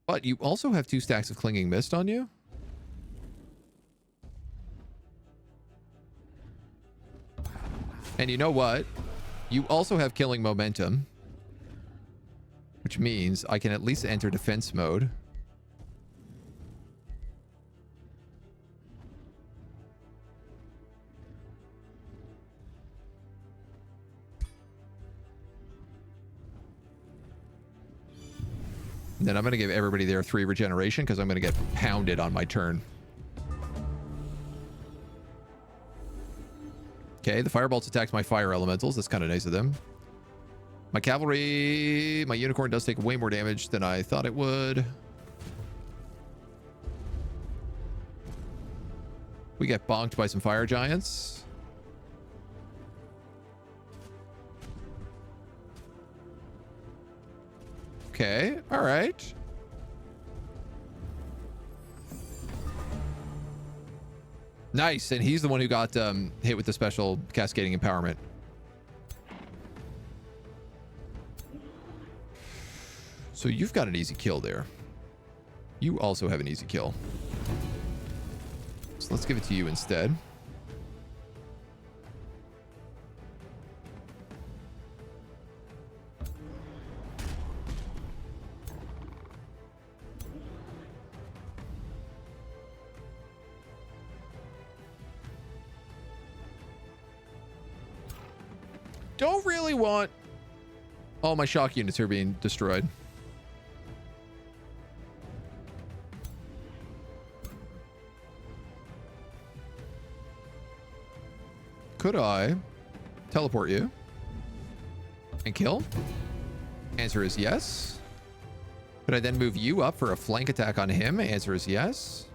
But you also have 2 stacks of Clinging Mist on you. And you know what? You also have Killing Momentum, which means I can at least enter defense mode. And then I'm going to give everybody there 3 regeneration because I'm going to get pounded on my turn. Okay, the Firebolts attacks my fire elementals. That's kind of nice of them. My cavalry, my unicorn does take way more damage than I thought it would. We get bonked by some fire giants. Okay, all right. Nice, and he's the one who got hit with the special cascading empowerment. So you've got an easy kill there. You also have an easy kill. So let's give it to you instead. Don't really want all my shock units are being destroyed. Could I teleport you and kill? Answer is yes. Could I then move you up for a flank attack on him? Answer is yes.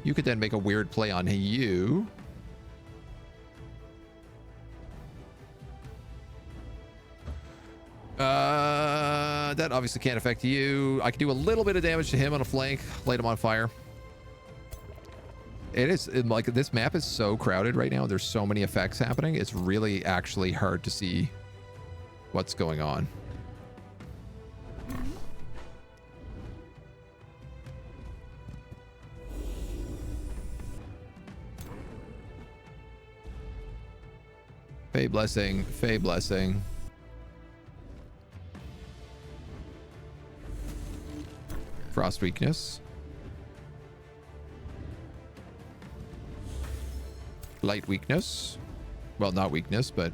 You could then make a weird play on you. That obviously can't affect you. I can do a little bit of damage to him on a flank, light him on fire. It is like this map is so crowded right now. There's so many effects happening. It's really actually hard to see what's going on. Fey blessing. Fey blessing. Frost weakness. Light weakness. Well, not weakness, but... All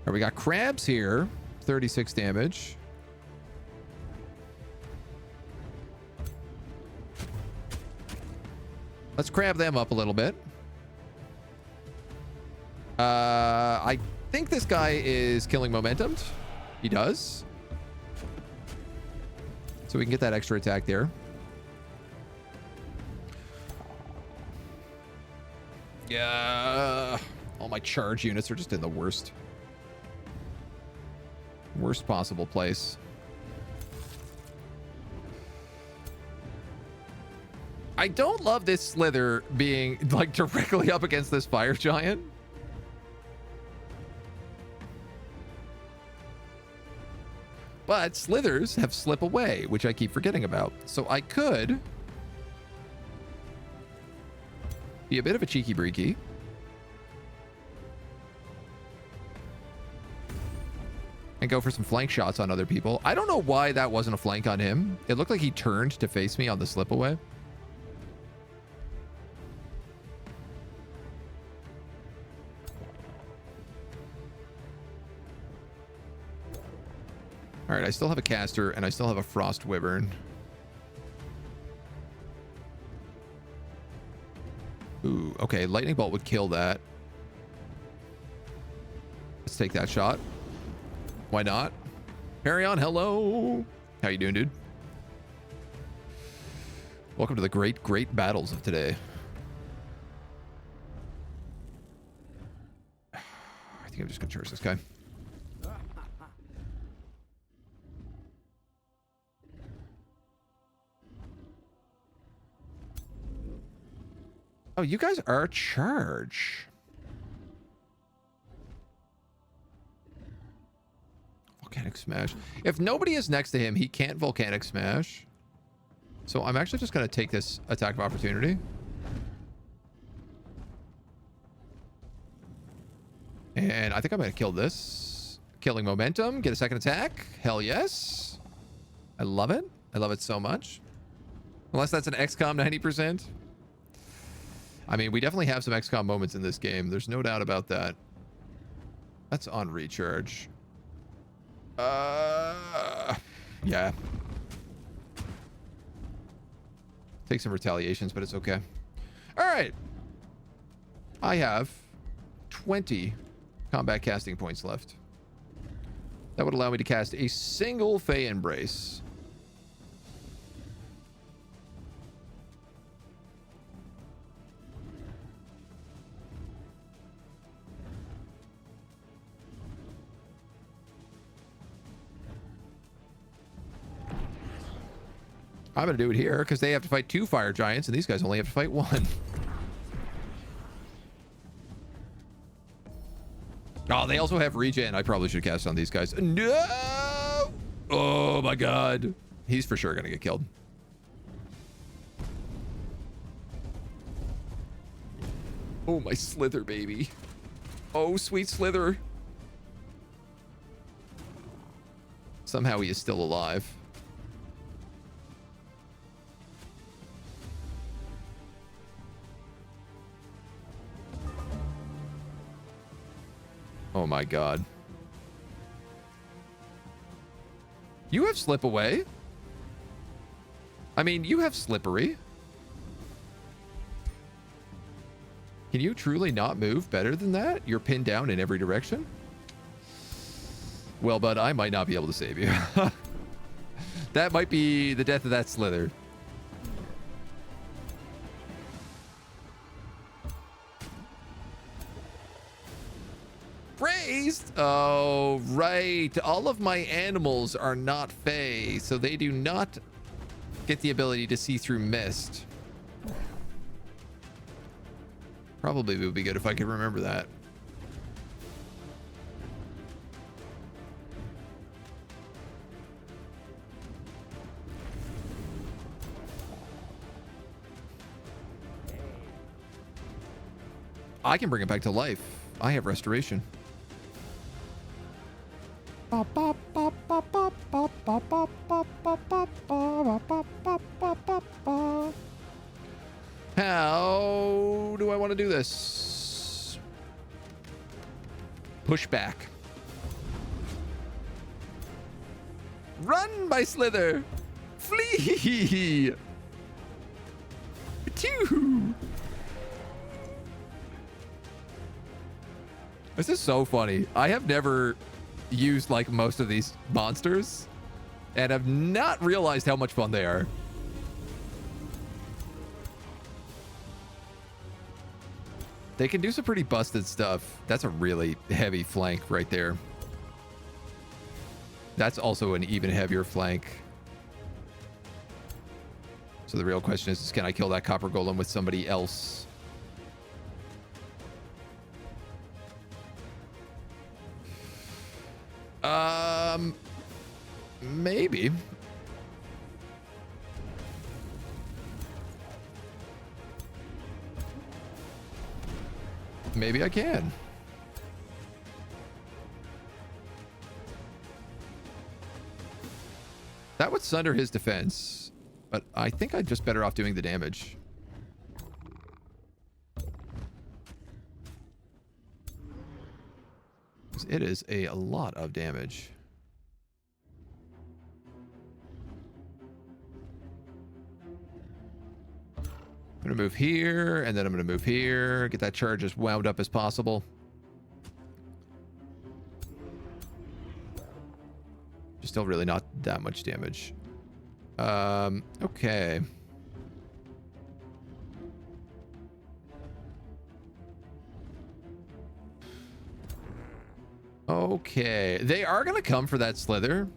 right, we got crabs here. 36 damage. Let's crab them up a little bit. I think this guy is killing momentum. He does. So we can get that extra attack there. Yeah. All my charge units are just in the worst possible place. I don't love this slither being like directly up against this fire giant. But slithers have slip away, which I keep forgetting about. So I could be a bit of a cheeky breaky. And go for some flank shots on other people. I don't know why that wasn't a flank on him. It looked like he turned to face me on the slip away. All right, I still have a caster and I still have a frost wyvern. Ooh, okay, lightning bolt would kill that. Let's take that shot. Why not? Carry on, hello. How you doing, dude? Welcome to the great battles of today. I think I'm just gonna charge this guy. Oh, you guys are charge. Volcanic smash. If nobody is next to him, he can't volcanic smash. So I'm actually just going to take this attack of opportunity. And I think I'm going to kill this. Killing momentum. Get a second attack. Hell yes. I love it. I love it so much. Unless that's an XCOM 90%. I mean, we definitely have some XCOM moments in this game. There's no doubt about that. That's on recharge. Yeah. Take some retaliations, but it's okay. All right. I have 20 combat casting points left. That would allow me to cast a single Fey Embrace. I'm going to do it here because they have to fight 2 fire giants and these guys only have to fight 1. Oh, they also have regen. I probably should cast on these guys. No! Oh my god. He's for sure going to get killed. Oh, my slither baby. Oh, sweet slither. Somehow he is still alive. Oh my god. You have slip away. I mean, you have slippery. Can you truly not move better than that? You're pinned down in every direction? Well, bud, I might not be able to save you. That might be the death of that slither. Praised? Oh, right. All of my animals are not Fey, so they do not get the ability to see through mist. Probably would be good if I could remember that. I can bring it back to life. I have restoration. How do I want to do this? Push back. Run, my Slither! Flee! Achoo! This is so funny. I have never used like most of these monsters and have not realized how much fun they are. They can do some pretty busted stuff. That's a really heavy flank right there. That's also an even heavier flank. So the real question is can I kill that copper golem with somebody else? Maybe. Maybe I can. That would sunder his defense, but I think I'd just better off doing the damage. It is a lot of damage. I'm going to move here, and then I'm going to move here. Get that charge as wound up as possible. Still really not that much damage. Okay. Okay. They are going to come for that Slither.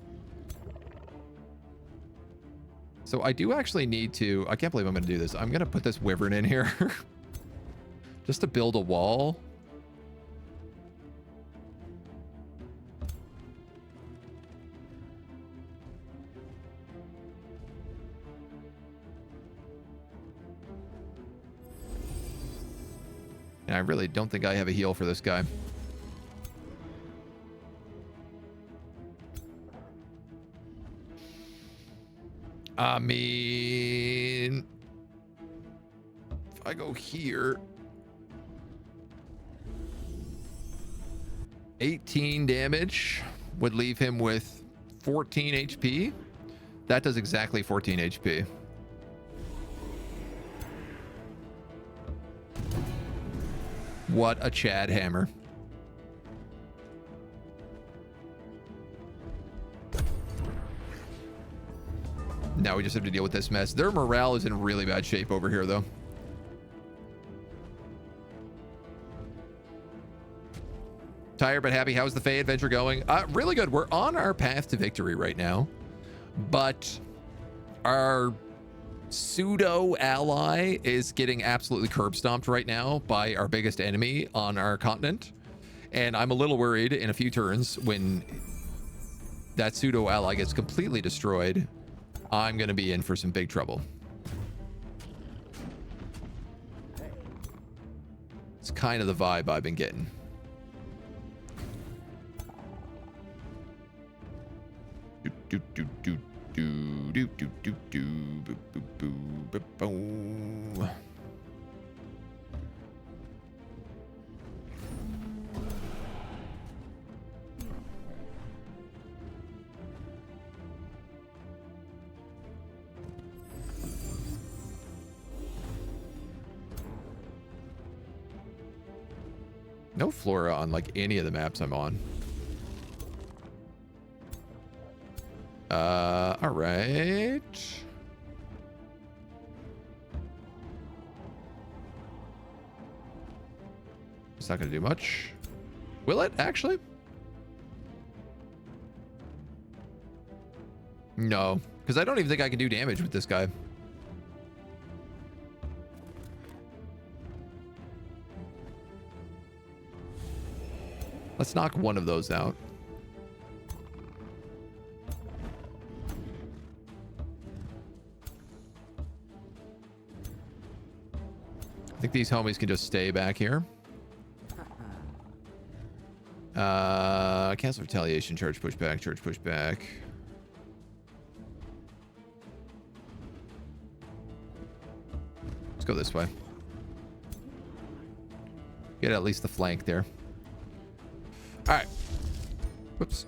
So I do actually need to... I can't believe I'm going to do this. I'm going to put this Wyvern in here. Just to build a wall. And I really don't think I have a heal for this guy. I mean, if I go here, 18 damage would leave him with 14 HP. That does exactly 14 HP. What a Chad hammer. Now we just have to deal with this mess. Their morale is in really bad shape over here, though. Tired but happy. How's the Fae adventure going? Really good. We're on our path to victory right now. But our pseudo ally is getting absolutely curb stomped right now by our biggest enemy on our continent. And I'm a little worried in a few turns when that pseudo ally gets completely destroyed. I'm going to be in for some big trouble. It's kind of the vibe I've been getting. Do do do do do do do do boo boo boo boo boo. No flora on like any of the maps I'm on. All right. It's not going to do much. Will it actually? No, because I don't even think I can do damage with this guy. Let's knock one of those out. I think these homies can just stay back here. Cancel retaliation, charge pushback, charge pushback. Let's go this way. Get at least the flank there. All right. Whoops.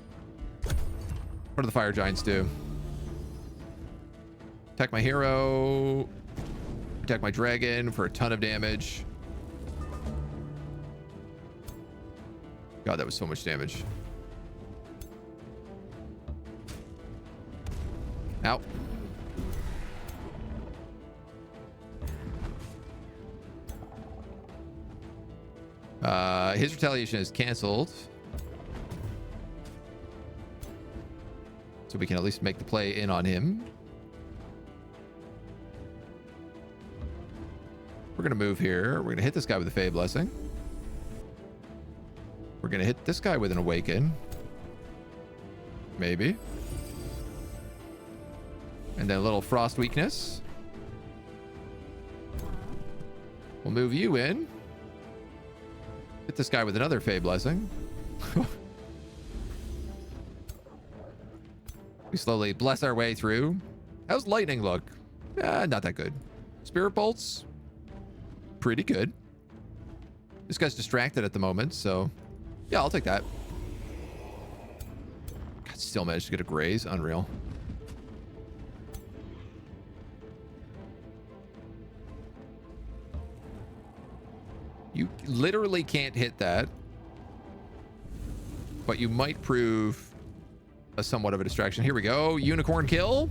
What do the fire giants do? Attack my hero. Attack my dragon for a ton of damage. God, that was so much damage. Ow. His retaliation is canceled. So we can at least make the play in on him. We're going to move here. We're going to hit this guy with a Fey Blessing. We're going to hit this guy with an Awaken. Maybe. And then a little Frost Weakness. We'll move you in. Hit this guy with another Fey Blessing. We slowly bless our way through. How's lightning look? Not that good. Spirit bolts? Pretty good. This guy's distracted at the moment, so yeah, I'll take that. God, still managed to get a graze. Unreal. You literally can't hit that, but you might prove a somewhat of a distraction. Here we go. Unicorn kill.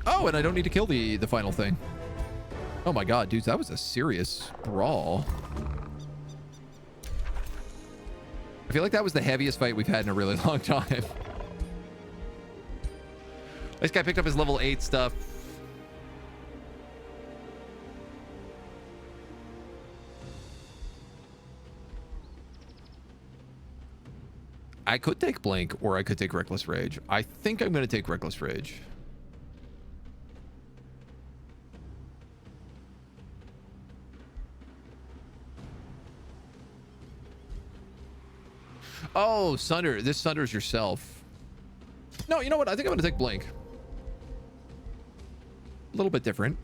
Oh, and I don't need to kill the final thing. Oh my god, dudes, that was a serious brawl. I feel like that was the heaviest fight we've had in a really long time. This guy picked up his level 8 stuff. I could take Blink, or I could take Reckless Rage. I think I'm going to take Reckless Rage. Oh, Sunder. This Sunders yourself. No, you know what? I think I'm going to take Blink. A little bit different.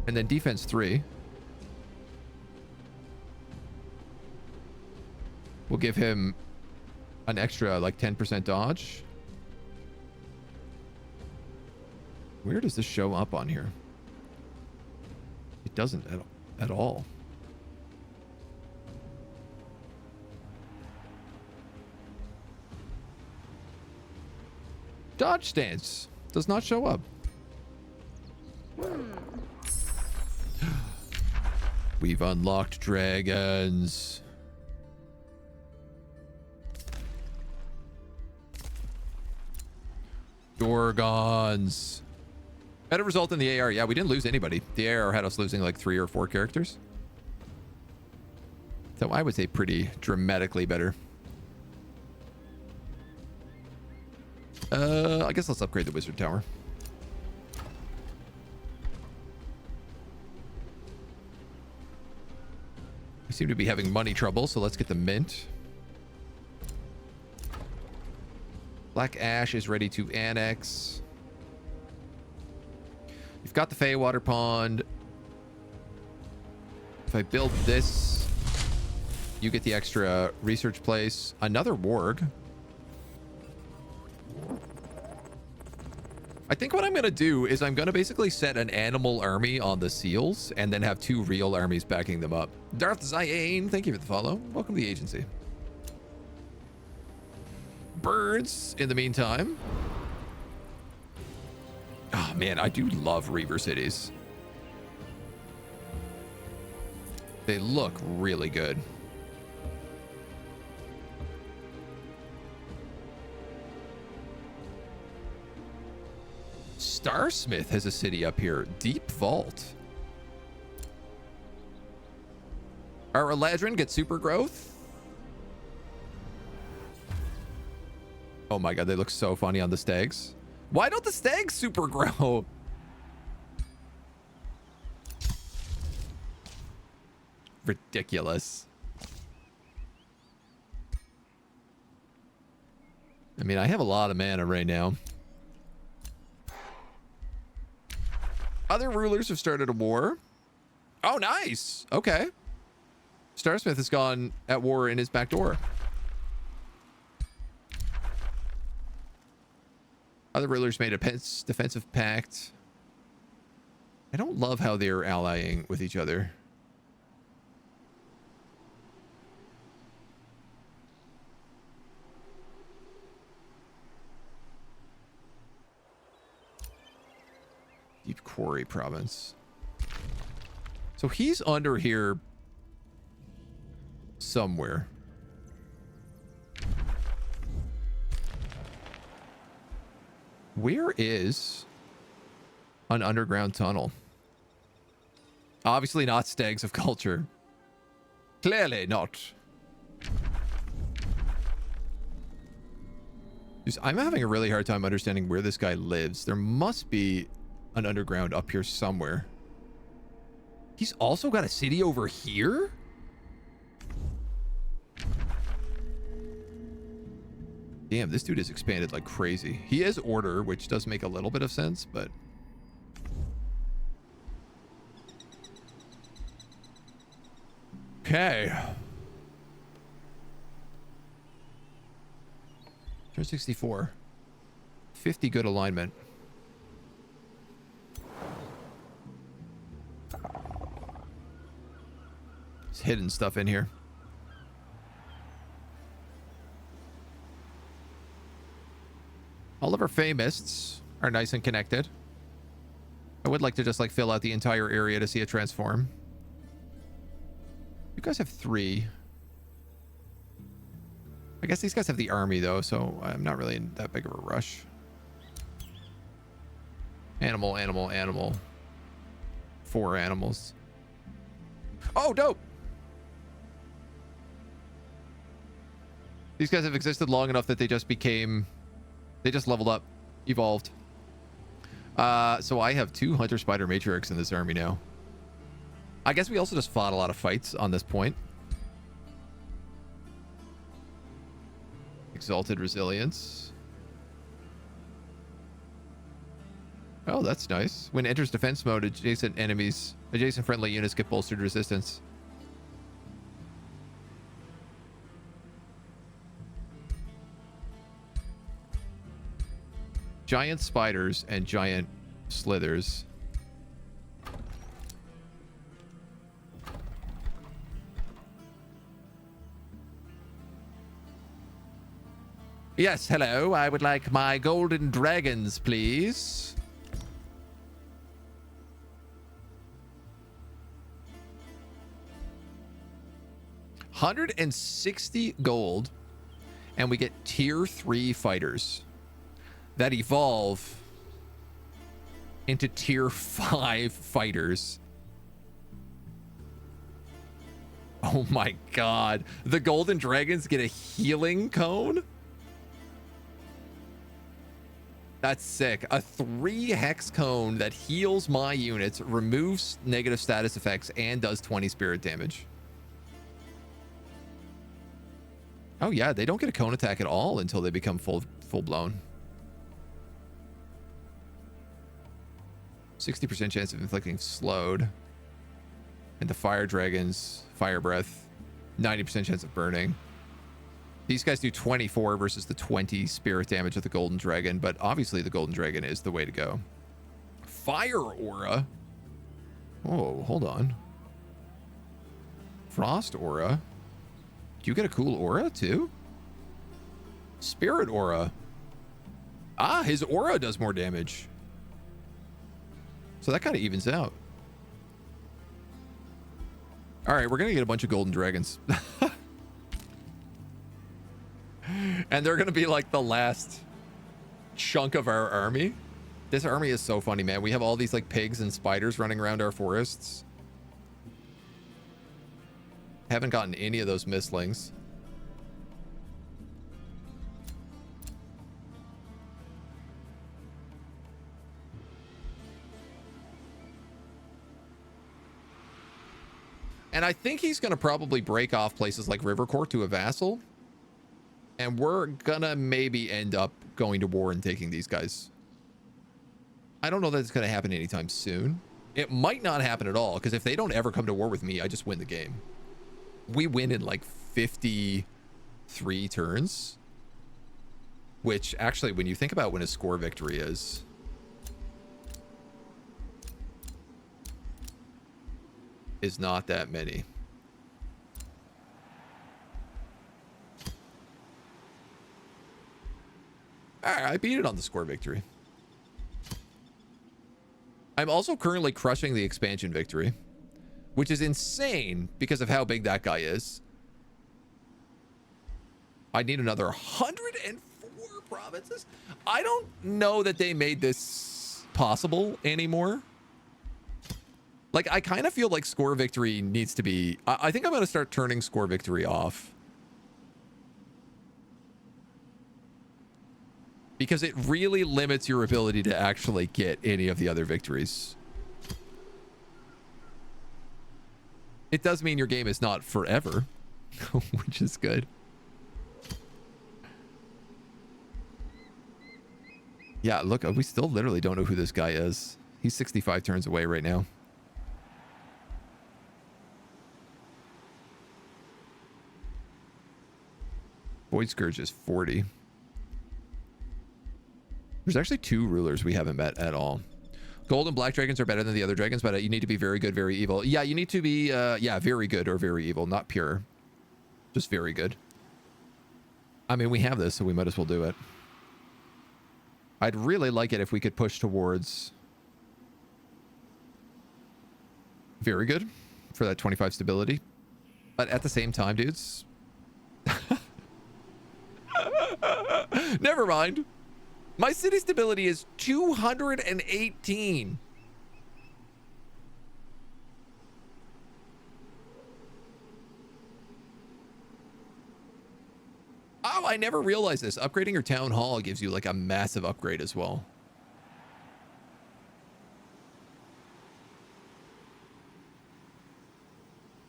And then defense 3. We'll give him an extra, like, 10% dodge. Where does this show up on here? It doesn't at all. Dodge stance does not show up. We've unlocked dragons. Gorgons. Better result in the AR. Yeah, we didn't lose anybody. The AR had us losing like 3 or 4 characters. So I would say pretty dramatically better. I guess let's upgrade the Wizard Tower. I seem to be having money trouble, so let's get the mint. Black Ash is ready to annex. You've got the Feywater Pond. If I build this, you get the extra research place. Another warg. I think what I'm going to do is I'm going to basically set an animal army on the seals and then have 2 real armies backing them up. Darth Ziane, thank you for the follow. Welcome to the agency. Birds in the meantime. Oh man, I do love Reaver cities. They look really good. Starsmith has a city up here. Deep Vault. Our Eladrin gets super growth. Oh my god, they look so funny on the stags. Why don't the stags super grow? ridiculous. I mean, I have a lot of mana right now. Other rulers have started a war. Oh, nice. Okay. Starsmith has gone at war in his back door. Other rulers made a defensive pact. I don't love how they're allying with each other. Deep Quarry province. So he's under here somewhere. Where is an underground tunnel? Obviously not Stags of Culture. Clearly not. I'm having a really hard time understanding where this guy lives. There must be an underground up here somewhere. He's also got a city over here? Damn, this dude has expanded like crazy. He is order, which does make a little bit of sense, but... Okay. Turn 64. 50 good alignment. There's hidden stuff in here. All of our Famists are nice and connected. I would like to just like fill out the entire area to see it transform. You guys have 3. I guess these guys have the army though, so I'm not really in that big of a rush. Animal, animal, animal. 4 animals. Oh, dope! These guys have existed long enough that they just became... They just leveled up. Evolved. So I have 2 Hunter Spider Matriarchs in this army now. I guess we also just fought a lot of fights on this point. Exalted Resilience. Oh, that's nice. When enters defense mode, adjacent friendly units get bolstered resistance. Giant spiders and giant slithers. Yes, hello. I would like my golden dragons, please. $160 gold, and we get tier 3 fighters that evolve into tier 5 fighters. Oh my god. The golden dragons get a healing cone? That's sick. A 3 hex cone that heals my units, removes negative status effects, and does 20 spirit damage. Oh yeah, they don't get a cone attack at all until they become full blown. 60% chance of inflicting slowed. And the fire dragons, fire breath, 90% chance of burning. These guys do 24 versus the 20 spirit damage of the golden dragon, but obviously the golden dragon is the way to go. Fire aura. Oh, hold on. Frost aura. Do you get a cool aura too? Spirit aura. Ah, his aura does more damage. So that kind of evens out. All right, we're going to get a bunch of golden dragons. And they're going to be like the last chunk of our army. This army is so funny, man. We have all these like pigs and spiders running around our forests. Haven't gotten any of those mistlings. And I think he's going to probably break off places like Rivercourt to a vassal. And we're going to maybe end up going to war and taking these guys. I don't know that it's going to happen anytime soon. It might not happen at all, because if they don't ever come to war with me, I just win the game. We win in like 53 turns. Which, actually, when you think about when a score victory is... is not that many. All right, I beat it on the score victory. I'm also currently crushing the expansion victory, which is insane because of how big that guy is. I need another 104 provinces. I don't know that they made this possible anymore. Like, I kind of feel like score victory needs to be... I think I'm going to start turning score victory off. Because it really limits your ability to actually get any of the other victories. It does mean your game is not forever, which is good. Yeah, look, we still literally don't know who this guy is. He's 65 turns away right now. Void Scourge is 40. There's actually 2 rulers we haven't met at all. Gold and black dragons are better than the other dragons, but you need to be very good, very evil. Yeah, you need to be, yeah, very good or very evil, not pure. Just very good. I mean, we have this, so we might as well do it. I'd really like it if we could push towards very good for that 25 stability. But at the same time, dudes... Never mind. My city stability is 218. Oh, I never realized this. Upgrading your town hall gives you like a massive upgrade as well.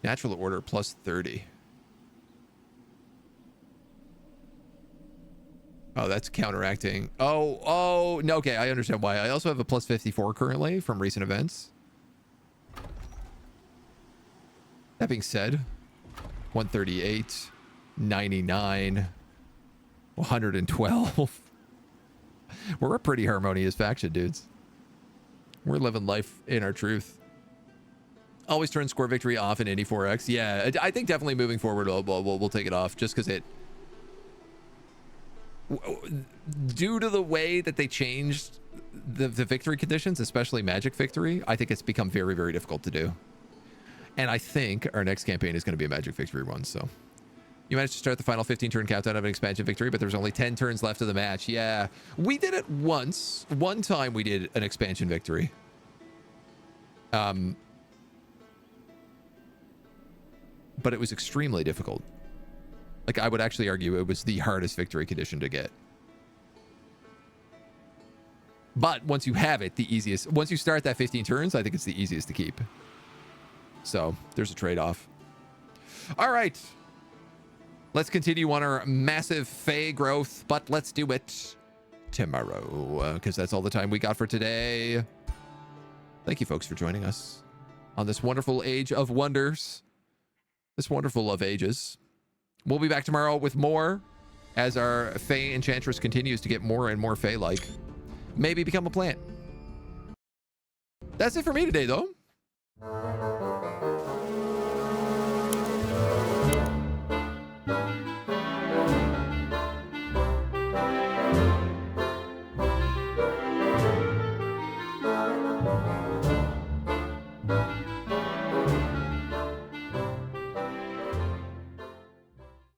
Natural order plus 30. Oh, that's counteracting. Oh, no, okay, I understand why. I also have a plus 54 currently from recent events. That being said, 138, 99, 112. We're a pretty harmonious faction, dudes. We're living life in our truth. Always turn score victory off in any 4X. Yeah, I think definitely moving forward, we'll take it off just because it... Due to the way that they changed the victory conditions, especially magic victory, I think it's become very, very difficult to do. And I think our next campaign is going to be a magic victory one, so... You managed to start the final 15-turn countdown of an expansion victory, but there's only 10 turns left of the match. Yeah, we did it once. One time we did an expansion victory. But it was extremely difficult. Like, I would actually argue it was the hardest victory condition to get. But once you have it, the easiest... Once you start that 15 turns, I think it's the easiest to keep. So, there's a trade-off. All right. Let's continue on our massive Fey growth, but let's do it tomorrow, because that's all the time we got for today. Thank you, folks, for joining us on this wonderful Age of Wonders. This wonderful of ages. We'll be back tomorrow with more as our Fey Enchantress continues to get more and more Fey-like. Maybe become a plant. That's it for me today, though.